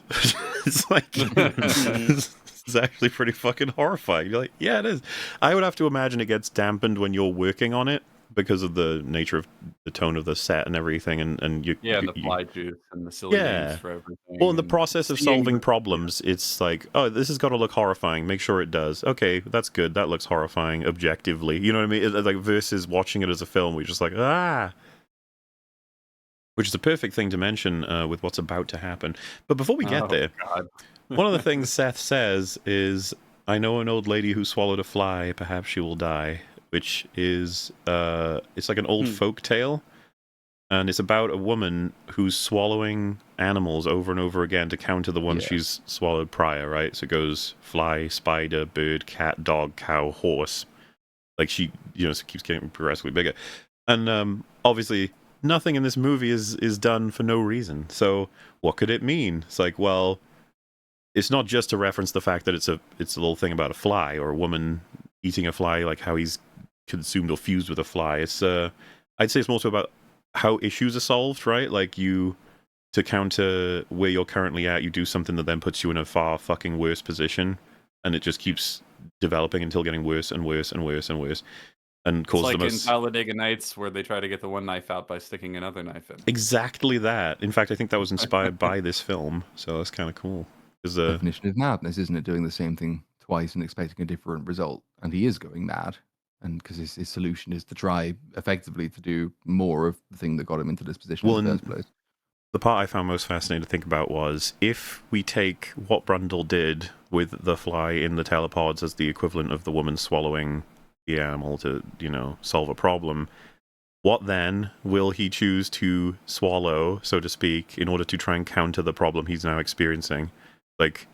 It's like, it's actually pretty fucking horrifying. You're like, yeah, it is. I would have to imagine it gets dampened when you're working on it because of the nature of the tone of the set and everything. And you, the fly juice and the silly names for everything. Well, in the process of solving problems, it's like, oh, this has got to look horrifying. Make sure it does. Okay, that's good. That looks horrifying objectively. You know what I mean? It's like versus watching it as a film, we're just like, which is a perfect thing to mention with what's about to happen. But before we get there, one of the things Seth says is, I know an old lady who swallowed a fly, perhaps she will die, which is, it's like an old folk tale, and it's about a woman who's swallowing animals over and over again to counter the ones she's swallowed prior, right? So it goes fly, spider, bird, cat, dog, cow, horse. Like she, keeps getting progressively bigger. And obviously, nothing in this movie is done for no reason. So what could it mean? It's like, well, it's not just to reference the fact that it's a little thing about a fly or a woman eating a fly, like how he's consumed or fused with a fly. It's I'd say it's more so about how issues are solved, right? Like to counter where you're currently at, you do something that then puts you in a far fucking worse position, and it just keeps developing until getting worse and worse and worse and worse. And it's like in Talladega Nights where they try to get the one knife out by sticking another knife in. Exactly that. In fact, I think that was inspired by this film, so that's kind of cool. Definition of madness, isn't it? Doing the same thing twice and expecting a different result. And he is going mad, and because his solution is to try effectively to do more of the thing that got him into this position in the first place. The part I found most fascinating to think about was, if we take what Brundle did with the fly in the telepods as the equivalent of the woman swallowing the animal to, solve a problem, what then will he choose to swallow, so to speak, in order to try and counter the problem he's now experiencing? Like,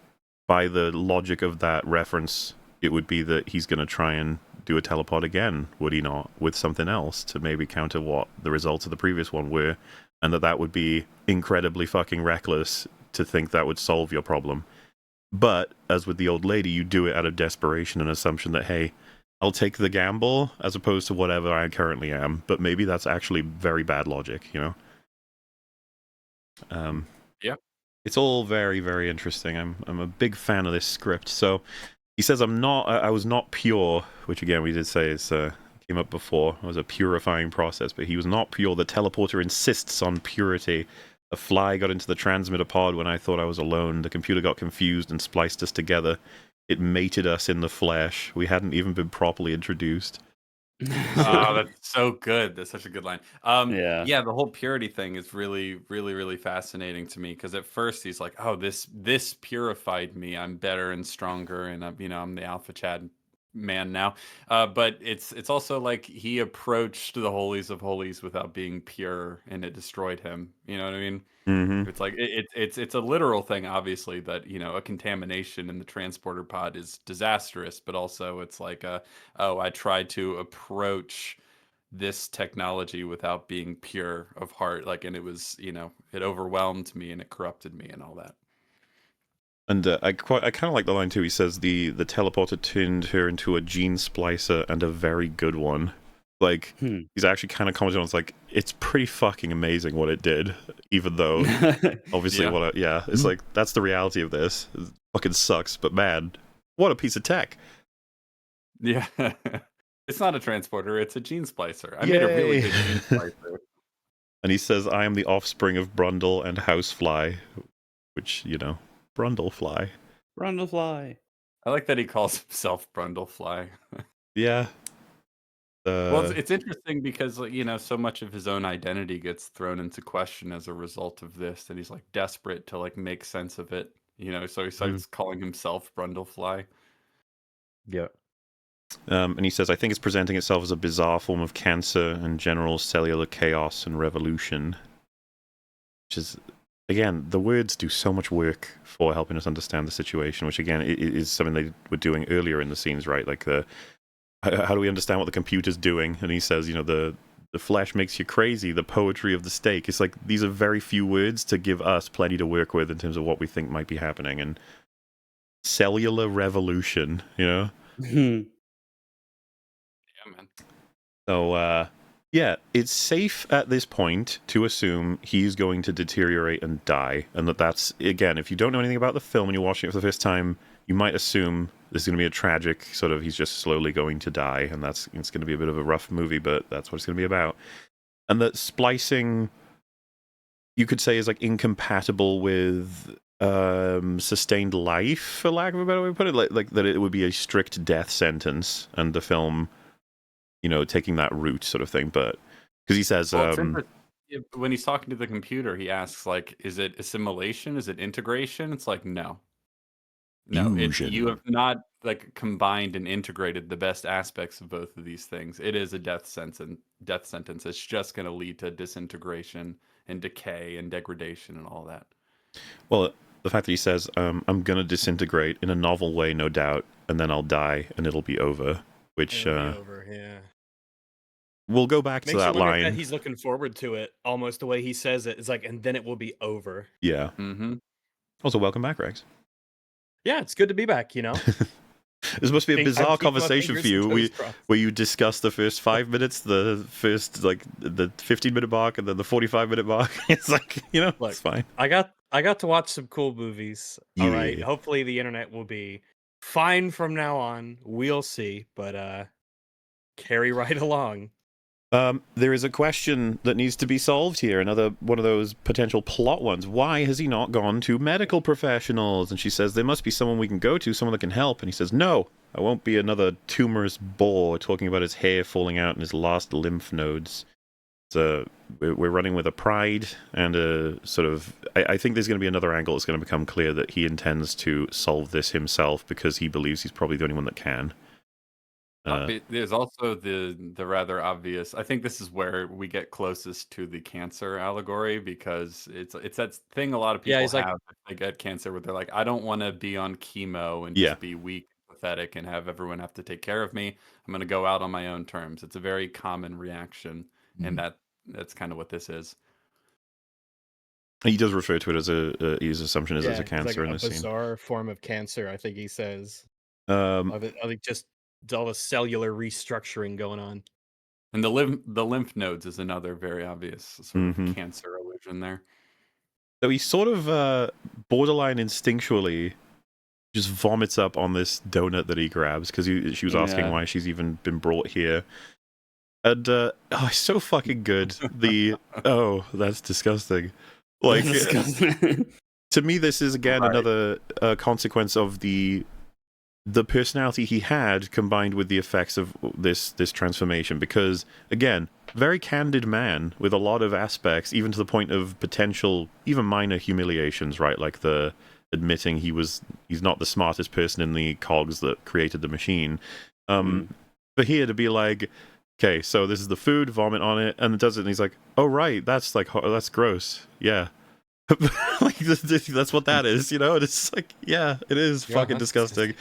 by the logic of that reference, it would be that he's going to try and do a telepod again, would he not, with something else to maybe counter what the results of the previous one were, and that would be incredibly fucking reckless to think that would solve your problem. But, as with the old lady, you do it out of desperation and assumption that, hey, I'll take the gamble as opposed to whatever I currently am, but maybe that's actually very bad logic, Yeah. It's all very, very interesting. I'm a big fan of this script. So he says I was not pure, which again we did say came up before. It was a purifying process, but he was not pure. The teleporter insists on purity. A fly got into the transmitter pod when I thought I was alone. The computer got confused and spliced us together. It mated us in the flesh. We hadn't even been properly introduced. Oh, that's so good. That's such a good line. The whole purity thing is really, really, really fascinating to me, because at first he's like, "Oh, this purified me. I'm better and stronger, and I'm the alpha Chad man now. But it's also like he approached the holies of holies without being pure, and it destroyed him. You know what I mean? Mm-hmm. It's like it's a literal thing, obviously, that a contamination in the transporter pod is disastrous, but also it's like oh, I tried to approach this technology without being pure of heart, like, and it was it overwhelmed me and it corrupted me and all that. And I kind of like the line too. He says the teleporter turned her into a gene splicer, and a very good one. Like he's actually kind of commenting on it's like it's pretty fucking amazing what it did, even though obviously it's like that's the reality of this. It fucking sucks, but man, what a piece of tech. Yeah. It's not a transporter, it's a gene splicer. I made a really good gene splicer. And he says, I am the offspring of Brundle and Housefly, which, Brundlefly. Brundlefly. I like that he calls himself Brundlefly. Yeah. Well, it's interesting because so much of his own identity gets thrown into question as a result of this, and he's like desperate to like make sense of it. So he starts calling himself Brundlefly. Yeah. And he says, I think it's presenting itself as a bizarre form of cancer and general cellular chaos and revolution. Which is, again, the words do so much work for helping us understand the situation, which again is something they were doing earlier in the scenes, right? Like how do we understand what the computer's doing? And he says, the flesh makes you crazy, the poetry of the steak. It's like these are very few words to give us plenty to work with in terms of what we think might be happening. And cellular revolution, Yeah, man. So, it's safe at this point to assume he's going to deteriorate and die. And that's, again, if you don't know anything about the film and you're watching it for the first time, you might assume this is going to be a tragic sort of, he's just slowly going to die. And it's going to be a bit of a rough movie, but that's what it's going to be about. And that splicing, you could say, is like incompatible with sustained life, for lack of a better way to put it. Like that it would be a strict death sentence, and the film taking that route sort of thing. But because he says when he's talking to the computer, he asks like, is it assimilation, is it integration? It's like no, you have not like combined and integrated the best aspects of both of these things. It is a death sentence. It's just going to lead to disintegration and decay and degradation and all that. Well, the fact that he says I'm going to disintegrate in a novel way, no doubt, and then I'll die and it'll be over, which we'll go back to that line. That he's looking forward to it, almost the way he says it. It's like, and then it will be over. Yeah. Mm-hmm. Also, welcome back, Rex. Yeah, it's good to be back, This must be a bizarre conversation for you, where you discuss the first 5 minutes, the first, the 15-minute mark, and then the 45-minute mark. It's like, Look, it's fine. I got to watch some cool movies. All right. Hopefully the internet will be fine from now on. We'll see, but carry right along. There is a question that needs to be solved here. Another one of those potential plot ones. Why has he not gone to medical professionals? And she says, there must be someone we can go to, someone that can help. And he says, no, I won't be another tumorous bore talking about his hair falling out and his last lymph nodes. So we're running with a pride and a sort of... I think there's going to be another angle that's going to become clear that he intends to solve this himself because he believes he's probably the only one that can. There's also the rather obvious. I think this is where we get closest to the cancer allegory, because it's that thing a lot of people have if they get cancer, where they're like, I don't want to be on chemo and just be weak, pathetic, and have everyone have to take care of me. I'm going to go out on my own terms. It's a very common reaction, and that's kind of what this is. He does refer to it as his assumption is as a cancer like in this scene. A bizarre form of cancer, I think he says. I think just all the cellular restructuring going on. And the lymph nodes is another very obvious sort of cancer allusion there. So he sort of borderline instinctually just vomits up on this donut that he grabs, because she was asking why she's even been brought here. And it's so fucking good. That's disgusting. Like, to me, this is again another consequence of the personality he had combined with the effects of this transformation. Because again, very candid man with a lot of aspects, even to the point of potential, even minor humiliations, right? Like the admitting he's not the smartest person in the cogs that created the machine. For here to be like, okay, so this is the food, vomit on it, and it does it, and he's like, oh right, that's like that's gross, yeah. Like that's what that is, you know. And it's like, yeah, it is fucking disgusting,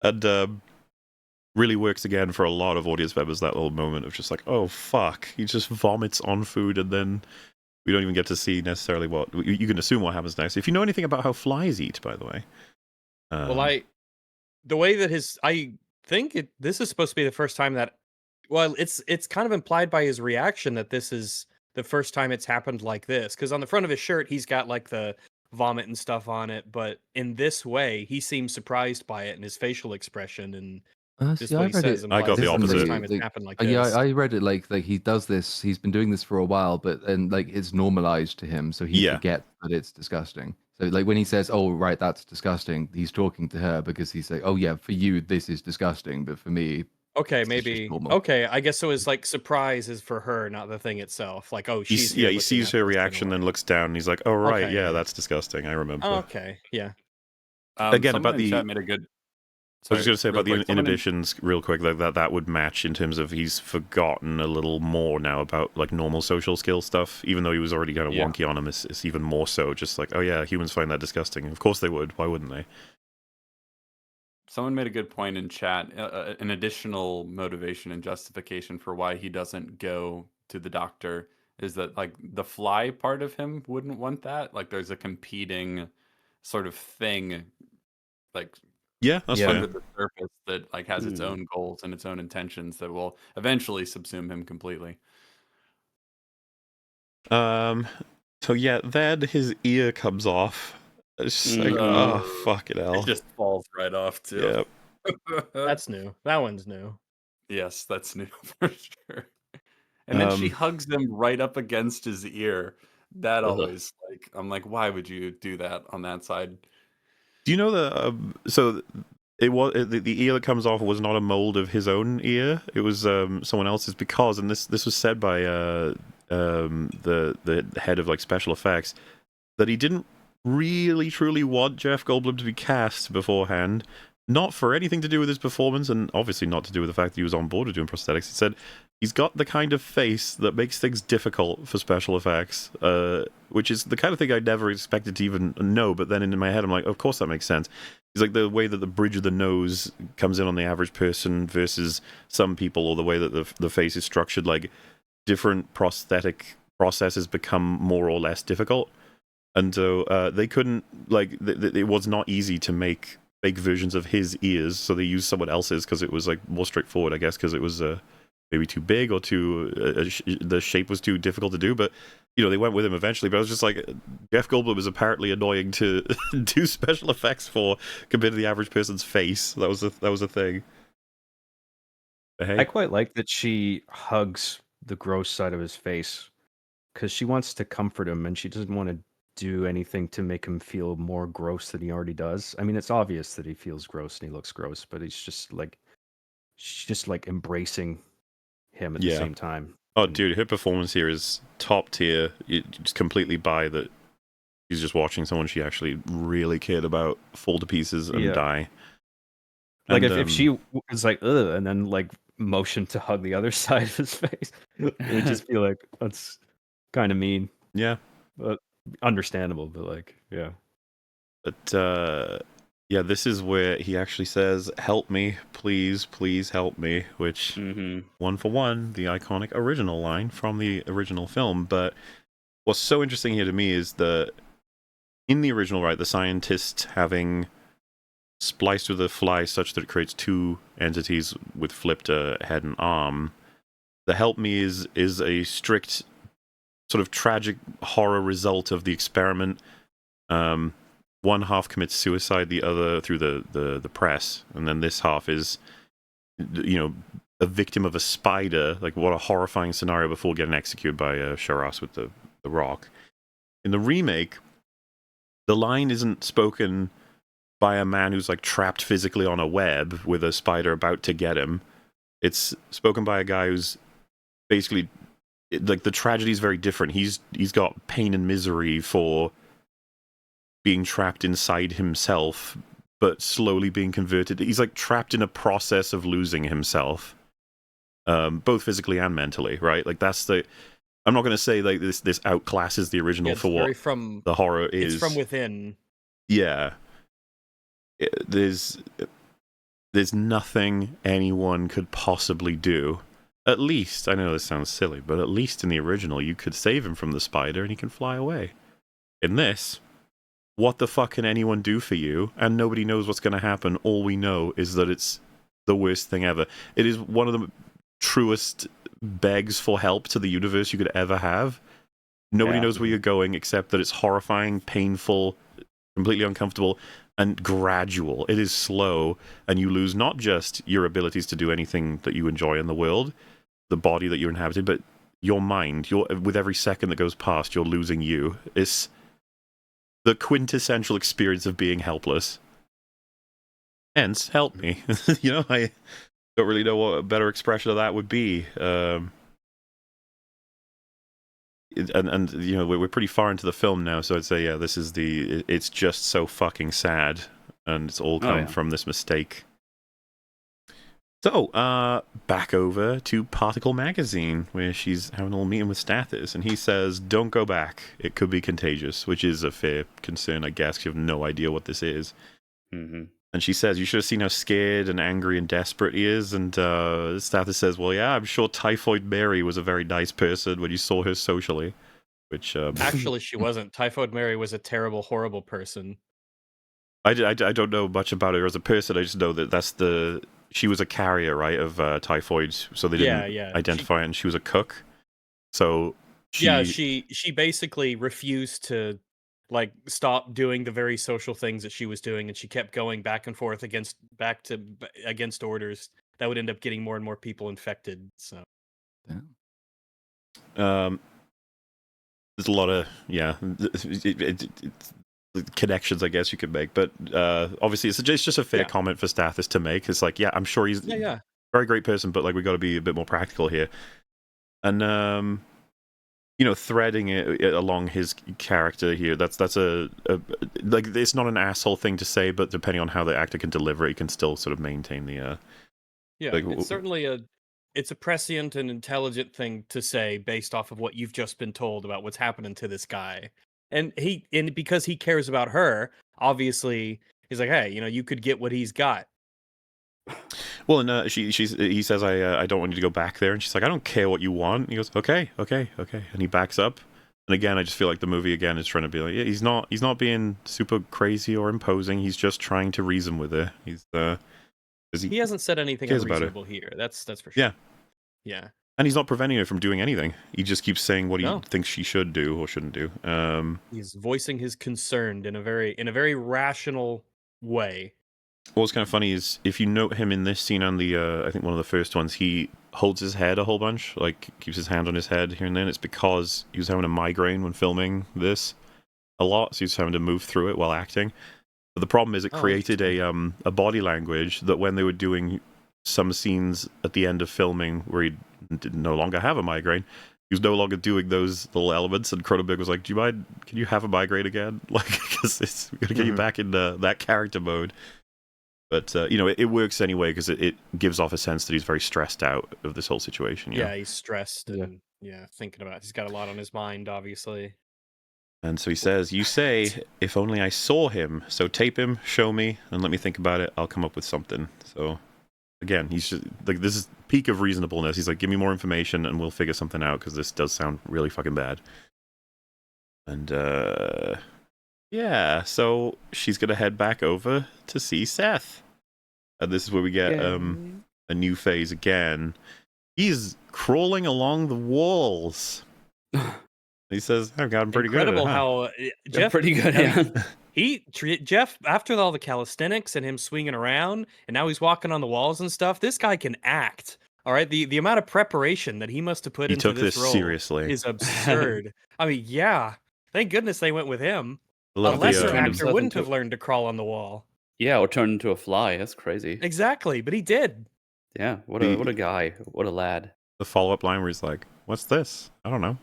and really works again for a lot of audience members. That little moment of just like, oh fuck, he just vomits on food, and then we don't even get to see necessarily what you can assume what happens next. If you know anything about how flies eat, by the way. Well, the way that I think this is supposed to be the first time that, well, it's kind of implied by his reaction that this is the first time it's happened like this, because on the front of his shirt he's got like the vomit and stuff on it, but in this way he seems surprised by it, and his facial expression and just See, I what he read says it I got implies the this is the first opposite. time it's happened like yeah, this. I read it like he does this. He's been doing this for a while, but and like it's normalized to him, so he forgets that it's disgusting. So like when he says, "Oh right, that's disgusting," he's talking to her because he's like, "Oh yeah, for you this is disgusting, but for me, Okay, this is just maybe. normal." Okay, I guess so. It's like surprise is for her, not the thing itself. Like, oh, she's here He looking sees at her this in a reaction, then way. looks down, and he's like, oh right, Okay, yeah, yeah. that's disgusting. I remember. Okay, yeah. Again, someone about in chat the made a good. I was just going to say real about the quick, someone in- inhibitions, real quick, that would match in terms of he's forgotten a little more now about like normal social skill stuff, even though he was already kind of wonky on him. It's even more so, just like, oh yeah, humans find that disgusting. Of course they would. Why wouldn't they? Someone made a good point in chat. An additional motivation and justification for why he doesn't go to the doctor is that like the fly part of him wouldn't want that. Like there's a competing sort of thing, like Yeah, that's Yeah. fair. under the surface that like has its own goals and its own intentions that will eventually subsume him completely. So yeah, then his ear comes off. It's just like, oh fucking hell. It just falls right off too. Yeah. That's new. That one's new. Yes, that's new for sure. And then she hugs him right up against his ear. That always like I'm like, why would you do that on that side? Do you know the so it was the ear that comes off was not a mold of his own ear. It was someone else's because, and this was said by the head of like special effects, that he didn't really truly want Jeff Goldblum to be cast beforehand. Not for anything to do with his performance, and obviously not to do with the fact that he was on board with doing prosthetics. He said he's got the kind of face that makes things difficult for special effects, which is the kind of thing I never expected to even know. But then in my head, I'm like, of course that makes sense. It's like the way that the bridge of the nose comes in on the average person versus some people, or the way that the face is structured, like different prosthetic processes become more or less difficult. And so they couldn't, like, it was not easy to make fake versions of his ears, so they used someone else's because it was like more straightforward, I guess, because it was maybe too big or too the shape was too difficult to do. But you know, they went with him eventually. But I was just like, Jeff Goldblum is apparently annoying to do special effects for compared to the average person's face. That was a thing. But hey, I quite like that she hugs the gross side of his face because she wants to comfort him and she doesn't want to do anything to make him feel more gross than he already does. I mean, it's obvious that he feels gross and he looks gross, but she's just like embracing him at the same time. Oh, dude, her performance here is top tier. You just completely buy that she's just watching someone she actually really cared about fall to pieces and die. Like if she was like, ugh, and then like motioned to hug the other side of his face, it would just feel like that's kind of mean. Yeah. But understandable, but like, yeah. But yeah, this is where he actually says, "Help me, please, please help me," which one for one, the iconic original line from the original film. But what's so interesting here to me is that in the original, right, the scientist having spliced with a fly such that it creates two entities with flipped head and arm. The help me is a strict sort of tragic horror result of the experiment. One half commits suicide, the other through the press, and then this half is, you know, a victim of a spider. Like, what a horrifying scenario before getting executed by Sharas with the rock. In the remake, the line isn't spoken by a man who's like trapped physically on a web with a spider about to get him. It's spoken by a guy who's basically, like, the tragedy is very different. He's got pain and misery for being trapped inside himself but slowly being converted. He's like trapped in a process of losing himself, both physically and mentally, right? Like that's the. I'm not going to say like this outclasses the original for what the horror is. It's from within. Yeah. There's nothing anyone could possibly do. At least, I know this sounds silly, but at least in the original, you could save him from the spider and he can fly away. In this, what the fuck can anyone do for you? And nobody knows what's going to happen. All we know is that it's the worst thing ever. It is one of the truest begs for help to the universe you could ever have. Nobody knows where you're going except that it's horrifying, painful, completely uncomfortable, and gradual. It is slow, and you lose not just your abilities to do anything that you enjoy in the world, the body that you're inhabiting, but your mind. With every second that goes past, you're losing you. It's the quintessential experience of being helpless. Hence, help me. I don't really know what a better expression of that would be. And we're pretty far into the film now, so I'd say, yeah, this is it's just so fucking sad, and it's all come from this mistake. So, back over to Particle Magazine, where she's having a little meeting with Stathis, and he says, don't go back, it could be contagious, which is a fair concern, I guess, 'cause you have no idea what this is. Mm-hmm. And she says, you should have seen how scared and angry and desperate he is. And Stathis says, well, yeah, I'm sure Typhoid Mary was a very nice person when you saw her socially. Which Actually, she wasn't. Typhoid Mary was a terrible, horrible person. I don't know much about her as a person. I just know that she was a carrier, right, of typhoid. So they didn't identify her, and she was a cook. So she basically refused to stop doing the very social things that she was doing, and she kept going back and forth against orders that would end up getting more and more people infected. So, there's a lot of connections, I guess you could make, but obviously it's just a fair comment for Stathis to make. It's like, I'm sure he's a very great person, but like we got to be a bit more practical here, and threading it along his character here. That's a like, it's not an asshole thing to say, but depending on how the actor can deliver it, he can still sort of maintain the. It's certainly it's a prescient and intelligent thing to say based off of what you've just been told about what's happening to this guy, and because he cares about her, obviously he's like, hey, you could get what he's got. Well, and he says, I don't want you to go back there, and she's like, I don't care what you want. And he goes, okay, and he backs up. And again, I just feel like the movie again is trying to be like, he's not being super crazy or imposing. He's just trying to reason with her. He hasn't said anything unreasonable here. That's for sure. Yeah. And he's not preventing her from doing anything. He just keeps saying what he thinks she should do or shouldn't do. He's voicing his concern in a very rational way. What's kind of funny is, if you note him in this scene on the, I think one of the first ones, he holds his head a whole bunch, like keeps his hand on his head here and then. It's because he was having a migraine when filming this a lot, so he was having to move through it while acting. But the problem is it created a body language that when they were doing some scenes at the end of filming where he no longer have a migraine, he was no longer doing those little elements, and Cronenberg was like, do you mind, can you have a migraine again? Like, because we're going to get you back in that character mode. But, it works anyway, because it gives off a sense that he's very stressed out of this whole situation. Yeah, he's stressed and thinking about it. He's got a lot on his mind, obviously. And so he says, you say, if only I saw him. So tape him, show me, and let me think about it. I'll come up with something. So, again, he's just, like, this is peak of reasonableness. He's like, give me more information and we'll figure something out, because this does sound really fucking bad. And, yeah, so she's going to head back over to see Seth. And this is where we get a new phase again. He's crawling along the walls. He says, I've gotten pretty Incredible good at it, huh? how Jeff... pretty good, Jeff, after all the calisthenics and him swinging around, and now he's walking on the walls and stuff, this guy can act. All right, the amount of preparation that he must have put into this role seriously is absurd. I mean, thank goodness they went with him. A Love lesser actor wouldn't have learned to crawl on the wall. Yeah, or turn into a fly. That's crazy. Exactly, but he did. Yeah, what a guy. What a lad. The follow-up line where he's like, what's this? I don't know.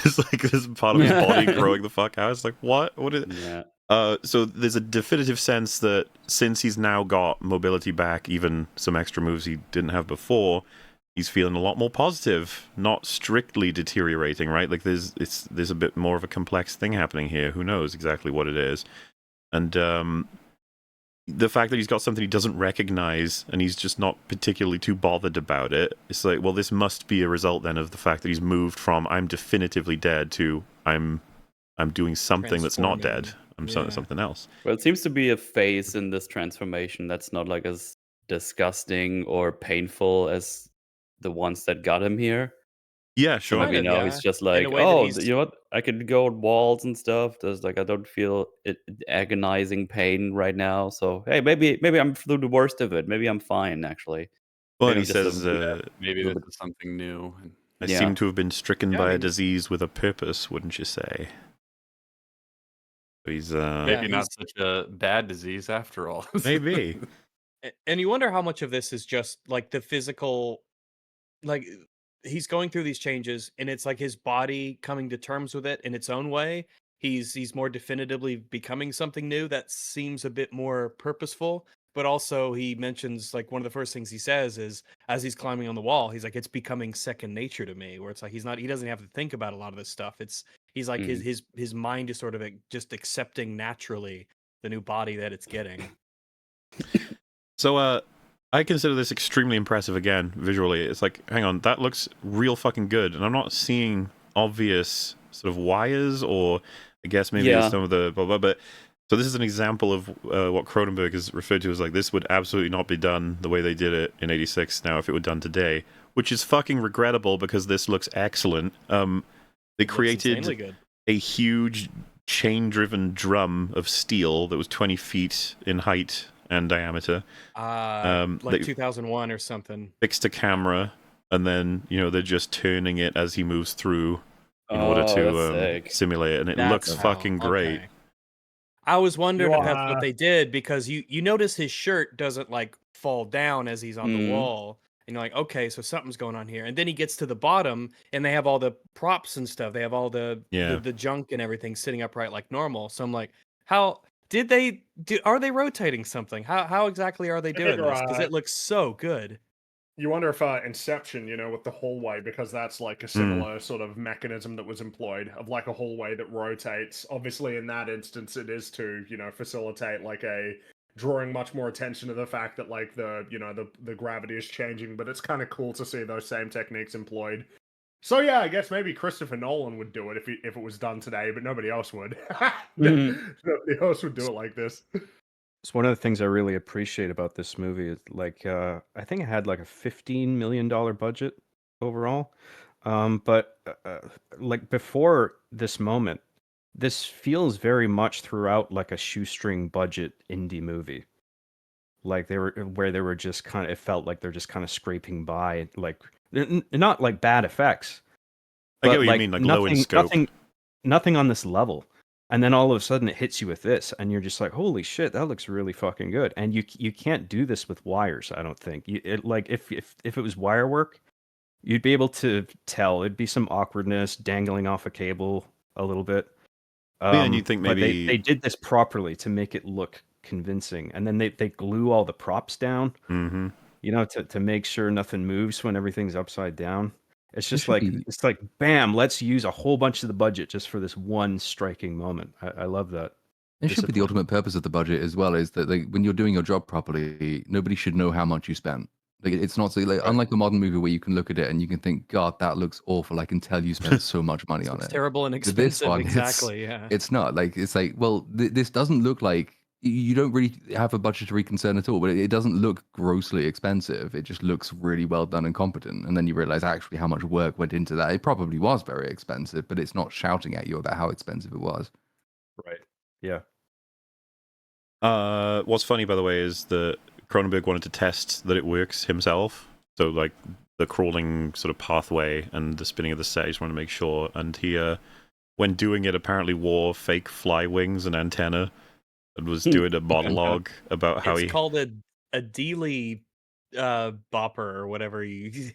It's like this part of his body growing the fuck out. It's like, what? What is it? Yeah. So there's a definitive sense that since he's now got mobility back, even some extra moves he didn't have before, he's feeling a lot more positive, not strictly deteriorating, right? Like there's a bit more of a complex thing happening here. Who knows exactly what it is? And the fact that he's got something he doesn't recognize and he's just not particularly too bothered about it, it's like, well, this must be a result then of the fact that he's moved from I'm definitively dead to I'm doing something that's not dead. I'm something else. Well, it seems to be a phase in this transformation that's not like as disgusting or painful as the ones that got him here. Yeah, So sure. maybe now he's just like, way that oh, he's- you know what? I could go on walls and stuff. There's like I don't feel agonizing pain right now. So hey, maybe I'm through the worst of it. Maybe I'm fine actually. Well, Maybe and he I'm just says, Maybe little this is something new. I Yeah. seem to have been stricken Yeah, by I a mean- disease with a purpose, wouldn't you say? So he's Maybe he's- not such a bad disease after all. maybe. And you wonder how much of this is just like the physical, like he's going through these changes and it's like his body coming to terms with it in its own way. He's more definitively becoming something new that seems a bit more purposeful. But also he mentions like one of the first things he says is as he's climbing on the wall, he's like, it's becoming second nature to me, where it's like he doesn't have to think about a lot of this stuff. He's like his mind is sort of just accepting naturally the new body that it's getting. So, I consider this extremely impressive again, visually. It's like, hang on, that looks real fucking good. And I'm not seeing obvious sort of wires or I guess maybe Yeah. some of the blah, blah, but so this is an example of what Cronenberg has referred to as like, this would absolutely not be done the way they did it in 86 now if it were done today, which is fucking regrettable because this looks excellent. They created Good. a huge chain-driven drum of steel that was 20 feet in height and diameter. Like they 2001 or something. fixed a camera, and then they're just turning it as he moves through in order Oh, to that's sick. simulate it, and it That's looks how- fucking great. okay. I was wondering if that's are- what they did because you notice his shirt doesn't like fall down as he's on the Mhm. wall. And you're like, okay, so something's going on here. And then he gets to the bottom and they have all the props and stuff. They have all the junk and everything sitting upright like normal. So I'm like, how did they do? Are they rotating something? How exactly are they doing figure, this? Because it looks so good. You wonder if Inception, with the hallway, because that's like a similar sort of mechanism that was employed of like a hallway that rotates. Obviously, in that instance, it is to facilitate like drawing much more attention to the fact that like the gravity is changing. But it's kind of cool to see those same techniques employed. So yeah, I guess maybe Christopher Nolan would do it if it was done today, but nobody else would. Nobody else would do it like this. It's one of the things I really appreciate about this movie is like I think it had like a $15 million budget overall, but like before this moment, this feels very much throughout like a shoestring budget indie movie. Like they were just kind of, it felt like they're just kind of scraping by, like not like bad effects. I get but, what you mean, like low in scope. Nothing on this level. And then all of a sudden it hits you with this, and you're just like, "Holy shit, that looks really fucking good!" And you can't do this with wires. I don't think. If it was wire work, you'd be able to tell. It'd be some awkwardness dangling off a cable a little bit. And you'd think but maybe they did this properly to make it look convincing, and then they glue all the props down. Mm-hmm. To make sure nothing moves when everything's upside down. It's just should like be- it's like bam, let's use a whole bunch of the budget just for this one striking moment. I love that. It should be the discipline. ultimate purpose of the budget as well, is that like, when you're doing your job properly, nobody should know how much you spent. Like it's not so like unlike a modern movie where you can look at it and you can think, God, that looks awful. I can tell you spent so much money on It's it. terrible and With this expensive. one, Exactly. Yeah. It's not like it's like, well, this doesn't look like you don't really have a budgetary concern at all, but it doesn't look grossly expensive. It just looks really well done and competent. And then you realize actually how much work went into that. It probably was very expensive, but it's not shouting at you about how expensive it was. Right. Yeah. What's funny, by the way, is that Cronenberg wanted to test that it works himself. So, like, the crawling sort of pathway and the spinning of the set, he just wanted to make sure. And he, when doing it, apparently wore fake fly wings and antenna and was doing a monologue about how It's called a Dealey bopper or whatever you.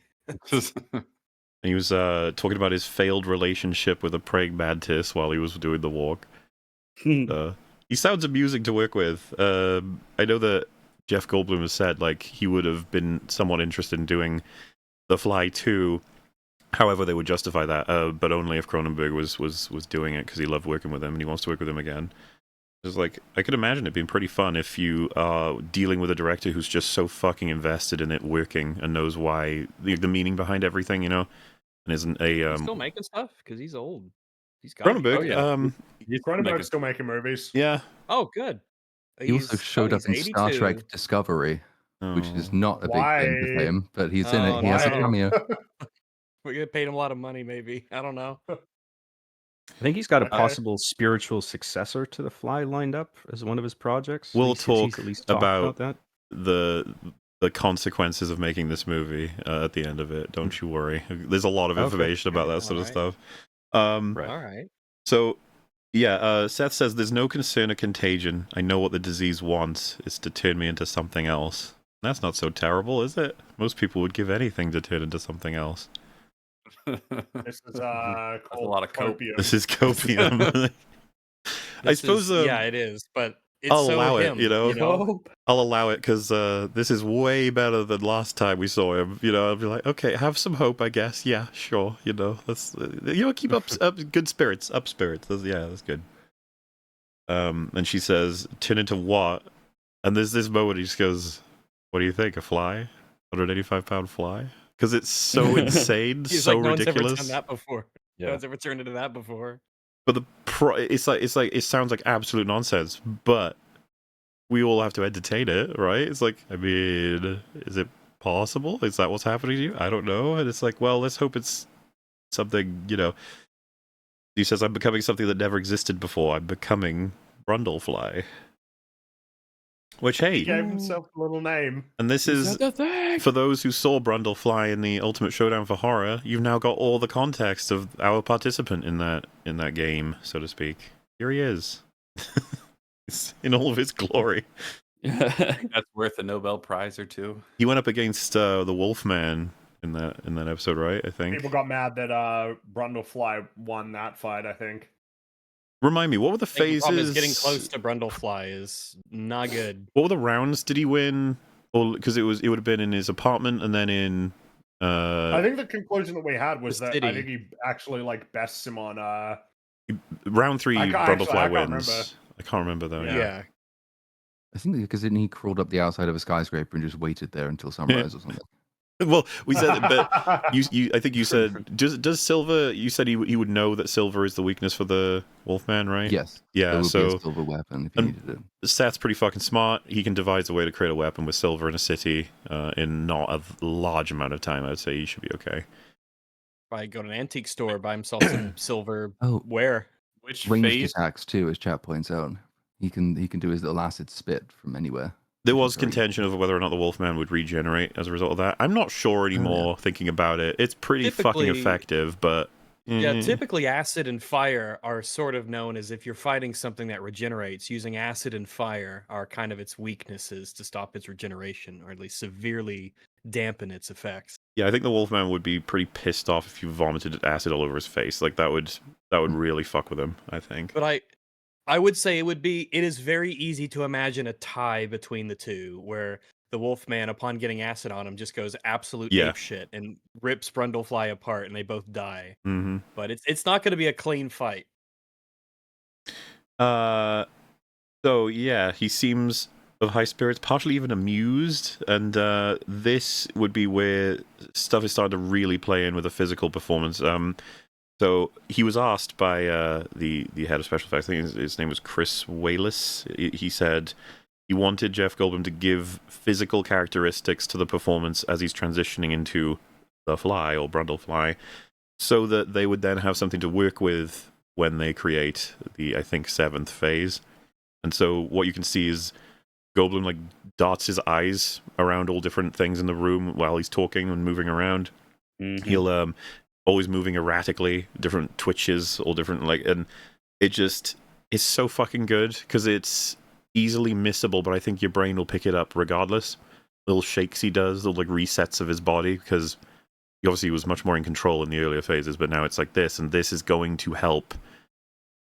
And he was talking about his failed relationship with a praying mantis while he was doing the walk. he sounds amusing to work with. I know that Jeff Goldblum has said like he would have been somewhat interested in doing The Fly 2. However, they would justify that, but only if Cronenberg was doing it because he loved working with him and he wants to work with him again. It's like I could imagine it being pretty fun if you are dealing with a director who's just so fucking invested in it working and knows why the meaning behind everything, you know, and isn't a He's still making stuff because he's old. He's got. Cronenberg. Oh, yeah. Cronenberg's still making movies. Yeah. Oh, good. He also showed up in Star Trek Discovery, which is not a big thing for him, but he's in it. He has a cameo. We paid him a lot of money, maybe. I don't know. I think he's got a possible spiritual successor to The Fly lined up as one of his projects. We'll he's talk at least about that. the consequences of making this movie at the end of it. Don't you worry. There's a lot of information about that sort of stuff. Right. All right. So, yeah, Seth says, there's no concern of contagion. I know what the disease wants. It's to turn me into something else. That's not so terrible, is it? Most people would give anything to turn into something else. This is a lot of copium. This is copium. I suppose. Yeah, it is, but it's I'll so allow him, it. You know, I'll allow it because this is way better than last time we saw him. You know, I'll be like, okay, have some hope, I guess. Yeah, sure. You know, let's keep up good spirits, up spirits. That's good. And she says, turn into what? And there's this moment he just goes, what do you think? A fly? 185-pound fly? Because it's so insane, He's so like, no ridiculous. one's ever done that before. Yeah. No one's ever turned into that before. But it's like it sounds like absolute nonsense. But we all have to entertain it, right? It's like, I mean, is it possible? Is that what's happening to you? I don't know. And it's like, well, let's hope it's something. You know, he says, I'm becoming something that never existed before. I'm becoming Brundlefly. Which, hey, He gave himself a little name. and this is for those who saw Brundlefly in the Ultimate Showdown for Horror. You've now got all the context of our participant in that game, so to speak. Here he is, in all of his glory. That's worth a Nobel Prize or two. He went up against the Wolfman in that episode, right? I think. People got mad that Brundlefly won that fight, I think. Remind me, what were the I think the phases? problem is getting close to Brundlefly is not good. What were the rounds? Did he win? Or because it would have been in his apartment and then in. I think the conclusion that we had was that city. I think he actually bests him on round 3. Brundlefly wins. Remember. I can't remember though. Yeah. I think because then he crawled up the outside of a skyscraper and just waited there until sunrise or something. Well, we said, but I think you said, does Silver? You said he would know that Silver is the weakness for the Wolfman, right? Yes. Yeah. There would be So a silver weapon if you needed it. Seth's pretty fucking smart. He can devise a way to create a weapon with Silver in a city in not a large amount of time. I'd say he should be okay. Probably go to an antique store, buy himself some silver ware. Which Ranged phase? attacks too, as chat points out. He can do his little acid spit from anywhere. There was contention over whether or not the Wolfman would regenerate as a result of that. I'm not sure anymore. Thinking about it, it's pretty fucking effective, but yeah, typically acid and fire are sort of known as if you're fighting something that regenerates. Using acid and fire are kind of its weaknesses to stop its regeneration, or at least severely dampen its effects. Yeah, I think the Wolfman would be pretty pissed off if you vomited acid all over his face. Like that would really fuck with him, I think. But I would say it is very easy to imagine a tie between the two, where the Wolfman, upon getting acid on him, just goes absolute ape shit and rips Brundlefly apart, and they both die. Mm-hmm. But it's not going to be a clean fight. So yeah, he seems of high spirits, partially even amused, and this would be where stuff is starting to really play in with a physical performance. So he was asked by the head of special effects, I think his name was Chris Wallace. He said he wanted Jeff Goldblum to give physical characteristics to the performance as he's transitioning into the Fly or Brundlefly, so that they would then have something to work with when they create the, I think, 7th phase. And so what you can see is Goldblum like darts his eyes around all different things in the room while he's talking and moving around. Mm-hmm. He'll always moving erratically, different twitches, all different, and it just is so fucking good because it's easily missable, but I think your brain will pick it up regardless. Little shakes he does, little resets of his body, because he obviously was much more in control in the earlier phases, but now it's like this, and this is going to help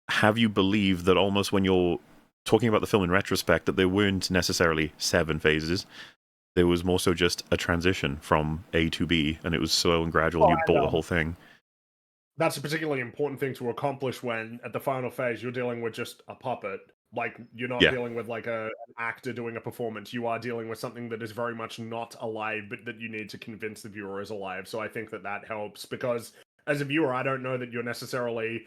have you believe that almost when you're talking about the film in retrospect, that there weren't necessarily 7 phases. There was more so just a transition from A to B, and it was slow and gradual, and you bought the whole thing. That's a particularly important thing to accomplish when, at the final phase, you're dealing with just a puppet. Like, you're not dealing with, like, an actor doing a performance. You are dealing with something that is very much not alive, but that you need to convince the viewer is alive. So I think that helps, because as a viewer, I don't know that you're necessarily...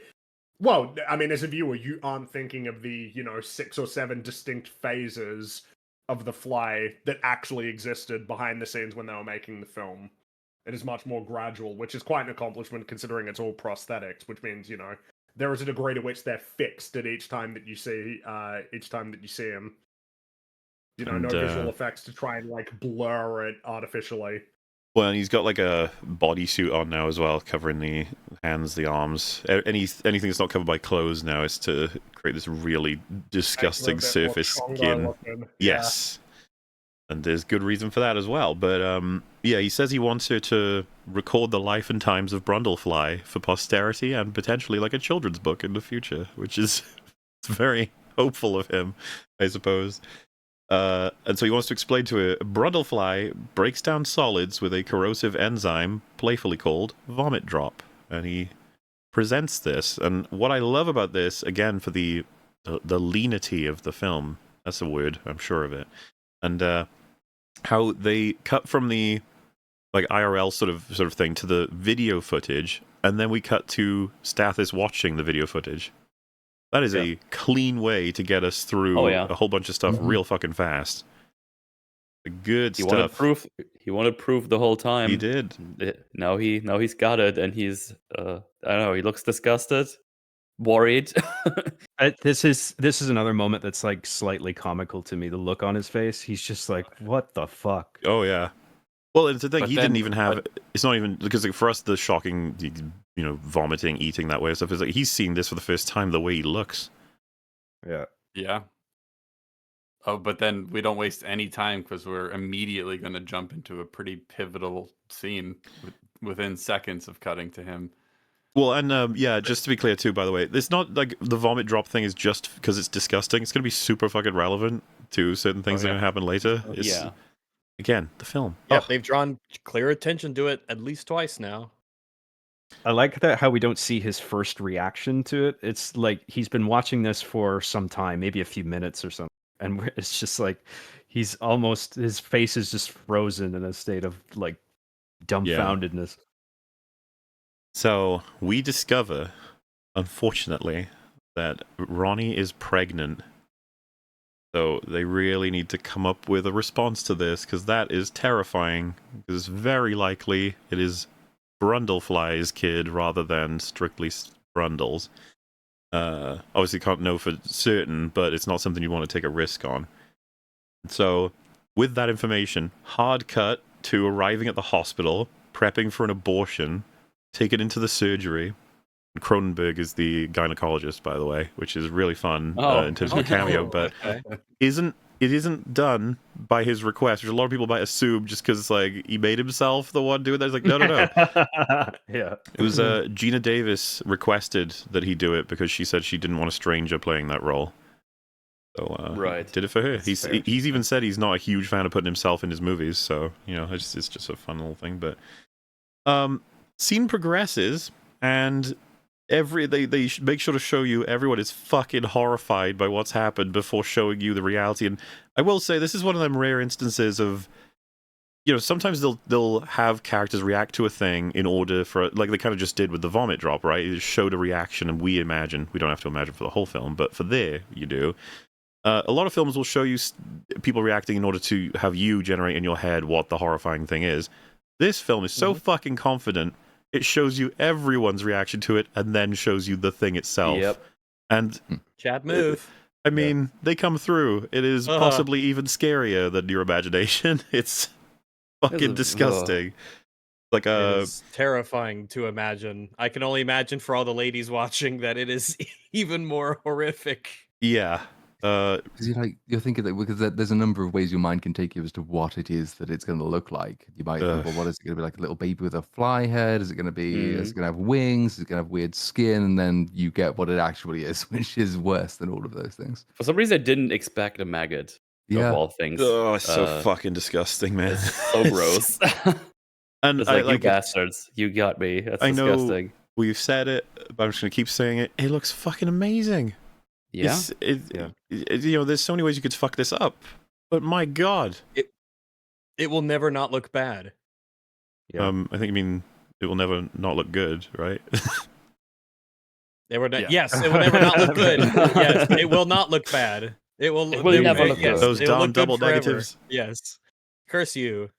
Well, I mean, as a viewer, you aren't thinking of the, 6 or 7 distinct phases of The Fly that actually existed behind the scenes when they were making the film. It is much more gradual, which is quite an accomplishment considering it's all prosthetics, which means, there is a degree to which they're fixed at each time that you see him. No visual effects to try and, like, blur it artificially. Well, and he's got like a bodysuit on now as well, covering the hands, the arms. Anything that's not covered by clothes now is to create this really disgusting surface skin. Yes. And there's good reason for that as well. But he says he wants her to record the life and times of Brundlefly for posterity and potentially like a children's book in the future, which is very hopeful of him, I suppose. And so he wants to explain to her, Brundlefly breaks down solids with a corrosive enzyme playfully called vomit drop. And he presents this. And what I love about this, again, for the leanity of the film, that's a word, I'm sure of it, and how they cut from the like IRL sort of thing to the video footage, and then we cut to Stathis watching the video footage. That is a clean way to get us through a whole bunch of stuff real fucking fast. Good stuff. He wanted proof the whole time. He did. Now he's got it, and he's I don't know. He looks disgusted, worried. This is another moment that's like slightly comical to me. The look on his face. He's just like, "What the fuck?" Oh yeah. Well, it's the thing. Didn't even have. It's not even because like, for us, the shocking, vomiting, eating that way and stuff is like he's seeing this for the first time. The way he looks. Yeah. Yeah. Oh, but then we don't waste any time because we're immediately going to jump into a pretty pivotal scene within seconds of cutting to him. Well, and just to be clear too, by the way, it's not like the vomit drop thing is just because it's disgusting. It's going to be super fucking relevant to certain things that are going to happen later. Again, the film. Yeah, they've drawn clear attention to it at least twice now. I like that how we don't see his first reaction to it. It's like he's been watching this for some time, maybe a few minutes or something. And it's just like his face is just frozen in a state of like dumbfoundedness. So we discover, unfortunately, that Ronnie is pregnant. So they really need to come up with a response to this, because that is terrifying. Because very likely it is Brundlefly's kid rather than strictly Brundle's. Obviously can't know for certain, but it's not something you want to take a risk on. So with that information, hard cut to arriving at the hospital, prepping for an abortion, taken into the surgery. Cronenberg is the gynecologist, by the way, which is really fun in terms of a cameo, but isn't done by his request, which a lot of people might assume just because like he made himself the one doing that. It's like no. Yeah, it was Gina Davis requested that he do it because she said she didn't want a stranger playing that role. So did it for her. He's even said he's not a huge fan of putting himself in his movies, so it's just a fun little thing. But scene progresses and they make sure to show you everyone is fucking horrified by what's happened before showing you the reality. And I will say this is one of them rare instances of sometimes they'll have characters react to a thing in order for, like they kind of just did with the vomit drop, right? It showed a reaction and we don't have to imagine for the whole film, but for there you do. A lot of films will show you people reacting in order to have you generate in your head what the horrifying thing is. This film is so fucking confident. It shows you everyone's reaction to it and then shows you the thing itself. Yep. And Chad move. I mean, they come through. It is possibly even scarier than your imagination. It's fucking disgusting. Like it's terrifying to imagine. I can only imagine for all the ladies watching that it is even more horrific. Yeah. Because you're thinking that because there's a number of ways your mind can take you as to what it is that it's going to look like. You might think, well, what is it going to be like? A little baby with a fly head? Is it going to be? Is it going to have wings? Is it going to have weird skin? And then you get what it actually is, which is worse than all of those things. For some reason, I didn't expect a maggot. Yeah. Of all things. Oh, it's so fucking disgusting, man. It's so gross. And it's you bastards, you got me. That's disgusting. Know we've said it, but I'm just gonna keep saying it. It looks fucking amazing. Yeah. There's so many ways you could fuck this up, but my god, it will never not look bad. Yeah. I think you mean it will never not look good, right? Yes, it will never not look good. Yes, it will not look bad. It will never look good. Those dumb double negatives. Yes. Curse you.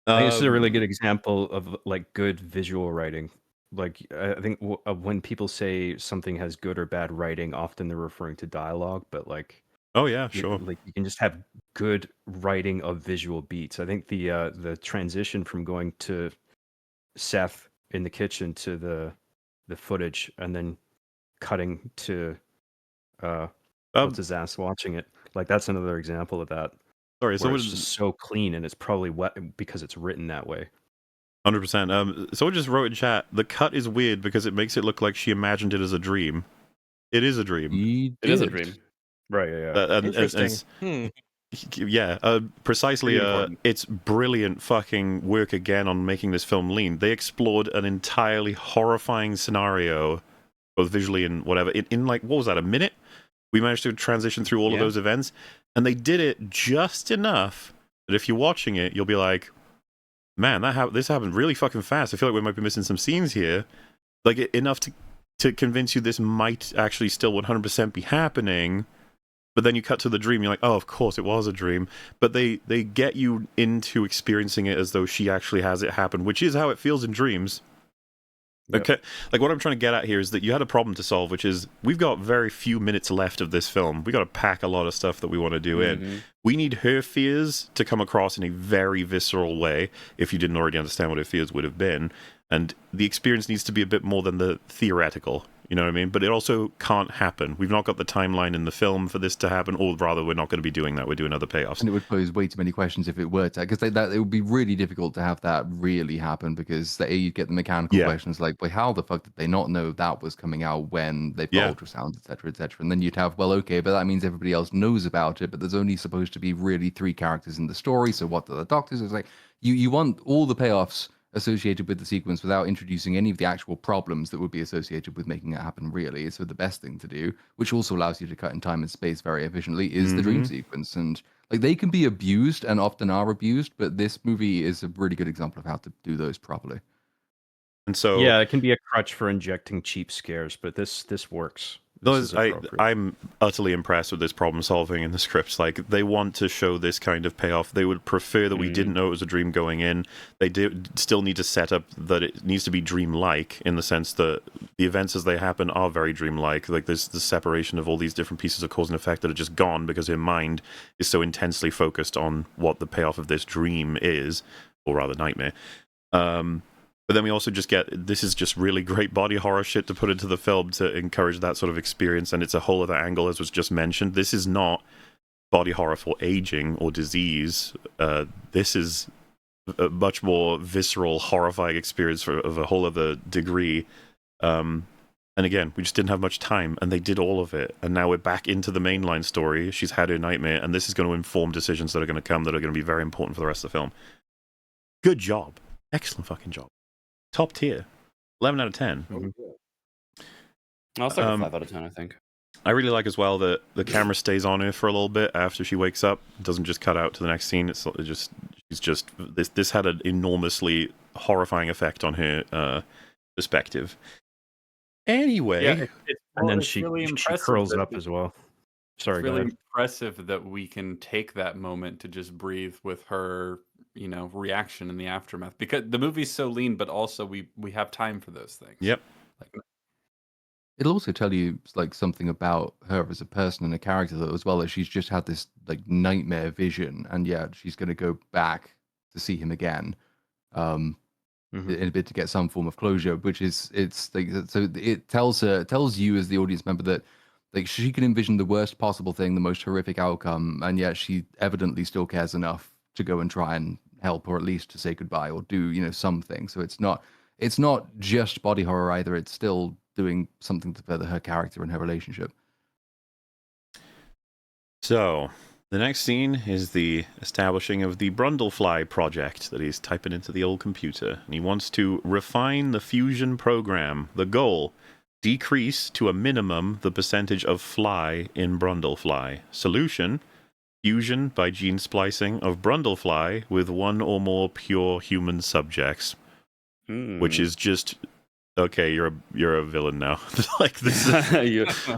I think this is a really good example of like good visual writing. Like I think when people say something has good or bad writing, often they're referring to dialogue. But like, oh yeah, sure. Like you can just have good writing of visual beats. I think the transition from going to Seth in the kitchen to the footage and then cutting to what's his ass watching it. Like that's another example of that. Sorry, so it's just so clean and it's probably wet because it's written that way. 100%. Someone just wrote in chat, the cut is weird because it makes it look like she imagined it as a dream. It is a dream. It is a dream. Right, yeah. Interesting. Precisely. It's brilliant fucking work again on making this film lean. They explored an entirely horrifying scenario, both visually and whatever, in like, what was that, a minute? We managed to transition through all of those events, and they did it just enough that if you're watching it, you'll be like, man, this happened really fucking fast. I feel like we might be missing some scenes here. Like, enough to convince you this might actually still 100% be happening. But then you cut to the dream, you're like, oh, of course, it was a dream. But they get you into experiencing it as though she actually has it happen, which is how it feels in dreams. Yep. Okay, like what I'm trying to get at here is that you had a problem to solve, which is we've got very few minutes left of this film. We got to pack a lot of stuff that we want to do in. We need her fears to come across in a very visceral way, if you didn't already understand what her fears would have been. And the experience needs to be a bit more than the theoretical, you know what I mean? But it also can't happen. We've not got the timeline in the film for this to happen, or rather, we're not going to be doing that. We're doing other payoffs. And it would pose way too many questions if it were to, because it would be really difficult to have that really happen, because you'd get the mechanical questions like, well, how the fuck did they not know that was coming out when they've got ultrasound, etc., etc. And then you'd have, well, okay, but that means everybody else knows about it, but there's only supposed to be really 3 characters in the story, so what do the doctors? It's like, you want all the payoffs associated with the sequence without introducing any of the actual problems that would be associated with making it happen, really. So the best thing to do, which also allows you to cut in time and space very efficiently, is the dream sequence. And like, they can be abused and often are abused, but this movie is a really good example of how to do those properly. And so it can be a crutch for injecting cheap scares, but this works. I'm utterly impressed with this problem solving in the scripts. Like, they want to show this kind of payoff. They would prefer that we didn't know it was a dream going in. They still need to set up that it needs to be dreamlike, in the sense that the events as they happen are very dreamlike. Like, there's the separation of all these different pieces of cause and effect that are just gone because her mind is so intensely focused on what the payoff of this dream is, or rather nightmare. But then we also just get, this is just really great body horror shit to put into the film to encourage that sort of experience, and it's a whole other angle, as was just mentioned. This is not body horror for aging or disease. This is a much more visceral, horrifying experience of a whole other degree. And again, we just didn't have much time, and they did all of it. And now we're back into the mainline story. She's had her nightmare, and this is going to inform decisions that are going to come that are going to be very important for the rest of the film. Good job. Excellent fucking job. Top tier. 11 out of 10. I'll start with 5 out of 10, I think. I really like as well that the camera stays on her for a little bit after she wakes up. It doesn't just cut out to the next scene. This had an enormously horrifying effect on her perspective. Anyway, and then she curls that up as well. Sorry, it's really impressive that we can take that moment to just breathe with her, reaction in the aftermath, because the movie's so lean, but also we have time for those things. Yep. It'll also tell you like something about her as a person and a character, though, as well, as she's just had this like nightmare vision, and she's going to go back to see him again, in a bit to get some form of closure. Which is, it's like, so it tells you as the audience member that Like, she can envision the worst possible thing, the most horrific outcome, and yet she evidently still cares enough to go and try and help, or at least to say goodbye, or do, you know, something. So it's not just body horror either. It's still doing something to further her character and her relationship. So, the next scene is the establishing of the Brundlefly project that he's typing into the old computer. And he wants to refine the fusion program. The goal, decrease to a minimum the percentage of fly in Brundlefly. Solution, fusion by gene splicing of Brundlefly with one or more pure human subjects. Which is just, okay, you're a villain now. Like, this is...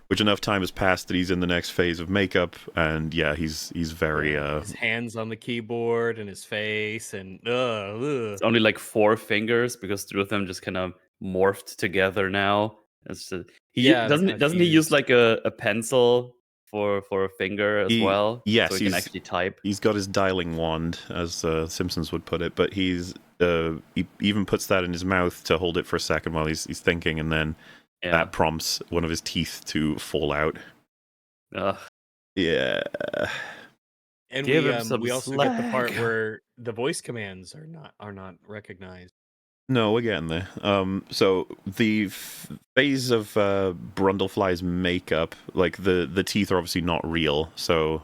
which enough time has passed that he's in the next phase of makeup, and yeah, he's very his hands on the keyboard and his face, and It's only like 4 fingers because 2 of them just kind of morphed together now. It's just, doesn't he use like a pencil for a finger as well? Yes, so he can actually type. He's got his dialing wand, as Simpsons would put it, but he even puts that in his mouth to hold it for a second while he's thinking, and then that prompts one of his teeth to fall out. Yeah. And we also get the part where the voice commands are not recognized. No, we're getting there. So the phase of Brundlefly's makeup, like the teeth are obviously not real, so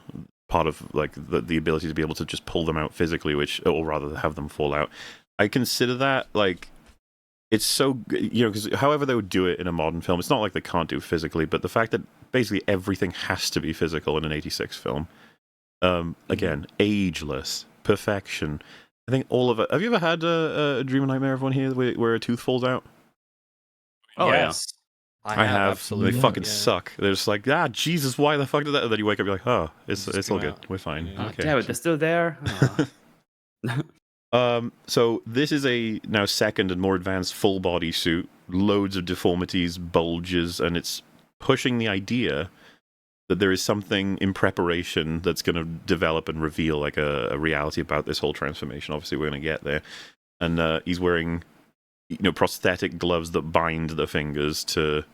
part of like the ability to be able to just pull them out physically, or rather have them fall out. I consider that like, it's so, you know, because however they would do it in a modern film, it's not like they can't do it physically, but the fact that basically everything has to be physical in an 86 film, again, ageless, perfection. I think all of it. Have you ever had a dream or nightmare, everyone here, where a tooth falls out? Oh, yes. Yeah. I have. Absolutely. They fucking suck. They're just like, Jesus, why the fuck did that? And then you wake up, you're like, oh, it's all good. We're fine. Yeah. Okay. Damn it, they're still there. So this is a now second and more advanced full body suit, loads of deformities, bulges, and it's pushing the idea that there is something in preparation that's going to develop and reveal like a reality about this whole transformation. Obviously, we're going to get there. And he's wearing, you know, prosthetic gloves that bind the fingers to.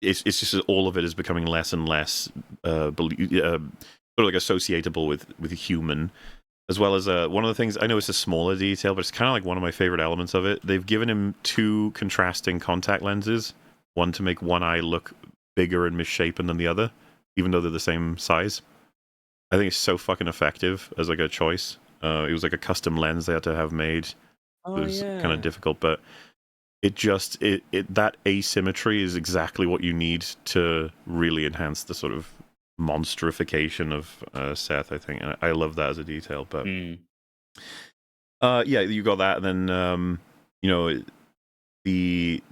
It's just that all of it is becoming less and less sort of like associatable with a human. As well as one of the things, I know it's a smaller detail, but it's kind of like one of my favorite elements of it. They've given him 2 contrasting contact lenses, one to make one eye look bigger and misshapen than the other, even though they're the same size. I think it's so fucking effective as like a choice. It was like a custom lens they had to have made. It was kind of difficult, but it just that asymmetry is exactly what you need to really enhance the sort of monstrification of Seth, I think, and I love that as a detail. But yeah, you got that, and then you know, the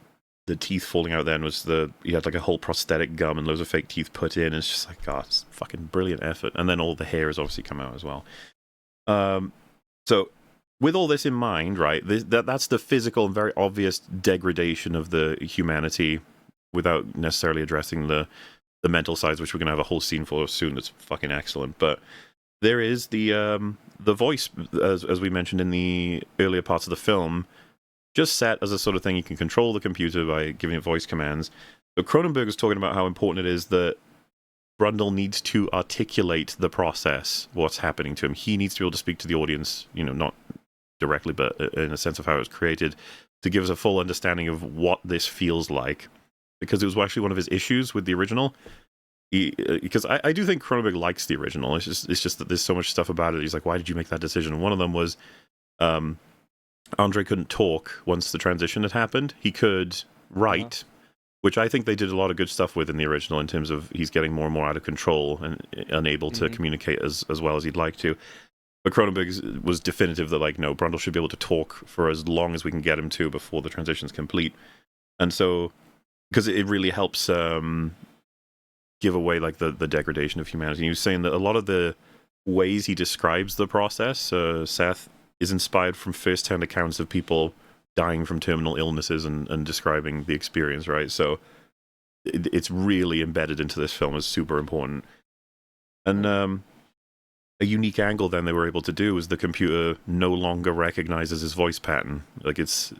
teeth falling out then was you had like a whole prosthetic gum and loads of fake teeth put in, and it's just like, God, it's fucking brilliant effort. And then all the hair has obviously come out as well. So with all this in mind, right, that's the physical and very obvious degradation of the humanity without necessarily addressing the mental sides, which we're going to have a whole scene for soon. That's fucking excellent. But there is the voice, as we mentioned in the earlier parts of the film, just set as a sort of thing you can control the computer by giving it voice commands. But Cronenberg was talking about how important it is that Brundle needs to articulate the process, what's happening to him. He needs to be able to speak to the audience, you know, not directly, but in a sense of how it was created, to give us a full understanding of what this feels like. Because it was actually one of his issues with the original. Because I do think Cronenberg likes the original. It's just that there's so much stuff about it. He's like, why did you make that decision? And one of them was Andre couldn't talk once the transition had happened. He could write, which I think they did a lot of good stuff with in the original in terms of he's getting more and more out of control and unable to communicate as well as he'd like to. But Cronenberg was definitive that, like, no, Brundle should be able to talk for as long as we can get him to before the transition's complete. And so, because it really helps give away, like, the degradation of humanity. He was saying that a lot of the ways he describes the process, Seth, is inspired from first-hand accounts of people dying from terminal illnesses and describing the experience, right? So it's really embedded into this film as super important. And a unique angle then they were able to do is the computer no longer recognizes his voice pattern. Like, it's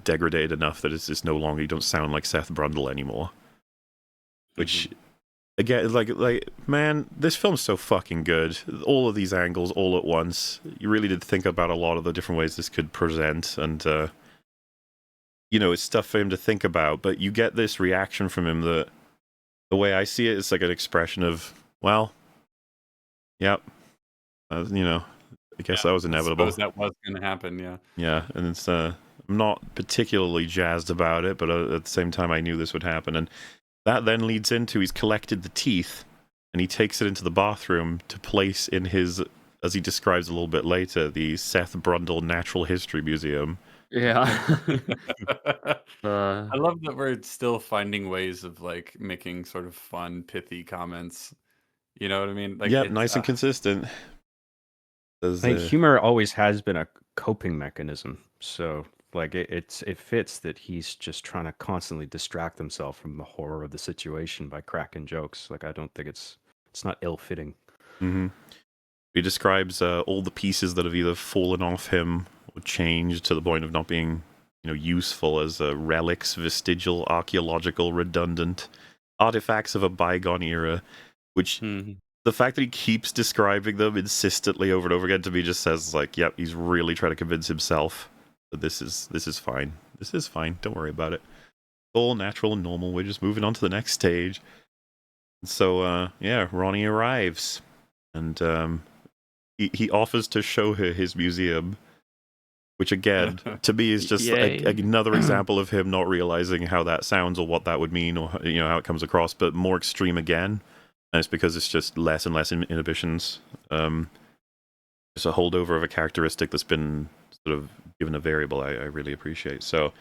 degraded enough that it's no longer, you don't sound like Seth Brundle anymore. which again, like man, this film's so fucking good. All of these angles all at once. You really did think about a lot of the different ways this could present, and you know, it's stuff for him to think about. But you get this reaction from him that the way I see it, it's like an expression of, well, yep, you know, I guess that was inevitable. I suppose that was going to happen, yeah. Yeah, and it's I'm not particularly jazzed about it, but at the same time, I knew this would happen, and that then leads into he's collected the teeth, and he takes it into the bathroom to place in his, as he describes a little bit later, the Seth Brundle Natural History Museum. Yeah. I love that we're still finding ways of like making sort of fun, pithy comments. You know what I mean? Like, Yep, nice and consistent. I think humor always has been a coping mechanism, so like it fits that he's just trying to constantly distract himself from the horror of the situation by cracking jokes. Like I don't think it's not ill-fitting. Mm-hmm. He describes all the pieces that have either fallen off him or changed to the point of not being, you know, useful as relics, vestigial, archaeological, redundant artifacts of a bygone era, which the fact that he keeps describing them insistently over and over again to me just says, like, yep, he's really trying to convince himself that this is fine. This is fine. Don't worry about it. All natural and normal. We're just moving on to the next stage. So, yeah, Ronnie arrives, and he offers to show her his museum, which again, to me, is just another example of him not realizing how that sounds or what that would mean, or you know how it comes across, but more extreme again. And it's because it's just less and less inhibitions. It's a holdover of a characteristic that's been sort of given a variable I really appreciate. So,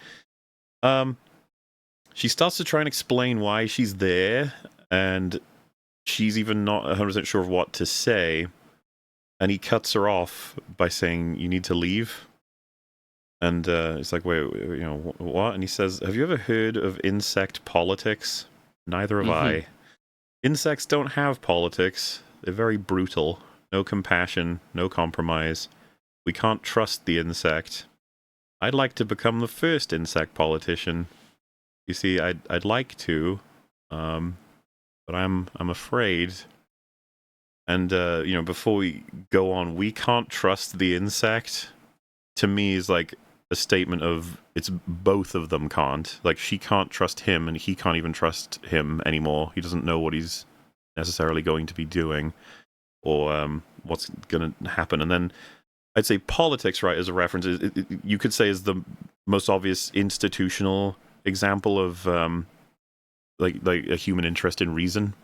she starts to try and explain why she's there, and she's even not 100% sure of what to say. And he cuts her off by saying, "You need to leave." And it's like, wait, you know, what? And he says, "Have you ever heard of insect politics? Neither have I. Insects don't have politics. They're very brutal. No compassion, no compromise. We can't trust the insect. I'd like to become the first insect politician. You see, I'd like to, but I'm afraid." And you know, before we go on, we can't trust the insect. To me, is like a statement of it's both of them can't. Like she can't trust him, and he can't even trust him anymore. He doesn't know what he's necessarily going to be doing, or what's going to happen. And then I'd say politics, right, as a reference, you could say is the most obvious institutional example of like a human interest in reason.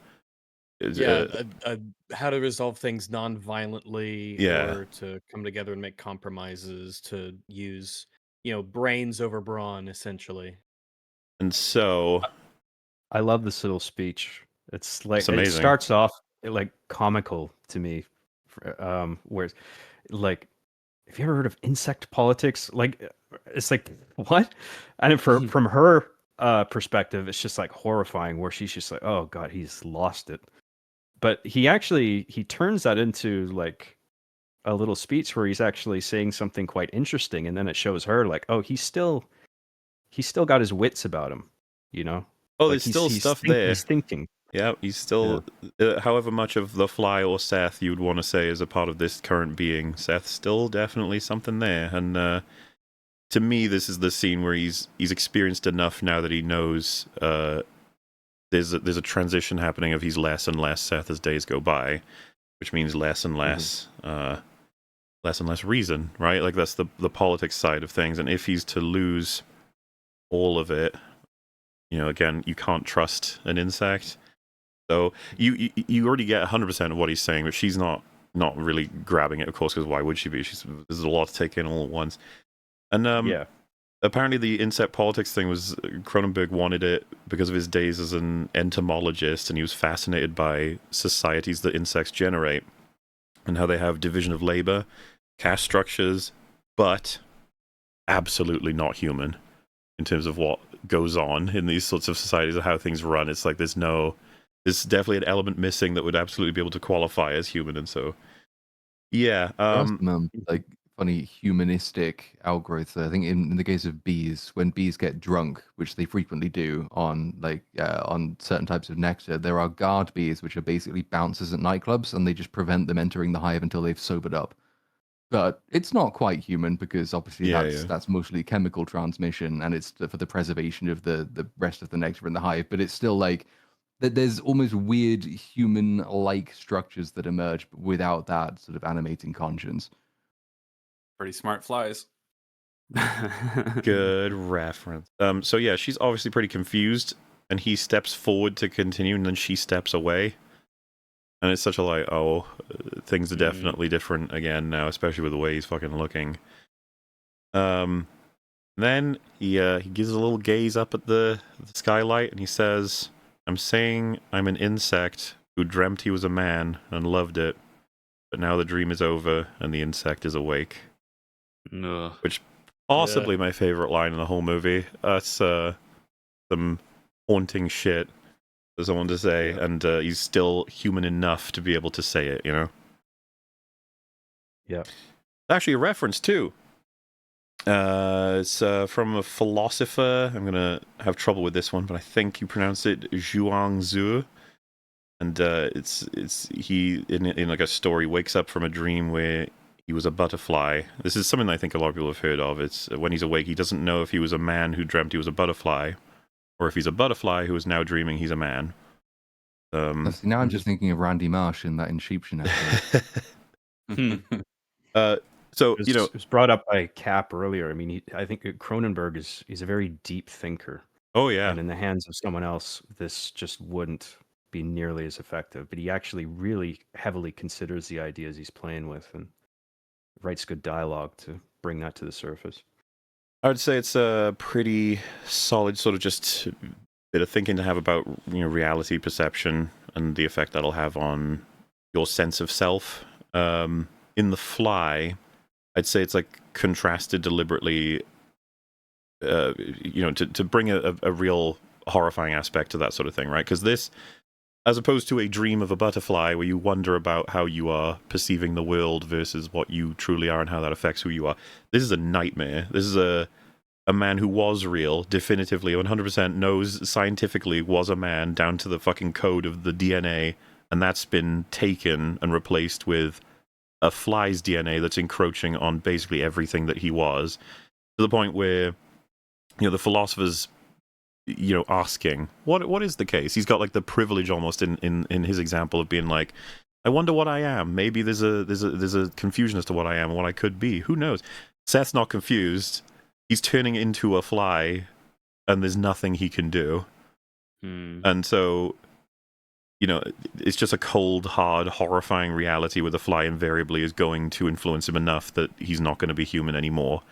How to resolve things non-violently, or to come together and make compromises, to use, you know, brains over brawn, essentially. And so I love this little speech. It's like, it starts off like comical to me, where like, have you ever heard of insect politics? Like, it's like, what? And from her perspective, it's just like horrifying, where she's just like, oh god, he's lost it. But he turns that into like a little speech where he's actually saying something quite interesting, and then it shows her like, oh, he's still got his wits about him, you know? Oh, like there's still stuff there. He's thinking. Yeah, he's still, however much of the Fly or Seth you'd want to say is a part of this current being, Seth's still definitely something there. And to me, this is the scene where he's experienced enough now that he knows there's a transition happening of he's less and less Seth as days go by, which means less and less reason, right? Like that's the politics side of things. And if he's to lose all of it, you know, again, you can't trust an insect. So you already get 100% of what he's saying, but she's not really grabbing it, of course, because why would she be? There's a lot to take in all at once. And apparently the insect politics thing was Cronenberg wanted it because of his days as an entomologist, and he was fascinated by societies that insects generate and how they have division of labor, caste structures, but absolutely not human in terms of what goes on in these sorts of societies and how things run. It's like there's definitely an element missing that would absolutely be able to qualify as human. And so, yeah. Like funny humanistic outgrowth. I think in the case of bees, when bees get drunk, which they frequently do on certain types of nectar, there are guard bees, which are basically bouncers at nightclubs, and they just prevent them entering the hive until they've sobered up. But it's not quite human because obviously that's mostly chemical transmission, and it's for the preservation of the rest of the nectar in the hive. But it's still like there's almost weird human-like structures that emerge without that sort of animating conscience. Pretty smart flies. Good reference. So yeah, she's obviously pretty confused, and he steps forward to continue, and then she steps away. And it's such a like, oh, things are definitely different again now, especially with the way he's fucking looking. Then he gives a little gaze up at the skylight, and he says, "I'm saying I'm an insect who dreamt he was a man and loved it, but now the dream is over and the insect is awake." Ugh. Which possibly my favorite line in the whole movie. That's some haunting shit for someone to say, and he's still human enough to be able to say it, you know? Yeah. Actually, a reference too. It's from a philosopher. I'm gonna have trouble with this one, but I think you pronounce it Zhuangzi. And it's he in like a story wakes up from a dream where he was a butterfly. This is something I think a lot of people have heard of. It's when he's awake, he doesn't know if he was a man who dreamt he was a butterfly, or if he's a butterfly who is now dreaming he's a man. See, now I'm just thinking of Randy Marsh in that In Sheepshin episode. So it was brought up by Cap earlier. I mean, I think Cronenberg he's a very deep thinker. Oh yeah, and in the hands of someone else, this just wouldn't be nearly as effective. But he actually really heavily considers the ideas he's playing with and writes good dialogue to bring that to the surface. I would say it's a pretty solid sort of just bit of thinking to have about reality perception and the effect that'll have on your sense of self. In The Fly, I'd say it's like contrasted deliberately, to bring a real horrifying aspect to that sort of thing, right? Because this, as opposed to a dream of a butterfly where you wonder about how you are perceiving the world versus what you truly are and how that affects who you are, this is a nightmare. This is a man who was real, definitively, 100% knows scientifically was a man down to the fucking code of the DNA, and that's been taken and replaced with a fly's DNA that's encroaching on basically everything that he was, to the point where, the philosophers, asking, what is the case? He's got like the privilege almost in his example of being like, I wonder what I am. Maybe there's a confusion as to what I am and what I could be. Who knows? Seth's not confused. He's turning into a fly, and there's nothing he can do. And so, it's just a cold, hard, horrifying reality where the fly invariably is going to influence him enough that he's not going to be human anymore.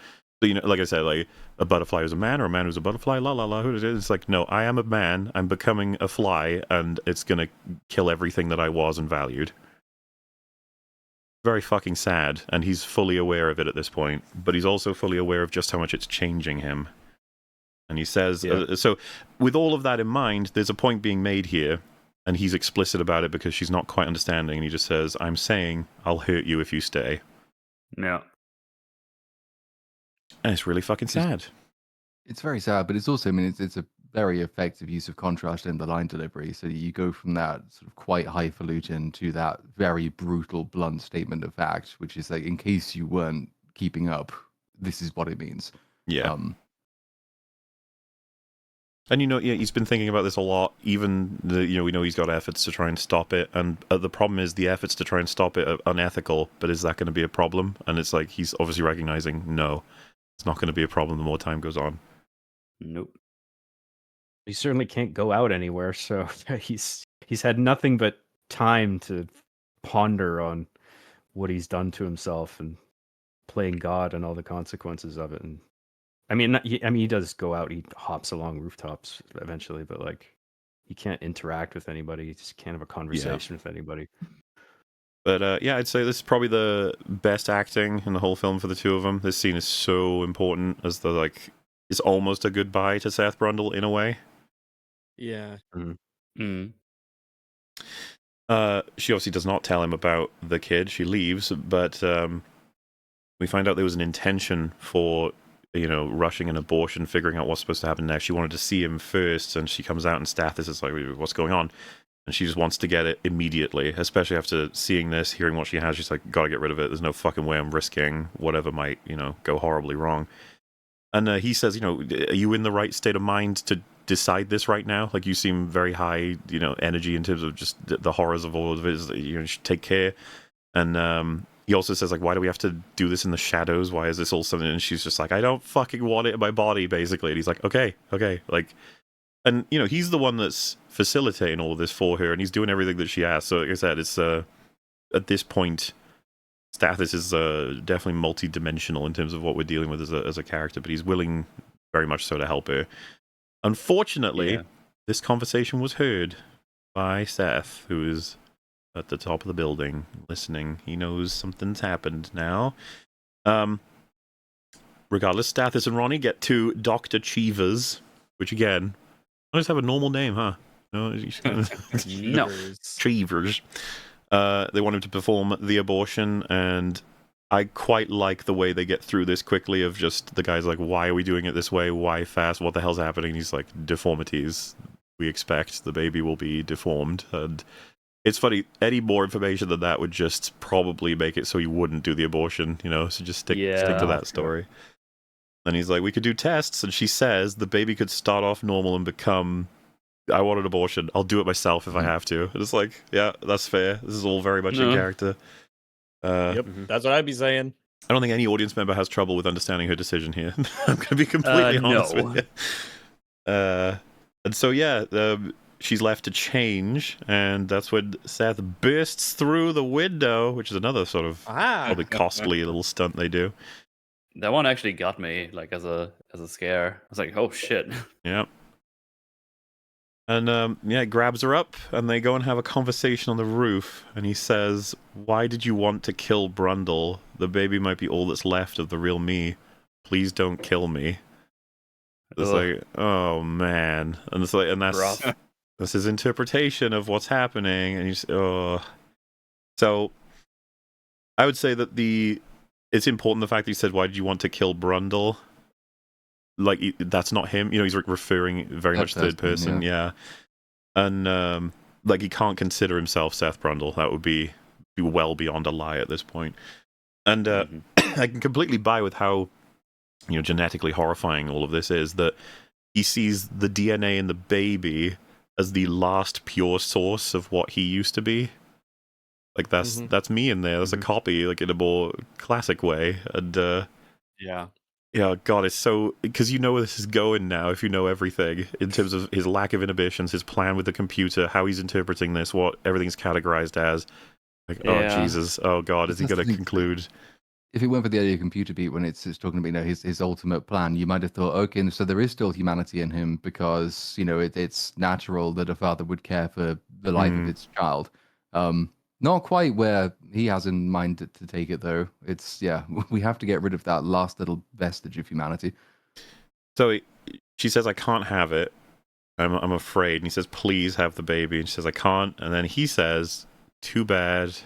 So, like I said, like a butterfly was a man or a man was a butterfly, la la la. It's like, no, I am a man, I'm becoming a fly, and it's going to kill everything that I was and valued. Very fucking sad, and he's fully aware of it at this point, but he's also fully aware of just how much it's changing him. And he says, so with all of that in mind, there's a point being made here, and he's explicit about it because she's not quite understanding, and he just says, I'm saying I'll hurt you if you stay. Yeah. And it's really fucking sad. It's very sad, but it's also, it's a very effective use of contrast in the line delivery. So you go from that sort of quite highfalutin to that very brutal, blunt statement of fact, which is like, in case you weren't keeping up, this is what it means. Yeah. And he's been thinking about this a lot. Even we know he's got efforts to try and stop it, and the problem is the efforts to try and stop it are unethical. But is that going to be a problem? And it's like he's obviously recognizing, no, it's not going to be a problem the more time goes on. Nope. He certainly can't go out anywhere, so he's had nothing but time to ponder on what he's done to himself and playing God and all the consequences of it. And he does go out, he hops along rooftops eventually, but like he can't interact with anybody. He just can't have a conversation with anybody. But I'd say this is probably the best acting in the whole film for the two of them. This scene is so important as it's almost a goodbye to Seth Brundle in a way. Yeah. She obviously does not tell him about the kid. She leaves, but We find out there was an intention for, rushing an abortion, figuring out what's supposed to happen next. She wanted to see him first, and she comes out and Stathis is like, what's going on? And she just wants to get it immediately, especially after seeing this, hearing what she has. She's like, gotta get rid of it. There's no fucking way I'm risking whatever might, go horribly wrong. And he says, are you in the right state of mind to decide this right now? Like, you seem very high, energy in terms of just the horrors of all of it. You should take care. And he also says, like, why do we have to do this in the shadows? Why is this all something? And she's just like, I don't fucking want it in my body, basically. And he's like, okay. Like, and, he's the one that's facilitating all of this for her, and he's doing everything that she asks. So, like I said, it's, at this point, Stathis is definitely multi-dimensional in terms of what we're dealing with as a character, but he's willing very much so to help her. Unfortunately, this conversation was heard by Seth, who is at the top of the building listening. He knows something's happened now. Regardless, Stathis and Ronnie get to Dr. Cheevers, which again, I just have a normal name, huh? No, Cheevers. They want him to perform the abortion, and I quite like the way they get through this quickly of just the guy's like, why are we doing it this way? Why fast? What the hell's happening? He's like, deformities. We expect the baby will be deformed. And it's funny, any more information than that would just probably make it so you wouldn't do the abortion, so just stick to that story. And he's like, we could do tests, and she says the baby could start off normal and become, I want an abortion, I'll do it myself if I have to. And it's like, yeah, that's fair. This is all very much in character. Yep, that's what I'd be saying. I don't think any audience member has trouble with understanding her decision here. I'm going to be completely honest with you. And so, she's left to change, and that's when Seth bursts through the window, which is another sort of probably costly little stunt they do. That one actually got me, like, as a scare. I was like, oh shit. Yeah. And it grabs her up, and they go and have a conversation on the roof, and he says, why did you want to kill Brundle? The baby might be all that's left of the real me. Please don't kill me. It's like, oh man. And it's like, and that's his interpretation of what's happening, and he's So I would say that it's important the fact that he said, why did you want to kill Brundle? Like, that's not him. He's referring very much third person. Yeah. And, like, he can't consider himself Seth Brundle. That would be well beyond a lie at this point. And I can completely buy with how, genetically horrifying all of this is, that he sees the DNA in the baby as the last pure source of what he used to be. Like, that's me in there. That's a copy, like, in a more classic way. And, yeah, God, it's so... Because you know where this is going now, if you know everything, in terms of his lack of inhibitions, his plan with the computer, how he's interpreting this, what everything's categorized as. Like, oh, Jesus, oh, God, is he going to conclude? If it weren't for the idea of computer beat, when it's talking about his ultimate plan, you might have thought, okay, so there is still humanity in him because, it's natural that a father would care for the life of its child. Not quite where he has in mind to take it, though. It's, we have to get rid of that last little vestige of humanity. So she says, I can't have it. I'm afraid. And he says, please have the baby. And she says, I can't. And then he says, too bad.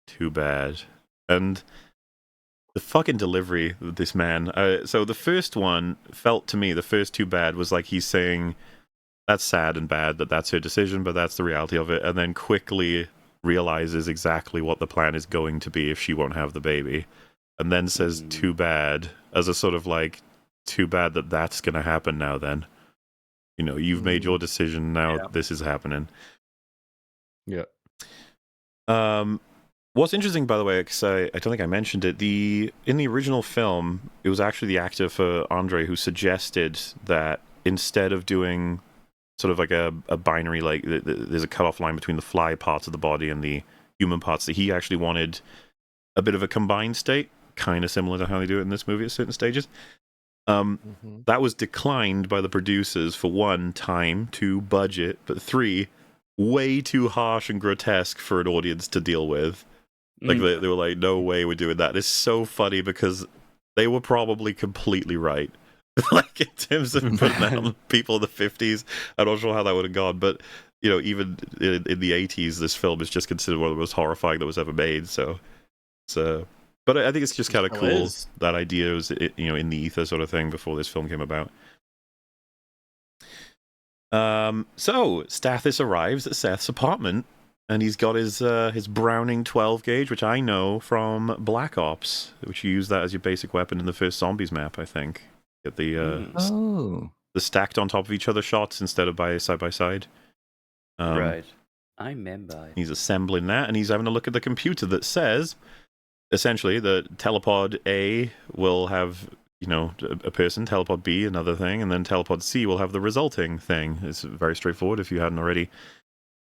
Too bad. And the fucking delivery of this man. So the first one felt to me, the first too bad was like he's saying, that's sad and bad that that's her decision, but that's the reality of it. And then quickly realizes exactly what the plan is going to be if she won't have the baby, and then says too bad as a sort of like, too bad that that's going to happen now then. You've made your decision, now this is happening. Yeah. What's interesting, by the way, because I don't think I mentioned it, in the original film, it was actually the actor for Andre who suggested that instead of doing sort of like a binary, like there's a cutoff line between the fly parts of the body and the human parts, that he actually wanted a bit of a combined state, kind of similar to how they do it in this movie at certain stages. That was declined by the producers for 1, time, 2, budget, but 3, way too harsh and grotesque for an audience to deal with. Like they were like, no way we're doing that. It's so funny because they were probably completely right. Like, in terms of putting that on people in the 50s, I'm not sure how that would have gone, but even in the 80s, this film is just considered one of the most horrifying that was ever made. So it's But I think it's just It kind of still cool is. that idea was, in the ether sort of thing before this film came about. So Stathis arrives at Seth's apartment, and he's got his Browning 12 gauge, which I know from Black Ops, which you use that as your basic weapon in the first Zombies map, I think. Get the stacked on top of each other shots instead of side by side. Right. I remember. He's assembling that, and he's having a look at the computer that says, essentially, that telepod A will have, a person, telepod B another thing, and then telepod C will have the resulting thing. It's very straightforward if you hadn't already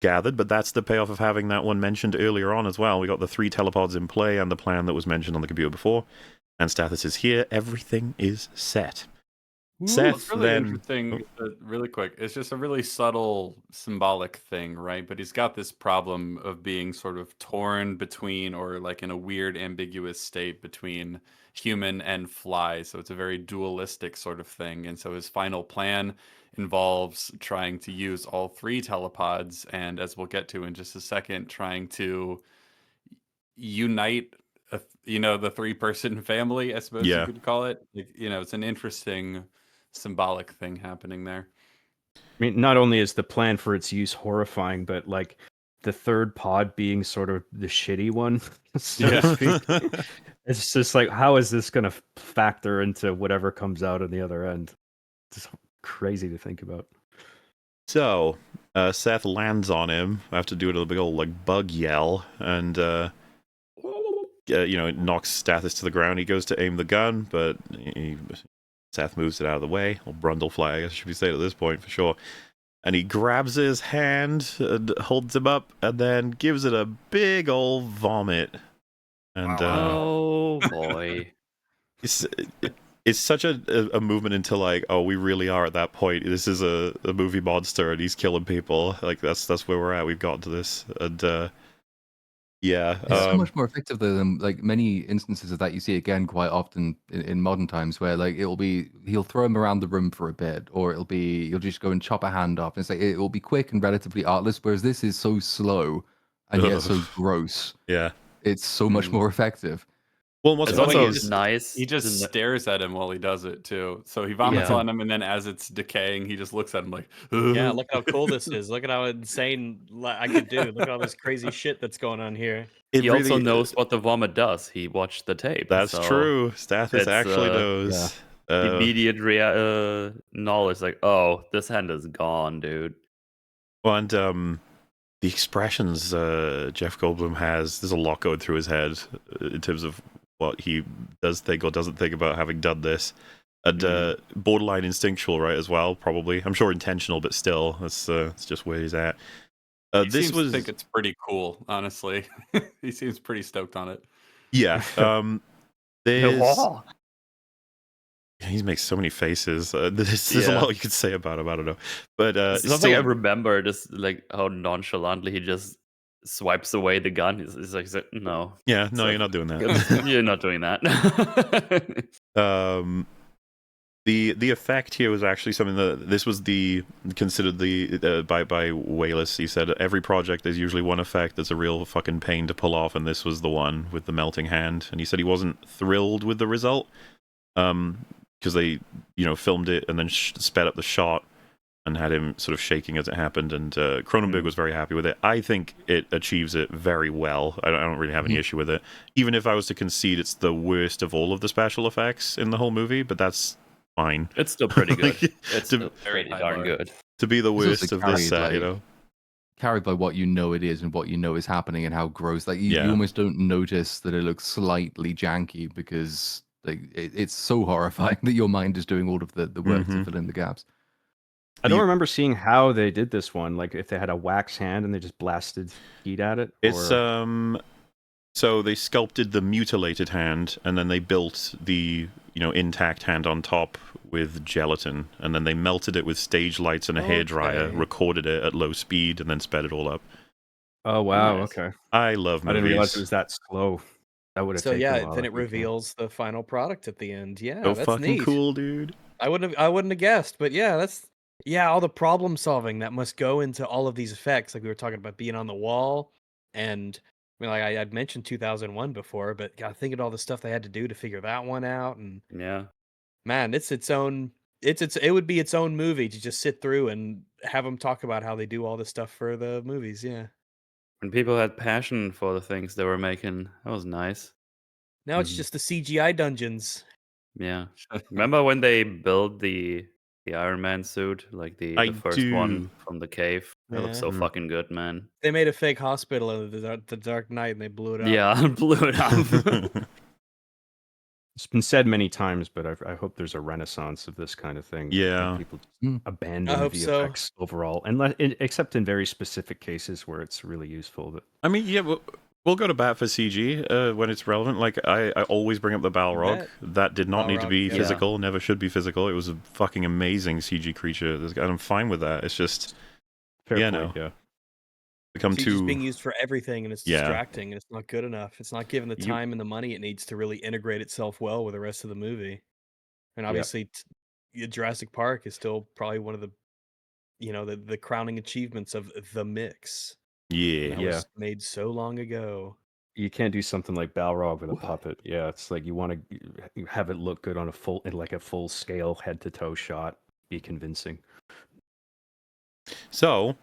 gathered, but that's the payoff of having that one mentioned earlier on as well. We got the 3 telepods in play and the plan that was mentioned on the computer before, and Stathis is here. Everything is set. Seth, it's really interesting. Really quick, it's just a really subtle symbolic thing, right? But he's got this problem of being sort of torn between, or like in a weird ambiguous state between human and fly. So it's a very dualistic sort of thing. And so his final plan involves trying to use all 3 telepods, and as we'll get to in just a second, trying to unite the 3-person family, I suppose you could call it. Like, it's an interesting symbolic thing happening there. I mean, not only is the plan for its use horrifying, but like the 3rd pod being sort of the shitty one, so to speak. It's just like, how is this going to factor into whatever comes out on the other end? It's crazy to think about. So, Seth lands on him after doing a big old like bug yell, and it knocks Stathis to the ground. He goes to aim the gun, but Seth moves it out of the way, or Brundlefly, I guess should be said at this point for sure. And he grabs his hand and holds him up, and then gives it a big old vomit. And oh boy, it's such a movement into like, oh, we really are at that point. This is a movie monster, and he's killing people. Like that's where we're at. We've gotten to this, and yeah, it's so much more effective than like many instances of that you see again quite often in modern times, where like he'll throw him around the room for a bit, or you'll just go and chop a hand off, and it's like it will be quick and relatively artless. Whereas this is so slow and yet so gross. Yeah, it's so much more effective. Well, it's also nice. He just stares at him while he does it too. So he vomits on him, and then as it's decaying, he just looks at him like, yeah, look how cool this is. Look at how insane I could do. Look at all this crazy shit that's going on here. He also knows what the vomit does. He watched the tape. That's true. Stathis actually knows. Immediate knowledge, like, oh, this hand is gone, dude. Well, and the expressions Jeff Goldblum has, there's a lot going through his head in terms of what he does think or doesn't think about having done this. And borderline instinctual, right, as well, probably. I'm sure intentional, but still, it's just where he's at. He seems to think it's pretty cool, honestly. He seems pretty stoked on it. Yeah. He makes so many faces. There's a lot you could say about him. I don't know, but something I remember, just like how nonchalantly he just swipes away the gun. He's like, no. Yeah, no, you're not doing that. You're not doing that. The effect here was actually something that this was considered by Wayless. He said every project there's usually one effect that's a real fucking pain to pull off, and this was the one with the melting hand. And he said he wasn't thrilled with the result, because they filmed it and then sped up the shot and had him sort of shaking as it happened. And Cronenberg was very happy with it. I think it achieves it very well. I don't really have any issue with it, even if I was to concede it's the worst of all of the special effects in the whole movie. But that's fine. It's still pretty good. It's still pretty darn good. To be the worst of this set, carried by what it is and what is happening and how gross. Like you almost don't notice that it looks slightly janky because like it's so horrifying that your mind is doing all of the work to fill in the gaps. I don't remember seeing how they did this one. Like if they had a wax hand and they just blasted heat at it. It's so they sculpted the mutilated hand and then they built the intact hand on top with gelatin, and then they melted it with stage lights and a hairdryer, recorded it at low speed, and then sped it all up. Oh wow! Nice. Okay. I love movies. I didn't realize it was that slow. That would have taken a while, then it reveals the final product at the end. Yeah, so that's fucking neat. Cool, dude. I wouldn't have guessed, but yeah, all the problem solving that must go into all of these effects. Like we were talking about being on the wall and I mean, like I'd mentioned 2001 before, but God, think of all the stuff they had to do to figure that one out, and Yeah. man, it's its own. It would be its own movie to just sit through and have them talk about how they do all this stuff for the movies. Yeah. When people had passion for the things they were making, that was nice. Now it's Mhm. just the CGI dungeons. Yeah. Remember when they built the Iron Man suit, like I the first do. one from the cave? That looks Yeah. so Mhm. fucking good, man. They made a fake hospital in the Dark Knight and they blew it up. Yeah, blew it up. It's been said many times, but I hope there's a renaissance of this kind of thing. Like Yeah. people just Mm. I abandon hope so. VFX overall, except in very specific cases where it's really useful. But I mean, yeah, we'll go to bat for CG when it's relevant. Like, I always bring up the Balrog. Bet. That did not need to Balrog, be yeah. physical, never should be physical. It was a fucking amazing CG creature, and I'm fine with that. It's just, fair yeah, point. no. Yeah. Become CG's too... being used for everything and it's Yeah. distracting and it's not good enough. It's not given the You- time and the money it needs to really integrate itself well with the rest of the movie. And obviously, Jurassic Park is still probably one of the, the crowning achievements of the mix. And Yeah. that was made so long ago. You can't do something like Balrog with a puppet. Yeah, it's like you want to have it look good on a full scale head to toe shot, be convincing. So,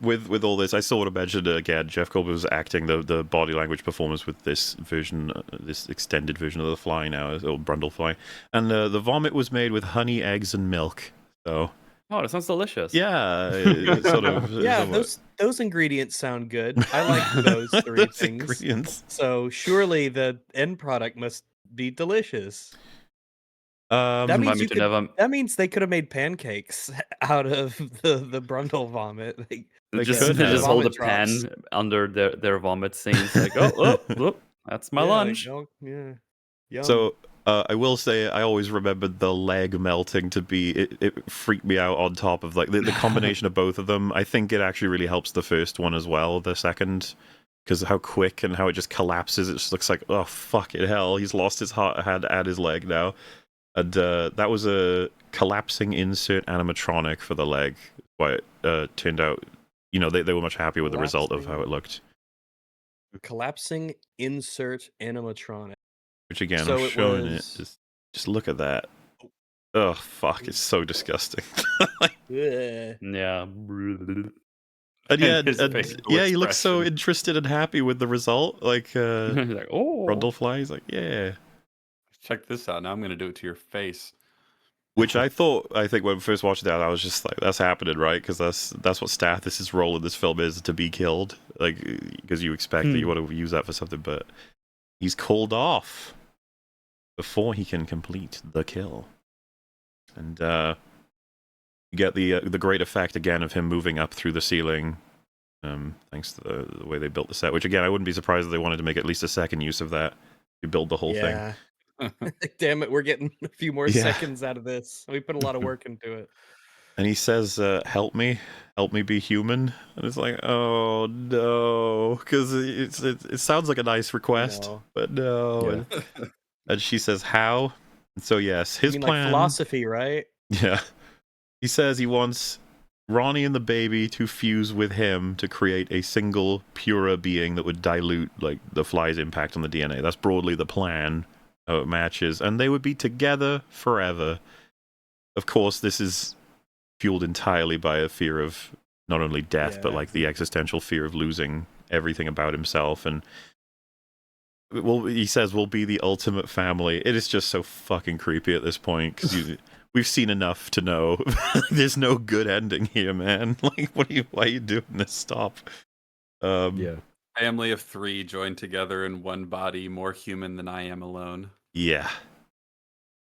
with all this, I sort of mentioned again, Jeff Goldblum was acting the body language performance with this version, this extended version of the fly now, or Brundlefly, and the vomit was made with honey, eggs, and milk. So, Oh, that sounds delicious. yeah, it's sort of Yeah, somewhat- those ingredients sound good. I like those three those things. ingredients. So surely the end product must be delicious. That Remind means me you to could. never. That means they could have made pancakes out of the Brundle vomit. They Just, could they have. just hold a Vomit drops. pan under their vomit scenes, like, oh, that's my Yeah, lunch. yeah. Yum. So I will say I always remembered the leg melting to be it freaked me out on top of like the combination of both of them. I think it actually really helps the first one as well, the second, because how quick and how it just collapses. It just looks like, oh fuck it, hell, he's lost his head and his leg now. And that was a collapsing insert animatronic for the leg. But it turned out, they were much happier with the result of how it looked. Collapsing insert animatronic. Which again, So I'm it showing was- it. Just look at that. Oh fuck! It's so disgusting. Ugh. Yeah. And yeah, His and, facial yeah, he looks so expression. interested and happy with the result. Like Like, oh. Brundlefly, he's like, yeah. Check this out. Now I'm gonna do it to your face. Which I think when we first watched that, I was just like, that's happening, right? Because that's what Stathis's role in this film is, to be killed. Like, because you expect that you want to use that for something, but he's called off before he can complete the kill. And you get the great effect again of him moving up through the ceiling, thanks to the way they built the set. Which again, I wouldn't be surprised if they wanted to make at least a second use of that. You build the whole thing. Yeah. Damn it, we're getting a few more Yeah. seconds out of this. We put a lot of work into it. And he says, help me be human. And it's like, oh no, because it sounds like a nice request, No. but no. Yeah. And she says, how? And so yes, his You mean plan. like philosophy, right? Yeah, he says he wants Ronnie and the baby to fuse with him to create a single purer being that would dilute like the fly's impact on the DNA. That's broadly the plan. How it matches, and they would be together forever. Of course, this is fueled entirely by a fear of not only death, but Yeah. like the existential fear of losing everything about himself. And well, he says we'll be the ultimate family. It is just so fucking creepy at this point because we've seen enough to know there's no good ending here, man. Like, why are you doing this? Stop. Yeah. Family of 3 joined together in one body, more human than I am alone. Yeah.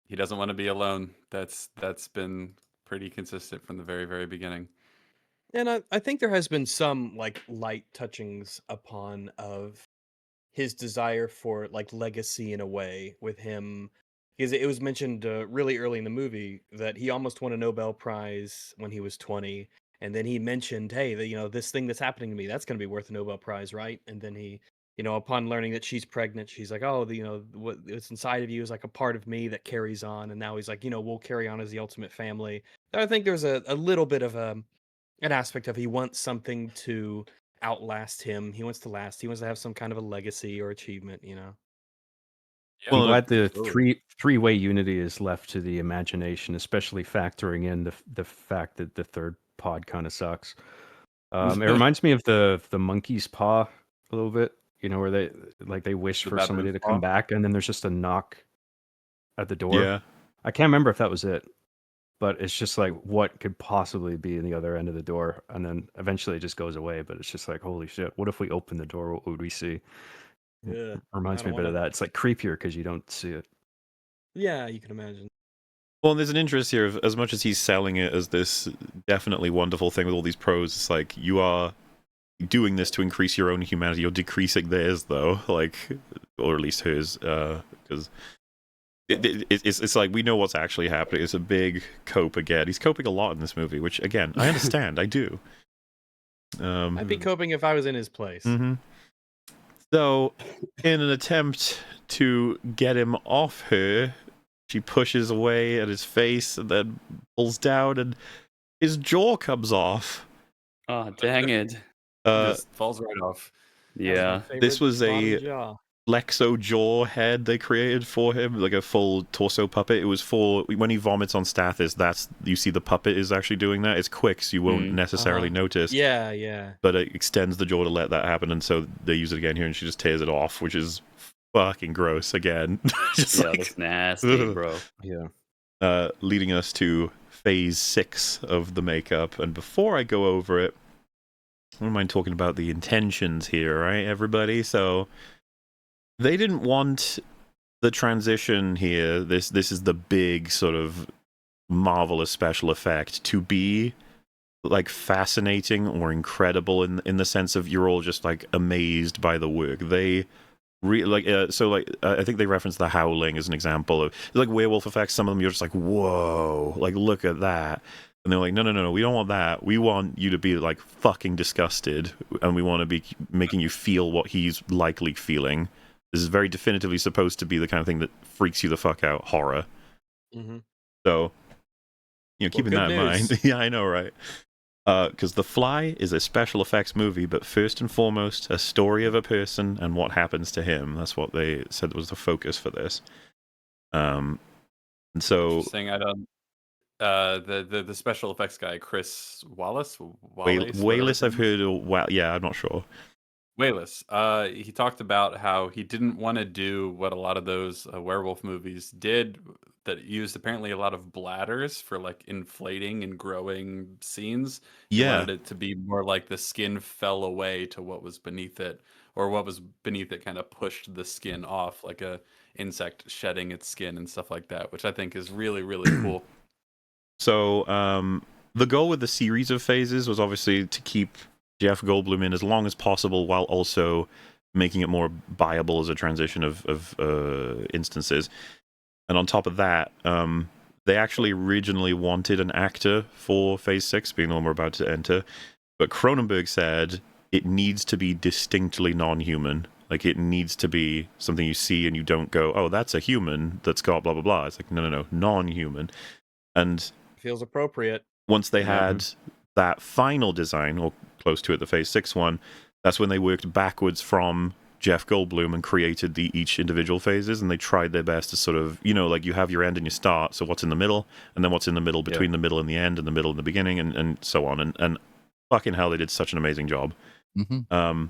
He doesn't want to be alone. That's been pretty consistent from the very, very beginning. And I think there has been some like light touchings upon of his desire for like legacy in a way with him, because it was mentioned really early in the movie that he almost won a Nobel Prize when he was 20, and then he mentioned, hey, this thing that's happening to me, that's going to be worth a Nobel Prize, right? And then he, upon learning that she's pregnant, she's like, oh, what's inside of you is like a part of me that carries on, and now he's like, we'll carry on as the ultimate family. I think there's a little bit of an aspect of he wants something to outlast him. He wants to last. He wants to have some kind of a legacy or achievement. I'm Yeah, Well, glad the absolutely. three-way unity is left to the imagination, especially factoring in the fact that the third pod kind of sucks. It reminds me of the monkey's paw a little bit, where they wish The for somebody baboon's to come paw. back, and then there's just a knock at the door. yeah. I can't remember if that was it, but it's just like what could possibly be in the other end of the door, and then eventually it just goes away. But it's just like, holy shit! What if we open the door? What would we see? Yeah, I Reminds me don't a bit want of to. that. It's like creepier because you don't see it. Yeah, you can imagine. Well, there's an interest here of as much as he's selling it as this definitely wonderful thing with all these pros, it's like you are doing this to increase your own humanity. You're decreasing theirs, though, like, or at least hers, because it's like we know what's actually happening. It's a big cope again. He's coping a lot in this movie, which again I understand. I do. I'd be coping if I was in his place. Mm-hmm. So, in an attempt to get him off her, she pushes away at his face and then pulls down, and his jaw comes off. Oh, dang it. Just falls right off. That was my Yeah. favorite This was bottom a jaw. Lexo jaw head they created for him, like a full torso puppet. It was for when he vomits on Stathis. That's you see the puppet is actually doing that. It's quick, so you won't necessarily notice. Yeah. But it extends the jaw to let that happen, and so they use it again here, and she just tears it off, which is fucking gross again. Just Yeah, like, that's nasty, bro. Yeah. leading us to phase 6 of the makeup. And before I go over it, I don't mind talking about the intentions here, right, everybody? So they didn't want the transition here. This is the big sort of marvelous special effect to be like fascinating or incredible in the sense of you're all just like amazed by the work. They I think they referenced the howling as an example of like werewolf effects. Some of them you're just like, whoa, like look at that. And they're like, no, we don't want that. We want you to be like fucking disgusted, and we want to be making you feel what he's likely feeling. This is very definitively supposed to be the kind of thing that freaks you the fuck out, horror. Mm-hmm. So, keeping good that in news. mind. Yeah, I know, right? Because The Fly is a special effects movie, but first and foremost, a story of a person and what happens to him. That's what they said was the focus for this. And so, Interesting. I don't. The special effects guy, Chris Wallace, Wayless, I've heard. Well, yeah, I'm not sure. Wayless. He talked about how he didn't want to do what a lot of those werewolf movies did, that used apparently a lot of bladders for like inflating and growing scenes. He Yeah. wanted it to be more like the skin fell away to what was beneath it, or what was beneath it kind of pushed the skin off, like a insect shedding its skin and stuff like that, which I think is really, really cool. So, the goal with the series of phases was obviously to keep Jeff Goldblum in as long as possible, while also making it more viable as a transition of instances. And on top of that, they actually originally wanted an actor for Phase 6, being the one we're about to enter. But Cronenberg said it needs to be distinctly non-human. Like, it needs to be something you see and you don't go, oh, that's a human that's got blah, blah, blah. It's like, no, non-human. And Feels appropriate. once they had that final design, or close to it, the Phase 6 one, that's when they worked backwards from Jeff Goldblum and created each individual phases, and they tried their best to sort of, like you have your end and your start, so what's in the middle, and then what's in the middle between the middle and the end, and the middle and the beginning, and so on. And fucking hell, they did such an amazing job. Mm-hmm.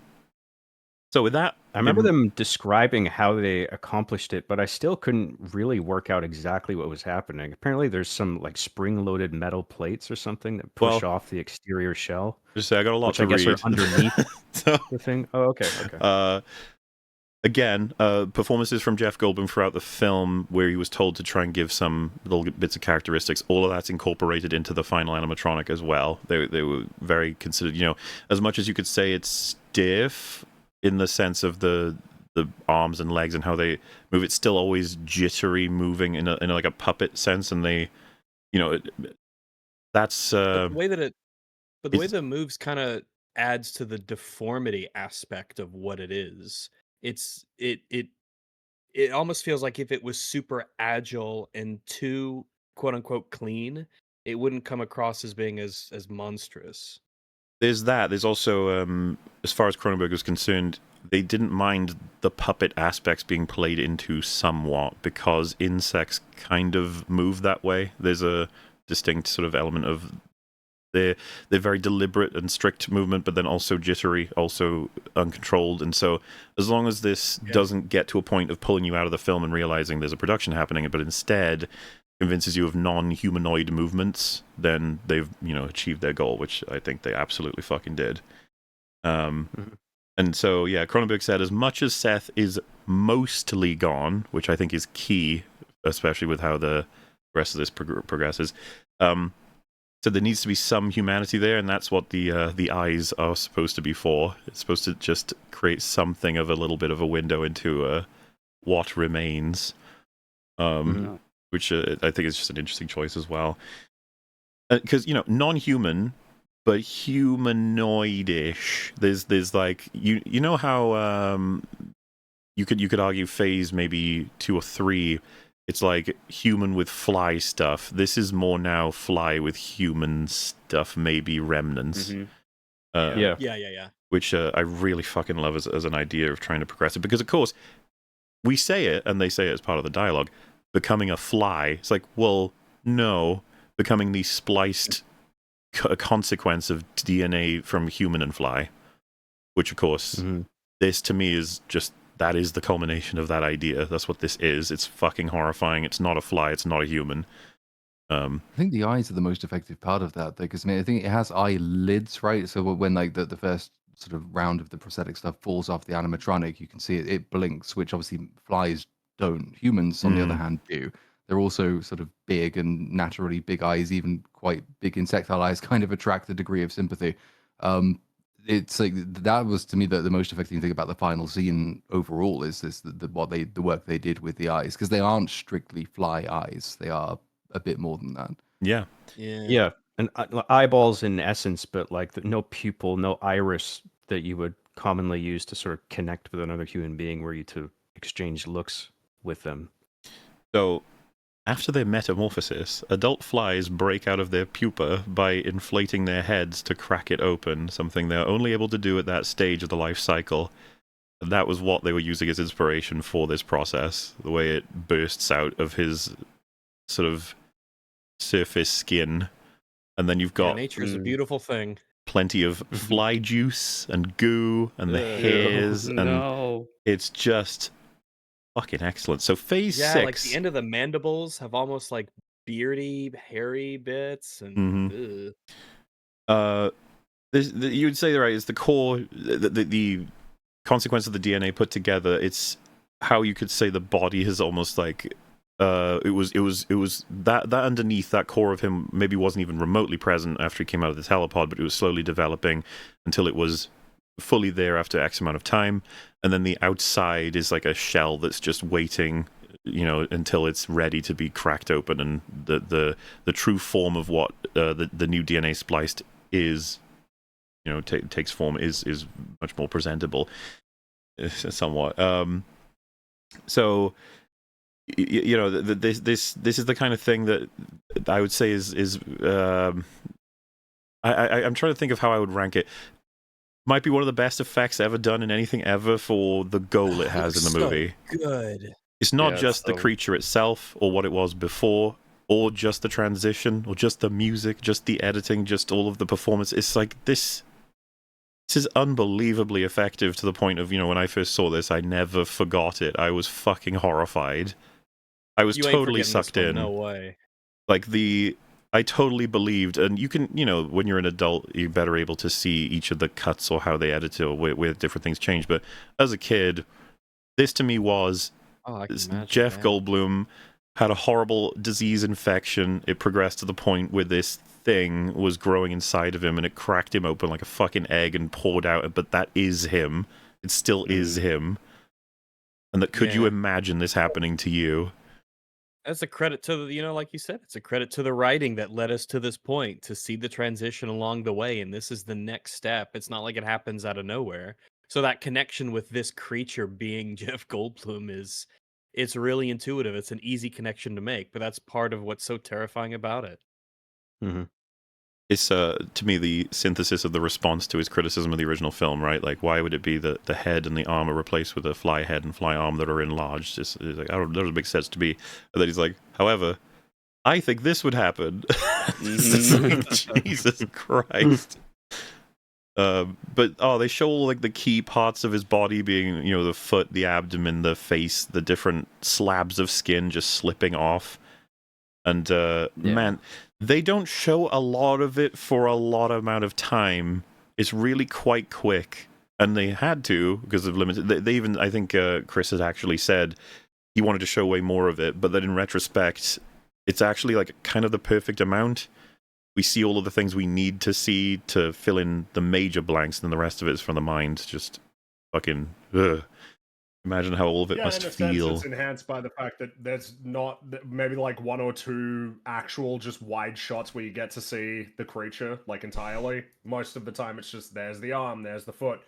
So with that, I remember them describing how they accomplished it, but I still couldn't really work out exactly what was happening. Apparently, there's some like spring-loaded metal plates or something that push off the exterior shell. Just say I got a lot which to I guess read. are underneath So, the thing. Oh, okay. Again, performances from Jeff Goldblum throughout the film, where he was told to try and give some little bits of characteristics. All of that's incorporated into the final animatronic as well. They were very considered. As much as you could say it's stiff in the sense of the arms and legs and how they move, it's still always jittery, moving in a like a puppet sense. And they, that's the way that the way the moves kind of adds to the deformity aspect of what it is. It almost feels like if it was super agile and too quote unquote clean, it wouldn't come across as being as monstrous. There's that. There's also, as far as Cronenberg was concerned, they didn't mind the puppet aspects being played into somewhat because insects kind of move that way. There's a distinct sort of element of they're very deliberate and strict movement, but then also jittery, also uncontrolled. And so, as long as this doesn't get to a point of pulling you out of the film and realizing there's a production happening, but instead convinces you of non-humanoid movements, then they've achieved their goal, which I think they absolutely fucking did. And so Cronenberg said as much as Seth is mostly gone, which I think is key, especially with how the rest of this progresses. So there needs to be some humanity there, and that's what the eyes are supposed to be for. It's supposed to just create something of a little bit of a window into what remains, which I think is just an interesting choice as well. Because non-human, but humanoid-ish. There's like you know how you could argue phase maybe 2 or 3. It's like human with fly stuff. This is more now fly with human stuff, maybe remnants. Yeah. Which I really fucking love as an idea of trying to progress it. Because, of course, we say it, and they say it as part of the dialogue, becoming a fly. It's like, well, no. Becoming the spliced consequence of DNA from human and fly. Which, of course, this to me is just... That is the culmination of that idea. That's what this is. It's fucking horrifying. It's not a fly. It's not a human. I think the eyes are the most effective part of that, because I think it has eyelids, right? So when like the first sort of round of the prosthetic stuff falls off the animatronic, you can see it blinks, which obviously flies don't. Humans, on the other hand, do. They're also sort of big, and naturally big eyes, even quite big insectile eyes, kind of attract a degree of sympathy. It's like that was to me the most affecting thing about the final scene overall is this the work they did with the eyes, because they aren't strictly fly eyes. They are a bit more than that. Yeah. And eyeballs in essence, but like no pupil, no iris that you would commonly use to sort of connect with another human being, were you to exchange looks with them. So after their metamorphosis, adult flies break out of their pupa by inflating their heads to crack it open, something they're only able to do at that stage of the life cycle. And that was what they were using as inspiration for this process, the way it bursts out of his sort of surface skin. And then you've got nature's a beautiful thing. Plenty of fly juice and goo and the hairs, and it's just fucking excellent. So phase 6, like the end of the mandibles have almost like beardy, hairy bits, and you would say, right, it's the core, the consequence of the DNA put together. It's how you could say the body has almost like it was that underneath that core of him maybe wasn't even remotely present after he came out of the telepod, but it was slowly developing until it was fully there after X amount of time. And then the outside is like a shell that's just waiting, until it's ready to be cracked open, and the true form of what the new DNA spliced is, takes form, is much more presentable, somewhat. So this is the kind of thing that I would say is I'm trying to think of how I would rank it. Might be one of the best effects ever done in anything ever for the goal it has in the movie. Good. It's not just the creature itself or what it was before, or just the transition, or just the music, just the editing, just all of the performance. It's like this is unbelievably effective, to the point of, when I first saw this, I never forgot it. I was fucking horrified. I was totally sucked in. No way. I totally believed, and you can, when you're an adult, you're better able to see each of the cuts or how they edit it, or where different things change. But as a kid, this to me was Jeff Goldblum had a horrible disease infection. It progressed to the point where this thing was growing inside of him, and it cracked him open like a fucking egg and poured out. But that is him. It still is him. And that, could you imagine this happening to you? That's a credit to the, like you said, it's a credit to the writing that led us to this point, to see the transition along the way, and this is the next step. It's not like it happens out of nowhere. So that connection with this creature being Jeff Goldblum it's really intuitive. It's an easy connection to make, but that's part of what's so terrifying about it. Mm-hmm. it's to me the synthesis of the response to his criticism of the original film, right? Like, why would it be the head and the arm are replaced with a fly head and fly arm that are enlarged? It's like, that doesn't make sense to me. And then he's like, however, I think this would happen. It's just like, Jesus Christ. But they show all like the key parts of his body being, the foot, the abdomen, the face, the different slabs of skin just slipping off. And man, they don't show a lot of it for a lot amount of time. It's really quite quick, and they had to because of limited. They even, I think, Chris has actually said he wanted to show way more of it, but then in retrospect, it's actually like kind of the perfect amount. We see all of the things we need to see to fill in the major blanks, and the rest of it is from the mind. Just fucking ugh. Imagine how all of it must in a feel. sense, it's enhanced by the fact that there's not maybe like one or two actual just wide shots where you get to see the creature like entirely. Most of the time, it's just there's the arm, there's the foot,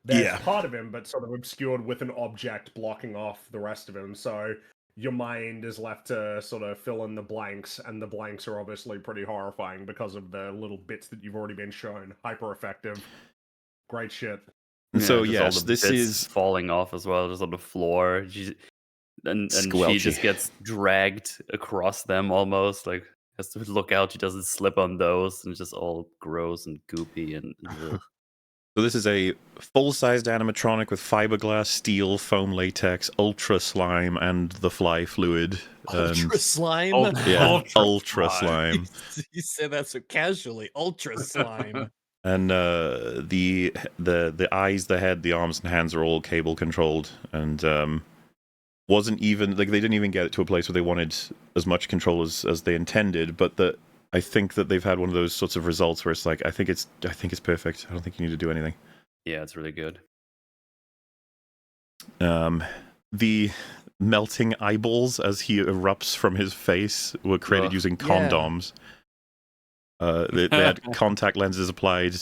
there's part of him, but sort of obscured with an object blocking off the rest of him. So your mind is left to sort of fill in the blanks, and the blanks are obviously pretty horrifying because of the little bits that you've already been shown. Hyper effective. Great shit. So just all yes, the this bits is falling off as well, just on the floor. And she just gets dragged across them almost. Like, has to look out she doesn't slip on those, and it's just all gross and goopy and So this is a full-sized animatronic with fiberglass, steel, foam latex, ultra slime, and the fly fluid. Ultra slime? Yeah, ultra slime. You said that so casually. Ultra slime. And the eyes, the head, the arms and hands are all cable controlled, and wasn't even like they didn't even get it to a place where they wanted as much control as they intended, but I think that they've had one of those sorts of results where it's like I think it's perfect. I don't think you need to do anything. Yeah, it's really good. The melting eyeballs as he erupts from his face were created using condoms. They had contact lenses applied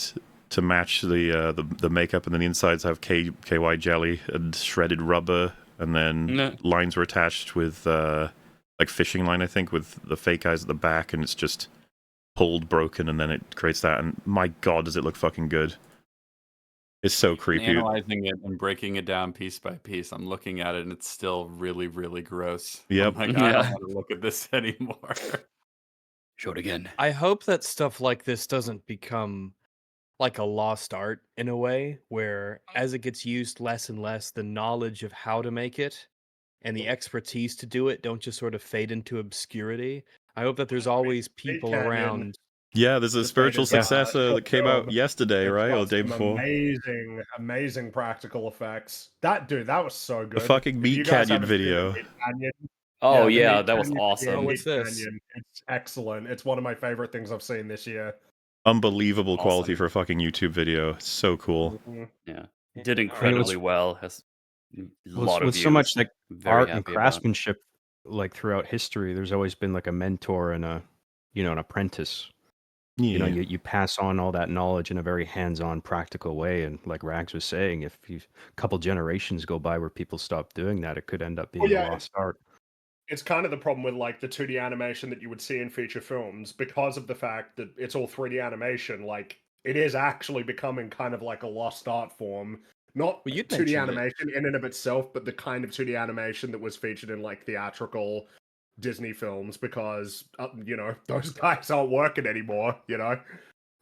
to match the makeup, and then the insides have KY jelly and shredded rubber, and then lines were attached with like fishing line, I think, with the fake eyes at the back, and it's just pulled, broken, and then it creates that. And my God, does it look fucking good! It's so creepy. Analyzing it and breaking it down piece by piece, I'm looking at it, and it's still really, really gross. Yep. I'm like, I don't want to look at this anymore. Show it again. I hope that stuff like this doesn't become like a lost art in a way, where as it gets used less and less, the knowledge of how to make it and the expertise to do it don't just sort of fade into obscurity. I hope that there's always people around. Yeah, there's a spiritual successor that came out yesterday, right? Or the day before. Amazing practical effects. That was so good. The fucking Meat Canyon video. Oh yeah, that was awesome. What's this? It's excellent. It's one of my favorite things I've seen this year. Unbelievable quality for a fucking YouTube video. It's so cool. Yeah, did incredibly well. Has a lot of with views. so much like Very art and happy about. craftsmanship, like throughout history, there's always been like a mentor and an apprentice. Yeah. You pass on all that knowledge in a very hands-on, practical way. And like Rags was saying, if a couple generations go by where people stop doing that, it could end up being a lost art. It's kind of the problem with like the 2D animation that you would see in feature films, because of the fact that it's all 3D animation. Like, it is actually becoming kind of like a lost art form. Not 2D animation in and of itself, but the kind of 2D animation that was featured in like theatrical Disney films, because those guys aren't working anymore.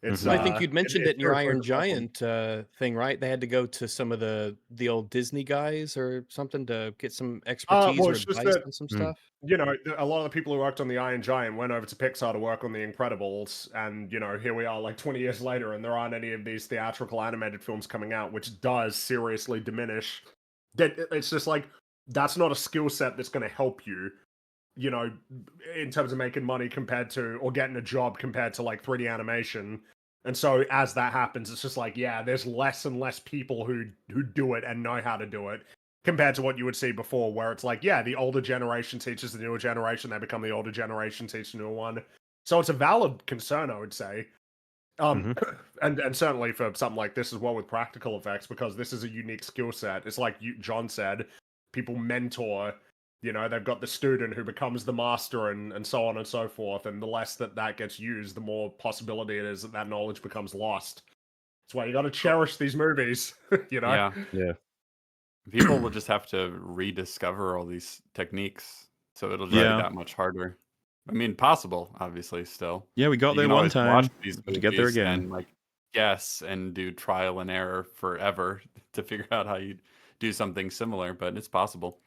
It's. I think you'd mentioned it in your Iron Giant thing, right? They had to go to some of the old Disney guys or something to get some expertise or advice on some stuff. A lot of the people who worked on the Iron Giant went over to Pixar to work on The Incredibles, and here we are like 20 years later, and there aren't any of these theatrical animated films coming out, which does seriously diminish. It's just like, that's not a skill set that's going to help you, in terms of making money compared to, or getting a job compared to like 3D animation. And so as that happens, it's just like, there's less and less people who do it and know how to do it, compared to what you would see before, where it's like, the older generation teaches the newer generation, they become the older generation, teach the newer one. So it's a valid concern, I would say. And certainly for something like this as well, with practical effects, because this is a unique skill set. It's like John said, people mentor they've got the student who becomes the master and so on and so forth. And the less that gets used, the more possibility it is that knowledge becomes lost. That's why you got to cherish these movies, Yeah. Yeah. People will just have to rediscover all these techniques, so it'll just be Yeah. that much harder. I mean, possible, obviously, still. Yeah, we got You there can one always time. watch these To get there movies again. and like guess and do trial and error forever to figure out how you do something similar, but it's possible.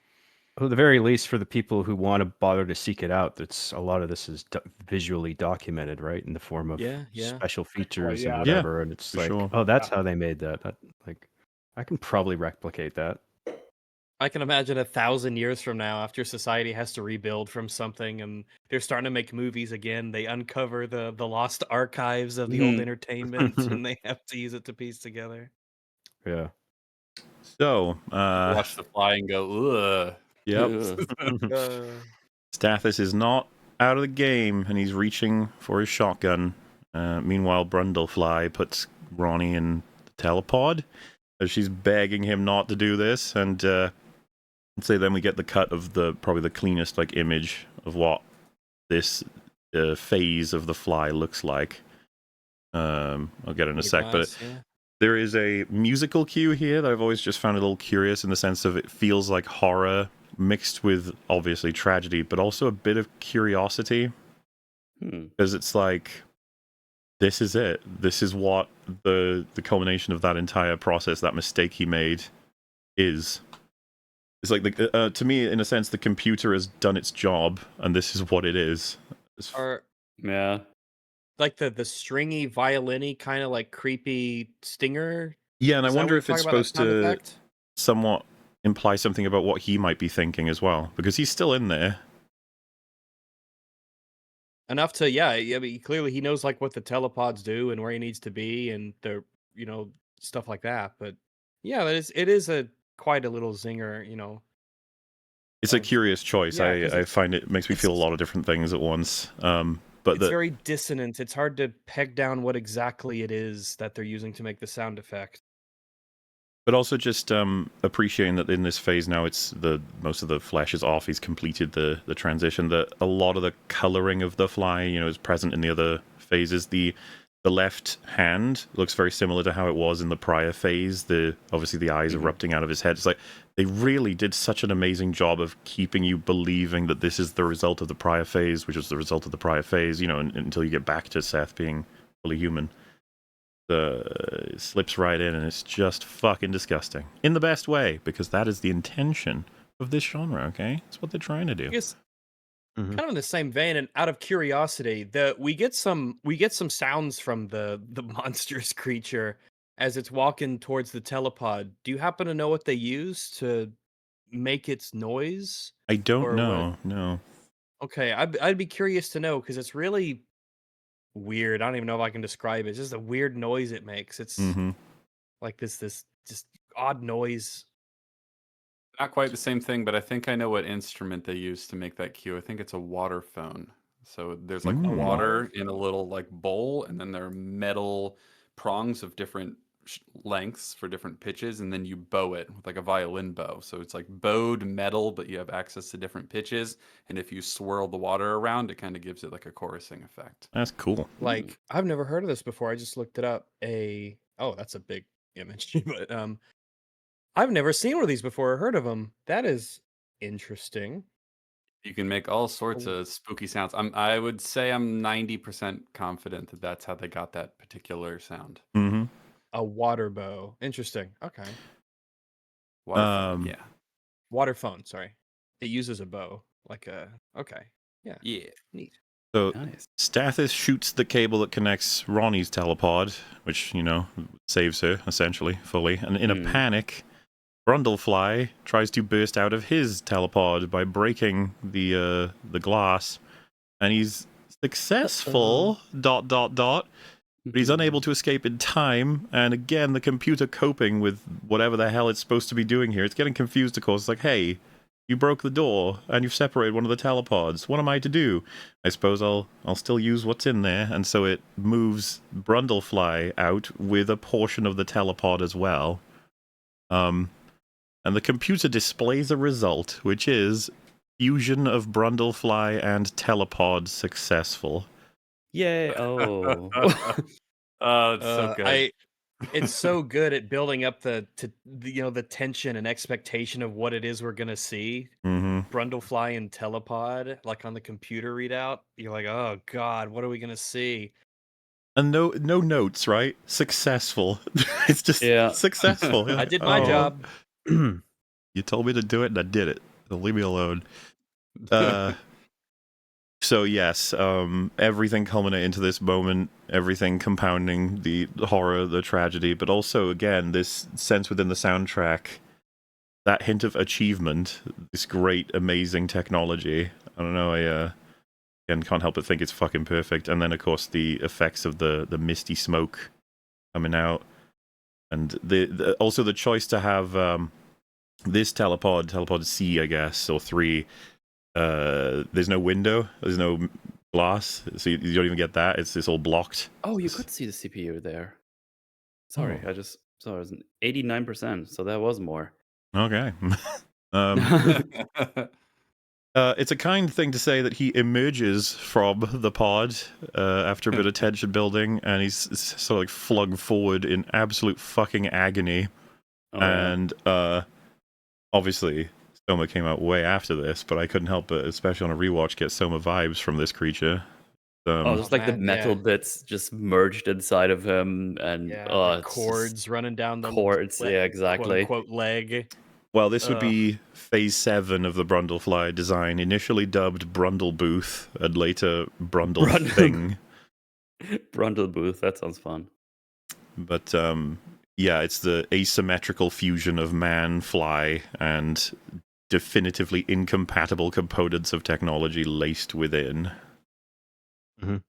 Well, at the very least, for the people who want to bother to seek it out, that's a lot of this is visually documented, right, in the form of Yeah. special features yeah. and Yeah, whatever. And it's for like, sure. oh, that's how they made that. Like, I can probably replicate that. I can imagine 1,000 years from now, after society has to rebuild from something, and they're starting to make movies again. They uncover the lost archives of the old Mhm. entertainment, and they have to use it to piece together. Yeah. So, Watch The Fly and go, ugh. yep. Uh, Stathis is not out of the game, and he's reaching for his shotgun. Meanwhile, Brundlefly puts Ronnie in the telepod as she's begging him not to do this. And let's say then we get the cut of probably the cleanest image of what this phase of the fly looks like. I'll get it in a sec, but yeah. there is a musical cue here that I've always just found a little curious in the sense of it feels like horror mixed with obviously tragedy, but also a bit of curiosity. Because it's like, this is it. This is what the culmination of that entire process, that mistake he made, is. It's like, to me, in a sense, the computer has done its job, and this is what it is. Or Yeah. like the stringy violin-y kind of like creepy stinger. Yeah, and I Is that wonder what if you're it's talking about, that supposed sound to effect? somewhat imply something about what he might be thinking as well, because he's still in there. Enough to, yeah. I mean, clearly he knows like what the telepods do and where he needs to be, and the stuff like that. But yeah, it is a quite a little zinger. It's a Of- curious choice. yeah, 'cause I find it makes me feel a it's- lot of different things at once. But it's very dissonant. It's hard to peg down what exactly it is that they're using to make the sound effect. But also just appreciating that in this phase now, it's most of the flesh is off. He's completed the transition. That a lot of the coloring of the fly, is present in the other phases. The left hand looks very similar to how it was in the prior phase. Obviously the eyes erupting out of his head. It's like they really did such an amazing job of keeping you believing that this is the result of the prior phase, which was the result of the prior phase. Until you get back to Seth being fully human. It slips right in, and it's just fucking disgusting in the best way, because that is the intention of this genre. Okay, it's what they're trying to do. I guess Mhm. kind of in the same vein, and out of curiosity, we get some sounds from the monstrous creature as it's walking towards the telepod. Do you happen to know what they use to make its noise? I don't Or what? know. No. Okay, I'd be curious to know, because it's really weird. I don't even know if I can describe it. It's just a weird noise it makes. It's Mm-hmm. like this just odd noise. Not quite the same thing, but I think I know what instrument they use to make that cue. I think it's a water phone. So there's like Ooh. water in a little like bowl, and then there are metal prongs of different lengths for different pitches, and then you bow it with like a violin bow. So it's like bowed metal, but you have access to different pitches. And if you swirl the water around, it kind of gives it like a chorusing effect. That's cool. Like, I've never heard of this before. I just looked it up. Oh, that's a big image, but I've never seen one of these before or heard of them. That is interesting. You can make all sorts Oh. of spooky sounds. I would say I'm 90% confident that that's how they got that particular sound. Mm-hmm. A water bow. Interesting. Okay. Water phone, yeah. Water phone, sorry. It uses a bow. Okay. Yeah. Yeah. Neat. So Nice. Stathis shoots the cable that connects Ronnie's telepod, which saves her essentially fully. And in a panic, Brundlefly tries to burst out of his telepod by breaking the glass, and he's successful. ... But he's unable to escape in time, and again, the computer coping with whatever the hell it's supposed to be doing here. It's getting confused, of course. It's like, hey, you broke the door, and you've separated one of the telepods. What am I to do? I suppose I'll still use what's in there, and so it moves Brundlefly out with a portion of the telepod as well. And the computer displays a result, which is Fusion of Brundlefly and Telepod successful. Yay! Oh, Oh, it's so good. It's so good at building up the tension and expectation of what it is we're gonna see. Mm-hmm. Brundlefly and Telepod, like on the computer readout, you're like, oh god, what are we gonna see? And no notes, right? Successful. It's just Yeah. successful. You're I like, did my "Oh, job. You told me to do it, and I did it. So leave me alone." So yes, everything culminating into this moment, everything compounding the horror, the tragedy, but also again this sense within the soundtrack, that hint of achievement, this great, amazing technology. I don't know, I again can't help but think it's fucking perfect. And then of course the effects of the misty smoke coming out, and also the choice to have this telepod C, I guess, or 3. There's no window, there's no glass, so you don't even get that. It's all blocked. Oh, you could see the CPU there. Sorry, Oh. I just saw it was 89%, so that was more. Okay. It's a kind thing to say that he emerges from the pod after a bit of tension building, and he's sort of like flung forward in absolute fucking agony. Oh, yeah. And obviously, Soma came out way after this, but I couldn't help but, especially on a rewatch, get Soma vibes from this creature. Oh, just like the man, metal yeah. bits just merged inside of him, and Yeah, oh, the it's cords running down the cords. Yeah, exactly. quote unquote leg. Well, this would Ugh. be phase 7 of the Brundlefly design, initially dubbed Brundle Booth and later Brundle Thing. Brundle Booth, that sounds fun. But yeah, it's the asymmetrical fusion of man, fly, and definitively incompatible components of technology laced within. Mhm.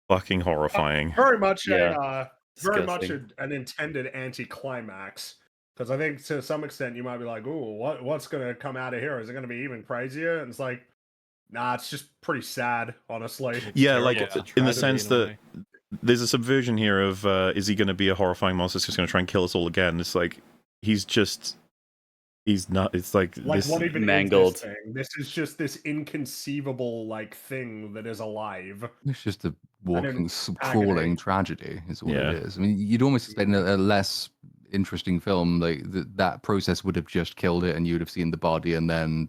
Fucking horrifying. Very much Yeah. very much Disgusting. an intended anticlimax. Because I think to some extent you might be like, "Ooh, what's gonna come out of here? Is it gonna be even crazier?" And it's like, nah, it's just pretty sad, honestly. Yeah, like It's a in the tragedy sense in a that way. there's a subversion here of is he going to be a horrifying monster that's just going to try and kill us all again? It's like he's not. It's like this what even mangled. is this thing? This is just this inconceivable like thing that is alive. It's just a walking, agony. crawling tragedy, is what Yeah. it is. I mean, you'd almost expect a less interesting film like that process would have just killed it, and you'd have seen the body, and then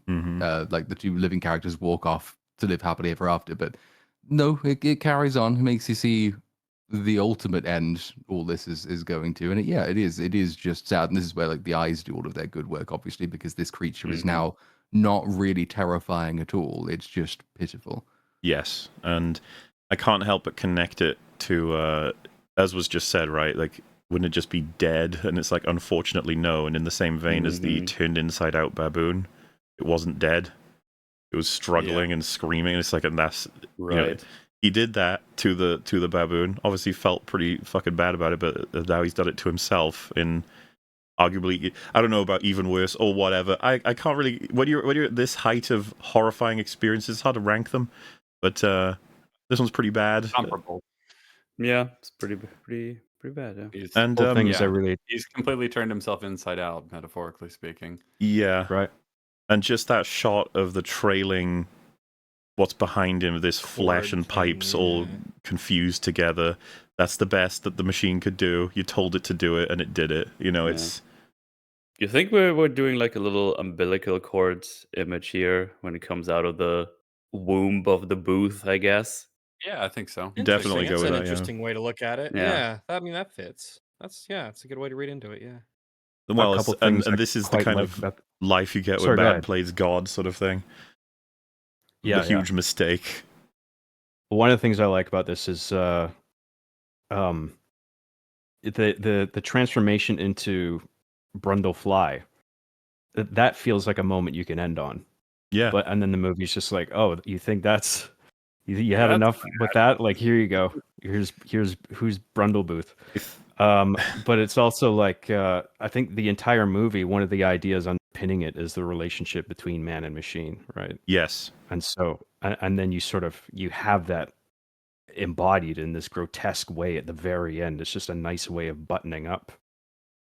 like the 2 living characters walk off to live happily ever after. But no, it carries on. It makes you see the ultimate end. All this is going to, and it is just sad. And this is where like the eyes do all of their good work, obviously, because this creature is now not really terrifying at all. It's just pitiful. Yes, and I can't help but connect it to as was just said, right? Like, wouldn't it just be dead? And it's like, unfortunately, no. And in the same vein as the turned inside out baboon, it wasn't dead. It was struggling and screaming. And it's like, and that's Right. You know, he did that to the baboon. Obviously, felt pretty fucking bad about it, but now he's done it to himself in arguably, I don't know about even worse or whatever. I can't really, when you're at this height of horrifying experiences, it's hard to rank them. But this one's pretty bad. Comparable. Yeah, it's pretty bad. Yeah. And Whole thing is yeah, I really he's completely turned himself inside out, metaphorically speaking. yeah, right. and just that shot of the trailing, what's behind him, this flesh Cord and pipes thing, all yeah. confused together. That's the best that the machine could do. You told it to do it, and it did it. You know, Yeah. it's You think we're doing like a little umbilical cord image here when it comes out of the womb of the booth, I guess? Yeah, I think so. Definitely Interesting. go That's with an that, yeah. interesting way to look at it. Yeah. Yeah. I mean that fits. It's a good way to read into it. Yeah. well, couple and things I this is the quite kind like of about life you get Sorry, when go man ahead. plays God, sort of thing. Yeah, the huge mistake. One of the things I like about this is the transformation into Brundlefly. That feels like a moment you can end on. Yeah, And then the movie's just like, oh, you think that's you had That's enough with that? Like, here you go. Here's who's Brundle Booth. But it's also like I think the entire movie, one of the ideas underpinning it is the relationship between man and machine, right? yes, And so and then you have that embodied in this grotesque way at the very end. It's just a nice way of buttoning up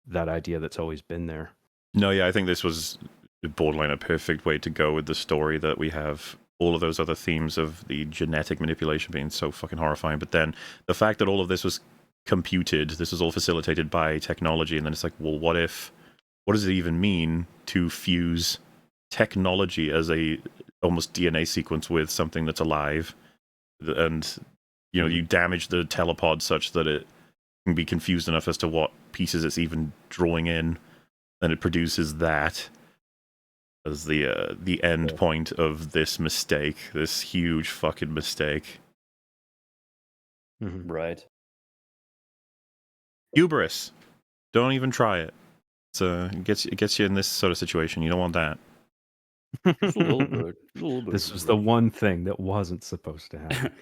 that idea that's always been there. no, yeah, I think this was borderline a perfect way to go with the story, that we have all of those other themes of the genetic manipulation being so fucking horrifying. But then the fact that all of this was computed, this was all facilitated by technology, and then it's like, well, what does it even mean to fuse technology as a almost DNA sequence with something that's alive? And, you damage the telepod such that it can be confused enough as to what pieces it's even drawing in, and it produces that as the end point of this mistake, this huge fucking mistake. Right. Hubris. Don't even try it. It gets you in this sort of situation. You don't want that. Just a little bit. This was the one thing that wasn't supposed to happen.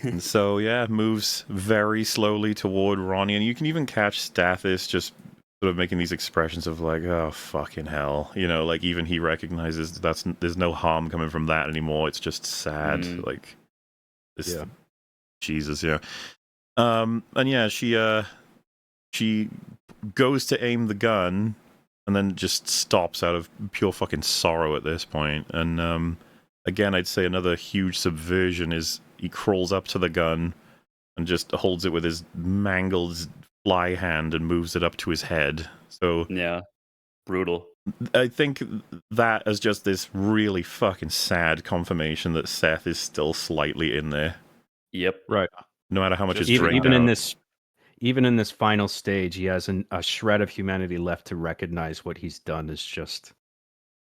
And so yeah, moves very slowly toward Ronnie, and you can even catch Stathis just sort of making these expressions of like, oh fucking hell, like even he recognizes there's no harm coming from that anymore. It's just sad, like this. Yeah. Jesus, yeah. And yeah, she goes to aim the gun, and then just stops out of pure fucking sorrow at this point. And again, I'd say another huge subversion is he crawls up to the gun and just holds it with his mangled fly hand and moves it up to his head. So yeah, brutal. I think that is just this really fucking sad confirmation that Seth is still slightly in there. Yep. Right. No matter how much is even drained even in this final stage, he has a shred of humanity left to recognize what he's done is just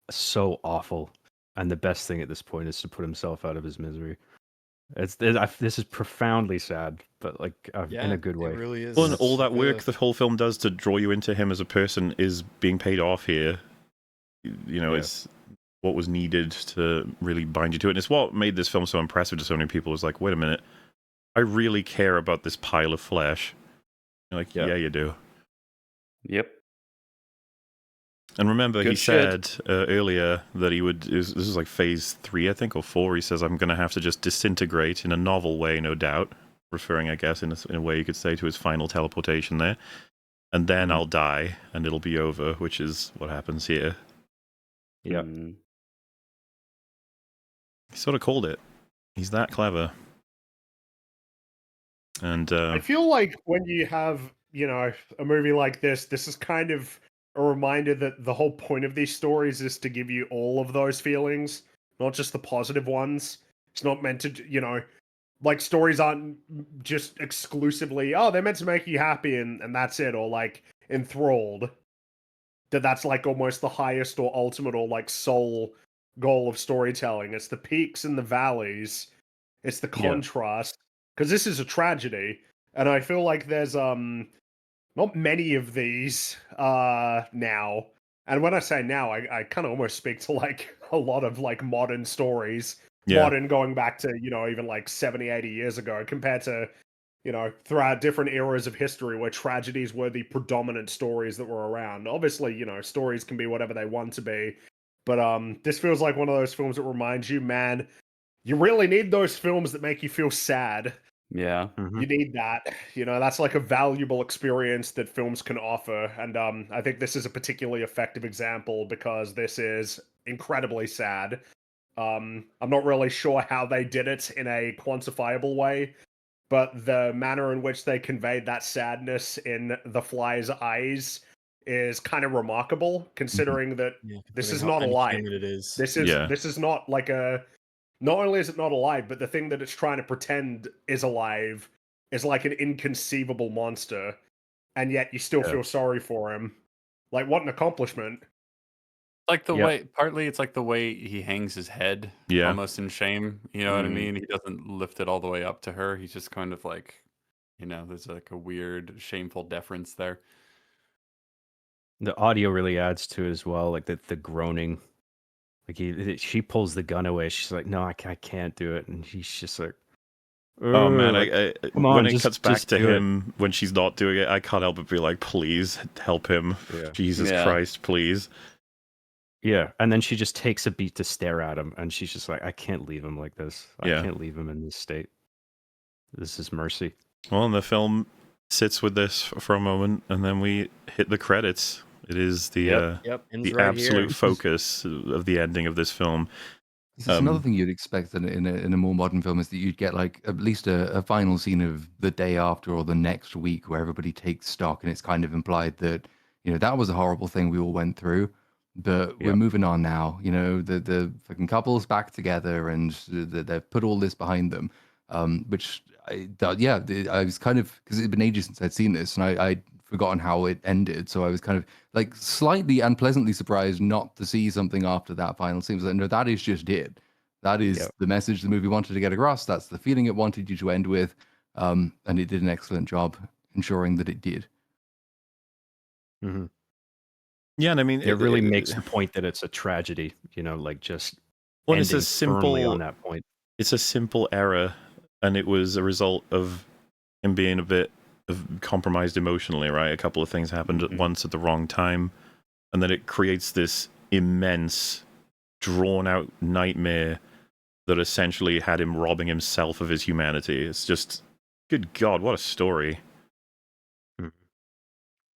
so awful. And the best thing at this point is to put himself out of his misery. This is profoundly sad, but like in a good way. It really is. Well, and all that work the whole film does to draw you into him as a person is being paid off here. It's what was needed to really bind you to it. And it's what made this film so impressive to so many people. Is like, wait a minute, I really care about this pile of flesh. You're like, yeah, you do. Yep. And remember, Good he said earlier that he would. This is like phase 3, I think, or 4. He says, "I'm going to have to just disintegrate in a novel way, no doubt," referring, I guess, in a way you could say to his final teleportation there. And then I'll die, and it'll be over, which is what happens here. Yeah. He sort of called it. He's that clever. And I feel like when you have, a movie like this is kind of a reminder that the whole point of these stories is to give you all of those feelings, not just the positive ones. It's not meant to, like stories aren't just exclusively, they're meant to make you happy and that's it, or like enthralled. That's like almost the highest or ultimate or like sole goal of storytelling. It's the peaks and the valleys. It's the contrast. Because this is a tragedy. And I feel like there's not many of these now. And when I say now, I kind of almost speak to like a lot of like modern stories. Yeah. Modern going back to, even like 70, 80 years ago compared to, throughout different eras of history where tragedies were the predominant stories that were around. Obviously, stories can be whatever they want to be. But this feels like one of those films that reminds you, man, you really need those films that make you feel sad. Yeah. You need that. That's like a valuable experience that films can offer. And I think this is a particularly effective example because this is incredibly sad. I'm not really sure how they did it in a quantifiable way, but the manner in which they conveyed that sadness in the fly's eyes is kind of remarkable, considering that this is not alive. This is not like a... Not only is it not alive, but the thing that it's trying to pretend is alive is like an inconceivable monster, and yet you still feel sorry for him. Like, what an accomplishment. Like the way, partly it's like the way he hangs his head almost in shame. You know what I mean? He doesn't lift it all the way up to her. He's just kind of like, there's like a weird, shameful deference there. The audio really adds to it as well, like the groaning. Like she pulls the gun away. She's like, "No, I can't do it," and he's just like, "Oh man, come on!" When it cuts back to him when she's not doing it, I can't help but be like, "Please help him, Jesus Christ, please." Yeah, and then she just takes a beat to stare at him, and she's just like, "I can't leave him like this. I can't leave him in this state. This is mercy." Well, and the film sits with this for a moment, and then we hit the credits. It is the Yep. Ends the right here. absolute focus of the ending of this film. This is another thing you'd expect in a more modern film is that you'd get like at least a final scene of the day after or the next week where everybody takes stock, and it's kind of implied that that was a horrible thing we all went through, but we're moving on now. The fucking couple's back together and they've put all this behind them. Which I was kind of, because it had been ages since I'd seen this, and I'd forgotten how it ended, so I was kind of like slightly and pleasantly surprised not to see something after that final scene. Like, no, that is just it. That is the message the movie wanted to get across. That's the feeling it wanted you to end with, and it did an excellent job ensuring that it did. Mm-hmm. Yeah, and I mean, it really makes the point that it's a tragedy. Like just ending it's a firmly on simple that point. It's a simple error, and it was a result of him being a bit compromised emotionally, right? A couple of things happened at once at the wrong time, and then it creates this immense, drawn-out nightmare that essentially had him robbing himself of his humanity. It's just, good God, what a story.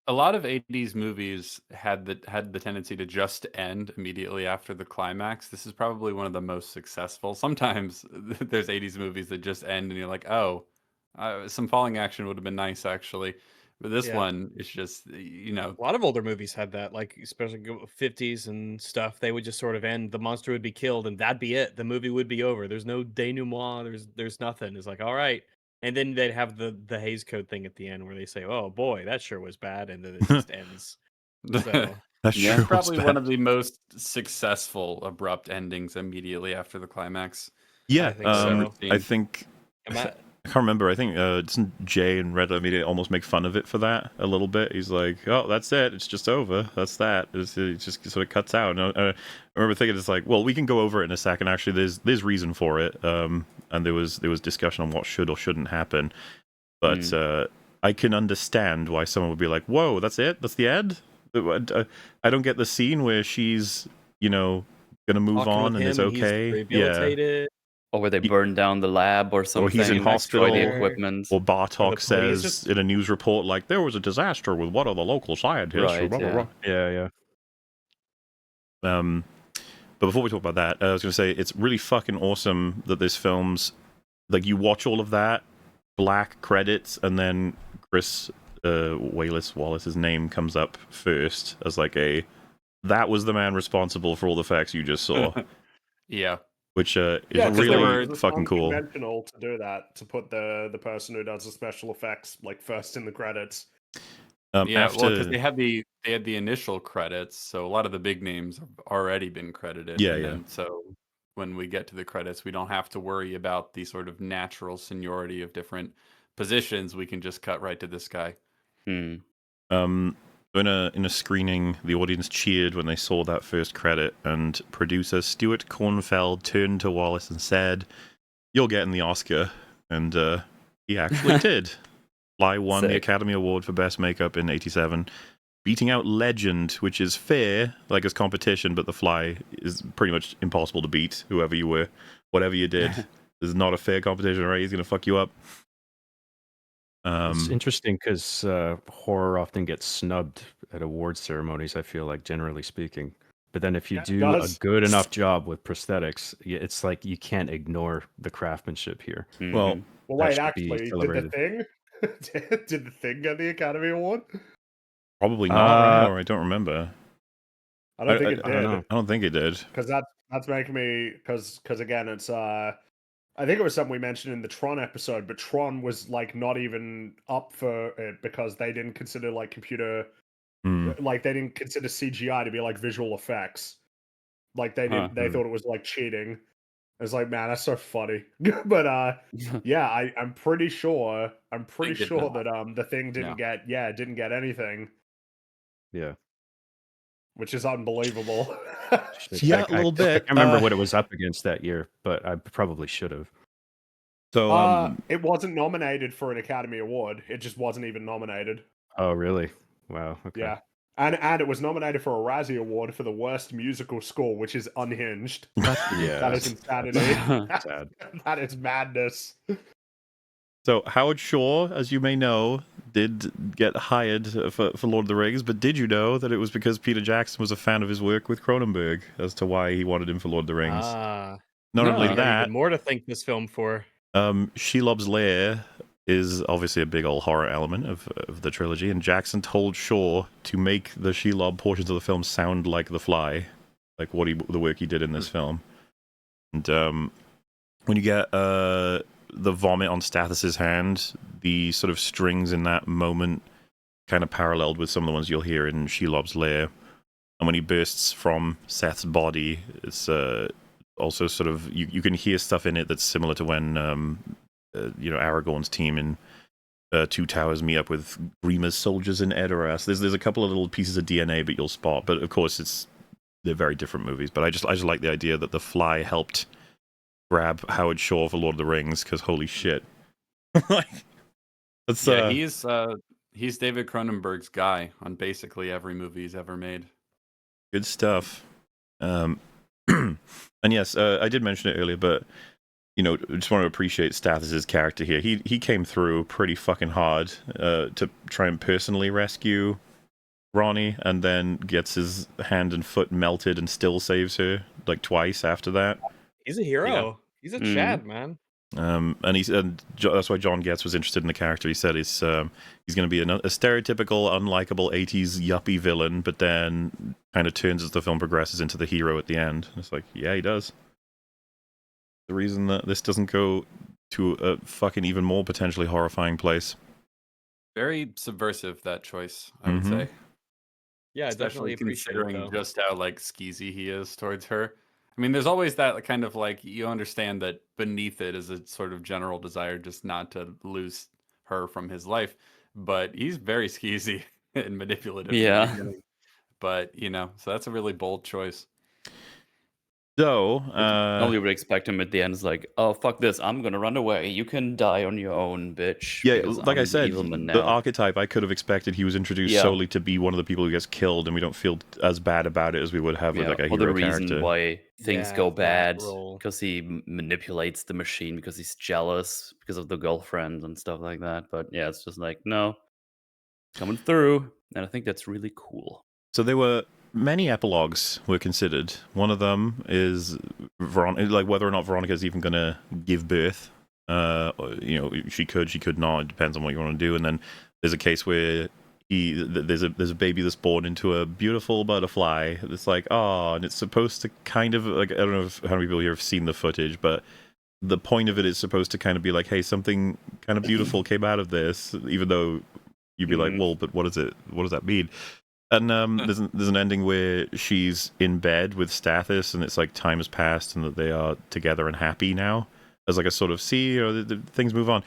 A lot of 80s movies had the tendency to just end immediately after the climax. This is probably one of the most successful. Sometimes there's 80s movies that just end and you're like, oh, some falling action would have been nice, actually. But this one, it's just, A lot of older movies had that, like especially 50s and stuff. They would just sort of end. The monster would be killed, and that'd be it. The movie would be over. There's no denouement. There's nothing. It's like, all right. And then they'd have the Hays Code thing at the end where they say, "Oh boy, that sure was bad," and then it just ends. So That's probably one of the most successful abrupt endings immediately after the climax. Yeah, I think so. I think I can't remember. I think doesn't Jay and Red Media almost make fun of it for that a little bit? He's like, "Oh, that's it. It's just over. That's that." It just sort of cuts out. And I remember thinking, it's like, well, we can go over it in a second. Actually, there's reason for it. And there was discussion on what should or shouldn't happen. But I can understand why someone would be like, "Whoa, that's it? That's the end?" I don't get the scene where she's, gonna move on and is okay. Yeah. Or where they burn down the lab or something. Or he's in hospital. Destroy the equipment. Or Bartok says in a news report, like, there was a disaster with one of the local scientists. Right, blah, blah, blah. Yeah. But before we talk about that, I was going to say, it's really fucking awesome that this film's, like, you watch all of that, black credits, and then Chris Wallace's name comes up first as like that was the man responsible for all the facts you just saw. Yeah. Which is really fucking cool. Conventional to do that, to put the person who does the special effects like first in the credits. Because they had the initial credits, so a lot of the big names have already been credited. And so when we get to the credits, we don't have to worry about the sort of natural seniority of different positions. We can just cut right to this guy. In a screening, the audience cheered when they saw that first credit, and producer Stuart Kornfeld turned to Wallace and said, "You're getting the Oscar," and he actually did. Fly won the Academy Award for Best Makeup in '87, beating out Legend, which is fair, like as competition, but The Fly is pretty much impossible to beat. Whoever you were, whatever you did, this is not a fair competition, right? He's gonna fuck you up. It's interesting because horror often gets snubbed at award ceremonies, I feel like, generally speaking. But then if you do a good enough job with prosthetics, it's like you can't ignore the craftsmanship here. Well, wait, actually, did the thing get the Academy Award? Probably not, or I don't remember. I don't think it did. I don't think it did. Because that's making me, because again, it's I think it was something we mentioned in the Tron episode, but Tron was like not even up for it because they didn't consider like computer, like they didn't consider CGI to be like visual effects. Like they didn't, they thought it was like cheating. I was like, man, that's so funny. But yeah, I'm pretty sure that the thing didn't get anything. Yeah. Which is unbelievable. Yeah, a little bit. I remember what it was up against that year, but I probably should have. So it wasn't nominated for an Academy Award. It just wasn't even nominated. Oh, really? Wow. Okay. Yeah. And it was nominated for a Razzie Award for the worst musical score, which is unhinged. That is insanity. Sad. That is madness. So Howard Shore, as you may know, did get hired for Lord of the Rings, but did you know that it was because Peter Jackson was a fan of his work with Cronenberg as to why he wanted him for Lord of the Rings? Ah, Not No. only you got that, even more to thank this film for. Shelob's Lair is obviously a big old horror element of the trilogy, and Jackson told Shaw to make the Shelob portions of the film sound like The Fly, like the work he did in this film. And when you get the vomit on Stathis's hand, the sort of strings in that moment kind of paralleled with some of the ones you'll hear in Shelob's Lair. And when he bursts from Seth's body, it's also sort of you can hear stuff in it that's similar to when Aragorn's team in Two Towers meet up with Grima's soldiers in Edoras. There's a couple of little pieces of DNA, but you'll spot. But of course, they're very different movies. But I just like the idea that The Fly helped grab Howard Shore for Lord of the Rings, because holy shit, that's he's David Cronenberg's guy on basically every movie he's ever made. Good stuff. And yes, I did mention it earlier, but just want to appreciate Stathis's character here. He came through pretty fucking hard to try and personally rescue Ronnie, and then gets his hand and foot melted and still saves her like twice after that. He's a hero. Yeah. He's a Chad, man. And that's why John Getz was interested in the character. He said he's going to be a stereotypical, unlikable 80s yuppie villain, but then kind of turns as the film progresses into the hero at the end. And it's like, yeah, he does. The reason that this doesn't go to a fucking even more potentially horrifying place. Very subversive, that choice, I would say. Yeah, Especially definitely appreciate it, considering though. just how like skeezy he is towards her. I mean, there's always that kind of like, you understand that beneath it is a sort of general desire just not to lose her from his life, but he's very skeezy and manipulative. Yeah. In the beginning. But so that's a really bold choice. So, Nobody would expect him at the end. It's like, oh, fuck this. I'm going to run away. You can die on your own, bitch. yeah, because like I'm I the said, evilman the now. archetype, I could have expected he was introduced Yeah. solely to be one of the people who gets killed, and we don't feel as bad about it as we would have with like a or hero the reason character. why things Yeah, go that bad, role. because he manipulates the machine, because he's jealous, because of the girlfriend and stuff like that. But yeah, it's just like, no, coming through. And I think that's really cool. So there were many epilogues were considered. One of them is like whether or not Veronica's even going to give birth. She could not. It depends on what you want to do. And then there's a case where there's a baby that's born into a beautiful butterfly. It's like, oh, and it's supposed to kind of like, I don't know how many people here have seen the footage, but the point of it is supposed to kind of be like, hey, something kind of beautiful came out of this, even though you'd be like, well, but what is it? What does that mean? And there's an ending where she's in bed with Stathis, and it's like time has passed, and that they are together and happy now, as like a sort of the things move on.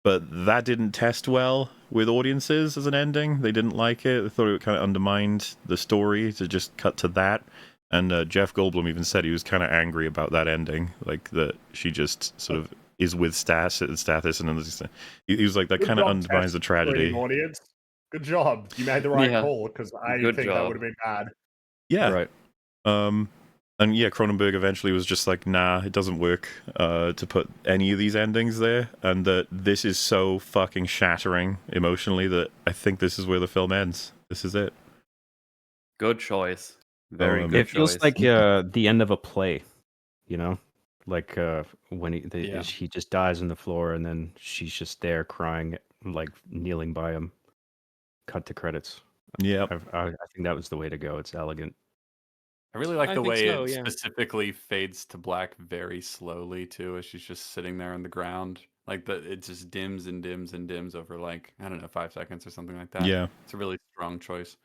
But that didn't test well with audiences as an ending. They didn't like it. They thought it kind of undermined the story to just cut to that. And Jeff Goldblum even said he was kind of angry about that ending, like that she just sort of is with Stathis, and then he was like, that kind of undermines the tragedy. Audience. Good job. You made the right Yeah. call, because I Good think that job. would have been bad. Yeah. Right. And yeah, Cronenberg eventually was just like, nah, it doesn't work to put any of these endings there, and that this is so fucking shattering emotionally that I think this is where the film ends. This is it. Good choice. Very good It feels choice. like the end of a play, like when he just dies on the floor, and then she's just there crying, like kneeling by him. Cut to credits. Yeah. I think that was the way to go. It's elegant. I really like I the think way so, it yeah. specifically fades to black very slowly too, as she's just sitting there on the ground. Like it just dims and dims and dims over like, I don't know, 5 seconds or something like that. Yeah. It's a really strong choice.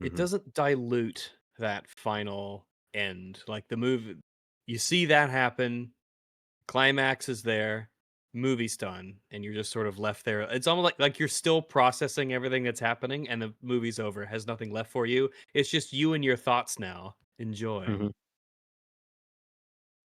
It doesn't dilute that final end. Like the movie, you see that happen, climax is there, movie's done, and you're just sort of left there. It's almost like you're still processing everything that's happening, and the movie's over, has nothing left for you. It's just you and your thoughts now. Enjoy. Mhm.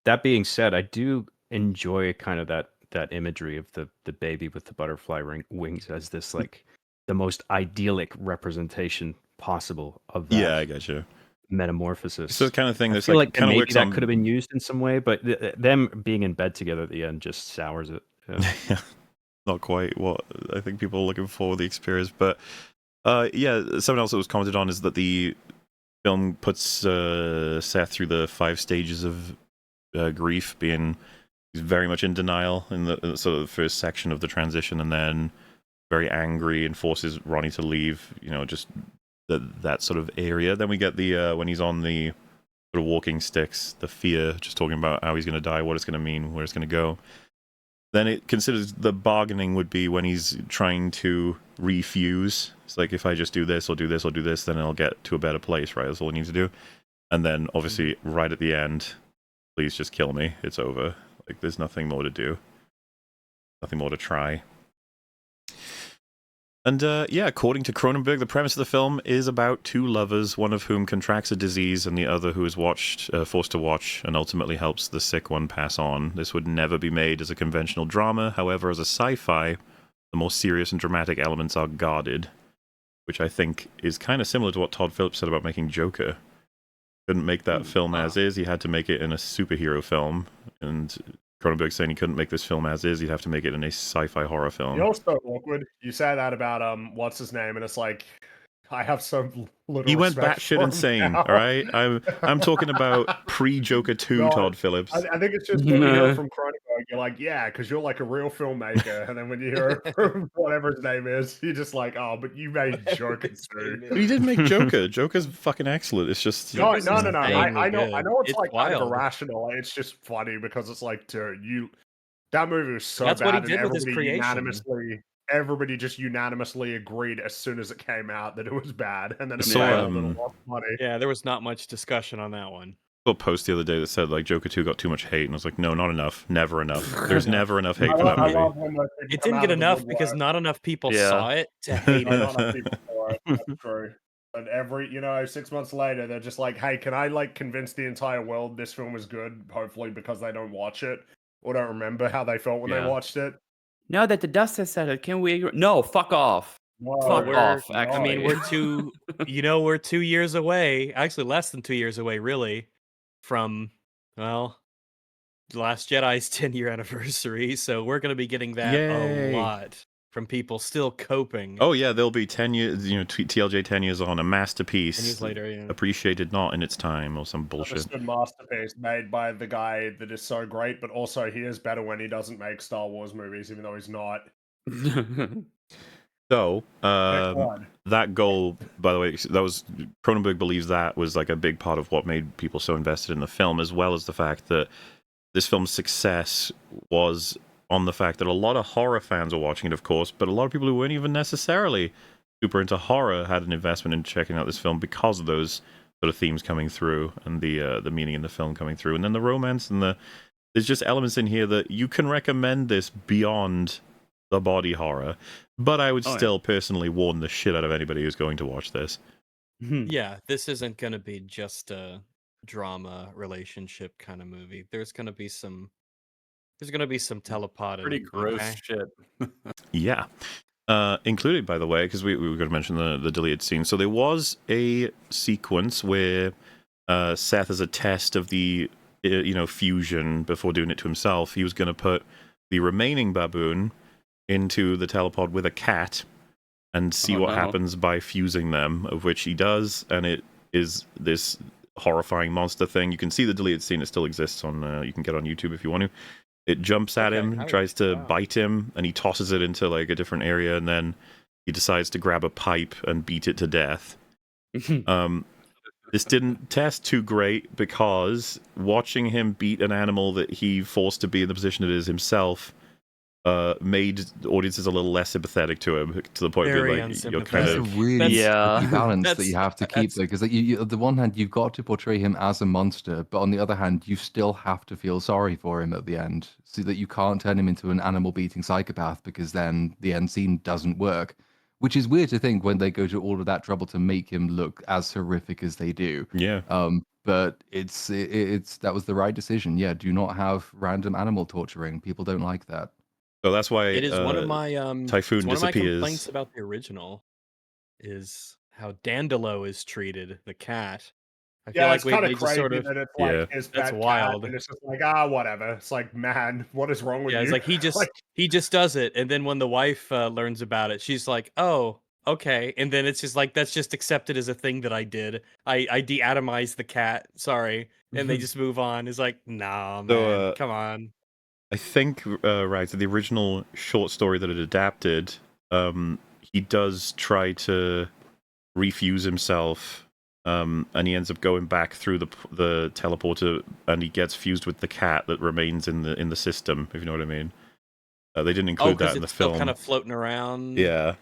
That being said, I do enjoy kind of that imagery of the baby with the butterfly wings as this like the most idyllic representation possible of that Yeah, I got you. metamorphosis. So the kind of thing I that's feel like like kind of maybe works that on. could have been used in some way, but them being in bed together at the end just sours it. Yeah. Yeah. not quite what I think people are looking for with the experience. But yeah, something else that was commented on is that the film puts Seth through the 5 stages of grief, being he's very much in denial in the sort of the first section of the transition, and then very angry and forces Ronnie to leave. You know, just that sort of area. Then we get the when he's on the sort of walking sticks, the fear, just talking about how he's going to die, what it's going to mean, where it's going to go. Then it considers the bargaining would be when he's trying to refuse. It's like, if I just do this, or do this, or do this, then I'll get to a better place, right? That's all I need to do. And then, obviously, right at the end, please just kill me. It's over. Like, there's nothing more to do. Nothing more to try. And yeah, according to Cronenberg, the premise of the film is about 2 lovers, one of whom contracts a disease and the other who is forced to watch and ultimately helps the sick one pass on. This would never be made as a conventional drama. However, as a sci-fi, the more serious and dramatic elements are guarded, which I think is kind of similar to what Todd Phillips said about making Joker. Couldn't make that film as is. He had to make it in a superhero film. And Cronenberg saying he couldn't make this film as is. He'd have to make it in a sci-fi horror film. You know what's so awkward? You say that about what's his name, and it's like, I have some little. He went respect batshit for him insane. now. All right, I'm talking about pre-Joker 2 No, Todd Phillips. I think it's just when you hear it from Cronenberg, you're like, yeah, because you're like a real filmmaker, and then when you hear it from whatever his name is, you're just like, oh, but you made Joker too. But he did make Joker. Joker's fucking excellent. It's just No. Joker's I insanely know good. it's It's like kind of wild. irrational. It's just funny because it's like, dude, that movie was so That's bad, what he did and with his everybody just unanimously agreed as soon as it came out that it was bad, and then it So, failed and it lost money. Yeah, there was not much discussion on that one. a post the other day that said like Joker 2 got too much hate, and I was like, no, not enough. Never enough. There's never enough hate for that I movie. love when those people It come didn't out get of the enough because woodwork. not enough people Yeah. saw it to hate No, it. not enough people saw it. That's true. And every 6 months later, they're just like, hey, can I like convince the entire world this film is good? Hopefully, because they don't watch it or don't remember how they felt when they Yeah. watched it. Now that the dust has settled, can we agree? No, fuck off. No, Fuck we're- off, no. actually. I mean, we're 2 years away, actually less than 2 years away, really, from, well, The Last Jedi's 10-year anniversary, so we're going to be getting that Yay. a lot from people still coping. Oh yeah, there'll be 10 years, TLJ 10 years on, a 10 masterpiece, years later, yeah. appreciated not in its time, or some bullshit. Understood masterpiece made by the guy that is so great, but also he is better when he doesn't make Star Wars movies, even though he's not. So, Pick one. that goal, by the way, that was Cronenberg believes that was like a big part of what made people so invested in the film, as well as the fact that this film's success was on the fact that a lot of horror fans were watching it, of course, but a lot of people who weren't even necessarily super into horror had an investment in checking out this film because of those sort of themes coming through and the meaning in the film coming through, and then the romance and there's just elements in here that you can recommend this beyond the body horror, but I would still personally warn the shit out of anybody who's going to watch this. Yeah, this isn't going to be just a drama relationship kind of movie. There's going to be some telepod. Pretty gross shit. Yeah. Included, by the way, because we were going to mention the deleted scene. So there was a sequence where Seth, as a test of the fusion before doing it to himself, he was going to put the remaining baboon into the telepod with a cat and see what happens by fusing them, of which he does, and it is this horrifying monster thing. You can see the deleted scene; it still exists on. You can get it on YouTube if you want to. It jumps at him, tries to bite him, and he tosses it into like a different area, and then he decides to grab a pipe and beat it to death. This didn't test too great because watching him beat an animal that he forced to be in the position it is himself made audiences a little less sympathetic to him, to the point Very where like you're kind That's a of really tricky balance that that's- you have to keep, though, because like, on the one hand, you've got to portray him as a monster, but on the other hand, you still have to feel sorry for him at the end, so that you can't turn him into an animal-beating psychopath, because then the end scene doesn't work. Which is weird to think when they go to all of that trouble to make him look as horrific as they do. Yeah. But it's that was the right decision. Yeah, do not have random animal torturing. People don't like that. So that's why It is one of my Typhoon it's one of my disappears. complaints about the original is how Dandelo is treated, the cat. I feel Yeah, like it's kind of they just crazy sort of that it's Yeah. like his that's pet cat, wild. and it's just like, whatever. It's like, man, what is wrong with Yeah, it's you? like Like, he just does it, and then when the wife learns about it, she's like, "Oh, okay." And then it's just like that's just accepted as a thing that I did. I de-atomized the cat. Sorry, and they just move on. It's like, nah, man, So come on. I think right, the original short story that it adapted, he does try to refuse himself, and he ends up going back through the teleporter, and he gets fused with the cat that remains in the system. If you know what I mean. They didn't Oh, include that because in the it's still kind film. of floating around. Yeah,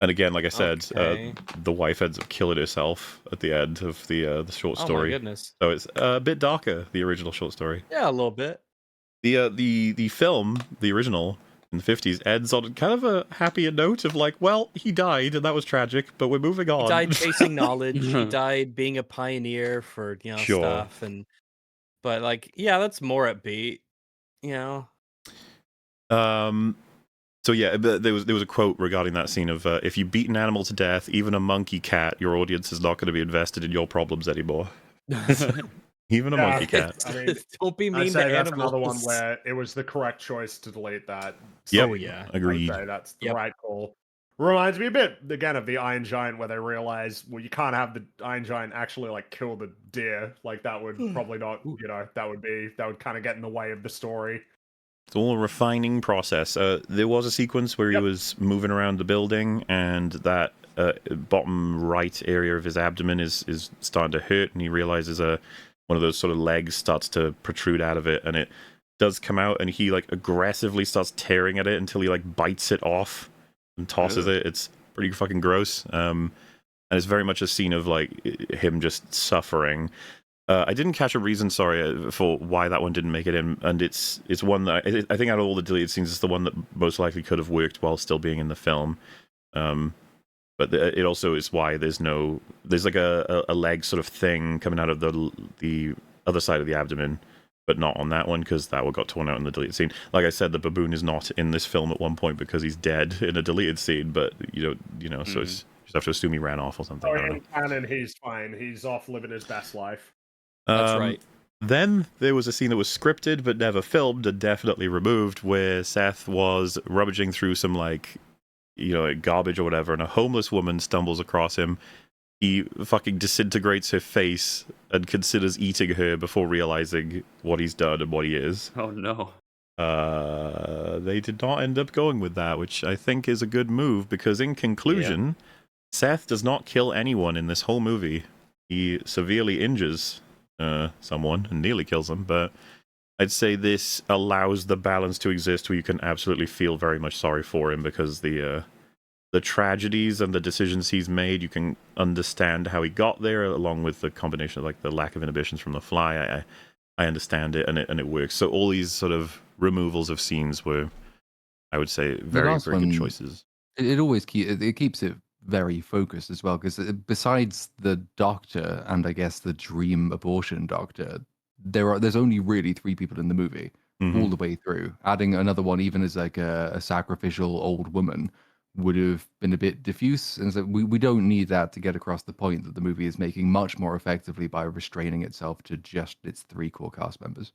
and again, like I said, Okay. the wife ends up killing herself at the end of the short Oh my story. goodness. So it's a bit darker, the original short story. Yeah, a little bit. The film, the original in the 50s, ends on kind of a happier note of like, well, he died and that was tragic, but we're moving on. He died chasing knowledge. He died being a pioneer for Sure. stuff, but like, yeah, that's more upbeat. You know. So yeah, there was a quote regarding that scene of if you beat an animal to death, even a monkey cat, your audience is not going to be invested in your problems anymore. Even a monkey cat. I mean, Don't be I'd mean to say that's another one animals. where it was the correct choice to delete that. Yep. Oh yeah. Agreed. I'd say that's the Yep. right call. Reminds me a bit again of the Iron Giant, where they realize, well, you can't have the Iron Giant actually like kill the deer. Like that would probably not, that would kind of get in the way of the story. It's all a refining process. There was a sequence where he was moving around the building, and that bottom right area of his abdomen is starting to hurt, and he realizes one of those sort of legs starts to protrude out of it, and it does come out, and he like aggressively starts tearing at it until he like bites it off and tosses it. It's pretty fucking gross. And it's very much a scene of like him just suffering. I didn't catch a reason, sorry, for why that one didn't make it in, and it's one that I think out of all the deleted scenes, it's the one that most likely could have worked while still being in the film. But it also is why there's like a leg sort of thing coming out of the other side of the abdomen, but not on that one because that one got torn out in the deleted scene. Like I said, the baboon is not in this film at one point because he's dead in a deleted scene, but so it's, you just have to assume he ran off or something. Oh, I don't know. in canon, he's fine. He's off living his best life. That's right. Then there was a scene that was scripted but never filmed and definitely removed, where Seth was rummaging through some like garbage or whatever, and a homeless woman stumbles across him. He fucking disintegrates her face and considers eating her before realizing what he's done and what he is. Oh no. They did not end up going with that, which I think is a good move, because in conclusion, Seth does not kill anyone in this whole movie. He severely injures someone and nearly kills them, but I'd say this allows the balance to exist where you can absolutely feel very much sorry for him, because the tragedies and the decisions he's made, you can understand how he got there, along with the combination of like the lack of inhibitions from the fly. I understand it, and it works. So all these sort of removals of scenes were, I would say, very good choices. It always keeps it very focused as well, because besides the doctor and I guess the dream abortion doctor, there's only really 3 people in the movie all the way through. Adding another one, even as like a sacrificial old woman, would have been a bit diffuse, and so we don't need that to get across the point that the movie is making much more effectively by restraining itself to just its 3 core cast members.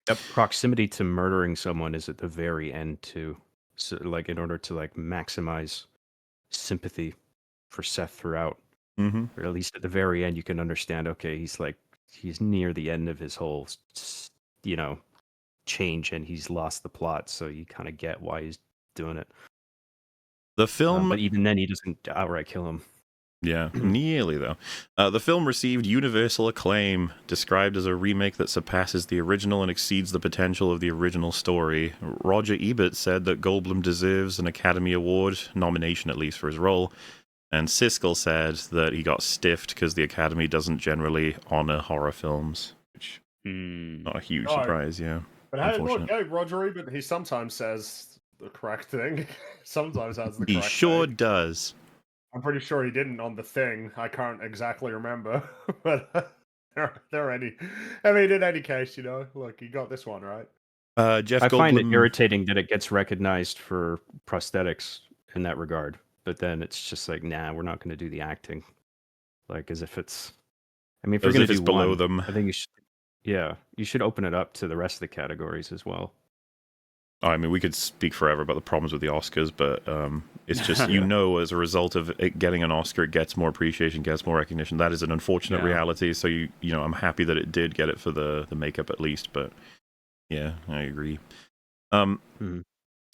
That proximity to murdering someone is at the very end too. So, like, in order to like maximize sympathy for Seth throughout, or at least at the very end, you can understand. Okay, he's near the end of his whole, change, and he's lost the plot. So you kind of get why he's doing it. The film, but even then, he doesn't outright kill him. Yeah, nearly though. The film received universal acclaim, described as a remake that surpasses the original and exceeds the potential of the original story. Roger Ebert said that Goldblum deserves an Academy Award nomination, at least for his role, and Siskel said that he got stiffed because the Academy doesn't generally honor horror films, which not a huge surprise, yeah. But hey, look, Roger Ebert, he sometimes says the correct thing. Sometimes has the correct thing. He sure does. I'm pretty sure he didn't on The Thing. I can't exactly remember, but there are any. I mean, in any case, look, you got this one right. Jeff I Goldblum... find it irritating that it gets recognized for prosthetics in that regard, but then it's just like, nah, we're not going to do the acting, like as if it's I mean, if you're As going if to it's do below one, them. I think you should open it up to the rest of the categories as well. I mean, we could speak forever about the problems with the Oscars, but it's just, as a result of it getting an Oscar, it gets more appreciation, gets more recognition. That is an unfortunate reality. So, I'm happy that it did get it for the makeup at least, but yeah, I agree.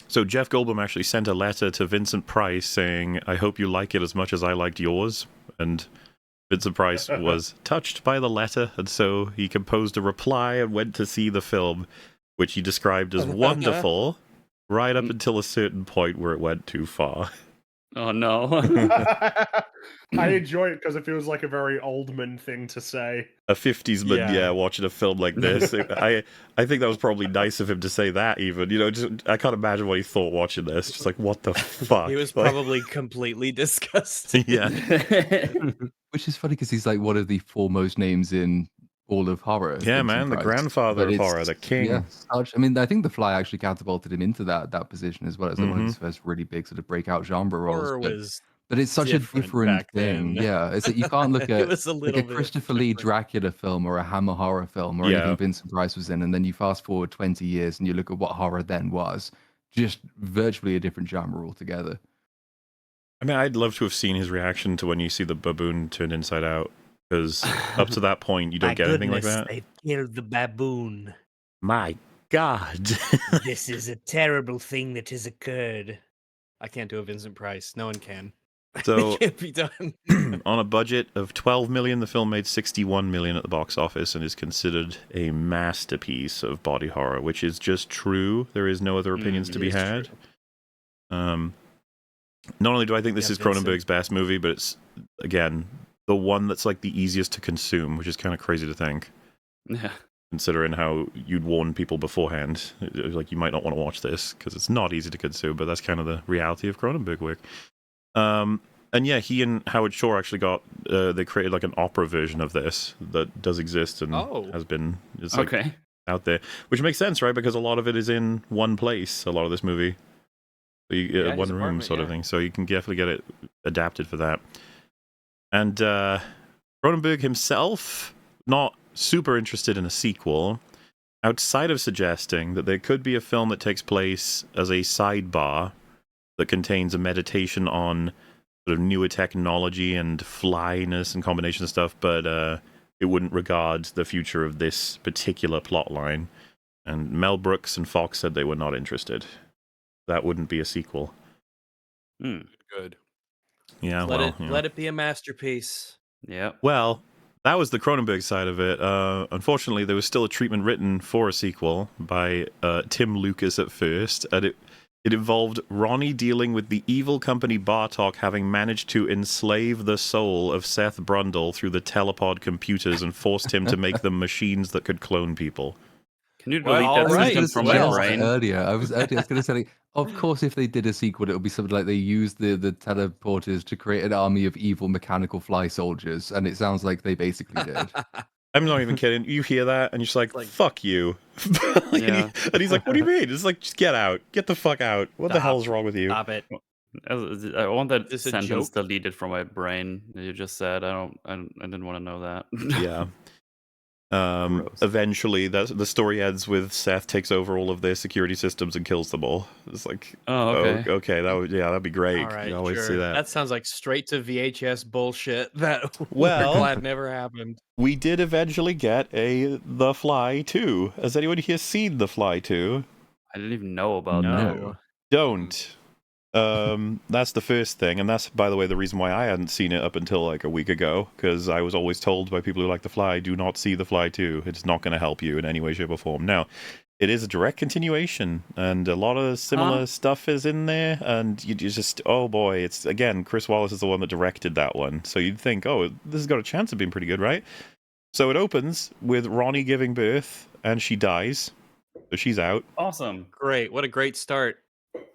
So Jeff Goldblum actually sent a letter to Vincent Price saying, "I hope you like it as much as I liked yours." And Vincent Price was touched by the letter, and so he composed a reply and went to see the film, which he described as wonderful, right up until a certain point where it went too far. Oh no. I enjoy it because it feels like a very old man thing to say. A 50s man, watching a film like this. I think that was probably nice of him to say that, even. I can't imagine what he thought watching this. Just like, what the fuck? He was probably completely disgusted. Yeah. Which is funny because he's like one of the foremost names in all of horror. Yeah, man, the grandfather of horror, the king. Yeah, I mean, I think The Fly actually catapulted him into that position as well as one of his first really big sort of breakout genre roles. Horror But it's such a different thing. Yeah, it's that you can't look at like a Christopher Lee Dracula film or a Hammer horror film or anything Vincent Price was in, and then you fast forward 20 years and you look at what horror then was, just virtually a different genre altogether. I mean, I'd love to have seen his reaction to when you see the baboon turned inside out, because up to that point, you don't get anything like that. They've killed the baboon. My God. This is a terrible thing that has occurred. I can't do a Vincent Price. No one can. So, it can't be done. On a budget of $12 million, the film made $61 million at the box office and is considered a masterpiece of body horror, which is just true. There is no other opinions to be had. Not only do I think this is Cronenberg's best movie, but it's, again, the one that's like the easiest to consume, which is kind of crazy to think. Yeah. Considering how you'd warn people beforehand, like, you might not want to watch this because it's not easy to consume, but that's kind of the reality of Cronenberg work. And yeah, he and Howard Shore actually they created like an opera version of this that does exist and has been out there, which makes sense, right? Because a lot of it is in one place, a lot of this movie. So one room sort of thing. So you can definitely get it adapted for that. And Cronenberg himself, not super interested in a sequel, outside of suggesting that there could be a film that takes place as a sidebar that contains a meditation on sort of newer technology and flyness and combination of stuff, but it wouldn't regard the future of this particular plot line. And Mel Brooks and Fox said they were not interested. That wouldn't be a sequel. Good. Yeah, let it be a masterpiece. Yeah. Well, that was the Cronenberg side of it. Unfortunately, there was still a treatment written for a sequel by Tim Lucas at first, and it involved Ronnie dealing with the evil company Bartok having managed to enslave the soul of Seth Brundle through the telepod computers and forced him to make them machines that could clone people. Can you delete that sentence from my brain? I was going to say, of course, if they did a sequel, it would be something like they used the teleporters to create an army of evil mechanical fly soldiers, and it sounds like they basically did. I'm not even kidding. You hear that, and you're just like, fuck you. Yeah. And he's like, what do you mean? It's like, just get out. Get the fuck out. What the hell is wrong with you? Stop it. I want that Is this a sentence joke? deleted from my brain that you just said. I didn't want to know that. Yeah. Eventually, the story ends with Seth takes over all of their security systems and kills them all. It's like, okay, that'd be great. All right, you always see that. That sounds like straight to VHS bullshit. That Well, we're glad never happened. We did eventually get The Fly 2. Has anyone here seen The Fly 2? I didn't even know about No. Don't. That's the first thing, and that's, by the way, the reason why I hadn't seen it up until like a week ago, because I was always told by people who like The Fly, do not see The Fly 2. It's not going to help you in any way, shape, or form. Now, it is a direct continuation, and a lot of similar stuff is in there, and you just, oh boy, it's, again, Chris Wallace is the one that directed that one, so you'd think, oh, this has got a chance of being pretty good, right? So it opens with Ronnie giving birth, and she dies, so she's out. Awesome. Great. What a great start.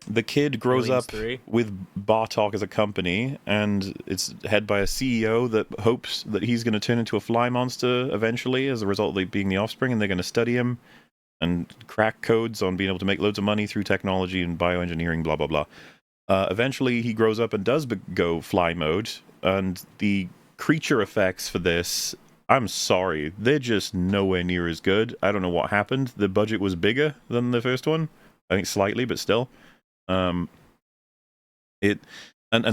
The kid grows Aliens up 3. with Bartok as a company, and it's head by a CEO that hopes that he's going to turn into a fly monster eventually as a result of being the offspring, and they're going to study him and crack codes on being able to make loads of money through technology and bioengineering, blah, blah, blah. Eventually, he grows up and does go fly mode, and the creature effects for this I'm sorry, they're just nowhere near as good. I don't know what happened. The budget was bigger than the first one. I think slightly, but still. And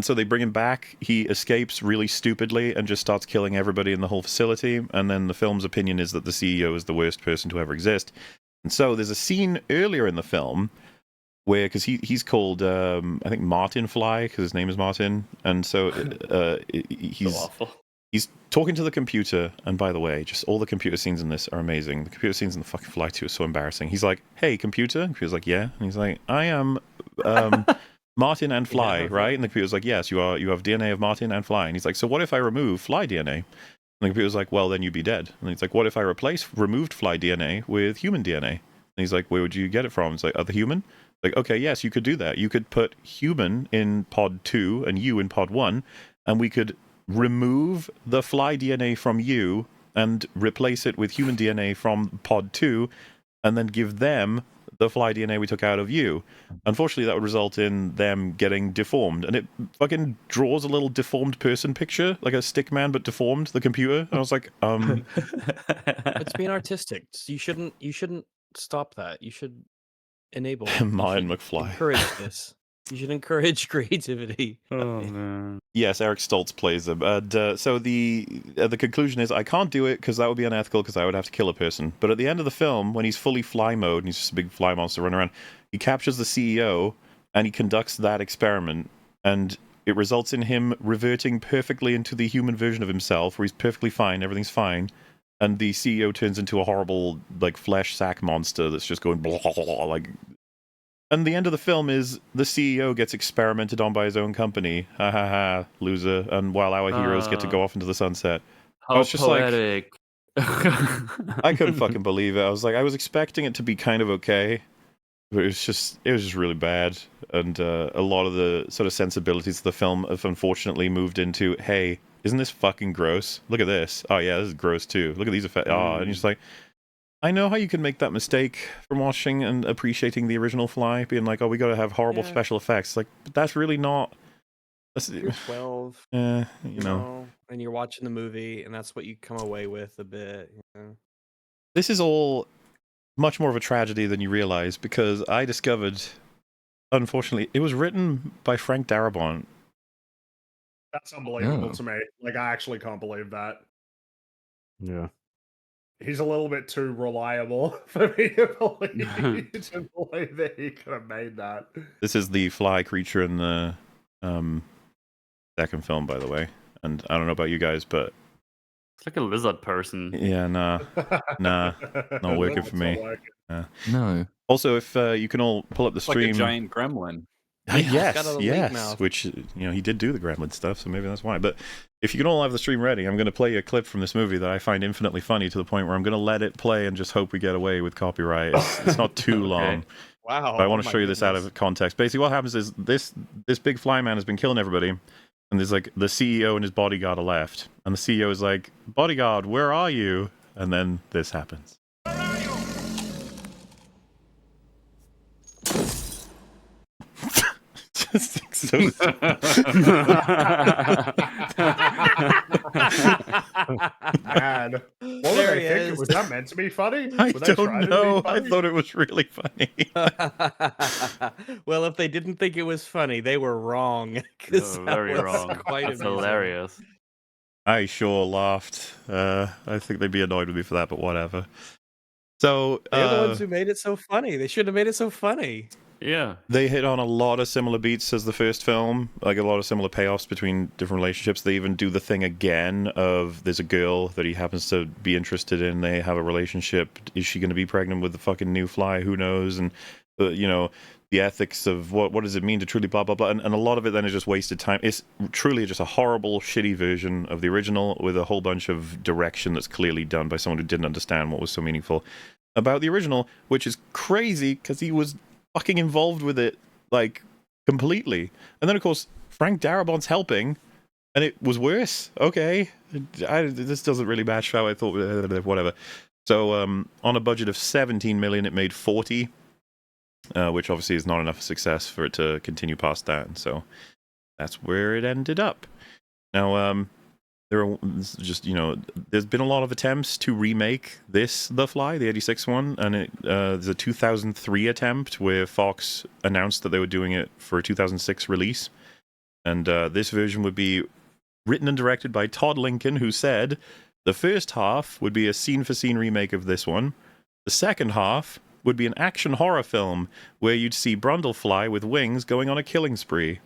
so they bring him back. He escapes really stupidly and just starts killing everybody in the whole facility. And then the film's opinion is that the CEO is the worst person to ever exist. And so there's a scene earlier in the film where, because he's called, I think, Martin Fly, because his name is Martin. And so he's... So awful. He's talking to the computer, and by the way, just all the computer scenes in this are amazing. The computer scenes in the fucking Fly 2 are so embarrassing. He's like, "Hey, computer." And the computer's like, "Yeah." And he's like, "I am Martin and Fly, right?" And the computer's like, "Yes, you are. You have DNA of Martin and Fly." And he's like, "So what if I remove Fly DNA?" And the computer's like, "Well, then you'd be dead." And he's like, "What if I replace removed Fly DNA with human DNA?" And he's like, "Where would you get it from?" It's like, "Other human?" Like, okay, yes, you could do that. You could put human in pod 2 and you in pod 1, and we could remove the Fly DNA from you and replace it with human DNA from pod 2, and then give them the Fly DNA we took out of you. Unfortunately, that would result in them getting deformed, and it fucking draws a little deformed person picture, like a stick man but deformed, the computer. And I was like, It's being artistic. You shouldn't stop that. You should enable it. Martin McFly. Encourage this. You should encourage creativity. Oh man. Yes, Eric Stoltz plays him. And so the conclusion is, I can't do it because that would be unethical because I would have to kill a person. But at the end of the film, when he's fully fly mode and he's just a big fly monster running around, he captures the CEO and he conducts that experiment, and it results in him reverting perfectly into the human version of himself, where he's perfectly fine, everything's fine. And the CEO turns into a horrible, like, flesh sack monster that's just going blah, blah, blah, like. And the end of the film is the CEO gets experimented on by his own company. Ha ha ha, loser. And while our heroes get to go off into the sunset. How I was just poetic. I couldn't fucking believe it. I was expecting it to be kind of okay, but it was just really bad. And a lot of the sort of sensibilities of the film have unfortunately moved into, hey, isn't this fucking gross? Look at this. Oh yeah, this is gross too. Look at these effects. Oh, and you're just like, I know how you can make that mistake from watching and appreciating the original Fly, being like, oh, we got to have horrible special effects. Like, but that's really not. You're 12. You You know, and you're watching the movie, and that's what you come away with a bit. You know? This is all much more of a tragedy than you realize, because I discovered, unfortunately, it was written by Frank Darabont. That's unbelievable to me. Like, I actually can't believe that. Yeah. He's a little bit too reliable for me to believe, that he could have made that. This is the fly creature in the second film, by the way. And I don't know about you guys, but It's like a lizard person. yeah, nah, not working for me. No. Also, if you can all pull up the stream, like a giant gremlin. Yes, which, you know, he did do the gremlin stuff, so maybe that's why. But if you can all have the stream ready, I'm going to play a clip from this movie that I find infinitely funny, to the point where I'm going to let it play and just hope we get away with copyright. It's not too long. Wow. But I want to show you this out of context. Basically, what happens is this big fly man has been killing everybody, and there's like the CEO and his bodyguard are left, and the CEO is like, "Bodyguard, where are you?" And then this happens. So Man, what were they thinking? Was that meant to be funny? I don't know. I thought it was really funny. Well, if they didn't think it was funny, they were wrong. Very wrong. Quite That's amazing. hilarious. I sure laughed. I think they'd be annoyed with me for that, but whatever. So They're the ones who made it so funny. They should have made it so funny. Yeah. they hit on a lot of similar beats as the first film, like a lot of similar payoffs between different relationships. They even do the thing again of there's a girl that he happens to be interested in. They have a relationship. Is she going to be pregnant with the fucking new fly? Who knows? And you know, the ethics of what does it mean to truly blah blah blah. And a lot of it then is just wasted time. It's truly just a horrible, shitty version of the original with a whole bunch of direction that's clearly done by someone who didn't understand what was so meaningful about the original, which is crazy because he was fucking involved with it, like, completely. And then, of course, Frank Darabont's helping, and it was worse. Okay. This doesn't really match how I thought, whatever. So, on a budget of 17 million, it made 40, which obviously is not enough success for it to continue past that. And so that's where it ended up. Now, there are just, there's been a lot of attempts to remake this The Fly, the 86 one, and there's a 2003 attempt where Fox announced that they were doing it for a 2006 release. And this version would be written and directed by Todd Lincoln, who said the first half would be a scene-for-scene remake of this one. The second half would be an action horror film where you'd see Brundlefly with wings going on a killing spree.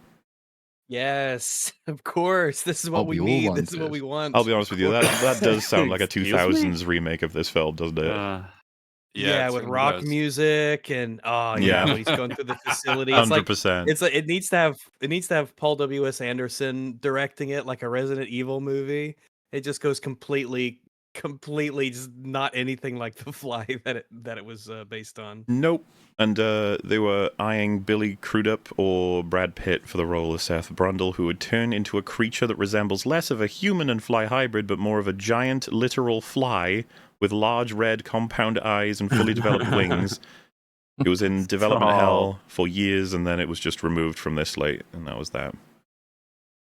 Yes, of course. This is what we need. This is what we want. I'll be honest with you, that does sound like a Excuse 2000s remake of this film, doesn't it? Yeah, it with certainly rock does. music and Yeah. when he's going through the facility. It's 100%. it's like it needs to have Paul W.S. Anderson directing it like a Resident Evil movie. It just goes completely just not anything like The Fly that it was based on. Nope. And they were eyeing Billy Crudup or Brad Pitt for the role of Seth Brundle, who would turn into a creature that resembles less of a human and fly hybrid, but more of a giant literal fly with large red compound eyes and fully developed wings. It was in development hell for years, and then it was just removed from their slate, and that was that.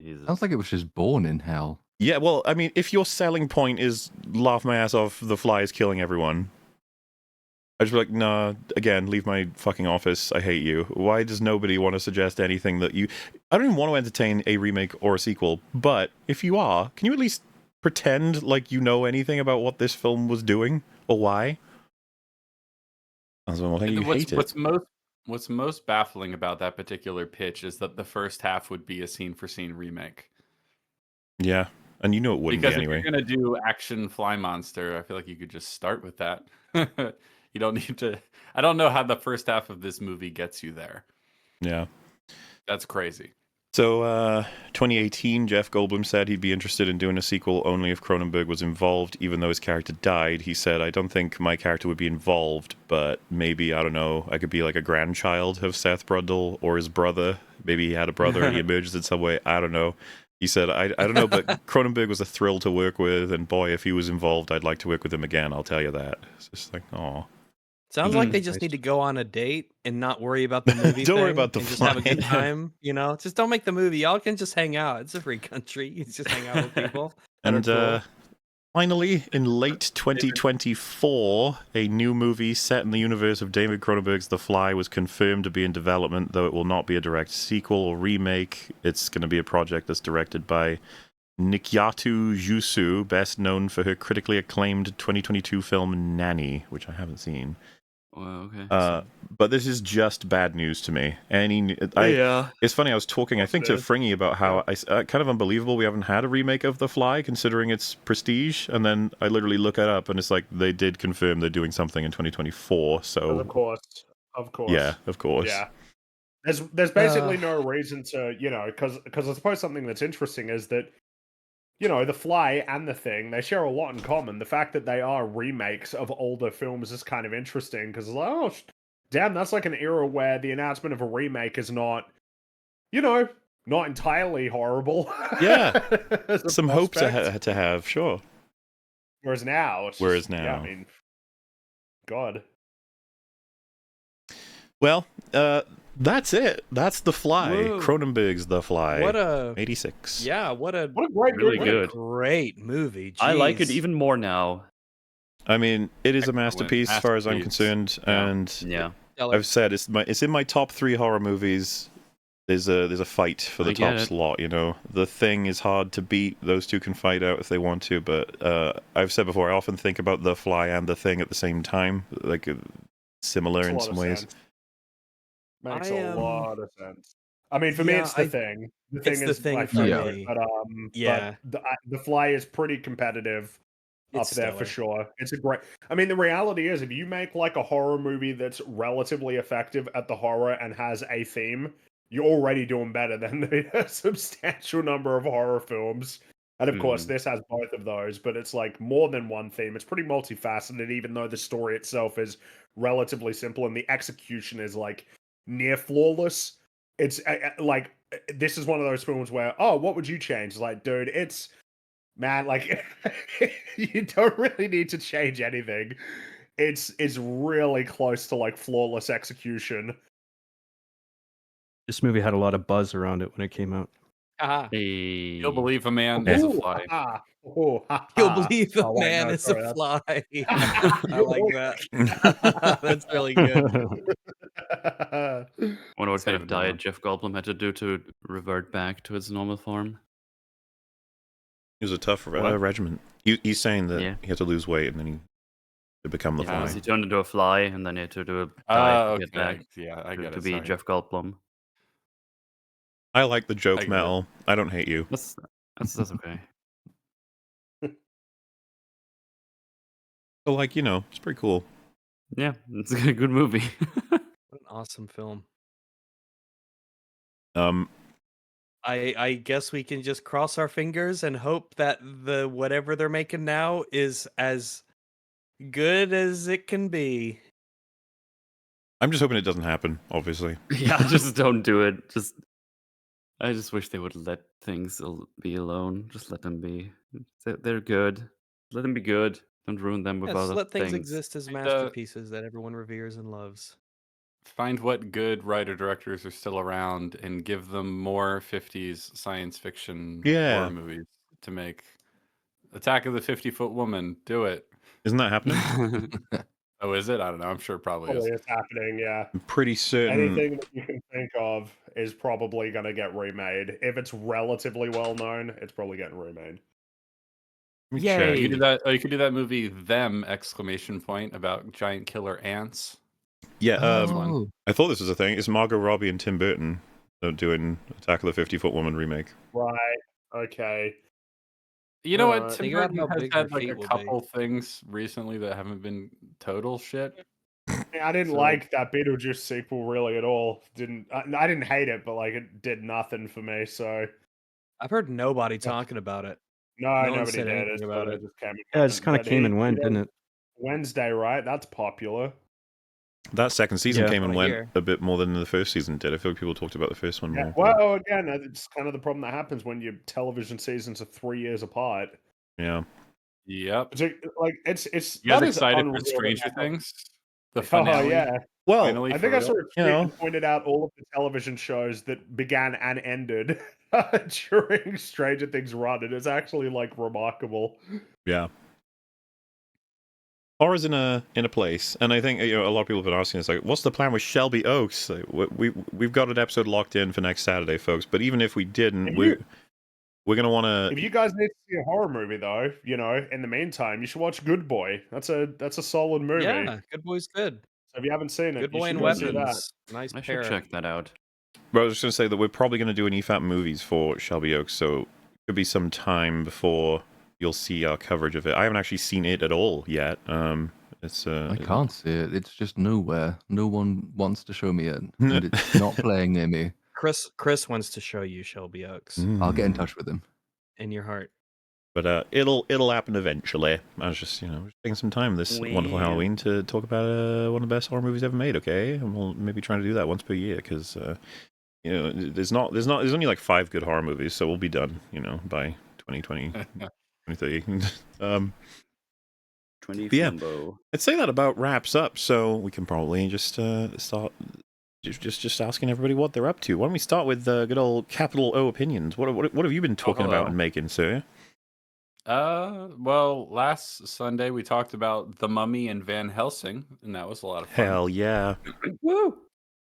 Jesus. Sounds like it was just born in hell. Yeah, well, I mean, if your selling point is laugh my ass off, the fly is killing everyone, I'd just be like, nah, again, leave my fucking office. I hate you. Why does nobody want to suggest anything that you... I don't even want to entertain a remake or a sequel, but if you are, can you at least pretend like you know anything about what this film was doing or why? What's most baffling about that particular pitch is that the first half would be a scene-for-scene remake. Yeah, and you know it wouldn't because be anyway. If you're gonna do action fly monster, I feel like you could just start with that. You don't need to. I don't know how the first half of this movie gets you there. Yeah, that's crazy. So, 2018, Jeff Goldblum said he'd be interested in doing a sequel only if Cronenberg was involved, even though his character died. He said, I don't think my character would be involved, but maybe, I don't know, I could be like a grandchild of Seth Brundle or his brother. Maybe he had a brother and he emerges in some way. I don't know. He said, I don't know, but Cronenberg was a thrill to work with, and boy, if he was involved, I'd like to work with him again, I'll tell you that. It's just like, aw. Sounds like they just need to go on a date and not worry about the movie. Don't worry about the just have a good time. Just don't make the movie. Y'all can just hang out. It's a free country. You just hang out with people. And finally, in late 2024, a new movie set in the universe of David Cronenberg's The Fly was confirmed to be in development, though it will not be a direct sequel or remake. It's going to be a project that's directed by Nikyatu Jusu, best known for her critically acclaimed 2022 film Nanny, which I haven't seen. Well, okay. But this is just bad news to me. It's funny, I was talking, I think, to Fringy about how kind of unbelievable we haven't had a remake of The Fly, considering its prestige, and then I literally look it up, and it's like, they did confirm they're doing something in 2024, so... Of course. Yeah, of course. Yeah. There's basically no reason to, because I suppose something that's interesting is that The Fly and The Thing, they share a lot in common. The fact that they are remakes of older films is kind of interesting, because it's like, oh, damn, that's like an era where the announcement of a remake is not, not entirely horrible. Yeah, some hope to have, sure. Whereas now... Yeah, I mean, God. Well, that's it. That's The Fly. Whoa. Cronenberg's The Fly. What a 86. Yeah, what a great really movie. good. Great movie. I like it Jeez. even more now. I mean, it is a Excellent masterpiece as far as I'm masterpiece. concerned, and Yeah. I've said it's in my top 3 horror movies. There's a fight for the I get top it. slot. The Thing is hard to beat. Those two can fight out if they want to, but I've said before, I often think about The Fly and The Thing at the same time, like similar in some ways. Makes a lot of sense. I mean, for me, it's The Thing. The Thing is my favorite, but The Fly is pretty competitive up there for sure. It's a great... I mean, the reality is, if you make like a horror movie that's relatively effective at the horror and has a theme, you're already doing better than the substantial number of horror films. And of course, this has both of those, but it's like more than one theme. It's pretty multifaceted, even though the story itself is relatively simple and the execution is like near flawless. It's like, this is one of those films where, oh, what would you change? Like, dude, it's, man, like, you don't really need to change anything. It's really close to like flawless execution. This movie had a lot of buzz around it when it came out. You'll Hey. believe a man is a Ooh, fly. ha, ooh, ha, You'll ha. believe a Oh, wait, man no, is a sorry, fly. I like that. That's really good. I wonder what kind Save of a good diet one. Jeff Goldblum had to do to revert back to his normal form. It was a tough What? regimen. He's saying that Yeah. he had to lose weight and then he to become the Yeah. fly. Because he turned into a fly, and then he had to do a diet to get Okay. back Yeah, I to, get to it. be Sorry. Jeff Goldblum. I like the I joke get it. metal. I don't hate you. That's okay. So, like, it's pretty cool. Yeah, it's a good movie. What an awesome film. Um, I guess we can just cross our fingers and hope that the whatever they're making now is as good as it can be. I'm just hoping it doesn't happen, obviously. Yeah, just don't do it. I just wish they would let things be alone. Just let them be. They're good. Let them be good. Don't ruin them with Yeah, just other let things things. exist as And, masterpieces that everyone reveres and loves. find what good writer-directors are still around and give them more 50s science fiction Yeah. horror movies to make. Attack of the 50-Foot Woman. Do it. Isn't that happening? Oh, is it? I don't know. I'm sure it probably is. Probably it's happening, yeah. I'm pretty certain. Anything that you can think of is probably going to get remade. If it's relatively well known, it's probably getting remade. Let me You check. could do that. Oh, you could do that movie "Them!" about giant killer ants. Yeah, That's one. I thought this was a thing. It's Margot Robbie and Tim Burton doing Attack of the 50-Foot Woman remake. Right. Okay. You know what? Alright. Tim Think about Burton how has big her had like feet a will be. couple things recently that haven't been total shit. I didn't So- like that Beetlejuice sequel really at all. I didn't hate it, but like it did nothing for me. So I've heard nobody talking about it. no, No one nobody said did. anything It's about probably it. just came and Yeah, it just went. kind of But came and he went, does didn't it? Wednesday, right? That's popular. That second season Yeah. came and What went year? a bit more than the first season did. I feel like people talked about the first one Yeah. more. Well, again, it's kind of the problem that happens when your television seasons are 3 years apart. Yeah. Yep. Like it's You guys that is excited unreal for that Stranger that- Things? The Oh finale. yeah. Well, Finally, I for think I real? saw a you tweet know, that pointed out all of the television shows that began and ended during Stranger Things run, and it's actually like remarkable. yeah. Horror's in a place, and I think a lot of people have been asking us like, what's the plan with Shelby Oaks? Like, we've got an episode locked in for next Saturday, folks. But even if we didn't, If we're gonna want to. If you guys need to see a horror movie, though, in the meantime, you should watch Good Boy. That's a solid movie. Yeah, Good Boy's good. So if you haven't seen it, Good you Boy should and go see that. Weapons. Nice I should pair. check that out. But I was just gonna say that we're probably gonna do an EFAP movies for Shelby Oaks, so it could be some time before you'll see our coverage of it. I haven't actually seen it at all yet. It's I can't see it. It's just nowhere. No one wants to show me it, and it's not playing near me. Chris wants to show you Shelby Oaks I'll get in touch with him. in your heart. But it'll happen eventually. I was just taking some time this wonderful Well. Halloween to talk about one of the best horror movies ever made. Okay, and we'll maybe try to do that once per year because there's only like 5 good horror movies, so we'll be done by 2020, 2030. 20 yeah. Fumbo. I'd say that about wraps up. So we can probably just start just asking everybody what they're up to. Why don't we start with good old capital O opinions? What have you been talking about hello. and making, sir? Well, last Sunday we talked about The Mummy and Van Helsing, and that was a lot of fun. Hell yeah. Woo!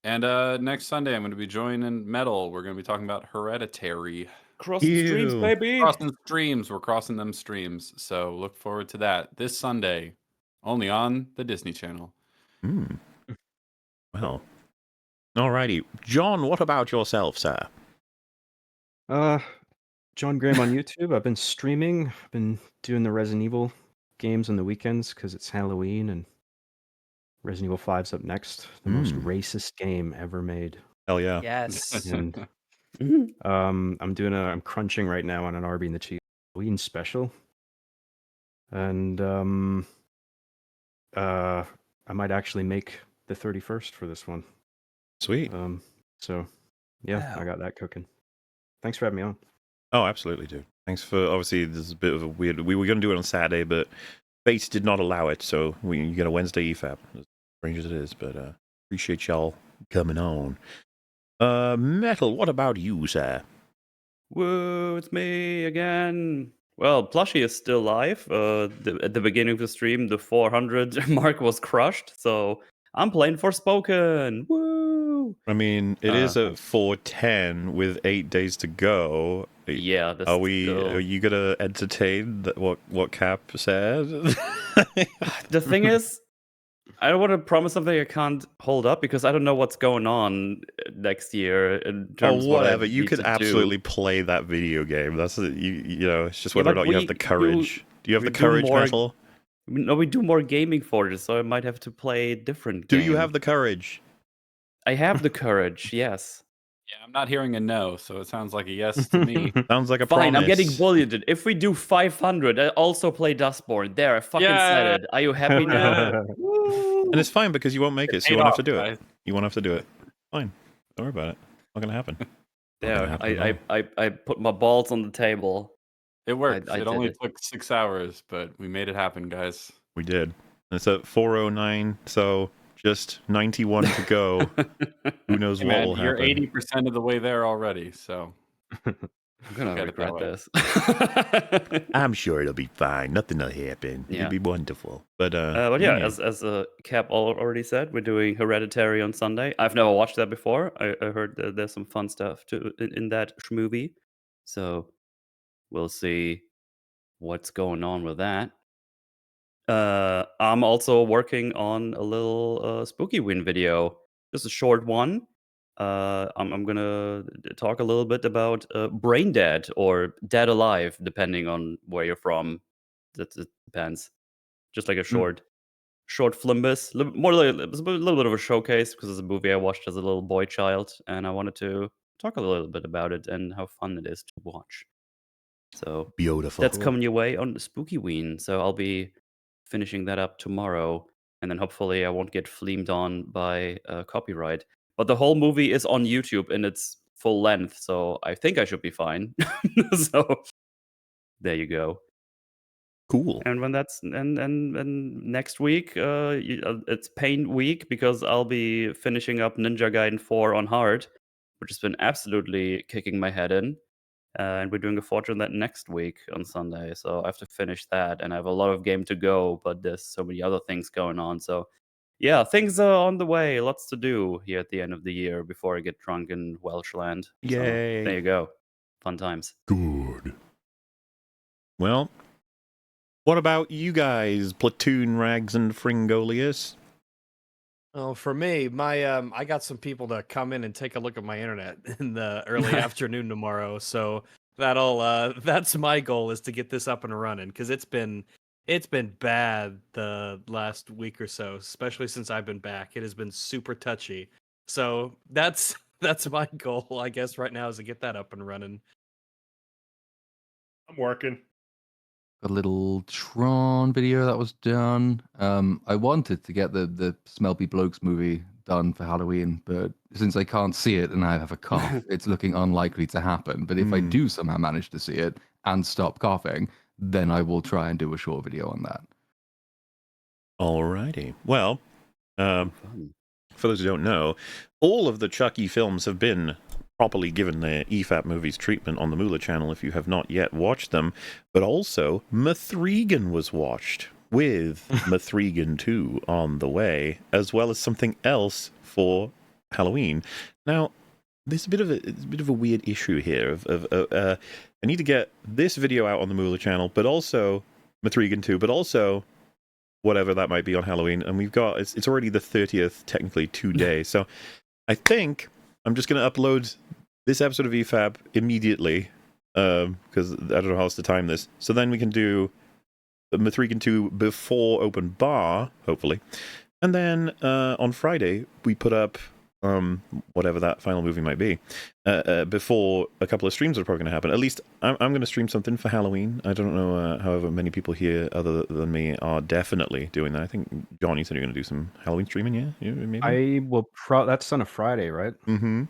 And next Sunday I'm going to be joining Metal. We're going to be talking about Hereditary. Cross the streams, Ew. baby. Crossing streams. We're crossing them streams. So look forward to that this Sunday, only on the Disney Channel. Well. Alrighty. John, what about yourself, sir? John Graham on YouTube. I've been streaming. I've been doing the Resident Evil games on the weekends because it's Halloween and Resident Evil 5's up next. The most racist game ever made. Hell yeah. Yes. And I'm crunching right now on an Arby and the Cheese Halloween special. And I might actually make the 31st for this one. Sweet. So yeah, I got that cooking. Thanks for having me on. Oh, absolutely, dude. Thanks for, obviously, this is a bit of a weird, we were going to do it on Saturday, but fate did not allow it, so you get a Wednesday EFAP, as strange as it is, but appreciate y'all coming on. Metal, what about you, sir? Woo, it's me again. Well, Plushie is still live. At the beginning of the stream, the 400 mark was crushed, so I'm playing Forspoken. Woo! I mean, it is Uh, at 4:10 with 8 days to go. yeah, this Are is we? still... Are you gonna entertain what Cap said? The thing is, I don't want to promise something I can't hold up because I don't know what's going on next year in terms of what I whatever. You need could to absolutely do. play that video game. That's you know. It's just Yeah, whether or but not you have the courage. Do you have we the do courage, more. Metal? No, we do more gaming for this, so I might have to play a different Do game. you have the courage? I have the courage, yes. Yeah, I'm not hearing a no, so it sounds like a yes to me. Sounds like a Fine, promise. I'm getting bullied. If we do 500, I also play Dustborn. There, I fucking said Yeah. it. Are you happy now? And it's fine because you won't make it, so you paid won't have to off, do it. guys. You won't have to do it. Fine. Don't worry about it. Not gonna happen. Not gonna There, happen at all. I put my balls on the table. It worked. I It did only it. took 6 hours, but we made it happen, guys. We did. And it's at 4:09, so just 91 to go. Who knows Hey, what man, will you're happen? 80% of the way there already, so I'm gonna look at it that regret way. this. I'm sure it'll be fine. Nothing will happen. Yeah. It'll be wonderful. But But yeah, as Cap already said, we're doing Hereditary on Sunday. I've never watched that before. I heard that there's some fun stuff in that movie, so we'll see what's going on with that. I'm also working on a little Spooky Win video, just a short one. I'm gonna talk a little bit about Brain Dead or Dead Alive, depending on where you're from. That it depends. Just like a short flimbus, more like it's a little bit of a showcase because it's a movie I watched as a little boy child, and I wanted to talk a little bit about it and how fun it is to watch. So beautiful. that's coming your way on Spooky Ween. So I'll be finishing that up tomorrow, and then hopefully I won't get fleamed on by copyright. But the whole movie is on YouTube in its full length, so I think I should be fine. So there you go. Cool. And when that's and next week, it's Pain Week because I'll be finishing up Ninja Gaiden 4 on hard, which has been absolutely kicking my head in. And we're doing a Fortune that next week on Sunday, so I have to finish that, and I have a lot of game to go, but there's so many other things going on. So, yeah, things are on the way. Lots to do here at the end of the year before I get drunk in Welshland. So, Yay. there you go. Fun times. Good. Well, what about you guys, Platoon, Rags, and Fringolius? Oh, for me, my I got some people to come in and take a look at my internet in the early afternoon tomorrow. So that'll that's my goal, is to get this up and running, because it's been bad the last week or so, especially since I've been back. It has been super touchy. So that's my goal, I guess, right now, is to get that up and running. I'm working. A little Tron video that was done. I wanted to get the Smelby Blokes movie done for Halloween, but since I can't see it and I have a cough, it's looking unlikely to happen. But if I do somehow manage to see it and stop coughing, then I will try and do a short video on that. Alrighty. Well, Fun. for those who don't know, all of the Chucky films have been properly given their EFAP movies treatment on the Moolah channel if you have not yet watched them, but also Mithrigan was watched, with Mithrigan 2 on the way, as well as something else for Halloween. Now, there's a bit of a weird issue here I need to get this video out on the Moolah channel, but also Mithrigan 2, but also whatever that might be on Halloween, and we've got it's already the 30th, technically today. So I think I'm just going to upload this episode of EFAP immediately, because I don't know how else to time this. So then we can do Mithrigan 2 before open bar, hopefully. And then on Friday, we put up whatever that final movie might be, before a couple of streams are probably going to happen. At least I'm going to stream something for Halloween. I don't know however many people here other than me are definitely doing that. I think, John, you said you're going to do some Halloween streaming, yeah? Maybe? I will that's on a Friday, right? Mm-hmm.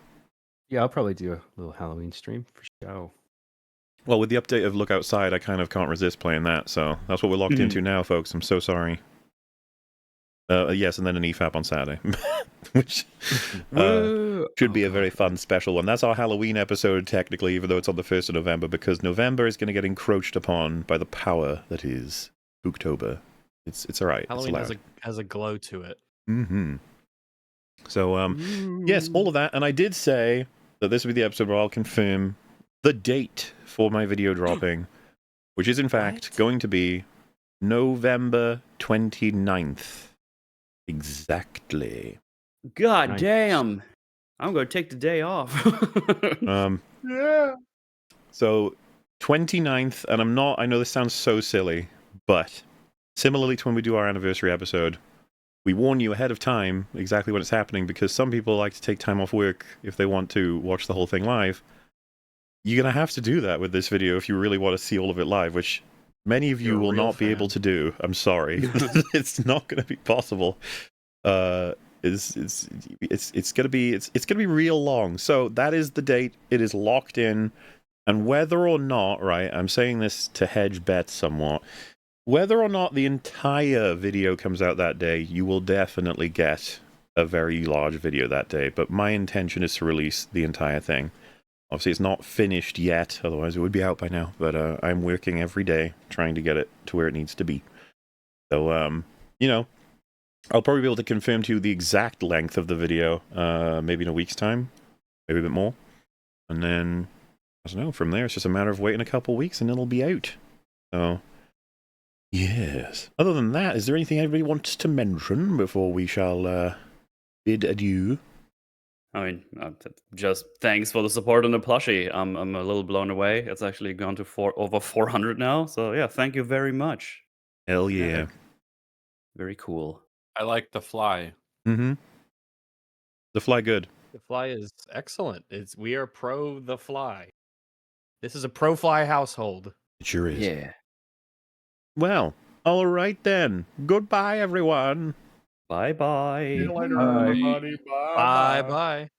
Yeah, I'll probably do a little Halloween stream for show. Well, with the update of Look Outside, I kind of can't resist playing that, so that's what we're locked into now, folks. I'm so sorry. Yes, and then an EFAP on Saturday, which Woo! should be Oh, a very God. fun special one. That's our Halloween episode, technically, even though it's on the 1st of November, because November is going to get encroached upon by the power that is Spooktober. It's all right. Halloween it's allowed. has a glow to it. Mm-hmm. So, yes, all of that. And I did say that this would be the episode where I'll confirm the date for my video dropping, which is, in fact, What? going to be November 29th. Exactly. God Nice. damn. I'm going to take the day off. Yeah. So 29th, and I know this sounds so silly, but similarly to when we do our anniversary episode, we warn you ahead of time exactly when it's happening, because some people like to take time off work if they want to watch the whole thing live. You're going to have to do that with this video if you really want to see all of it live, which many of you You're a will real not be able fan. to do. I'm sorry. It's not going to be possible. It's gonna be real long. So that is the date. It is locked in, and whether or not, right, I'm saying this to hedge bets somewhat. Whether or not the entire video comes out that day, you will definitely get a very large video that day. But my intention is to release the entire thing. Obviously, it's not finished yet, otherwise it would be out by now. But I'm working every day trying to get it to where it needs to be. So, I'll probably be able to confirm to you the exact length of the video, maybe in a week's time, maybe a bit more. And then, I don't know, from there, it's just a matter of waiting a couple weeks and it'll be out. So, yes. Other than that, is there anything anybody wants to mention before we shall bid adieu? I mean, just thanks for the support on the plushie. I'm a little blown away. It's actually gone to over 400 now. So yeah, thank you very much. Hell yeah. Very cool. I like the fly. Mm-hmm. The fly good. The fly is excellent. We are pro the fly. This is a pro fly household. It sure is. Yeah. Well, all right then. Goodbye, everyone. Bye bye. See you later, Bye. everybody. Bye. Bye bye.